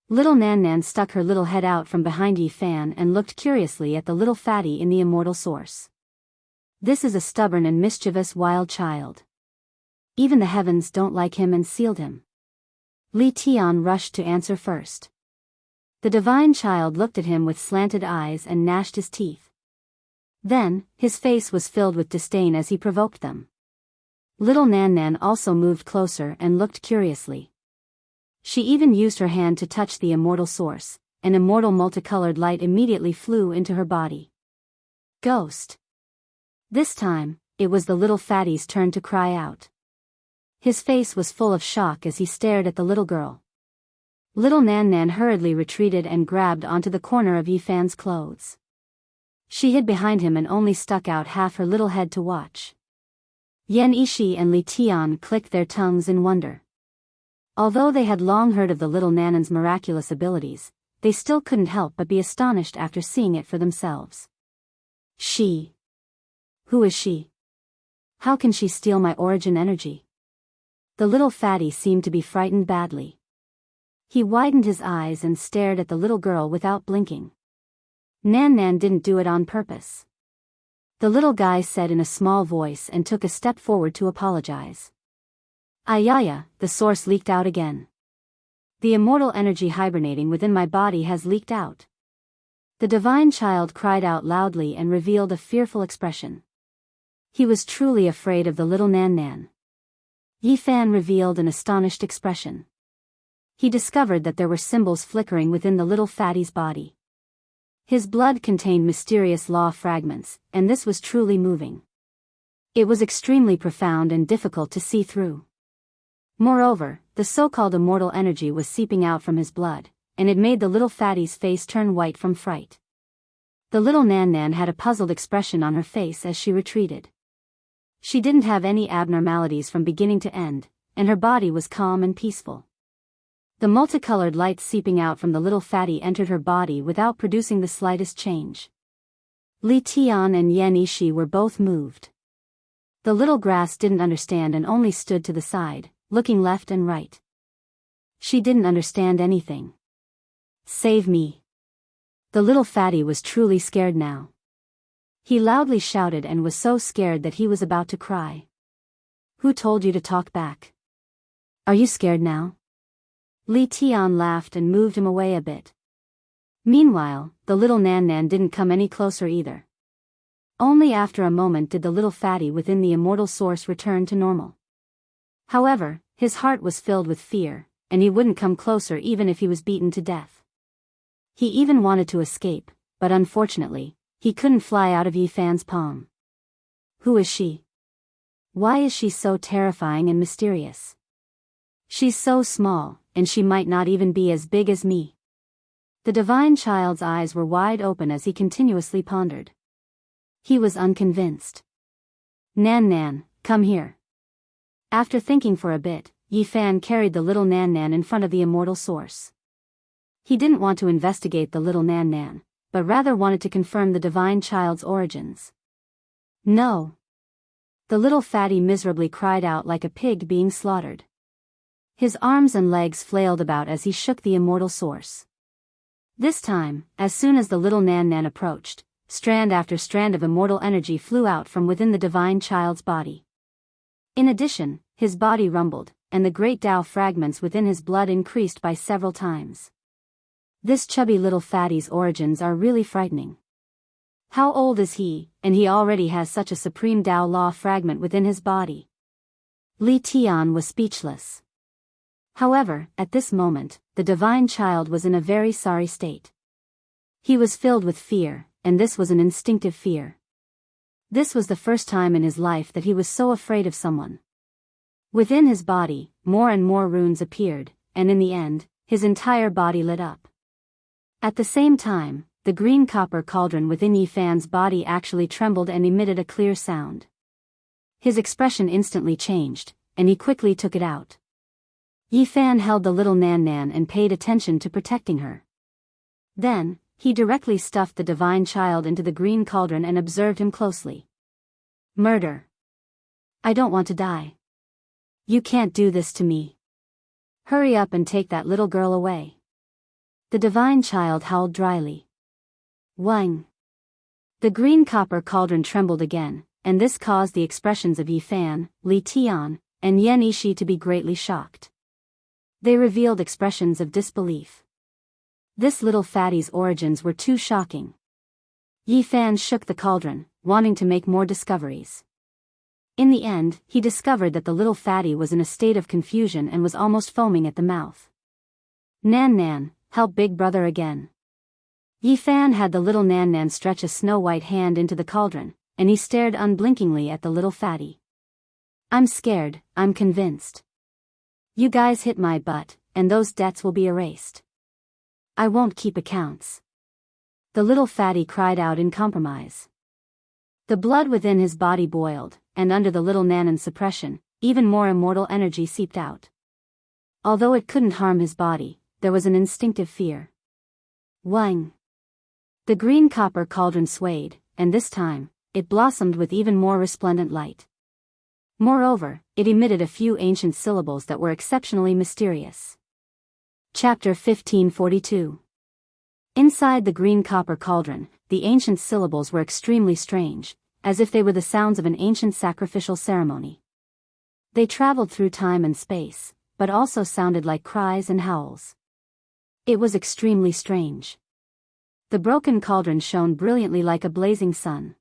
Little Nan Nan stuck her little head out from behind Yi Fan and looked curiously at the little fatty in the immortal source. "This is a stubborn and mischievous wild child. Even the heavens don't like him and sealed him." Li Tian rushed to answer first. The divine child looked at him with slanted eyes and gnashed his teeth. Then, his face was filled with disdain as he provoked them. Little Nan Nan also moved closer and looked curiously. She even used her hand to touch the immortal source. An immortal multicolored light immediately flew into her body. Ghost. This time, it was the little fatty's turn to cry out. His face was full of shock as he stared at the little girl. Little Nan Nan hurriedly retreated and grabbed onto the corner of Yi Fan's clothes. She hid behind him and only stuck out half her little head to watch. Yan Yishi and Li Tian clicked their tongues in wonder. Although they had long heard of the little Nanan's miraculous abilities, they still couldn't help but be astonished after seeing it for themselves. She. Who is she? How can she steal my origin energy? The little fatty seemed to be frightened badly. He widened his eyes and stared at the little girl without blinking. Nan Nan didn't do it on purpose. The little guy said in a small voice and took a step forward to apologize. Ayaya, the source leaked out again. The immortal energy hibernating within my body has leaked out. The divine child cried out loudly and revealed a fearful expression. He was truly afraid of the little Nan Nan. Yi Fan revealed an astonished expression. He discovered that there were symbols flickering within the little fatty's body. His blood contained mysterious law fragments, and this was truly moving. It was extremely profound and difficult to see through. Moreover, the so-called immortal energy was seeping out from his blood, and it made the little fatty's face turn white from fright. The little Nan Nan had a puzzled expression on her face as she retreated. She didn't have any abnormalities from beginning to end, and her body was calm and peaceful. The multicolored light seeping out from the little fatty entered her body without producing the slightest change. Li Tian and Yan Yishi were both moved. The little grass didn't understand and only stood to the side, looking left and right. She didn't understand anything. "Save me." The little fatty was truly scared now. He loudly shouted and was so scared that he was about to cry. "Who told you to talk back? Are you scared now?" Li Tian laughed and moved him away a bit. Meanwhile, the little Nan Nan didn't come any closer either. Only after a moment did the little fatty within the immortal source return to normal. However, his heart was filled with fear, and he wouldn't come closer even if he was beaten to death. He even wanted to escape, but unfortunately, he couldn't fly out of Yi Fan's palm. Who is she? Why is she so terrifying and mysterious? She's so small, and she might not even be as big as me. The divine child's eyes were wide open as he continuously pondered. He was unconvinced. "Nan Nan, come here." After thinking for a bit, Yi Fan carried the little Nan Nan in front of the immortal source. He didn't want to investigate the little Nan Nan, but rather wanted to confirm the divine child's origins. "No." The little fatty miserably cried out like a pig being slaughtered. His arms and legs flailed about as he shook the immortal source. This time, as soon as the little Nan Nan approached, strand after strand of immortal energy flew out from within the divine child's body. In addition, his body rumbled, and the great Tao fragments within his blood increased by several times. This chubby little fatty's origins are really frightening. How old is he, and he already has such a supreme Tao law fragment within his body? Li Tian was speechless. However, at this moment, the divine child was in a very sorry state. He was filled with fear, and this was an instinctive fear. This was the first time in his life that he was so afraid of someone. Within his body, more and more runes appeared, and in the end, his entire body lit up. At the same time, the green copper cauldron within Yifan's body actually trembled and emitted a clear sound. His expression instantly changed, and he quickly took it out. Yifan held the little Nan Nan and paid attention to protecting her. Then, he directly stuffed the divine child into the green cauldron and observed him closely. Murder. I don't want to die. You can't do this to me. Hurry up and take that little girl away. The divine child howled dryly. Wang. The green copper cauldron trembled again, and this caused the expressions of Yifan, Li Tian, and Yan Ishi to be greatly shocked. They revealed expressions of disbelief. This little fatty's origins were too shocking. Yifan shook the cauldron, wanting to make more discoveries. In the end, he discovered that the little fatty was in a state of confusion and was almost foaming at the mouth. Nan Nan, help big brother again. Yifan had the little Nan Nan stretch a snow-white hand into the cauldron, and he stared unblinkingly at the little fatty. I'm scared, I'm convinced. You guys hit my butt, and those debts will be erased. I won't keep accounts. The little fatty cried out in compromise. The blood within his body boiled, and under the little Nanan's suppression, even more immortal energy seeped out. Although it couldn't harm his body, there was an instinctive fear. Wang. The green copper cauldron swayed, and this time, it blossomed with even more resplendent light. Moreover, it emitted a few ancient syllables that were exceptionally mysterious. Chapter 1542. Inside the green copper cauldron, the ancient syllables were extremely strange, as if they were the sounds of an ancient sacrificial ceremony. They traveled through time and space, but also sounded like cries and howls. It was extremely strange. The broken cauldron shone brilliantly like a blazing sun.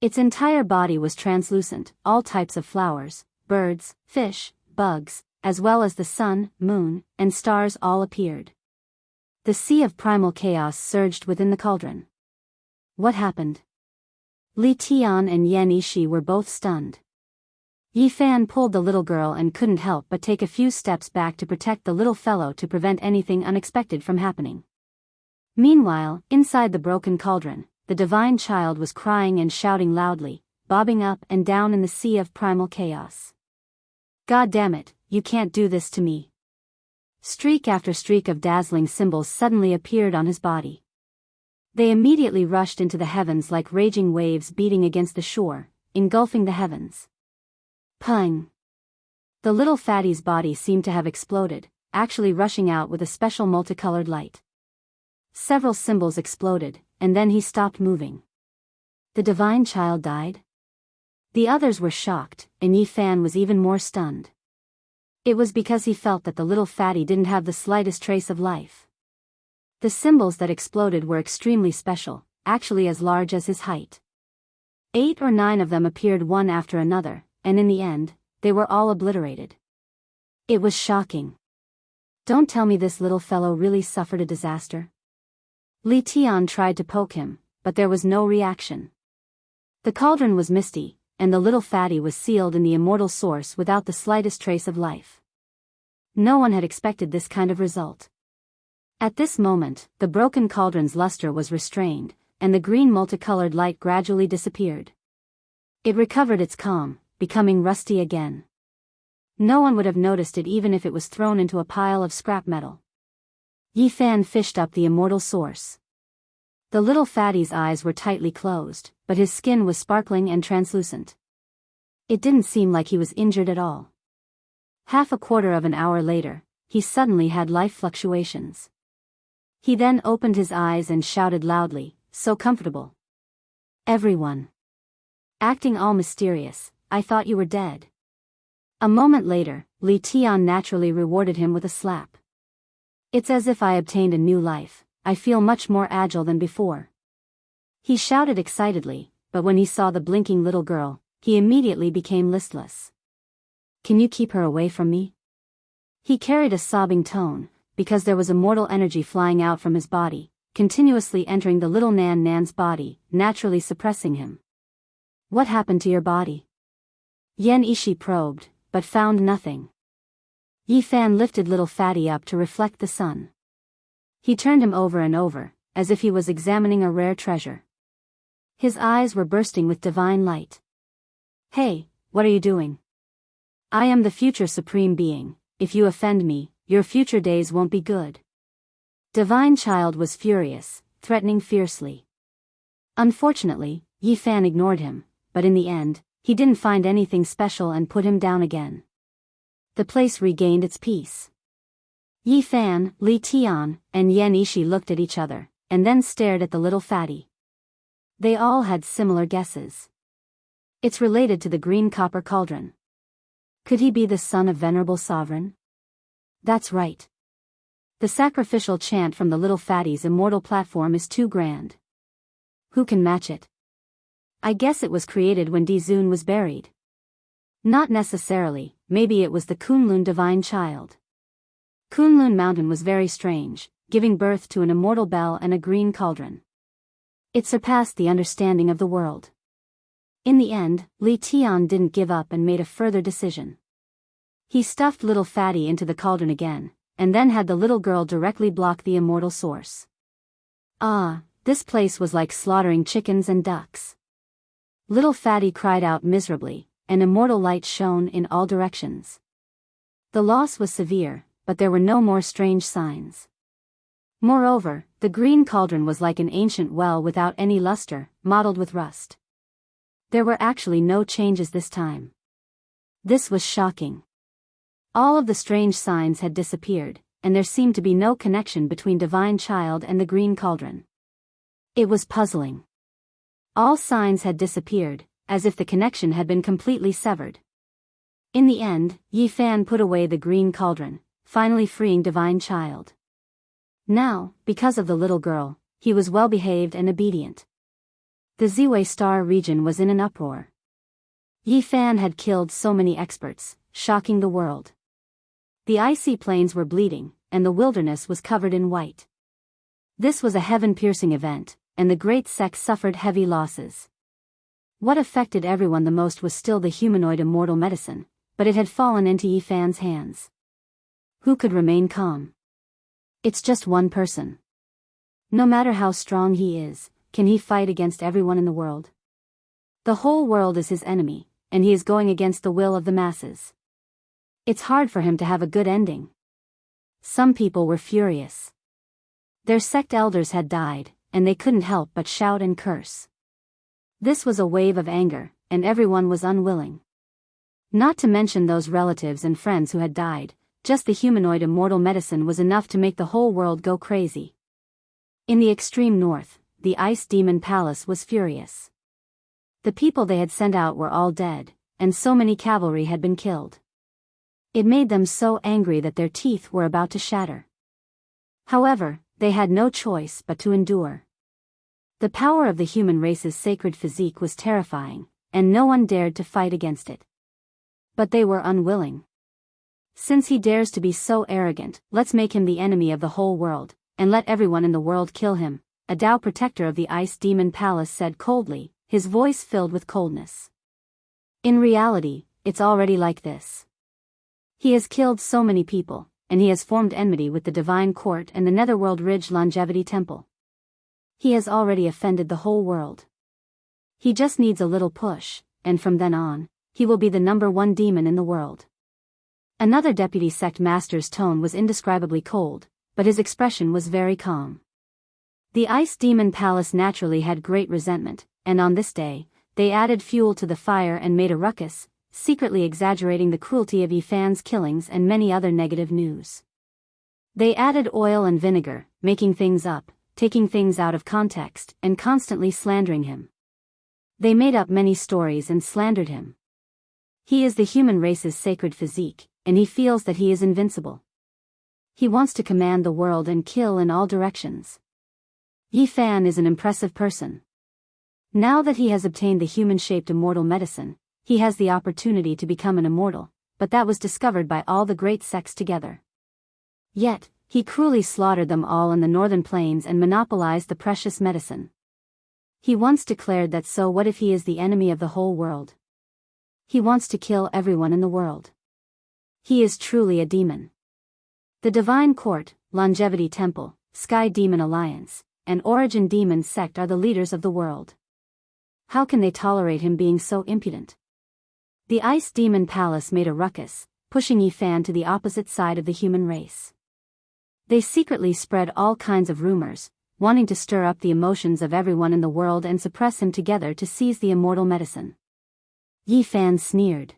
Its entire body was translucent, all types of flowers, birds, fish, bugs, as well as the sun, moon, and stars all appeared. The sea of primal chaos surged within the cauldron. What happened? Li Tian and Yan Ishi were both stunned. Yifan pulled the little girl and couldn't help but take a few steps back to protect the little fellow to prevent anything unexpected from happening. Meanwhile, inside the broken cauldron, the divine child was crying and shouting loudly, bobbing up and down in the sea of primal chaos. God damn it, you can't do this to me. Streak after streak of dazzling symbols suddenly appeared on his body. They immediately rushed into the heavens like raging waves beating against the shore, engulfing the heavens. Pung! The little fatty's body seemed to have exploded, actually rushing out with a special multicolored light. Several symbols exploded, and then he stopped moving. The divine child died? The others were shocked, and Yifan was even more stunned. It was because he felt that the little fatty didn't have the slightest trace of life. The symbols that exploded were extremely special, actually as large as his height. 8 or 9 of them appeared one after another, and in the end, they were all obliterated. It was shocking. Don't tell me this little fellow really suffered a disaster. Li Tian tried to poke him, but there was no reaction. The cauldron was misty, and the little fatty was sealed in the immortal source without the slightest trace of life. No one had expected this kind of result. At this moment, the broken cauldron's luster was restrained, and the green multicolored light gradually disappeared. It recovered its calm, becoming rusty again. No one would have noticed it even if it was thrown into a pile of scrap metal. Yifan fished up the immortal source. The little fatty's eyes were tightly closed, but his skin was sparkling and translucent. It didn't seem like he was injured at all. Half a quarter of an hour later, he suddenly had life fluctuations. He then opened his eyes and shouted loudly, so comfortable. Everyone. Acting all mysterious, I thought you were dead. A moment later, Li Tian naturally rewarded him with a slap. It's as if I obtained a new life, I feel much more agile than before. He shouted excitedly, but when he saw the blinking little girl, he immediately became listless. Can you keep her away from me? He carried a sobbing tone, because there was immortal energy flying out from his body, continuously entering the little Nan's body, naturally suppressing him. What happened to your body? Yen Ishi probed, but found nothing. Yi Fan lifted little Fatty up to reflect the sun. He turned him over and over, as if he was examining a rare treasure. His eyes were bursting with divine light. Hey, what are you doing? I am the future supreme being. If you offend me, your future days won't be good. Divine Child was furious, threatening fiercely. Unfortunately, Yi Fan ignored him, but in the end, he didn't find anything special and put him down again. The place regained its peace. Yi Fan, Li Tian, and Yen Ishi looked at each other, and then stared at the little Fatty. They all had similar guesses. It's related to the green copper cauldron. Could he be the son of Venerable Sovereign? That's right. The sacrificial chant from the little Fatty's immortal platform is too grand. Who can match it? I guess it was created when Dizun was buried. Not necessarily, maybe it was the Kunlun Divine Child. Kunlun Mountain was very strange, giving birth to an immortal bell and a green cauldron. It surpassed the understanding of the world. In the end, Li Tian didn't give up and made a further decision. He stuffed little Fatty into the cauldron again, and then had the little girl directly block the immortal source. Ah, this place was like slaughtering chickens and ducks. Little Fatty cried out miserably, and immortal light shone in all directions. The loss was severe, but there were no more strange signs. Moreover, the green cauldron was like an ancient well without any luster, mottled with rust. There were actually no changes this time. This was shocking. All of the strange signs had disappeared, and there seemed to be no connection between Divine Child and the green cauldron. It was puzzling. All signs had disappeared, as if the connection had been completely severed. In the end, Yi Fan put away the green cauldron, finally freeing Divine Child. Now, because of the little girl, he was well-behaved and obedient. The Ziwei Star region was in an uproar. Yi Fan had killed so many experts, shocking the world. The icy plains were bleeding, and the wilderness was covered in white. This was a heaven-piercing event, and the great sect suffered heavy losses. What affected everyone the most was still the humanoid immortal medicine, but it had fallen into Yi Fan's hands. Who could remain calm? It's just one person. No matter how strong he is, can he fight against everyone in the world? The whole world is his enemy, and he is going against the will of the masses. It's hard for him to have a good ending. Some people were furious. Their sect elders had died, and they couldn't help but shout and curse. This was a wave of anger, and everyone was unwilling. Not to mention those relatives and friends who had died, just the humanoid immortal medicine was enough to make the whole world go crazy. In the extreme north, the Ice Demon Palace was furious. The people they had sent out were all dead, and so many cavalry had been killed. It made them so angry that their teeth were about to shatter. However, they had no choice but to endure. The power of the human race's sacred physique was terrifying, and no one dared to fight against it. But they were unwilling. Since he dares to be so arrogant, let's make him the enemy of the whole world, and let everyone in the world kill him, a Tao protector of the Ice Demon Palace said coldly, his voice filled with coldness. In reality, it's already like this. He has killed so many people, and he has formed enmity with the Divine Court and the Netherworld Ridge Longevity Temple. He has already offended the whole world. He just needs a little push, and from then on, he will be the #1 demon in the world. Another deputy sect master's tone was indescribably cold, but his expression was very calm. The Ice Demon Palace naturally had great resentment, and on this day, they added fuel to the fire and made a ruckus, secretly exaggerating the cruelty of Yi Fan's killings and many other negative news. They added oil and vinegar, making things up, taking things out of context, and constantly slandering him. They made up many stories and slandered him. He is the human race's sacred physique, and he feels that he is invincible. He wants to command the world and kill in all directions. Yi Fan is an impressive person. Now that he has obtained the human-shaped immortal medicine, he has the opportunity to become an immortal, but that was discovered by all the great sects together. Yet, he cruelly slaughtered them all in the northern plains and monopolized the precious medicine. He once declared that so what if he is the enemy of the whole world? He wants to kill everyone in the world. He is truly a demon. The Divine Court, Longevity Temple, Sky Demon Alliance, and Origin Demon Sect are the leaders of the world. How can they tolerate him being so impudent? The Ice Demon Palace made a ruckus, pushing Yifan to the opposite side of the human race. They secretly spread all kinds of rumors, wanting to stir up the emotions of everyone in the world and suppress him together to seize the immortal medicine. Yifan sneered.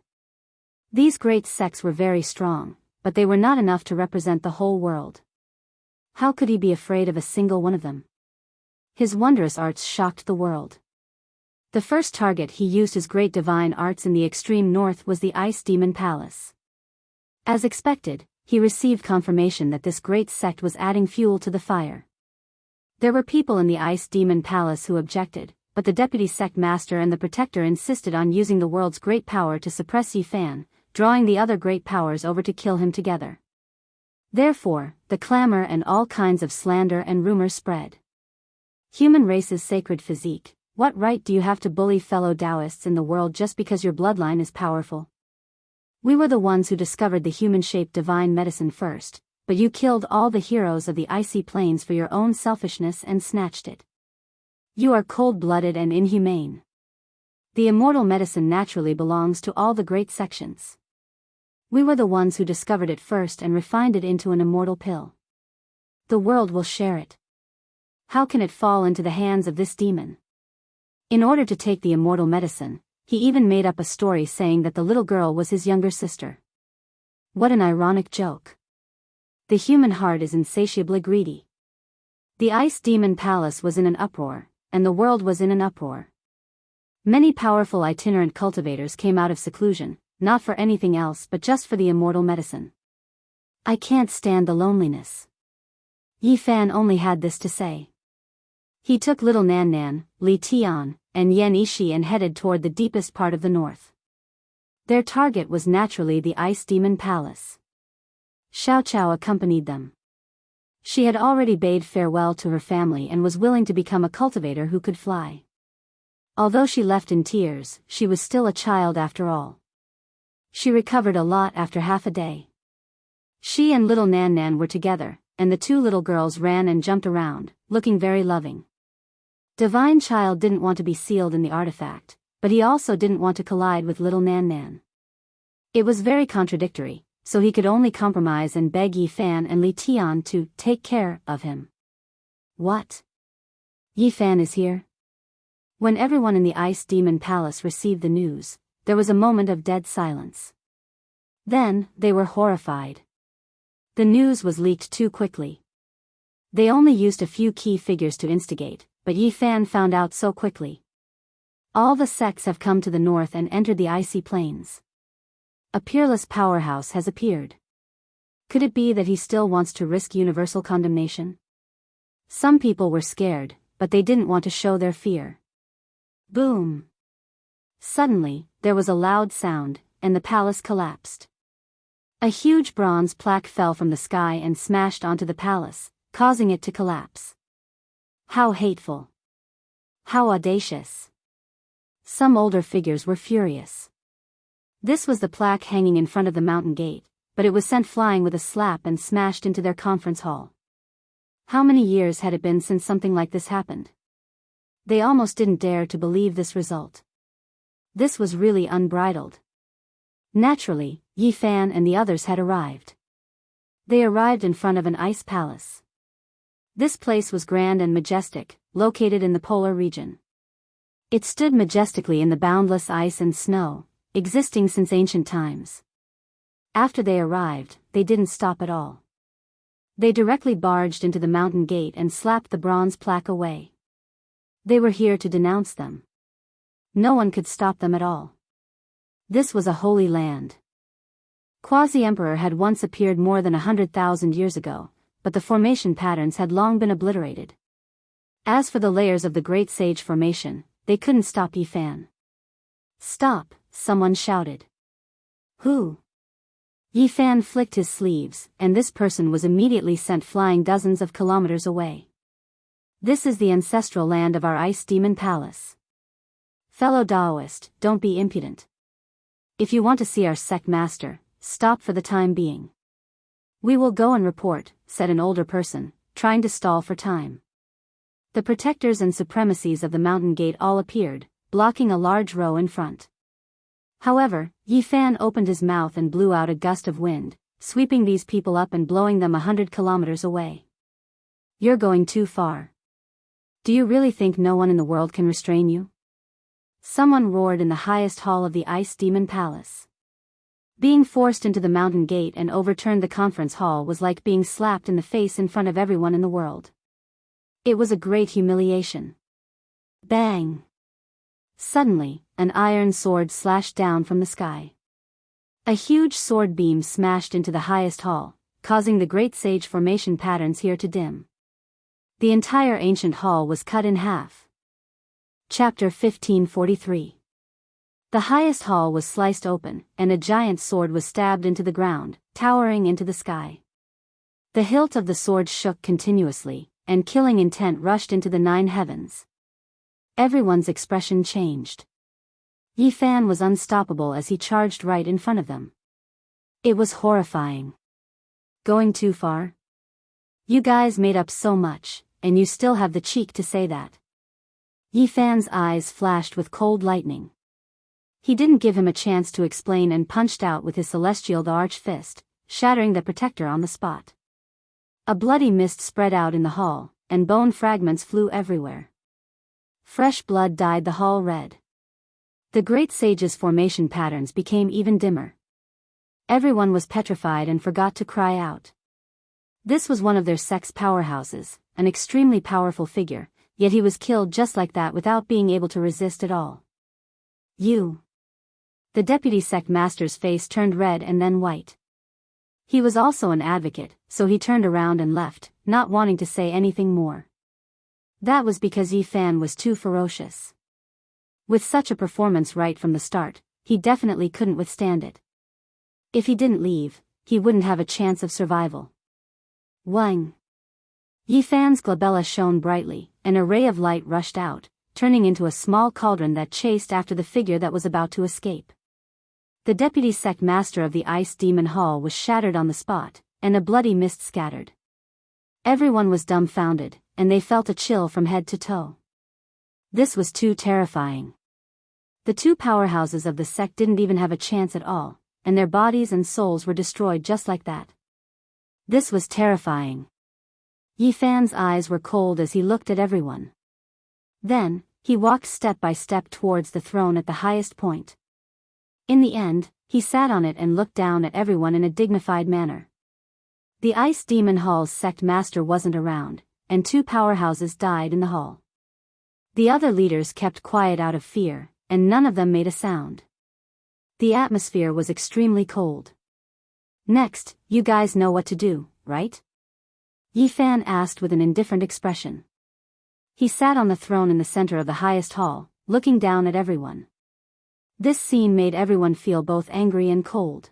These great sects were very strong, but they were not enough to represent the whole world. How could he be afraid of a single one of them? His wondrous arts shocked the world. The first target he used his great divine arts in the extreme north was the Ice Demon Palace. As expected, he received confirmation that this great sect was adding fuel to the fire. There were people in the Ice Demon Palace who objected, but the deputy sect master and the protector insisted on using the world's great power to suppress Yifan, drawing the other great powers over to kill him together. Therefore, the clamor and all kinds of slander and rumor spread. Human race's sacred physique, what right do you have to bully fellow Taoists in the world just because your bloodline is powerful? We were the ones who discovered the human-shaped divine medicine first, but you killed all the heroes of the icy plains for your own selfishness and snatched it. You are cold-blooded and inhumane. The immortal medicine naturally belongs to all the great sections. We were the ones who discovered it first and refined it into an immortal pill. The world will share it. How can it fall into the hands of this demon? In order to take the immortal medicine, he even made up a story saying that the little girl was his younger sister. What an ironic joke. The human heart is insatiably greedy. The Ice Demon Palace was in an uproar, and the world was in an uproar. Many powerful itinerant cultivators came out of seclusion, not for anything else but just for the immortal medicine. I can't stand the loneliness. Yifan only had this to say. He took little Nan Nan, Li Tian, and Yan Ishi and headed toward the deepest part of the north. Their target was naturally the Ice Demon Palace. Xiao Chao accompanied them. She had already bade farewell to her family and was willing to become a cultivator who could fly. Although she left in tears, she was still a child after all. She recovered a lot after half a day. She and little Nan Nan were together, and the two little girls ran and jumped around, looking very loving. Divine Child didn't want to be sealed in the artifact, but he also didn't want to collide with little Nan Nan. It was very contradictory, so he could only compromise and beg Yifan and Li Tian to take care of him. What? Yifan is here? When everyone in the Ice Demon Palace received the news, there was a moment of dead silence. Then, they were horrified. The news was leaked too quickly. They only used a few key figures to instigate, but Yifan found out so quickly. All the sects have come to the north and entered the icy plains. A peerless powerhouse has appeared. Could it be that he still wants to risk universal condemnation? Some people were scared, but they didn't want to show their fear. Boom! Suddenly, there was a loud sound, and the palace collapsed. A huge bronze plaque fell from the sky and smashed onto the palace, causing it to collapse. How hateful! How audacious! Some older figures were furious. This was the plaque hanging in front of the mountain gate, but it was sent flying with a slap and smashed into their conference hall. How many years had it been since something like this happened? They almost didn't dare to believe this result. This was really unbridled. Naturally, Yifan and the others had arrived. They arrived in front of an ice palace. This place was grand and majestic, located in the polar region. It stood majestically in the boundless ice and snow, existing since ancient times. After they arrived, they didn't stop at all. They directly barged into the mountain gate and slapped the bronze plaque away. They were here to denounce them. No one could stop them at all. This was a holy land. Quasi-Emperor had once appeared more than 100,000 years ago, but the formation patterns had long been obliterated. As for the layers of the Great Sage Formation, they couldn't stop Yifan. Stop, someone shouted. Who? Yi Fan flicked his sleeves, and this person was immediately sent flying dozens of kilometers away. This is the ancestral land of our ice demon palace. Fellow Daoist, don't be impudent. If you want to see our sect master, stop for the time being. We will go and report, said an older person, trying to stall for time. The protectors and supremacies of the mountain gate all appeared, blocking a large row in front. However, Yi Fan opened his mouth and blew out a gust of wind, sweeping these people up and blowing them 100 kilometers away. You're going too far. Do you really think no one in the world can restrain you? Someone roared in the highest hall of the Ice Demon Palace. Being forced into the mountain gate and overturned the conference hall was like being slapped in the face in front of everyone in the world. It was a great humiliation. Bang! Suddenly, an iron sword slashed down from the sky. A huge sword beam smashed into the highest hall, causing the great sage formation patterns here to dim. The entire ancient hall was cut in half. Chapter 1543. The highest hall was sliced open, and a giant sword was stabbed into the ground, towering into the sky. The hilt of the sword shook continuously, and killing intent rushed into the 9 heavens. Everyone's expression changed. Yi Fan was unstoppable as he charged right in front of them. It was horrifying. Going too far? You guys made up so much, and you still have the cheek to say that. Yi Fan's eyes flashed with cold lightning. He didn't give him a chance to explain and punched out with his celestial arch fist, shattering the protector on the spot. A bloody mist spread out in the hall, and bone fragments flew everywhere. Fresh blood dyed the hall red. The great sage's formation patterns became even dimmer. Everyone was petrified and forgot to cry out. This was one of their sect's powerhouses, an extremely powerful figure, yet he was killed just like that without being able to resist at all. You. The deputy sect master's face turned red and then white. He was also an advocate, so he turned around and left, not wanting to say anything more. That was because Yi Fan was too ferocious. With such a performance right from the start, he definitely couldn't withstand it. If he didn't leave, he wouldn't have a chance of survival. Wang. Yi Fan's glabella shone brightly, and a ray of light rushed out, turning into a small cauldron that chased after the figure that was about to escape. The deputy sect master of the Ice Demon Hall was shattered on the spot, and a bloody mist scattered. Everyone was dumbfounded, and they felt a chill from head to toe. This was too terrifying. The 2 powerhouses of the sect didn't even have a chance at all, and their bodies and souls were destroyed just like that. This was terrifying. Yi Fan's eyes were cold as he looked at everyone. Then, he walked step by step towards the throne at the highest point. In the end, he sat on it and looked down at everyone in a dignified manner. The Ice Demon Hall's sect master wasn't around, and 2 powerhouses died in the hall. The other leaders kept quiet out of fear, and none of them made a sound. The atmosphere was extremely cold. Next, you guys know what to do, right? Yi Fan asked with an indifferent expression. He sat on the throne in the center of the highest hall, looking down at everyone. This scene made everyone feel both angry and cold.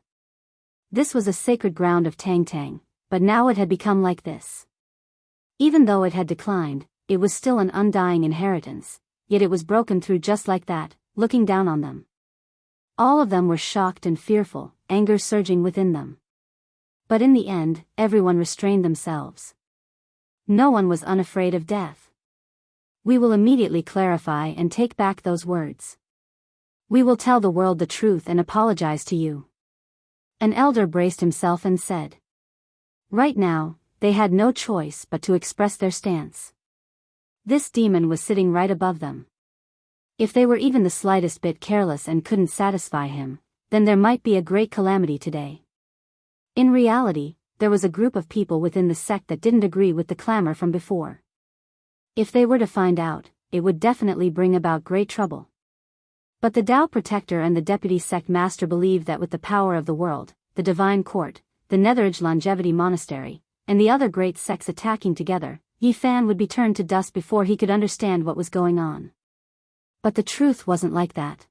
This was a sacred ground of Tang Tang, but now it had become like this. Even though it had declined, it was still an undying inheritance, yet it was broken through just like that, looking down on them. All of them were shocked and fearful, anger surging within them. But in the end, everyone restrained themselves. No one was unafraid of death. We will immediately clarify and take back those words. We will tell the world the truth and apologize to you. An elder braced himself and said. Right now, they had no choice but to express their stance. This demon was sitting right above them. If they were even the slightest bit careless and couldn't satisfy him, then there might be a great calamity today. In reality, there was a group of people within the sect that didn't agree with the clamor from before. If they were to find out, it would definitely bring about great trouble. But the Tao Protector and the Deputy Sect Master believed that with the power of the world, the Divine Court, the Netherage Longevity Monastery, and the other great sects attacking together, Yi Fan would be turned to dust before he could understand what was going on. But the truth wasn't like that.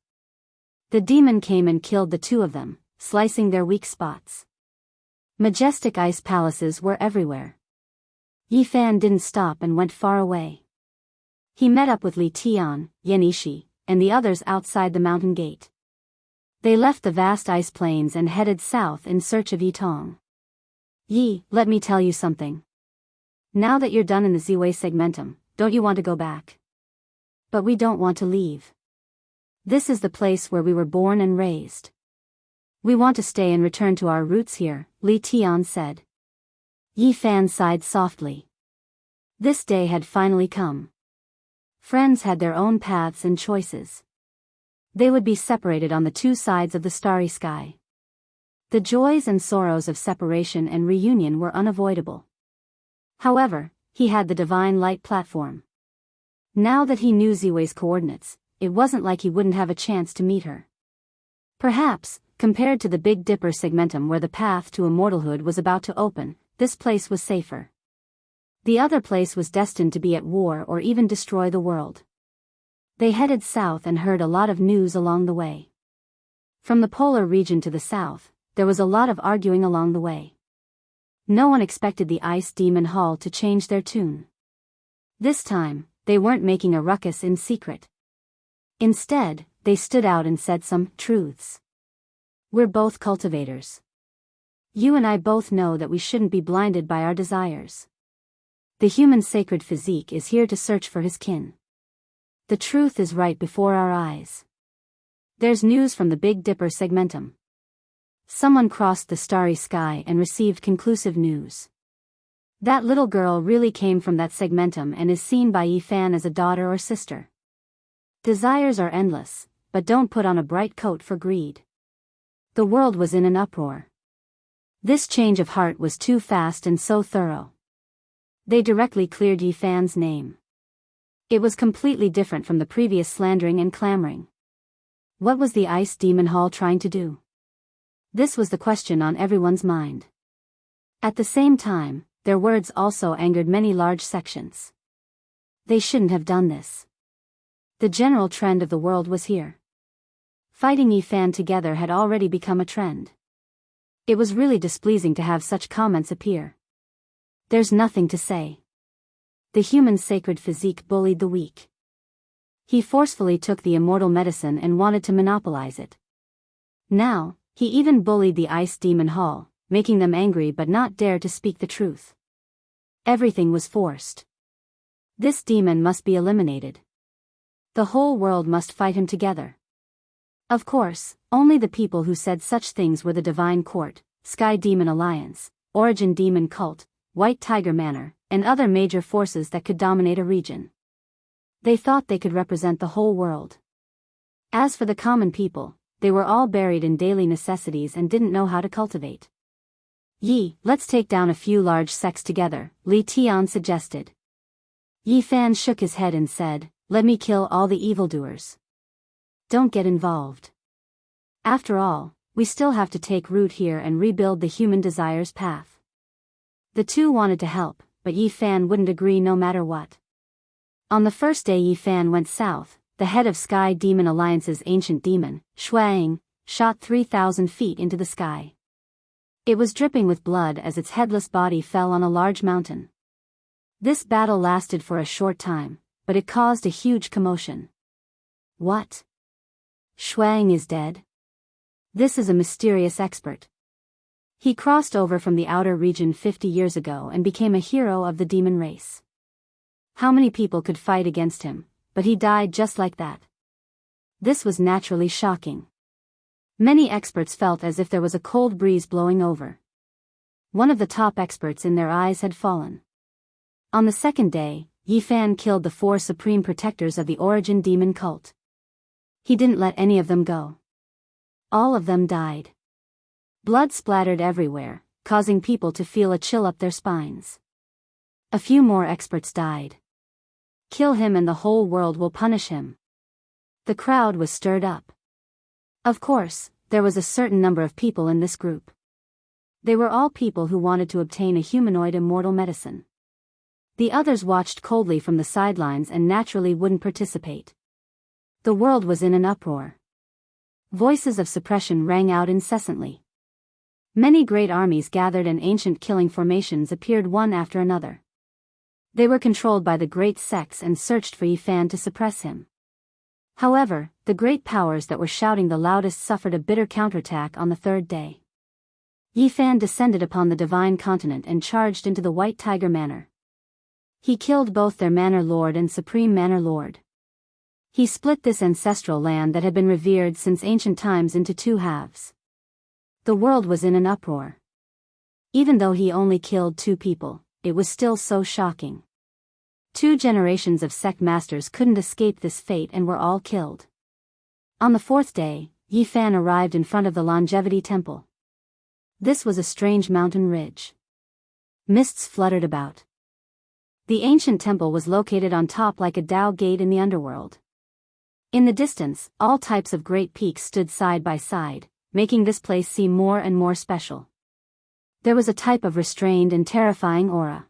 The demon came and killed the 2 of them, slicing their weak spots. Majestic ice palaces were everywhere. Yi Fan didn't stop and went far away. He met up with Li Tian, Yenishi, and the others outside the mountain gate. They left the vast ice plains and headed south in search of Yitong. Yi, let me tell you something. Now that you're done in the Ziwei segmentum, don't you want to go back? But we don't want to leave. This is the place where we were born and raised. We want to stay and return to our roots here, Li Tian said. Yi Fan sighed softly. This day had finally come. Friends had their own paths and choices. They would be separated on the two sides of the starry sky. The joys and sorrows of separation and reunion were unavoidable. However, he had the divine light platform. Now that he knew Ziwei's coordinates, it wasn't like he wouldn't have a chance to meet her. Perhaps, compared to the Big Dipper segmentum where the path to immortalhood was about to open, this place was safer. The other place was destined to be at war or even destroy the world. They headed south and heard a lot of news along the way. From the polar region to the south, there was a lot of arguing along the way. No one expected the Ice Demon Hall to change their tune. This time, they weren't making a ruckus in secret. Instead, they stood out and said some truths. We're both cultivators. You and I both know that we shouldn't be blinded by our desires. The human sacred physique is here to search for his kin. The truth is right before our eyes. There's news from the Big Dipper segmentum. Someone crossed the starry sky and received conclusive news. That little girl really came from that segmentum and is seen by Yi Fan as a daughter or sister. Desires are endless, but don't put on a bright coat for greed. The world was in an uproar. This change of heart was too fast and so thorough. They directly cleared Yi Fan's name. It was completely different from the previous slandering and clamoring. What was the Ice Demon Hall trying to do? This was the question on everyone's mind. At the same time, their words also angered many large sections. They shouldn't have done this. The general trend of the world was here. Fighting Yi Fan together had already become a trend. It was really displeasing to have such comments appear. There's nothing to say. The human sacred physique bullied the weak. He forcefully took the immortal medicine and wanted to monopolize it. Now, he even bullied the Ice Demon Hall, making them angry but not dare to speak the truth. Everything was forced. This demon must be eliminated. The whole world must fight him together. Of course, only the people who said such things were the Divine Court, Sky Demon Alliance, Origin Demon Cult, White Tiger Manor, and other major forces that could dominate a region. They thought they could represent the whole world. As for the common people, they were all buried in daily necessities and didn't know how to cultivate. Yi, let's take down a few large sects together, Li Tian suggested. Yi Fan shook his head and said, let me kill all the evildoers. Don't get involved. After all, we still have to take root here and rebuild the human desires path. The two wanted to help, but Yi Fan wouldn't agree no matter what. On the first day Yi Fan went south, the head of Sky Demon Alliance's ancient demon, Shuang, shot 3,000 feet into the sky. It was dripping with blood as its headless body fell on a large mountain. This battle lasted for a short time, but it caused a huge commotion. What? Shuang is dead? This is a mysterious expert. He crossed over from the outer region 50 years ago and became a hero of the demon race. How many people could fight against him, but he died just like that. This was naturally shocking. Many experts felt as if there was a cold breeze blowing over. One of the top experts in their eyes had fallen. On the second day, Yi Fan killed the 4 supreme protectors of the Origin Demon Cult. He didn't let any of them go. All of them died. Blood splattered everywhere, causing people to feel a chill up their spines. A few more experts died. Kill him and the whole world will punish him. The crowd was stirred up. Of course, there was a certain number of people in this group. They were all people who wanted to obtain a humanoid immortal medicine. The others watched coldly from the sidelines and naturally wouldn't participate. The world was in an uproar. Voices of suppression rang out incessantly. Many great armies gathered and ancient killing formations appeared one after another. They were controlled by the great sects and searched for Yifan to suppress him. However, the great powers that were shouting the loudest suffered a bitter counterattack on the third day. Yifan descended upon the divine continent and charged into the White Tiger Manor. He killed both their Manor Lord and Supreme Manor Lord. He split this ancestral land that had been revered since ancient times into two halves. The world was in an uproar. Even though he only killed 2 people, it was still so shocking. 2 generations of sect masters couldn't escape this fate and were all killed. On the 4th day, Yifan arrived in front of the Longevity Temple. This was a strange mountain ridge. Mists fluttered about. The ancient temple was located on top like a Tao gate in the underworld. In the distance, all types of great peaks stood side by side, making this place seem more and more special. There was a type of restrained and terrifying aura.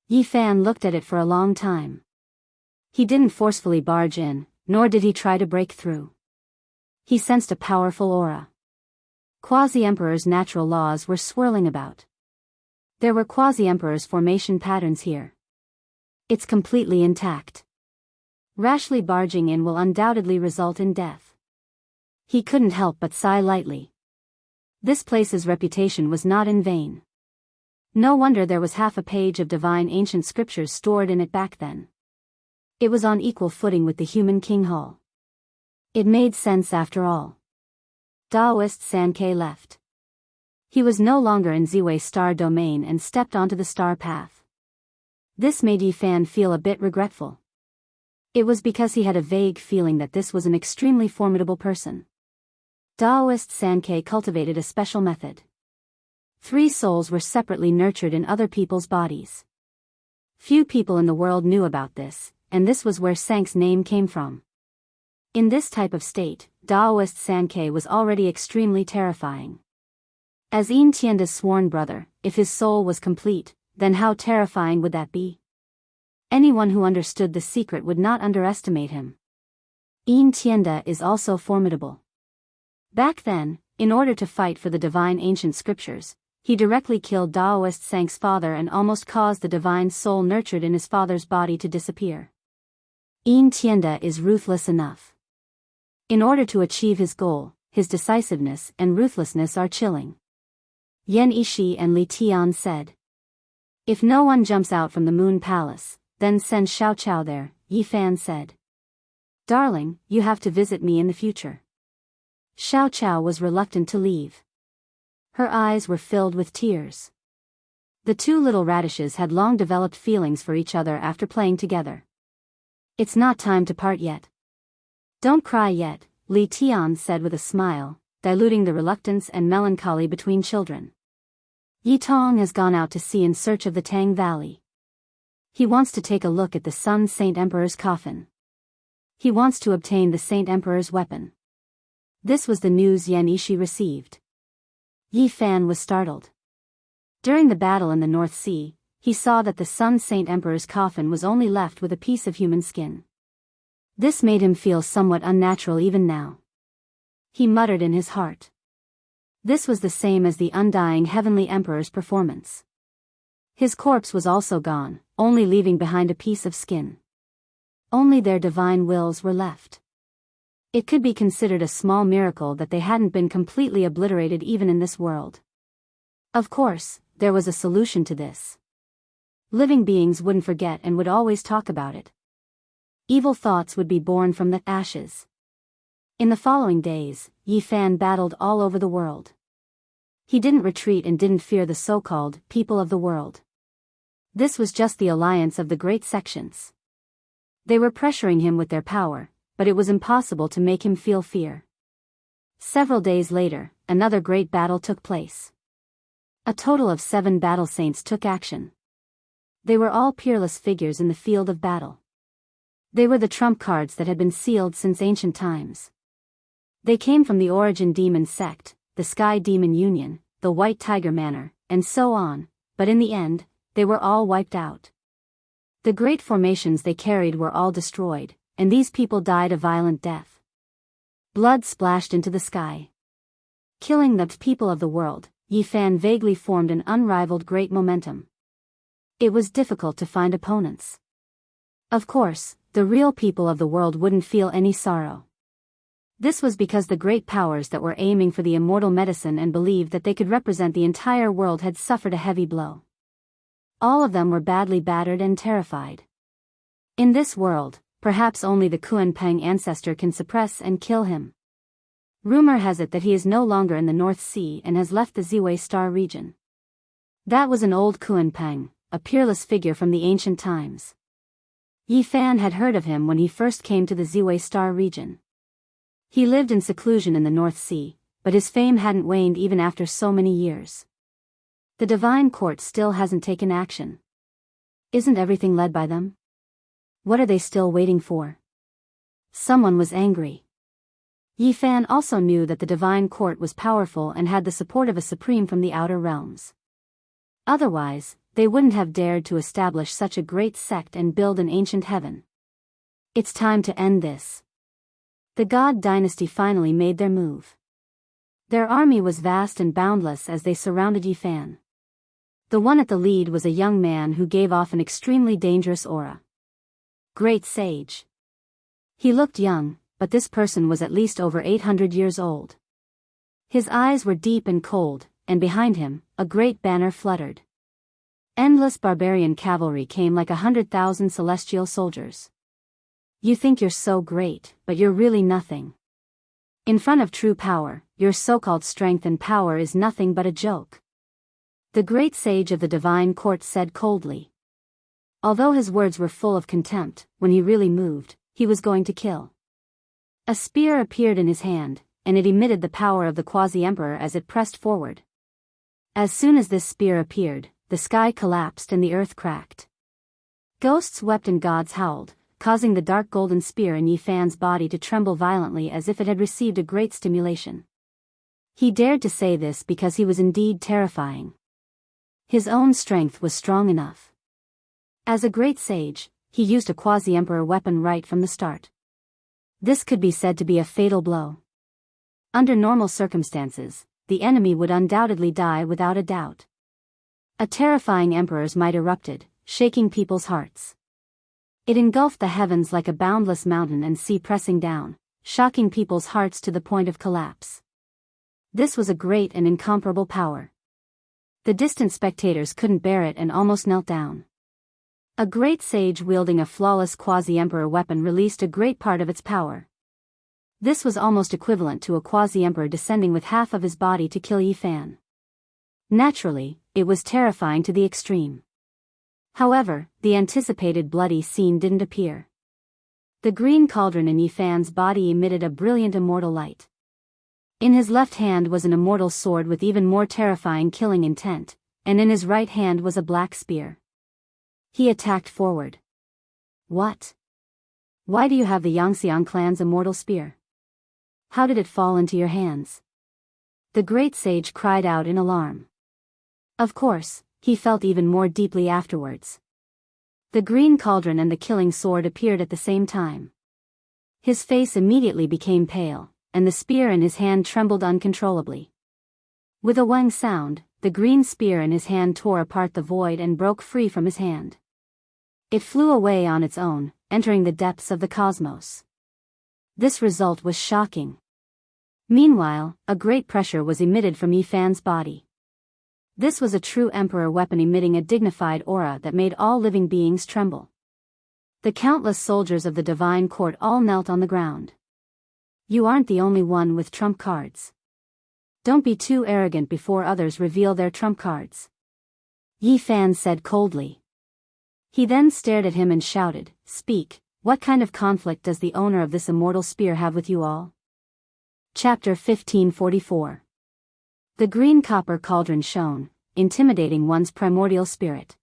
Yifan looked at it for a long time. He didn't forcefully barge in, nor did he try to break through. He sensed a powerful aura. Quasi-Emperor's natural laws were swirling about. There were Quasi-Emperor's formation patterns here. It's completely intact. Rashly barging in will undoubtedly result in death. He couldn't help but sigh lightly. This place's reputation was not in vain. No wonder there was half a page of divine ancient scriptures stored in it back then. It was on equal footing with the human king hall. It made sense after all. Daoist Sankei left. He was no longer in Ziwei star domain and stepped onto the star path. This made Yifan feel a bit regretful. It was because he had a vague feeling that this was an extremely formidable person. Daoist Sankei cultivated a special method. 3 souls were separately nurtured in other people's bodies. Few people in the world knew about this, and this was where Sank's name came from. In this type of state, Daoist Sankei was already extremely terrifying. As Yin Tianda's sworn brother, if his soul was complete, then how terrifying would that be? Anyone who understood the secret would not underestimate him. Yin Tianda is also formidable. Back then, in order to fight for the divine ancient scriptures, he directly killed Daoist Sank's father and almost caused the divine soul nurtured in his father's body to disappear. Yin Tianda is ruthless enough. In order to achieve his goal, his decisiveness and ruthlessness are chilling. Yan Ishi and Li Tian said. If no one jumps out from the Moon Palace, then send Xiao Chao there, Yifan said. Darling, you have to visit me in the future. Xiao Chao was reluctant to leave. Her eyes were filled with tears. The 2 little radishes had long developed feelings for each other after playing together. It's not time to part yet. Don't cry yet, Li Tian said with a smile, diluting the reluctance and melancholy between children. Yi Tong has gone out to sea in search of the Tang Valley. He wants to take a look at the Sun Saint Emperor's coffin. He wants to obtain the Saint Emperor's weapon. This was the news Yan Ishi received. Yifan was startled. During the battle in the North Sea, he saw that the Sun Saint Emperor's coffin was only left with a piece of human skin. This made him feel somewhat unnatural even now. He muttered in his heart. This was the same as the undying Heavenly Emperor's performance. His corpse was also gone, only leaving behind a piece of skin. Only their divine wills were left. It could be considered a small miracle that they hadn't been completely obliterated even in this world. Of course, there was a solution to this. Living beings wouldn't forget and would always talk about it. Evil thoughts would be born from the ashes. In the following days, Yifan battled all over the world. He didn't retreat and didn't fear the so-called people of the world. This was just the alliance of the great sections. They were pressuring him with their power, but it was impossible to make him feel fear. Several days later, another great battle took place. A total of 7 battle saints took action. They were all peerless figures in the field of battle. They were the trump cards that had been sealed since ancient times. They came from the Origin Demon Sect, the Sky Demon Union, the White Tiger Manor, and so on, but in the end, they were all wiped out. The great formations they carried were all destroyed, and these people died a violent death. Blood splashed into the sky. Killing the people of the world, Yi Fan vaguely formed an unrivaled great momentum. It was difficult to find opponents. Of course, the real people of the world wouldn't feel any sorrow. This was because the great powers that were aiming for the immortal medicine and believed that they could represent the entire world had suffered a heavy blow. All of them were badly battered and terrified. In this world, perhaps only the Kuan-Peng ancestor can suppress and kill him. Rumor has it that he is no longer in the North Sea and has left the Ziwei Star region. That was an old Kuan-Peng, a peerless figure from the ancient times. Yi Fan had heard of him when he first came to the Ziwei Star region. He lived in seclusion in the North Sea, but his fame hadn't waned even after so many years. The Divine Court still hasn't taken action. Isn't everything led by them? What are they still waiting for? Someone was angry. Yi Fan also knew that the Divine Court was powerful and had the support of a supreme from the outer realms. Otherwise, they wouldn't have dared to establish such a great sect and build an ancient heaven. It's time to end this. The God dynasty finally made their move. Their army was vast and boundless as they surrounded Yi Fan. The one at the lead was a young man who gave off an extremely dangerous aura. Great Sage. He looked young, but this person was at least over 800 years old. His eyes were deep and cold, and behind him, a great banner fluttered. Endless barbarian cavalry came like 100,000 celestial soldiers. You think you're so great, but you're really nothing. In front of true power, your so-called strength and power is nothing but a joke. The great sage of the Divine Court said coldly. Although his words were full of contempt, when he really moved, he was going to kill. A spear appeared in his hand, and it emitted the power of the Quasi-Emperor as it pressed forward. As soon as this spear appeared, the sky collapsed and the earth cracked. Ghosts wept and gods howled, causing the dark golden spear in Yi Fan's body to tremble violently as if it had received a great stimulation. He dared to say this because he was indeed terrifying. His own strength was strong enough. As a great sage, he used a quasi-emperor weapon right from the start. This could be said to be a fatal blow. Under normal circumstances, the enemy would undoubtedly die without a doubt. A terrifying emperor's might erupted, shaking people's hearts. It engulfed the heavens like a boundless mountain and sea pressing down, shocking people's hearts to the point of collapse. This was a great and incomparable power. The distant spectators couldn't bear it and almost knelt down. A great sage wielding a flawless quasi-emperor weapon released a great part of its power. This was almost equivalent to a quasi-emperor descending with half of his body to kill Yi Fan. Naturally, it was terrifying to the extreme. However, the anticipated bloody scene didn't appear. The green cauldron in Yi Fan's body emitted a brilliant immortal light. In his left hand was an immortal sword with even more terrifying killing intent, and in his right hand was a black spear. He attacked forward. What? Why do you have the Yangxiang clan's immortal spear? How did it fall into your hands? The great sage cried out in alarm. Of course, he felt even more deeply afterwards. The green cauldron and the killing sword appeared at the same time. His face immediately became pale, and the spear in his hand trembled uncontrollably. With a wang sound, the green spear in his hand tore apart the void and broke free from his hand. It flew away on its own, entering the depths of the cosmos. This result was shocking. Meanwhile, a great pressure was emitted from Yi Fan's body. This was a true emperor weapon emitting a dignified aura that made all living beings tremble. The countless soldiers of the Divine Court all knelt on the ground. You aren't the only one with trump cards. Don't be too arrogant before others reveal their trump cards. Yi Fan said coldly. He then stared at him and shouted, Speak, what kind of conflict does the owner of this immortal spear have with you all? Chapter 1544. The green copper cauldron shone, intimidating one's primordial spirit.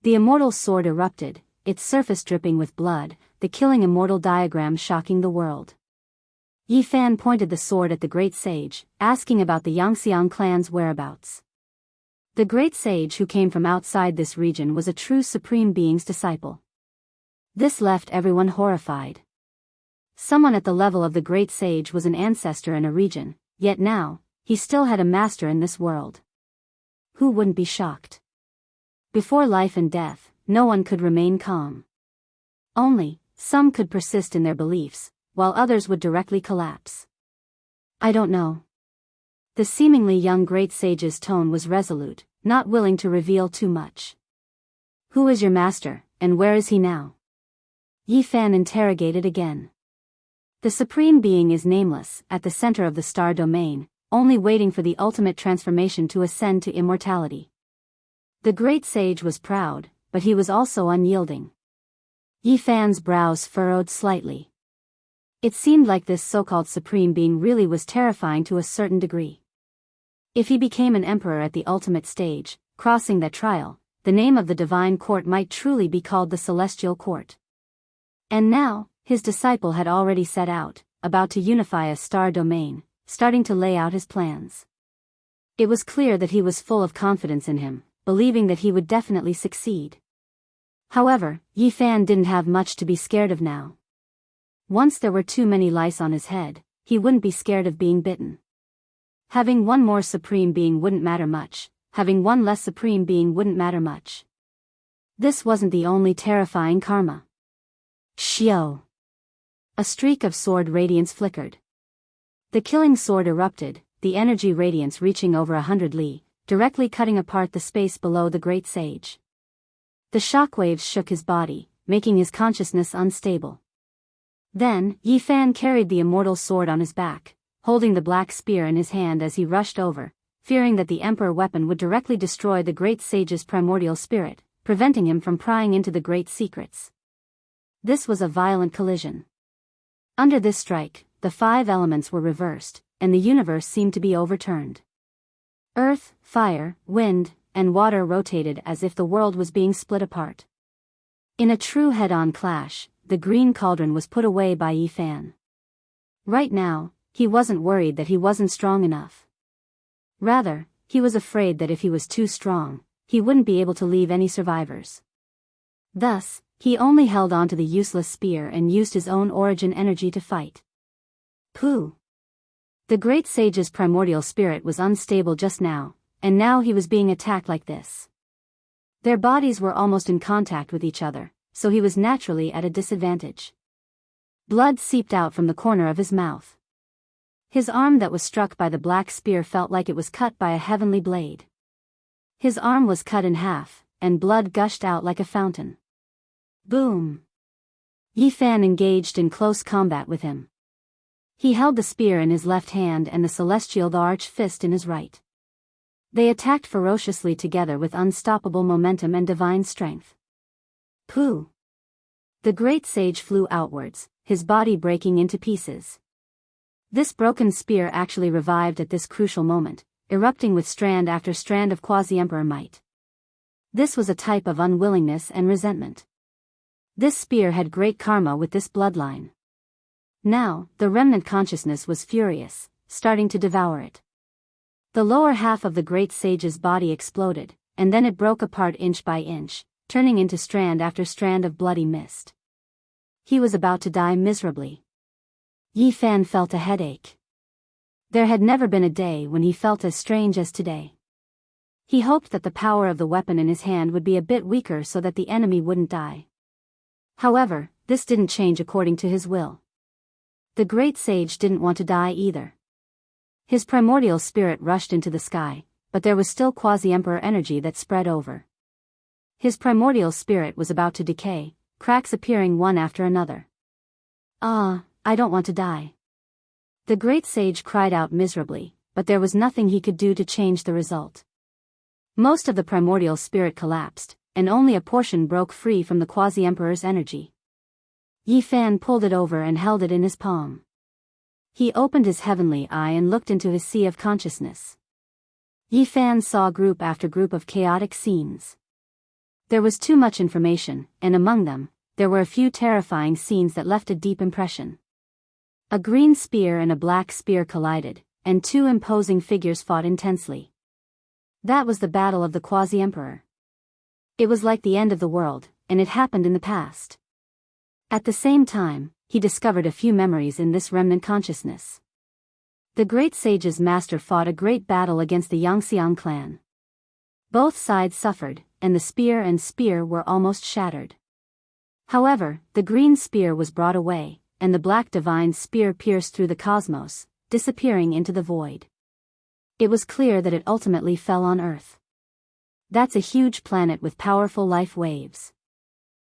The immortal sword erupted, its surface dripping with blood, the killing immortal diagram shocking the world. Yi Fan pointed the sword at the great sage, asking about the Yangxiang clan's whereabouts. The great sage who came from outside this region was a true supreme being's disciple. This left everyone horrified. Someone at the level of the great sage was an ancestor in a region, yet now, he still had a master in this world. Who wouldn't be shocked? Before life and death, no one could remain calm. Only, some could persist in their beliefs, while others would directly collapse. I don't know. The seemingly young great sage's tone was resolute, not willing to reveal too much. Who is your master, and where is he now? Yi Fan interrogated again. The Supreme Being is nameless, at the center of the star domain, only waiting for the ultimate transformation to ascend to immortality. The great sage was proud, but he was also unyielding. Yi Fan's brows furrowed slightly. It seemed like this so-called Supreme Being really was terrifying to a certain degree. If he became an emperor at the ultimate stage, crossing that trial, the name of the divine court might truly be called the Celestial Court. And now, his disciple had already set out, about to unify a star domain, starting to lay out his plans. It was clear that he was full of confidence in him, believing that he would definitely succeed. However, Yi Fan didn't have much to be scared of now. Once there were too many lice on his head, he wouldn't be scared of being bitten. Having one more Supreme Being wouldn't matter much, having one less Supreme Being wouldn't matter much. This wasn't the only terrifying karma. Xiao! A streak of sword radiance flickered. The killing sword erupted, the energy radiance reaching over 100 li, directly cutting apart the space below the great sage. The shockwaves shook his body, making his consciousness unstable. Then, Yi Fan carried the immortal sword on his back, holding the black spear in his hand as he rushed over, fearing that the emperor weapon would directly destroy the great sage's primordial spirit, preventing him from prying into the great secrets. This was a violent collision. Under this strike, the 5 elements were reversed, and the universe seemed to be overturned. Earth, fire, wind, and water rotated as if the world was being split apart. In a true head-on clash, the green cauldron was put away by Yi Fan. Right now, he wasn't worried that he wasn't strong enough. Rather, he was afraid that if he was too strong, he wouldn't be able to leave any survivors. Thus, he only held on to the useless spear and used his own origin energy to fight. Pooh! The great sage's primordial spirit was unstable just now, and now he was being attacked like this. Their bodies were almost in contact with each other, so he was naturally at a disadvantage. Blood seeped out from the corner of his mouth. His arm that was struck by the black spear felt like it was cut by a heavenly blade. His arm was cut in half, and blood gushed out like a fountain. Boom! Yi Fan engaged in close combat with him. He held the spear in his left hand and the celestial arch fist in his right. They attacked ferociously together with unstoppable momentum and divine strength. Pooh! The great sage flew outwards, his body breaking into pieces. This broken spear actually revived at this crucial moment, erupting with strand after strand of quasi-emperor might. This was a type of unwillingness and resentment. This spear had great karma with this bloodline. Now, the remnant consciousness was furious, starting to devour it. The lower half of the great sage's body exploded, and then it broke apart inch by inch, turning into strand after strand of bloody mist. He was about to die miserably. Yi Fan felt a headache. There had never been a day when he felt as strange as today. He hoped that the power of the weapon in his hand would be a bit weaker so that the enemy wouldn't die. However, this didn't change according to his will. The great sage didn't want to die either. His primordial spirit rushed into the sky, but there was still quasi-emperor energy that spread over. His primordial spirit was about to decay, cracks appearing one after another. I don't want to die. The great sage cried out miserably, but there was nothing he could do to change the result. Most of the primordial spirit collapsed, and only a portion broke free from the quasi-emperor's energy. Yi Fan pulled it over and held it in his palm. He opened his heavenly eye and looked into his sea of consciousness. Yi Fan saw group after group of chaotic scenes. There was too much information, and among them, there were a few terrifying scenes that left a deep impression. A green spear and a black spear collided, and 2 imposing figures fought intensely. That was the battle of the quasi-emperor. It was like the end of the world, and it happened in the past. At the same time, he discovered a few memories in this remnant consciousness. The great sage's master fought a great battle against the Yangxiang clan. Both sides suffered, and the spear were almost shattered. However, the green spear was brought away, and the black divine spear pierced through the cosmos, disappearing into the void. It was clear that it ultimately fell on Earth. That's a huge planet with powerful life waves.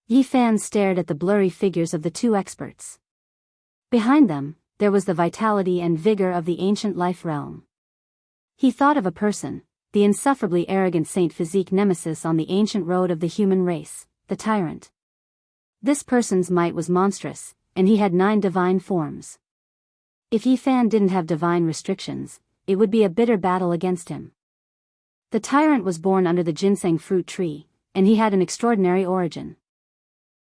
Yi Fan stared at the blurry figures of the two experts. Behind them, there was the vitality and vigor of the ancient life realm. He thought of a person, the insufferably arrogant Saint Physique nemesis on the ancient road of the human race, the tyrant. This person's might was monstrous, and he had 9 divine forms. If Yi Fan didn't have divine restrictions, it would be a bitter battle against him. The tyrant was born under the ginseng fruit tree, and he had an extraordinary origin.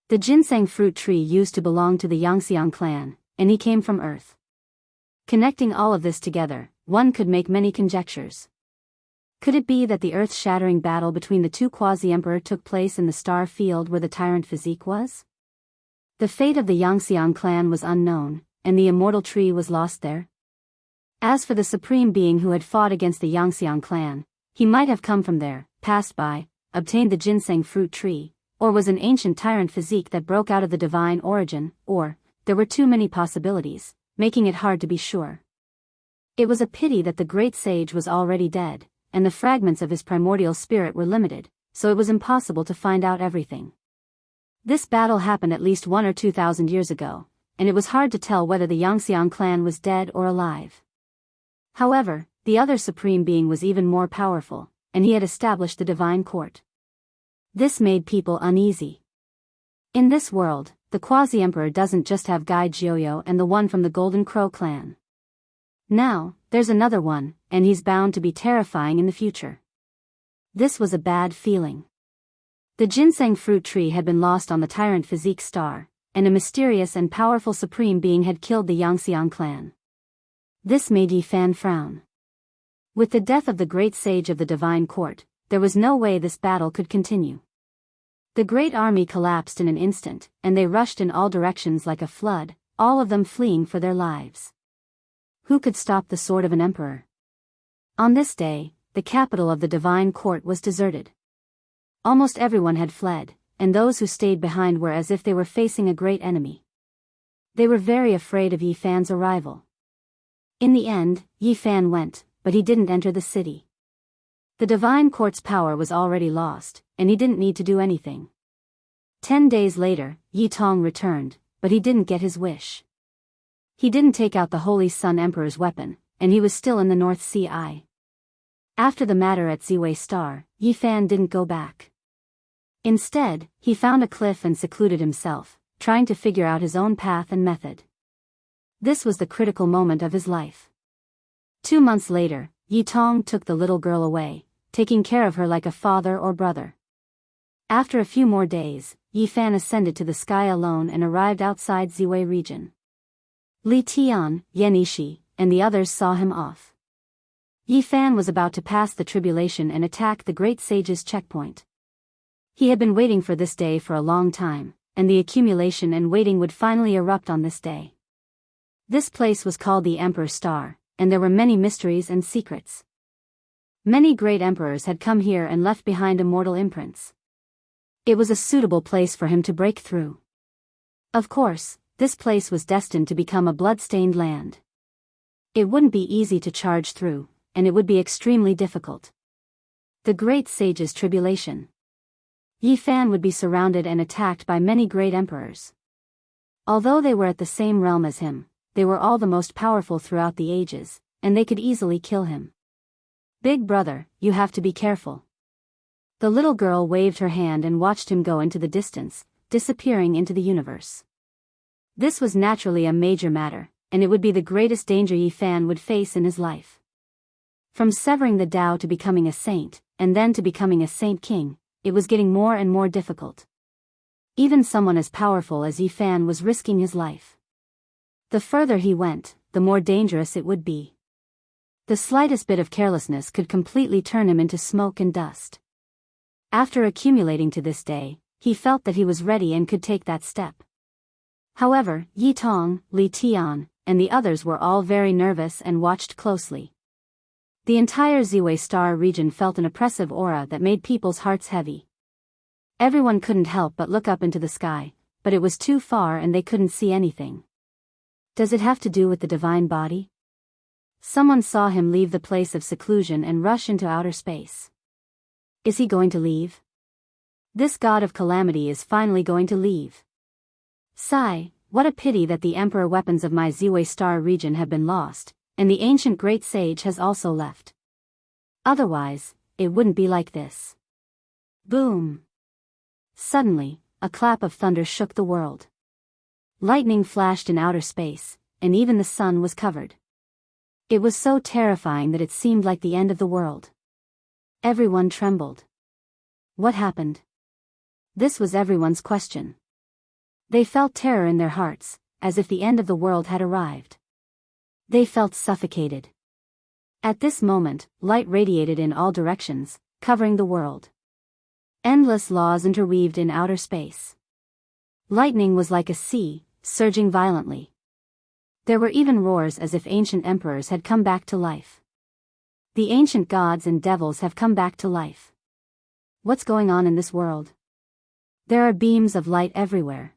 The ginseng fruit tree used to belong to the Yangxiang clan, and he came from Earth. Connecting all of this together, one could make many conjectures. Could it be that the earth-shattering battle between the two quasi-emperor took place in the star field where the tyrant Physique was? The fate of the Yangxiang clan was unknown, and the immortal tree was lost there. As for the supreme being who had fought against the Yangxiang clan, he might have come from there, passed by, obtained the ginseng fruit tree, or was an ancient tyrant Physique that broke out of the divine origin, or, there were too many possibilities, making it hard to be sure. It was a pity that the great sage was already dead, and the fragments of his primordial spirit were limited, so it was impossible to find out everything. This battle happened at least 1 or 2,000 years ago, and it was hard to tell whether the Yangxiang clan was dead or alive. However, the other supreme being was even more powerful, and he had established the divine court. This made people uneasy. In this world, the quasi-emperor doesn't just have Gai Jiuyo and the one from the Golden Crow clan. Now, there's another one, and he's bound to be terrifying in the future. This was a bad feeling. The ginseng fruit tree had been lost on the tyrant Physique star, and a mysterious and powerful supreme being had killed the Yangxiang clan. This made Yi Fan frown. With the death of the great sage of the divine court, there was no way this battle could continue. The great army collapsed in an instant, and they rushed in all directions like a flood, all of them fleeing for their lives. Who could stop the sword of an emperor? On this day, the capital of the divine court was deserted. Almost everyone had fled, and those who stayed behind were as if they were facing a great enemy. They were very afraid of Yi Fan's arrival. In the end, Yi Fan went, but he didn't enter the city. The divine court's power was already lost, and he didn't need to do anything. 10 days later, Yi Tong returned, but he didn't get his wish. He didn't take out the Holy Sun Emperor's weapon, and he was still in the North Sea Eye. After the matter at Ziwei Star, Yi Fan didn't go back. Instead, he found a cliff and secluded himself, trying to figure out his own path and method. This was the critical moment of his life. 2 months later, Yi Tong took the little girl away, taking care of her like a father or brother. After a few more days, Yi Fan ascended to the sky alone and arrived outside Ziwei region. Li Tian, Yan Yishi, and the others saw him off. Yi Fan was about to pass the tribulation and attack the great sage's checkpoint. He had been waiting for this day for a long time, and the accumulation and waiting would finally erupt on this day. This place was called the Emperor Star, and there were many mysteries and secrets. Many great emperors had come here and left behind immortal imprints. It was a suitable place for him to break through. Of course, this place was destined to become a blood-stained land. It wouldn't be easy to charge through, and it would be extremely difficult. The great sage's tribulation. Yi Fan would be surrounded and attacked by many great emperors. Although they were at the same realm as him, they were all the most powerful throughout the ages, and they could easily kill him. Big brother, you have to be careful. The little girl waved her hand and watched him go into the distance, disappearing into the universe. This was naturally a major matter, and it would be the greatest danger Yi Fan would face in his life. From severing the Tao to becoming a saint, and then to becoming a saint king, it was getting more and more difficult. Even someone as powerful as Yi Fan was risking his life. The further he went, the more dangerous it would be. The slightest bit of carelessness could completely turn him into smoke and dust. After accumulating to this day, he felt that he was ready and could take that step. However, Yi Tong, Li Tian, and the others were all very nervous and watched closely. The entire Ziwei star region felt an oppressive aura that made people's hearts heavy. Everyone couldn't help but look up into the sky, but it was too far and they couldn't see anything. Does it have to do with the divine body? Someone saw him leave the place of seclusion and rush into outer space. Is he going to leave? This god of calamity is finally going to leave. Sigh, what a pity that the emperor weapons of my Ziwei star region have been lost, and the ancient great sage has also left. Otherwise, it wouldn't be like this. Boom! Suddenly, a clap of thunder shook the world. Lightning flashed in outer space, and even the sun was covered. It was so terrifying that it seemed like the end of the world. Everyone trembled. What happened? This was everyone's question. They felt terror in their hearts, as if the end of the world had arrived. They felt suffocated. At this moment, light radiated in all directions, covering the world. Endless laws interweaved in outer space. Lightning was like a sea, surging violently. There were even roars as if ancient emperors had come back to life. The ancient gods and devils have come back to life. What's going on in this world? There are beams of light everywhere.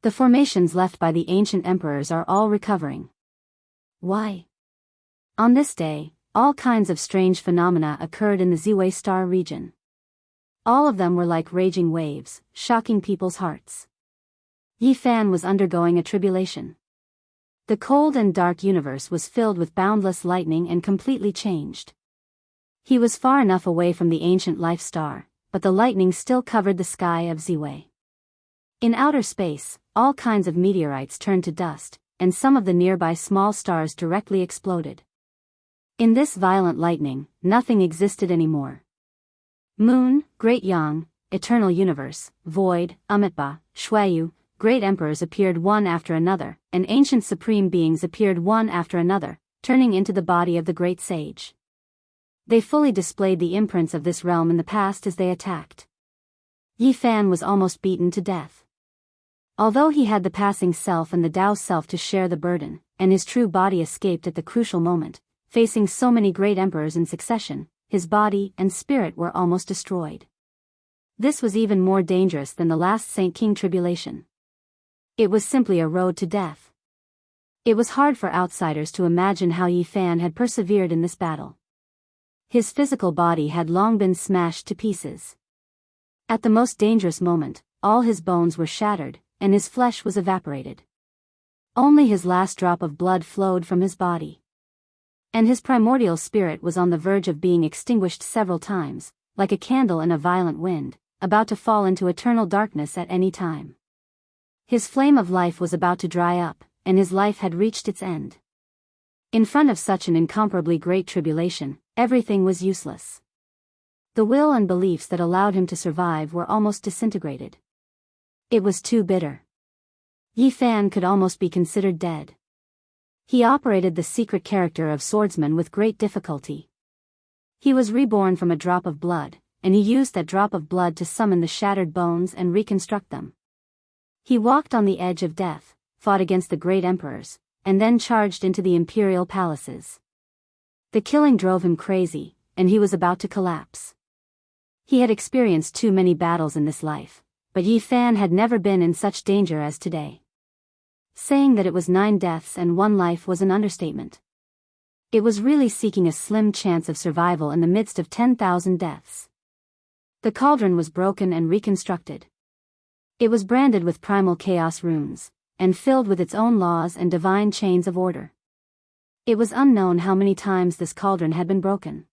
The formations left by the ancient emperors are all recovering. Why? On this day, all kinds of strange phenomena occurred in the Ziwei star region. All of them were like raging waves, shocking people's hearts. Yi Fan was undergoing a tribulation. The cold and dark universe was filled with boundless lightning and completely changed. He was far enough away from the ancient life star, but the lightning still covered the sky of Ziwei. In outer space, all kinds of meteorites turned to dust, and some of the nearby small stars directly exploded. In this violent lightning, nothing existed anymore. Moon, Great Yang, Eternal Universe, Void, Amitba, Shuayu, great emperors appeared one after another, and ancient supreme beings appeared one after another, turning into the body of the great sage. They fully displayed the imprints of this realm in the past as they attacked. Yi Fan was almost beaten to death. Although he had the passing self and the Tao self to share the burden, and his true body escaped at the crucial moment, facing so many great emperors in succession, his body and spirit were almost destroyed. This was even more dangerous than the last Saint King tribulation. It was simply a road to death. It was hard for outsiders to imagine how Yi Fan had persevered in this battle. His physical body had long been smashed to pieces. At the most dangerous moment, all his bones were shattered, and his flesh was evaporated. Only his last drop of blood flowed from his body. And his primordial spirit was on the verge of being extinguished several times, like a candle in a violent wind, about to fall into eternal darkness at any time. His flame of life was about to dry up, and his life had reached its end. In front of such an incomparably great tribulation, everything was useless. The will and beliefs that allowed him to survive were almost disintegrated. It was too bitter. Yi Fan could almost be considered dead. He operated the secret character of swordsman with great difficulty. He was reborn from a drop of blood, and he used that drop of blood to summon the shattered bones and reconstruct them. He walked on the edge of death, fought against the great emperors, and then charged into the imperial palaces. The killing drove him crazy, and he was about to collapse. He had experienced too many battles in this life, but Yi Fan had never been in such danger as today. Saying that it was 9 deaths and 1 life was an understatement. It was really seeking a slim chance of survival in the midst of 10,000 deaths. The cauldron was broken and reconstructed. It was branded with primal chaos runes, and filled with its own laws and divine chains of order. It was unknown how many times this cauldron had been broken.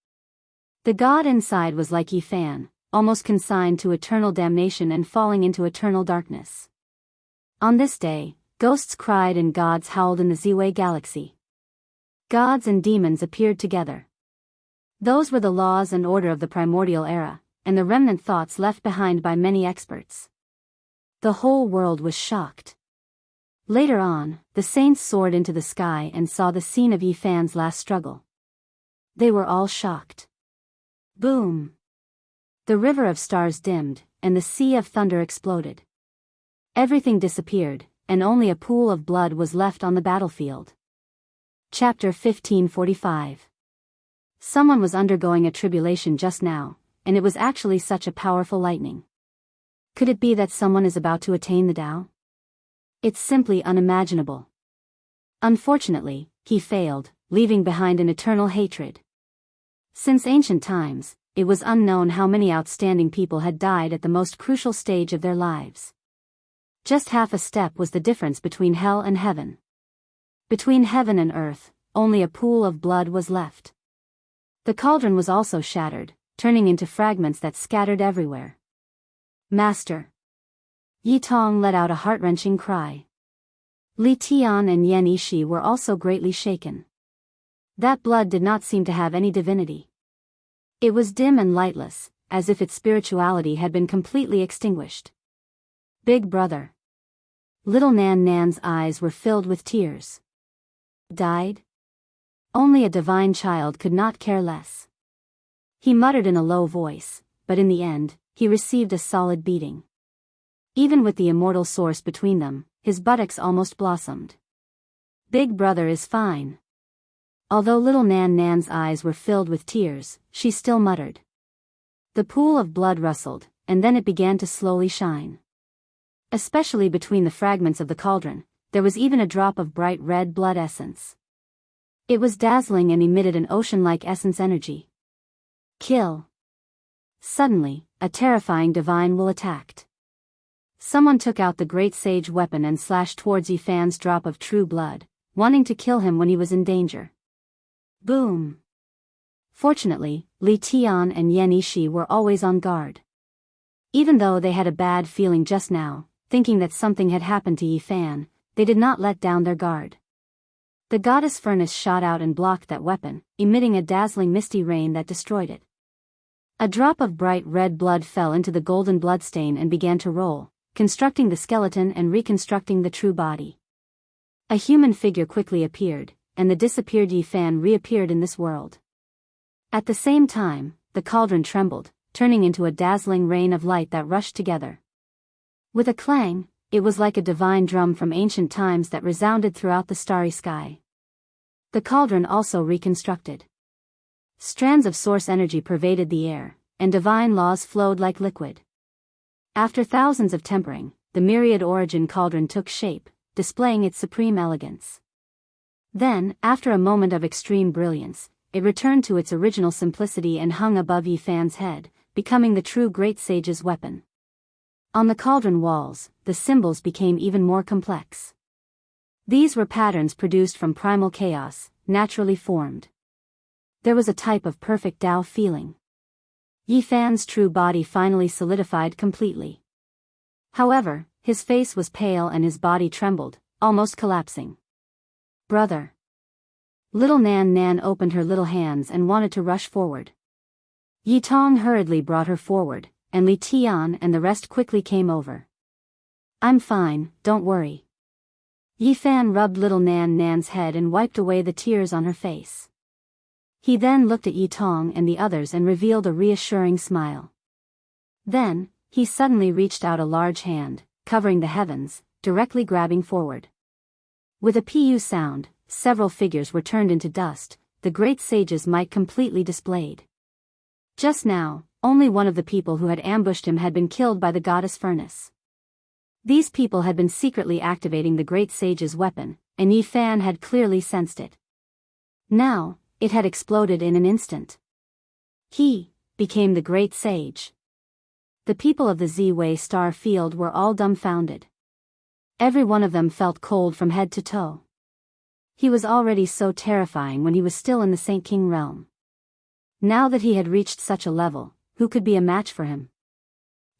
The god inside was like Yi Fan, almost consigned to eternal damnation and falling into eternal darkness. On this day, ghosts cried and gods howled in the Ziwei galaxy. Gods and demons appeared together. Those were the laws and order of the primordial era, and the remnant thoughts left behind by many experts. The whole world was shocked. Later on, the saints soared into the sky and saw the scene of Yi Fan's last struggle. They were all shocked. Boom! The river of stars dimmed, and the sea of thunder exploded. Everything disappeared, and only a pool of blood was left on the battlefield. Chapter 1545. Someone was undergoing a tribulation just now, and it was actually such a powerful lightning. Could it be that someone is about to attain the Tao? It's simply unimaginable. Unfortunately, he failed, leaving behind an eternal hatred. Since ancient times, it was unknown how many outstanding people had died at the most crucial stage of their lives. Just half a step was the difference between hell and heaven. Between heaven and earth, only a pool of blood was left. The cauldron was also shattered, turning into fragments that scattered everywhere. Master! Yi Tong let out a heart-wrenching cry. Li Tian and Yan Yishi were also greatly shaken. That blood did not seem to have any divinity. It was dim and lightless, as if its spirituality had been completely extinguished. Big brother. Little Nan Nan's eyes were filled with tears. Died? Only a divine child could not care less. He muttered in a low voice, but in the end, he received a solid beating. Even with the immortal source between them, his buttocks almost blossomed. Big brother is fine. Although little Nan Nan's eyes were filled with tears, she still muttered. The pool of blood rustled, and then it began to slowly shine. Especially between the fragments of the cauldron, there was even a drop of bright red blood essence. It was dazzling and emitted an ocean-like essence energy. Kill. Suddenly, a terrifying divine will attacked. Someone took out the great sage weapon and slashed towards Yifan's drop of true blood, wanting to kill him when he was in danger. Boom! Fortunately, Li Tian and Yan Yishi were always on guard. Even though they had a bad feeling just now, thinking that something had happened to Yifan, they did not let down their guard. The goddess furnace shot out and blocked that weapon, emitting a dazzling misty rain that destroyed it. A drop of bright red blood fell into the golden bloodstain and began to roll, constructing the skeleton and reconstructing the true body. A human figure quickly appeared, and the disappeared Yifan reappeared in this world. At the same time, the cauldron trembled, turning into a dazzling rain of light that rushed together. With a clang, it was like a divine drum from ancient times that resounded throughout the starry sky. The cauldron also reconstructed. Strands of source energy pervaded the air, and divine laws flowed like liquid. After thousands of tempering, the myriad origin cauldron took shape, displaying its supreme elegance. Then, after a moment of extreme brilliance, it returned to its original simplicity and hung above Yifan's head, becoming the true great sage's weapon. On the cauldron walls, the symbols became even more complex. These were patterns produced from primal chaos, naturally formed. There was a type of perfect Tao feeling. Yifan's true body finally solidified completely. However, his face was pale and his body trembled, almost collapsing. Brother. Little Nan Nan opened her little hands and wanted to rush forward. Yi Tong hurriedly brought her forward, and Li Tian and the rest quickly came over. I'm fine, don't worry. Yifan rubbed little Nan Nan's head and wiped away the tears on her face. He then looked at Yi Tong and the others and revealed a reassuring smile. Then, he suddenly reached out a large hand, covering the heavens, directly grabbing forward. With a pu sound, several figures were turned into dust, the great sage's might completely displayed. Just now, only one of the people who had ambushed him had been killed by the goddess furnace. These people had been secretly activating the great sage's weapon, and Yifan had clearly sensed it. Now, it had exploded in an instant. He became the great sage. The people of the Z-Way star field were all dumbfounded. Every one of them felt cold from head to toe. He was already so terrifying when he was still in the Saint King realm. Now that he had reached such a level, who could be a match for him?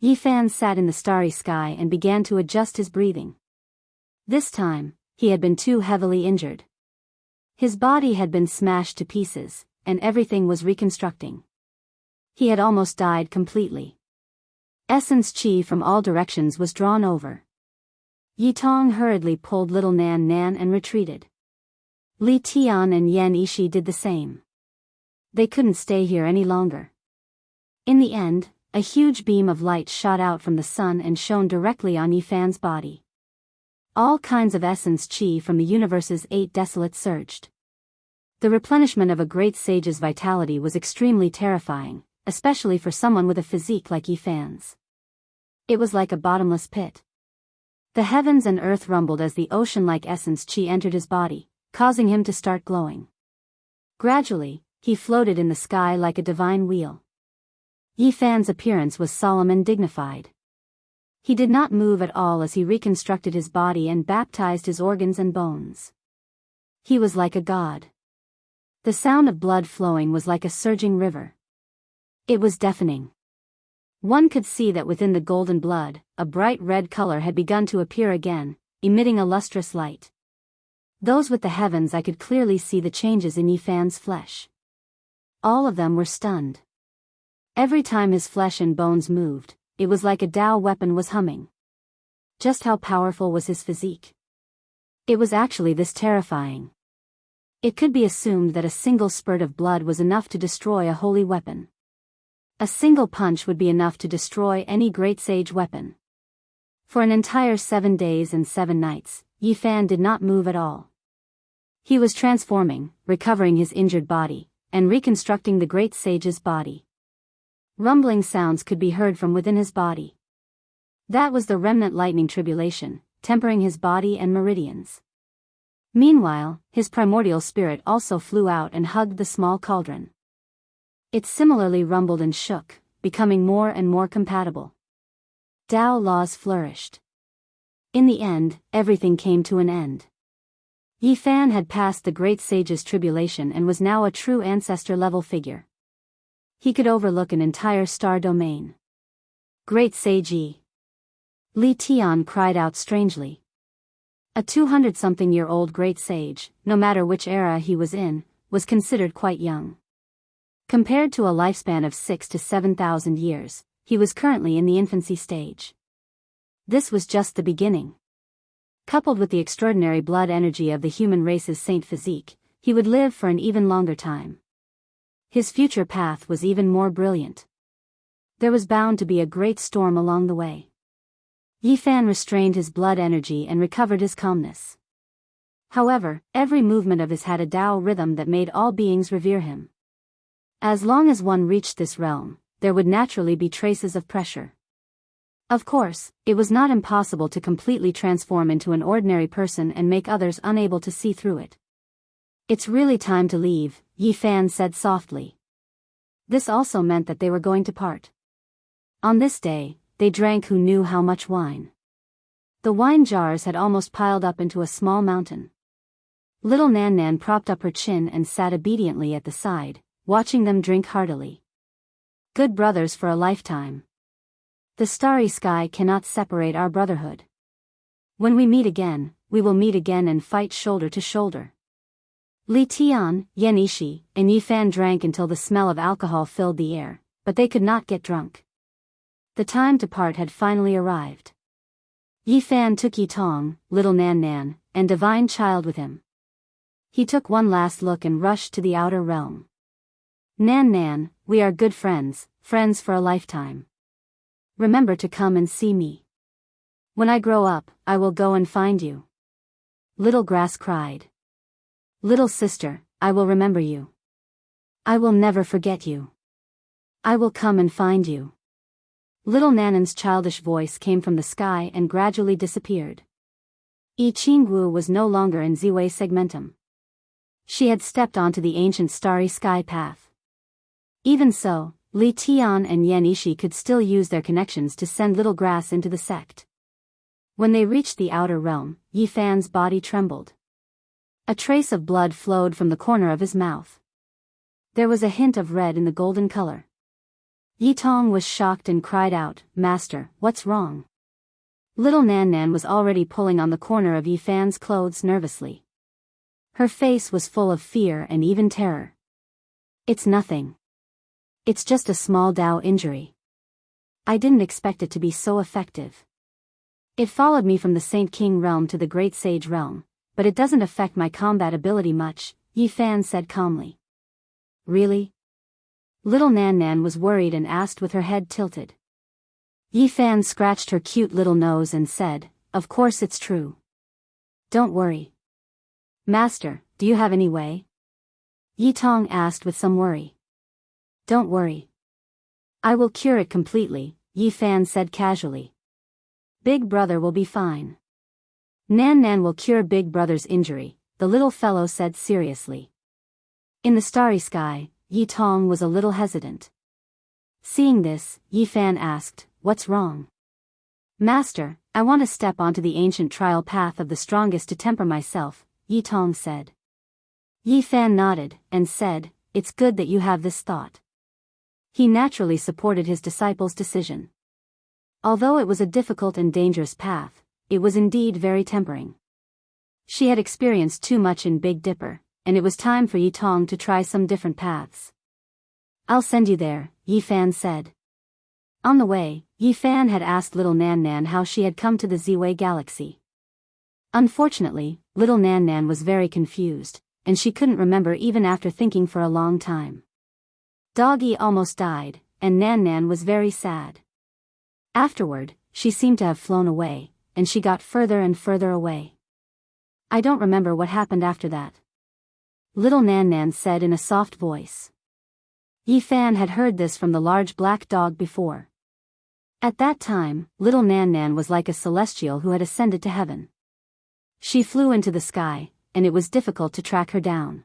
Yifan sat in the starry sky and began to adjust his breathing. This time, he had been too heavily injured. His body had been smashed to pieces, and everything was reconstructing. He had almost died completely. Essence chi from all directions was drawn over. Yi Tong hurriedly pulled little Nan Nan and retreated. Li Tian and Yan Yishi did the same. They couldn't stay here any longer. In the end, a huge beam of light shot out from the sun and shone directly on Yifan's body. All kinds of essence chi from the universe's 8 desolate surged. The replenishment of a great sage's vitality was extremely terrifying, especially for someone with a physique like Yifan's. It was like a bottomless pit. The heavens and earth rumbled as the ocean-like essence chi entered his body, causing him to start glowing. Gradually, he floated in the sky like a divine wheel. Yifan's appearance was solemn and dignified. He did not move at all as he reconstructed his body and baptized his organs and bones. He was like a god. The sound of blood flowing was like a surging river. It was deafening. One could see that within the golden blood, a bright red color had begun to appear again, emitting a lustrous light. Those with the heavens I could clearly see the changes in Yifan's flesh. All of them were stunned. Every time his flesh and bones moved, it was like a Tao weapon was humming. Just how powerful was his physique? It was actually this terrifying. It could be assumed that a single spurt of blood was enough to destroy a holy weapon. A single punch would be enough to destroy any great sage weapon. For an entire 7 days and 7 nights, Yifan did not move at all. He was transforming, recovering his injured body, and reconstructing the great sage's body. Rumbling sounds could be heard from within his body. That was the remnant lightning tribulation, tempering his body and meridians. Meanwhile, his primordial spirit also flew out and hugged the small cauldron. It similarly rumbled and shook, becoming more and more compatible. Tao laws flourished. In the end, everything came to an end. Yifan had passed the great sage's tribulation and was now a true ancestor-level figure. He could overlook an entire star domain. Great Sage Yi. Li Tian cried out strangely. A 200-something-year-old great sage, no matter which era he was in, was considered quite young. Compared to a lifespan of 6,000 to 7,000 years, he was currently in the infancy stage. This was just the beginning. Coupled with the extraordinary blood energy of the human race's saint physique, he would live for an even longer time. His future path was even more brilliant. There was bound to be a great storm along the way. Yifan restrained his blood energy and recovered his calmness. However, every movement of his had a Tao rhythm that made all beings revere him. As long as one reached this realm, there would naturally be traces of pressure. Of course, it was not impossible to completely transform into an ordinary person and make others unable to see through it. It's really time to leave, Yifan said softly. This also meant that they were going to part. On this day, they drank who knew how much wine. The wine jars had almost piled up into a small mountain. Little Nan Nan propped up her chin and sat obediently at the side, watching them drink heartily. Good brothers for a lifetime. The starry sky cannot separate our brotherhood. When we meet again, we will meet again and fight shoulder to shoulder. Li Tian, Yan Ishi, and Yifan drank until the smell of alcohol filled the air, but they could not get drunk. The time to part had finally arrived. Yifan took Yitong, little Nan Nan, and divine child with him. He took one last look and rushed to the outer realm. Nan Nan, we are good friends, friends for a lifetime. Remember to come and see me. When I grow up, I will go and find you. Little Grass cried. Little sister, I will remember you. I will never forget you. I will come and find you. Little Nanan's childish voice came from the sky and gradually disappeared. Yi Qingwu was no longer in Ziwei Segmentum. She had stepped onto the ancient starry sky path. Even so, Li Tian and Yan Ishi could still use their connections to send Little Grass into the sect. When they reached the outer realm, Yifan's body trembled. A trace of blood flowed from the corner of his mouth. There was a hint of red in the golden color. Yitong was shocked and cried out, Master, what's wrong? Little Nan Nan was already pulling on the corner of Yifan's clothes nervously. Her face was full of fear and even terror. It's nothing. It's just a small Tao injury. I didn't expect it to be so effective. It followed me from the Saint King realm to the Great Sage realm, but it doesn't affect my combat ability much, Yifan said calmly. Really? Little Nan Nan was worried and asked with her head tilted. Yifan scratched her cute little nose and said, Of course it's true. Don't worry. Master, do you have any way? Yi Tong asked with some worry. Don't worry. I will cure it completely, Yi Fan said casually. Big brother will be fine. Nan Nan will cure big brother's injury, the little fellow said seriously. In the starry sky, Yi Tong was a little hesitant. Seeing this, Yi Fan asked, What's wrong? Master, I want to step onto the ancient trial path of the strongest to temper myself, Yi Tong said. Yi Fan nodded, and said, It's good that you have this thought. He naturally supported his disciple's decision. Although it was a difficult and dangerous path, it was indeed very tempering. She had experienced too much in Big Dipper, and it was time for Yi Tong to try some different paths. I'll send you there, Yi Fan said. On the way, Yi Fan had asked little Nan Nan how she had come to the Ziwei galaxy. Unfortunately, little Nan Nan was very confused, and she couldn't remember even after thinking for a long time. Doggy almost died, and Nan Nan was very sad. Afterward, she seemed to have flown away, and she got further and further away. I don't remember what happened after that. Little Nan Nan said in a soft voice. Yi Fan had heard this from the large black dog before. At that time, little Nan Nan was like a celestial who had ascended to heaven. She flew into the sky, and it was difficult to track her down.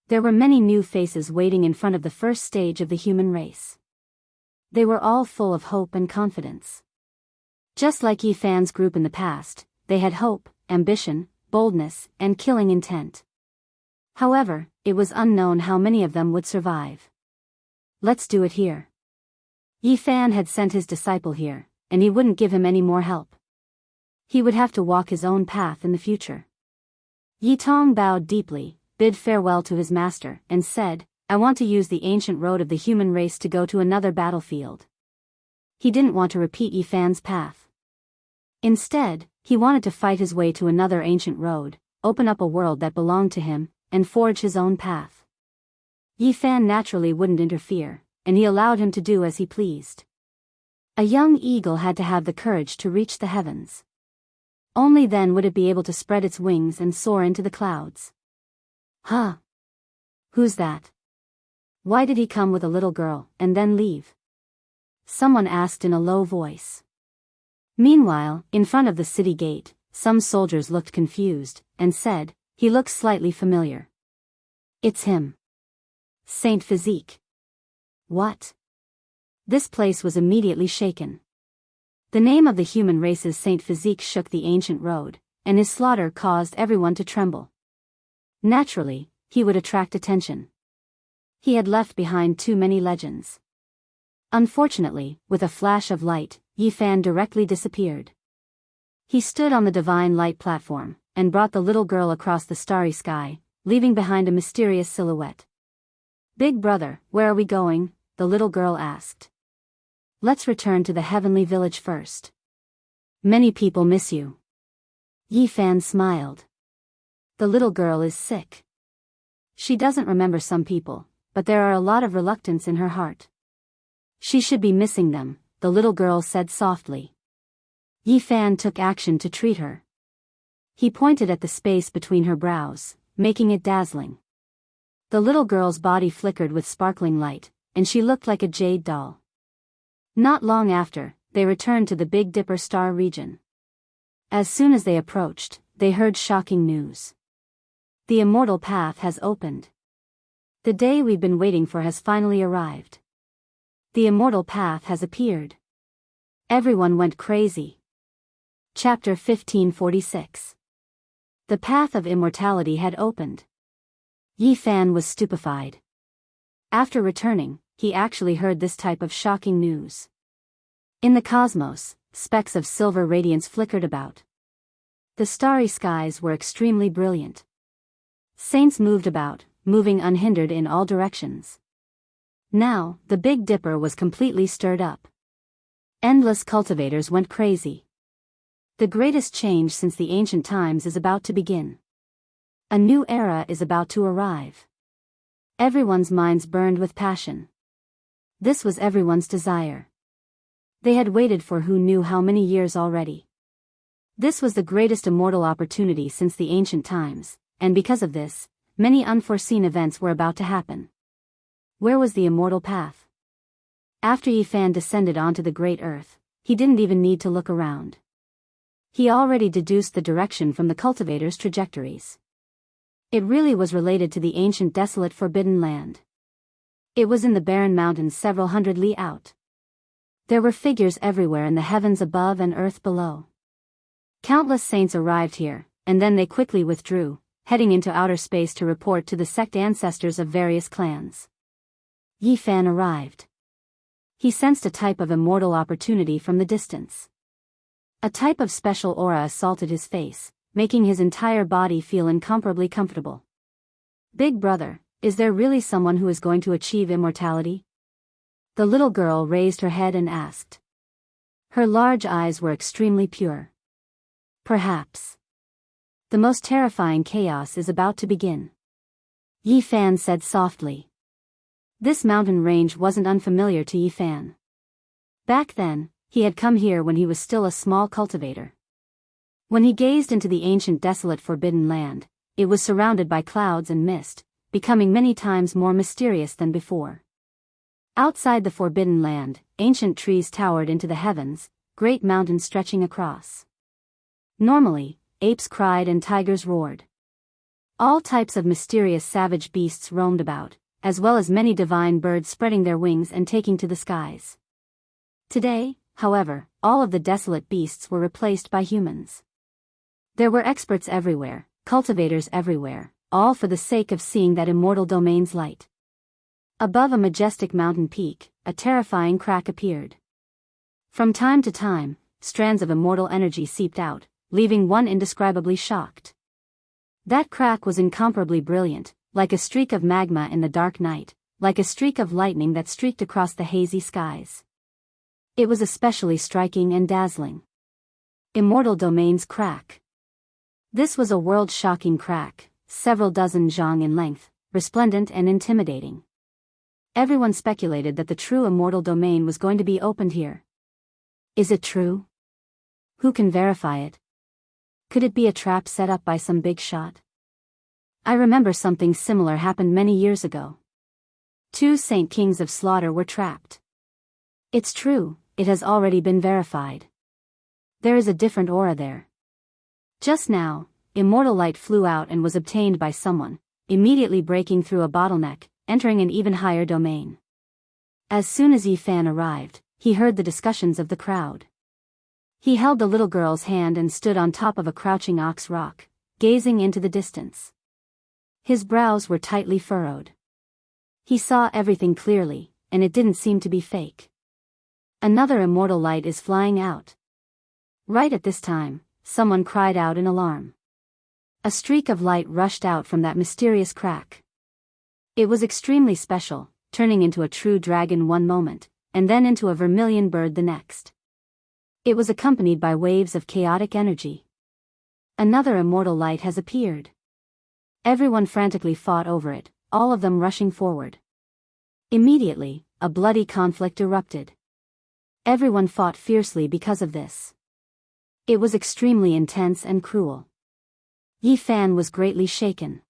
There were many new faces waiting in front of the first stage of the human race. They were all full of hope and confidence. Just like Yi Fan's group in the past, they had hope, ambition, boldness, and killing intent. However, it was unknown how many of them would survive. Let's do it here. Yi Fan had sent his disciple here, and he wouldn't give him any more help. He would have to walk his own path in the future. Yi Tong bowed deeply, bid farewell to his master, and said, I want to use the ancient road of the human race to go to another battlefield. He didn't want to repeat Yi Fan's path. Instead, he wanted to fight his way to another ancient road, open up a world that belonged to him, and forge his own path. Yi Fan naturally wouldn't interfere, and he allowed him to do as he pleased. A young eagle had to have the courage to reach the heavens. Only then would it be able to spread its wings and soar into the clouds. Huh? Who's that? Why did he come with a little girl, and then leave? Someone asked in a low voice. Meanwhile, in front of the city gate, some soldiers looked confused, and said, He looks slightly familiar. It's him. Saint Physique. What? This place was immediately shaken. The name of the human race's Saint Physique shook the ancient road, and his slaughter caused everyone to tremble. Naturally, he would attract attention. He had left behind too many legends. Unfortunately, with a flash of light, Yi Fan directly disappeared. He stood on the divine light platform, and brought the little girl across the starry sky, leaving behind a mysterious silhouette. Big brother, where are we going? The little girl asked. Let's return to the heavenly village first. Many people miss you. Yi Fan smiled. The little girl is sick. She doesn't remember some people, but there are a lot of reluctance in her heart. She should be missing them, the little girl said softly. Yi Fan took action to treat her. He pointed at the space between her brows, making it dazzling. The little girl's body flickered with sparkling light, and she looked like a jade doll. Not long after, they returned to the Big Dipper star region. As soon as they approached, they heard shocking news. The immortal path has opened. The day we've been waiting for has finally arrived. The immortal path has appeared. Everyone went crazy. Chapter 1546. The path of immortality had opened. Yi Fan was stupefied. After returning, he actually heard this type of shocking news. In the cosmos, specks of silver radiance flickered about. The starry skies were extremely brilliant. Saints moved about, moving unhindered in all directions. Now, the Big Dipper was completely stirred up. Endless cultivators went crazy. The greatest change since the ancient times is about to begin. A new era is about to arrive. Everyone's minds burned with passion. This was everyone's desire. They had waited for who knew how many years already. This was the greatest immortal opportunity since the ancient times, and because of this, many unforeseen events were about to happen. Where was the immortal path? After Yifan descended onto the great earth, he didn't even need to look around. He already deduced the direction from the cultivators' trajectories. It really was related to the ancient desolate forbidden land. It was in the barren mountains several hundred li out. There were figures everywhere in the heavens above and earth below. Countless saints arrived here, and then they quickly withdrew, heading into outer space to report to the sect ancestors of various clans. Yifan arrived. He sensed a type of immortal opportunity from the distance. A type of special aura assaulted his face, making his entire body feel incomparably comfortable. Big brother, is there really someone who is going to achieve immortality? The little girl raised her head and asked. Her large eyes were extremely pure. Perhaps. The most terrifying chaos is about to begin. Yifan said softly. This mountain range wasn't unfamiliar to Yifan. Back then, he had come here when he was still a small cultivator. When he gazed into the ancient desolate forbidden land, it was surrounded by clouds and mist, becoming many times more mysterious than before. Outside the forbidden land, ancient trees towered into the heavens, great mountains stretching across. Normally, apes cried and tigers roared. All types of mysterious savage beasts roamed about, as well as many divine birds spreading their wings and taking to the skies. Today, however, all of the desolate beasts were replaced by humans. There were experts everywhere, cultivators everywhere, all for the sake of seeing that immortal domain's light. Above a majestic mountain peak, a terrifying crack appeared. From time to time, strands of immortal energy seeped out, leaving one indescribably shocked. That crack was incomparably brilliant, like a streak of magma in the dark night, like a streak of lightning that streaked across the hazy skies. It was especially striking and dazzling. Immortal Domain's crack. This was a world-shocking crack, several dozen zhang in length, resplendent and intimidating. Everyone speculated that the true immortal domain was going to be opened here. Is it true? Who can verify it? Could it be a trap set up by some big shot? I remember something similar happened many years ago. 2 Saint Kings of Slaughter were trapped. It's true, it has already been verified. There is a different aura there. Just now, immortal light flew out and was obtained by someone, immediately breaking through a bottleneck, entering an even higher domain. As soon as Yifan arrived, he heard the discussions of the crowd. He held the little girl's hand and stood on top of a crouching ox rock, gazing into the distance. His brows were tightly furrowed. He saw everything clearly, and it didn't seem to be fake. Another immortal light is flying out. Right at this time, someone cried out in alarm. A streak of light rushed out from that mysterious crack. It was extremely special, turning into a true dragon one moment, and then into a vermilion bird the next. It was accompanied by waves of chaotic energy. Another immortal light has appeared. Everyone frantically fought over it, all of them rushing forward. Immediately, a bloody conflict erupted. Everyone fought fiercely because of this. It was extremely intense and cruel. Yifan was greatly shaken.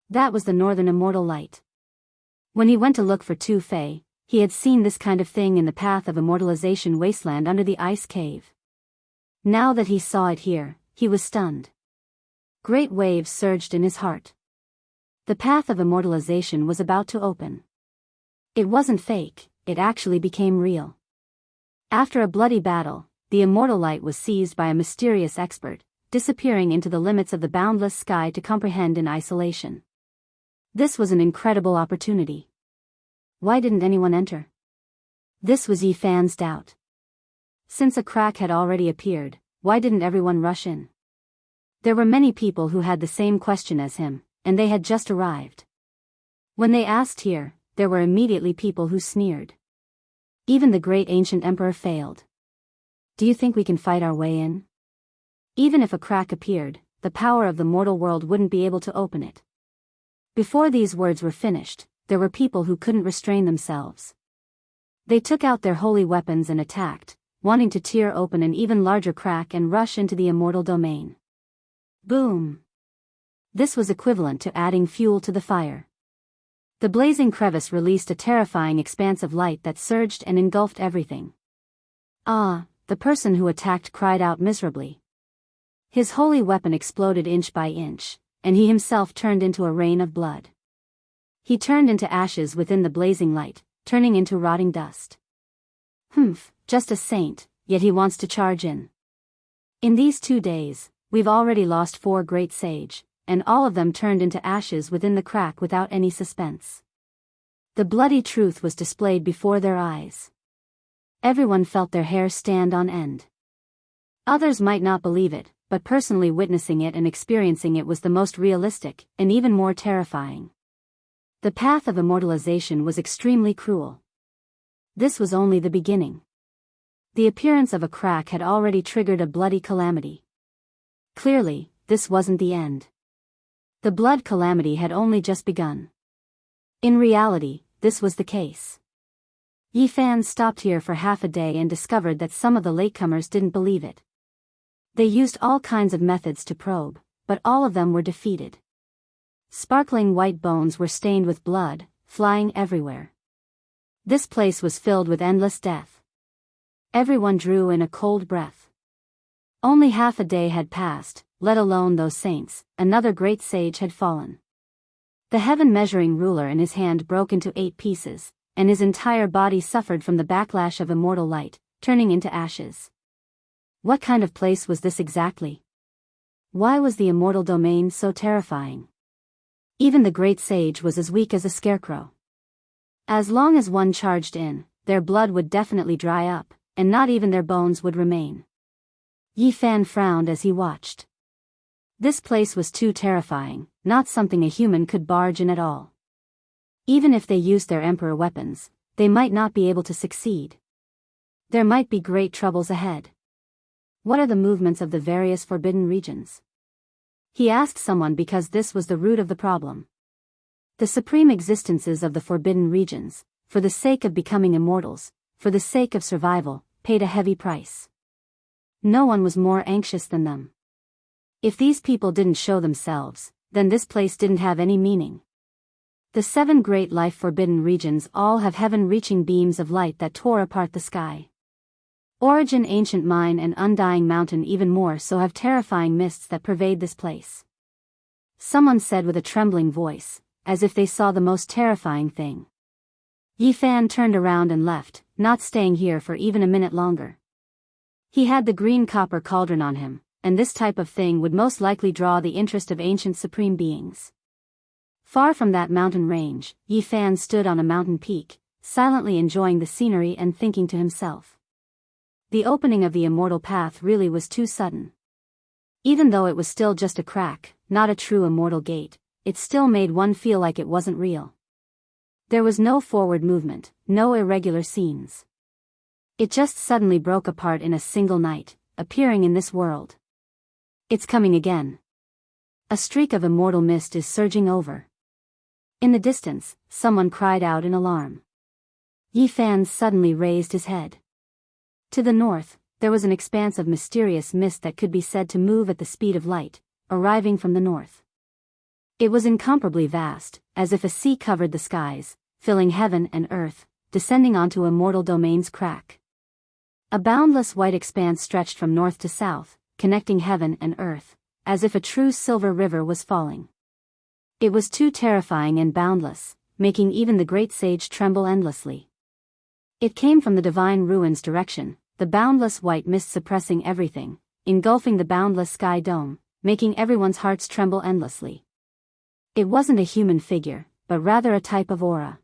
That was the northern immortal light. When he went to look for Tu Fei, he had seen this kind of thing in the path of immortalization wasteland under the ice cave. Now that he saw it here, he was stunned. Great waves surged in his heart. The path of immortalization was about to open. It wasn't fake, it actually became real. After a bloody battle, the immortal light was seized by a mysterious expert, disappearing into the limits of the boundless sky to comprehend in isolation. This was an incredible opportunity. Why didn't anyone enter? This was Yifan's doubt. Since a crack had already appeared, why didn't everyone rush in? There were many people who had the same question as him, and they had just arrived. When they asked here, there were immediately people who sneered. Even the great ancient emperor failed. Do you think we can fight our way in? Even if a crack appeared, the power of the mortal world wouldn't be able to open it. Before these words were finished, there were people who couldn't restrain themselves. They took out their holy weapons and attacked, wanting to tear open an even larger crack and rush into the immortal domain. Boom! This was equivalent to adding fuel to the fire. The blazing crevice released a terrifying expanse of light that surged and engulfed everything. Ah, the person who attacked cried out miserably. His holy weapon exploded inch by inch, and he himself turned into a rain of blood. He turned into ashes within the blazing light, turning into rotting dust. Just a saint, yet he wants to charge in. In these 2 days, we've already lost 4 great sage, and all of them turned into ashes within the crack without any suspense. The bloody truth was displayed before their eyes. Everyone felt their hair stand on end. Others might not believe it, but personally witnessing it and experiencing it was the most realistic, and even more terrifying. The path of immortalization was extremely cruel. This was only the beginning. The appearance of a crack had already triggered a bloody calamity. Clearly, this wasn't the end. The blood calamity had only just begun. In reality, this was the case. Yifan stopped here for half a day and discovered that some of the latecomers didn't believe it. They used all kinds of methods to probe, but all of them were defeated. Sparkling white bones were stained with blood, flying everywhere. This place was filled with endless death. Everyone drew in a cold breath. Only half a day had passed, let alone those saints, another great sage had fallen. The heaven-measuring ruler in his hand broke into 8 pieces, and his entire body suffered from the backlash of immortal light, turning into ashes. What kind of place was this exactly? Why was the immortal domain so terrifying? Even the great sage was as weak as a scarecrow. As long as one charged in, their blood would definitely dry up, and not even their bones would remain. Yifan frowned as he watched. This place was too terrifying, not something a human could barge in at all. Even if they used their emperor weapons, they might not be able to succeed. There might be great troubles ahead. What are the movements of the various forbidden regions? He asked someone because this was the root of the problem. The supreme existences of the forbidden regions, for the sake of becoming immortals, for the sake of survival, paid a heavy price. No one was more anxious than them. If these people didn't show themselves, then this place didn't have any meaning. The 7 great life forbidden regions all have heaven-reaching beams of light that tore apart the sky. Origin, Ancient Mine and Undying Mountain even more so have terrifying mists that pervade this place. Someone said with a trembling voice, as if they saw the most terrifying thing. Yifan turned around and left, not staying here for even a minute longer. He had the green copper cauldron on him, and this type of thing would most likely draw the interest of ancient supreme beings. Far from that mountain range, Yifan stood on a mountain peak, silently enjoying the scenery and thinking to himself. The opening of the immortal path really was too sudden. Even though it was still just a crack, not a true immortal gate, it still made one feel like it wasn't real. There was no forward movement, no irregular scenes. It just suddenly broke apart in a single night, appearing in this world. It's coming again. A streak of immortal mist is surging over. In the distance, someone cried out in alarm. Yifan suddenly raised his head. To the north, there was an expanse of mysterious mist that could be said to move at the speed of light, arriving from the north. It was incomparably vast, as if a sea covered the skies, filling heaven and earth, descending onto immortal domain's crack. A boundless white expanse stretched from north to south, connecting heaven and earth, as if a true silver river was falling. It was too terrifying and boundless, making even the great sage tremble endlessly. It came from the divine ruins direction, the boundless white mist suppressing everything, engulfing the boundless sky dome, making everyone's hearts tremble endlessly. It wasn't a human figure, but rather a type of aura.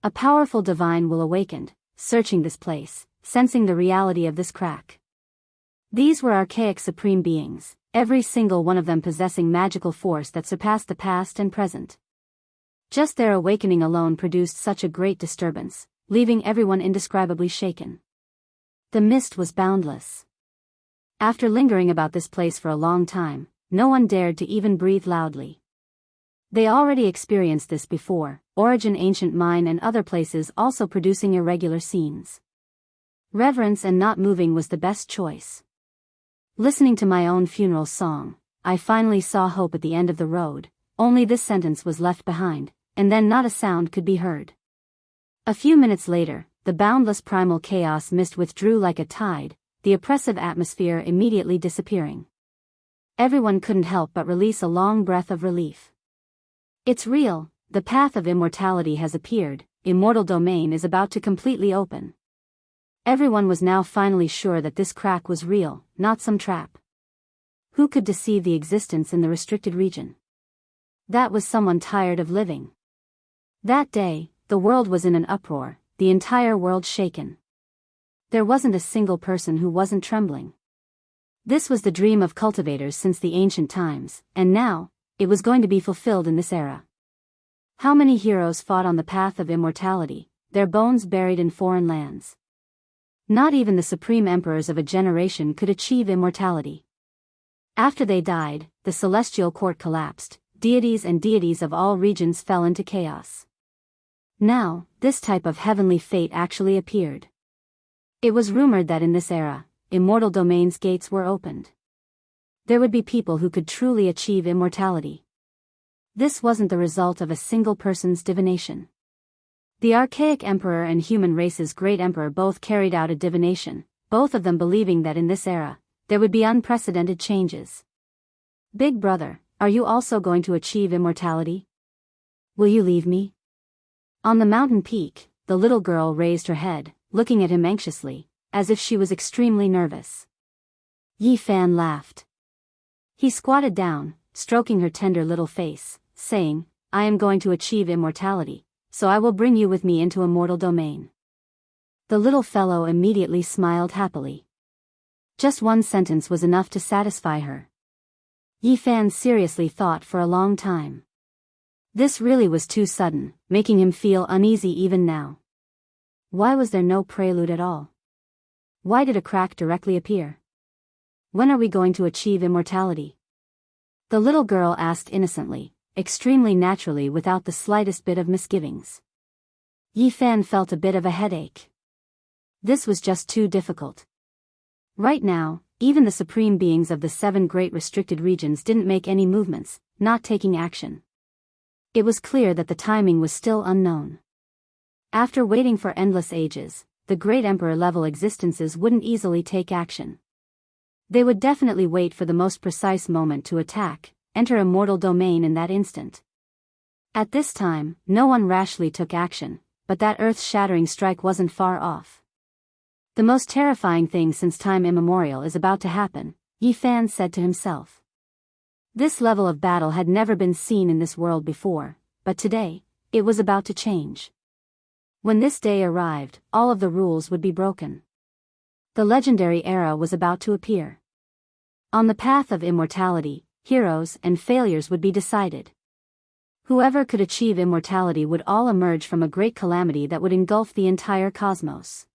A powerful divine will awakened, searching this place, sensing the reality of this crack. These were archaic supreme beings, every single one of them possessing magical force that surpassed the past and present. Just their awakening alone produced such a great disturbance, leaving everyone indescribably shaken. The mist was boundless. After lingering about this place for a long time, no one dared to even breathe loudly. They already experienced this before, Origin, Ancient Mine and other places also producing irregular scenes. Reverence and not moving was the best choice. Listening to my own funeral song, I finally saw hope at the end of the road. Only this sentence was left behind, and then not a sound could be heard. A few minutes later, the boundless primal chaos mist withdrew like a tide, the oppressive atmosphere immediately disappearing. Everyone couldn't help but release a long breath of relief. It's real, the path of immortality has appeared, immortal domain is about to completely open. Everyone was now finally sure that this crack was real, not some trap. Who could deceive the existence in the restricted region? That was someone tired of living. That day, the world was in an uproar, the entire world shaken. There wasn't a single person who wasn't trembling. This was the dream of cultivators since the ancient times, and now, it was going to be fulfilled in this era. How many heroes fought on the path of immortality, their bones buried in foreign lands? Not even the supreme emperors of a generation could achieve immortality. After they died, the celestial court collapsed, deities and deities of all regions fell into chaos. Now, this type of heavenly fate actually appeared. It was rumored that in this era, immortal domain's gates were opened. There would be people who could truly achieve immortality. This wasn't the result of a single person's divination. The archaic emperor and human race's great emperor both carried out a divination, both of them believing that in this era, there would be unprecedented changes. Big brother, are you also going to achieve immortality? Will you leave me? On the mountain peak, the little girl raised her head, looking at him anxiously, as if she was extremely nervous. Yi Fan laughed. He squatted down, stroking her tender little face, saying, I am going to achieve immortality, so I will bring you with me into immortal domain. The little fellow immediately smiled happily. Just one sentence was enough to satisfy her. Yi Fan seriously thought for a long time. This really was too sudden, making him feel uneasy even now. Why was there no prelude at all? Why did a crack directly appear? When are we going to achieve immortality? The little girl asked innocently, extremely naturally without the slightest bit of misgivings. Yi Fan felt a bit of a headache. This was just too difficult. Right now, even the supreme beings of the 7 great restricted regions didn't make any movements, not taking action. It was clear that the timing was still unknown. After waiting for endless ages, the great emperor-level existences wouldn't easily take action. They would definitely wait for the most precise moment to attack, enter immortal domain in that instant. At this time, no one rashly took action, but that earth-shattering strike wasn't far off. The most terrifying thing since time immemorial is about to happen, Yi Fan said to himself. This level of battle had never been seen in this world before, but today, it was about to change. When this day arrived, all of the rules would be broken. The legendary era was about to appear. On the path of immortality, heroes and failures would be decided. Whoever could achieve immortality would all emerge from a great calamity that would engulf the entire cosmos.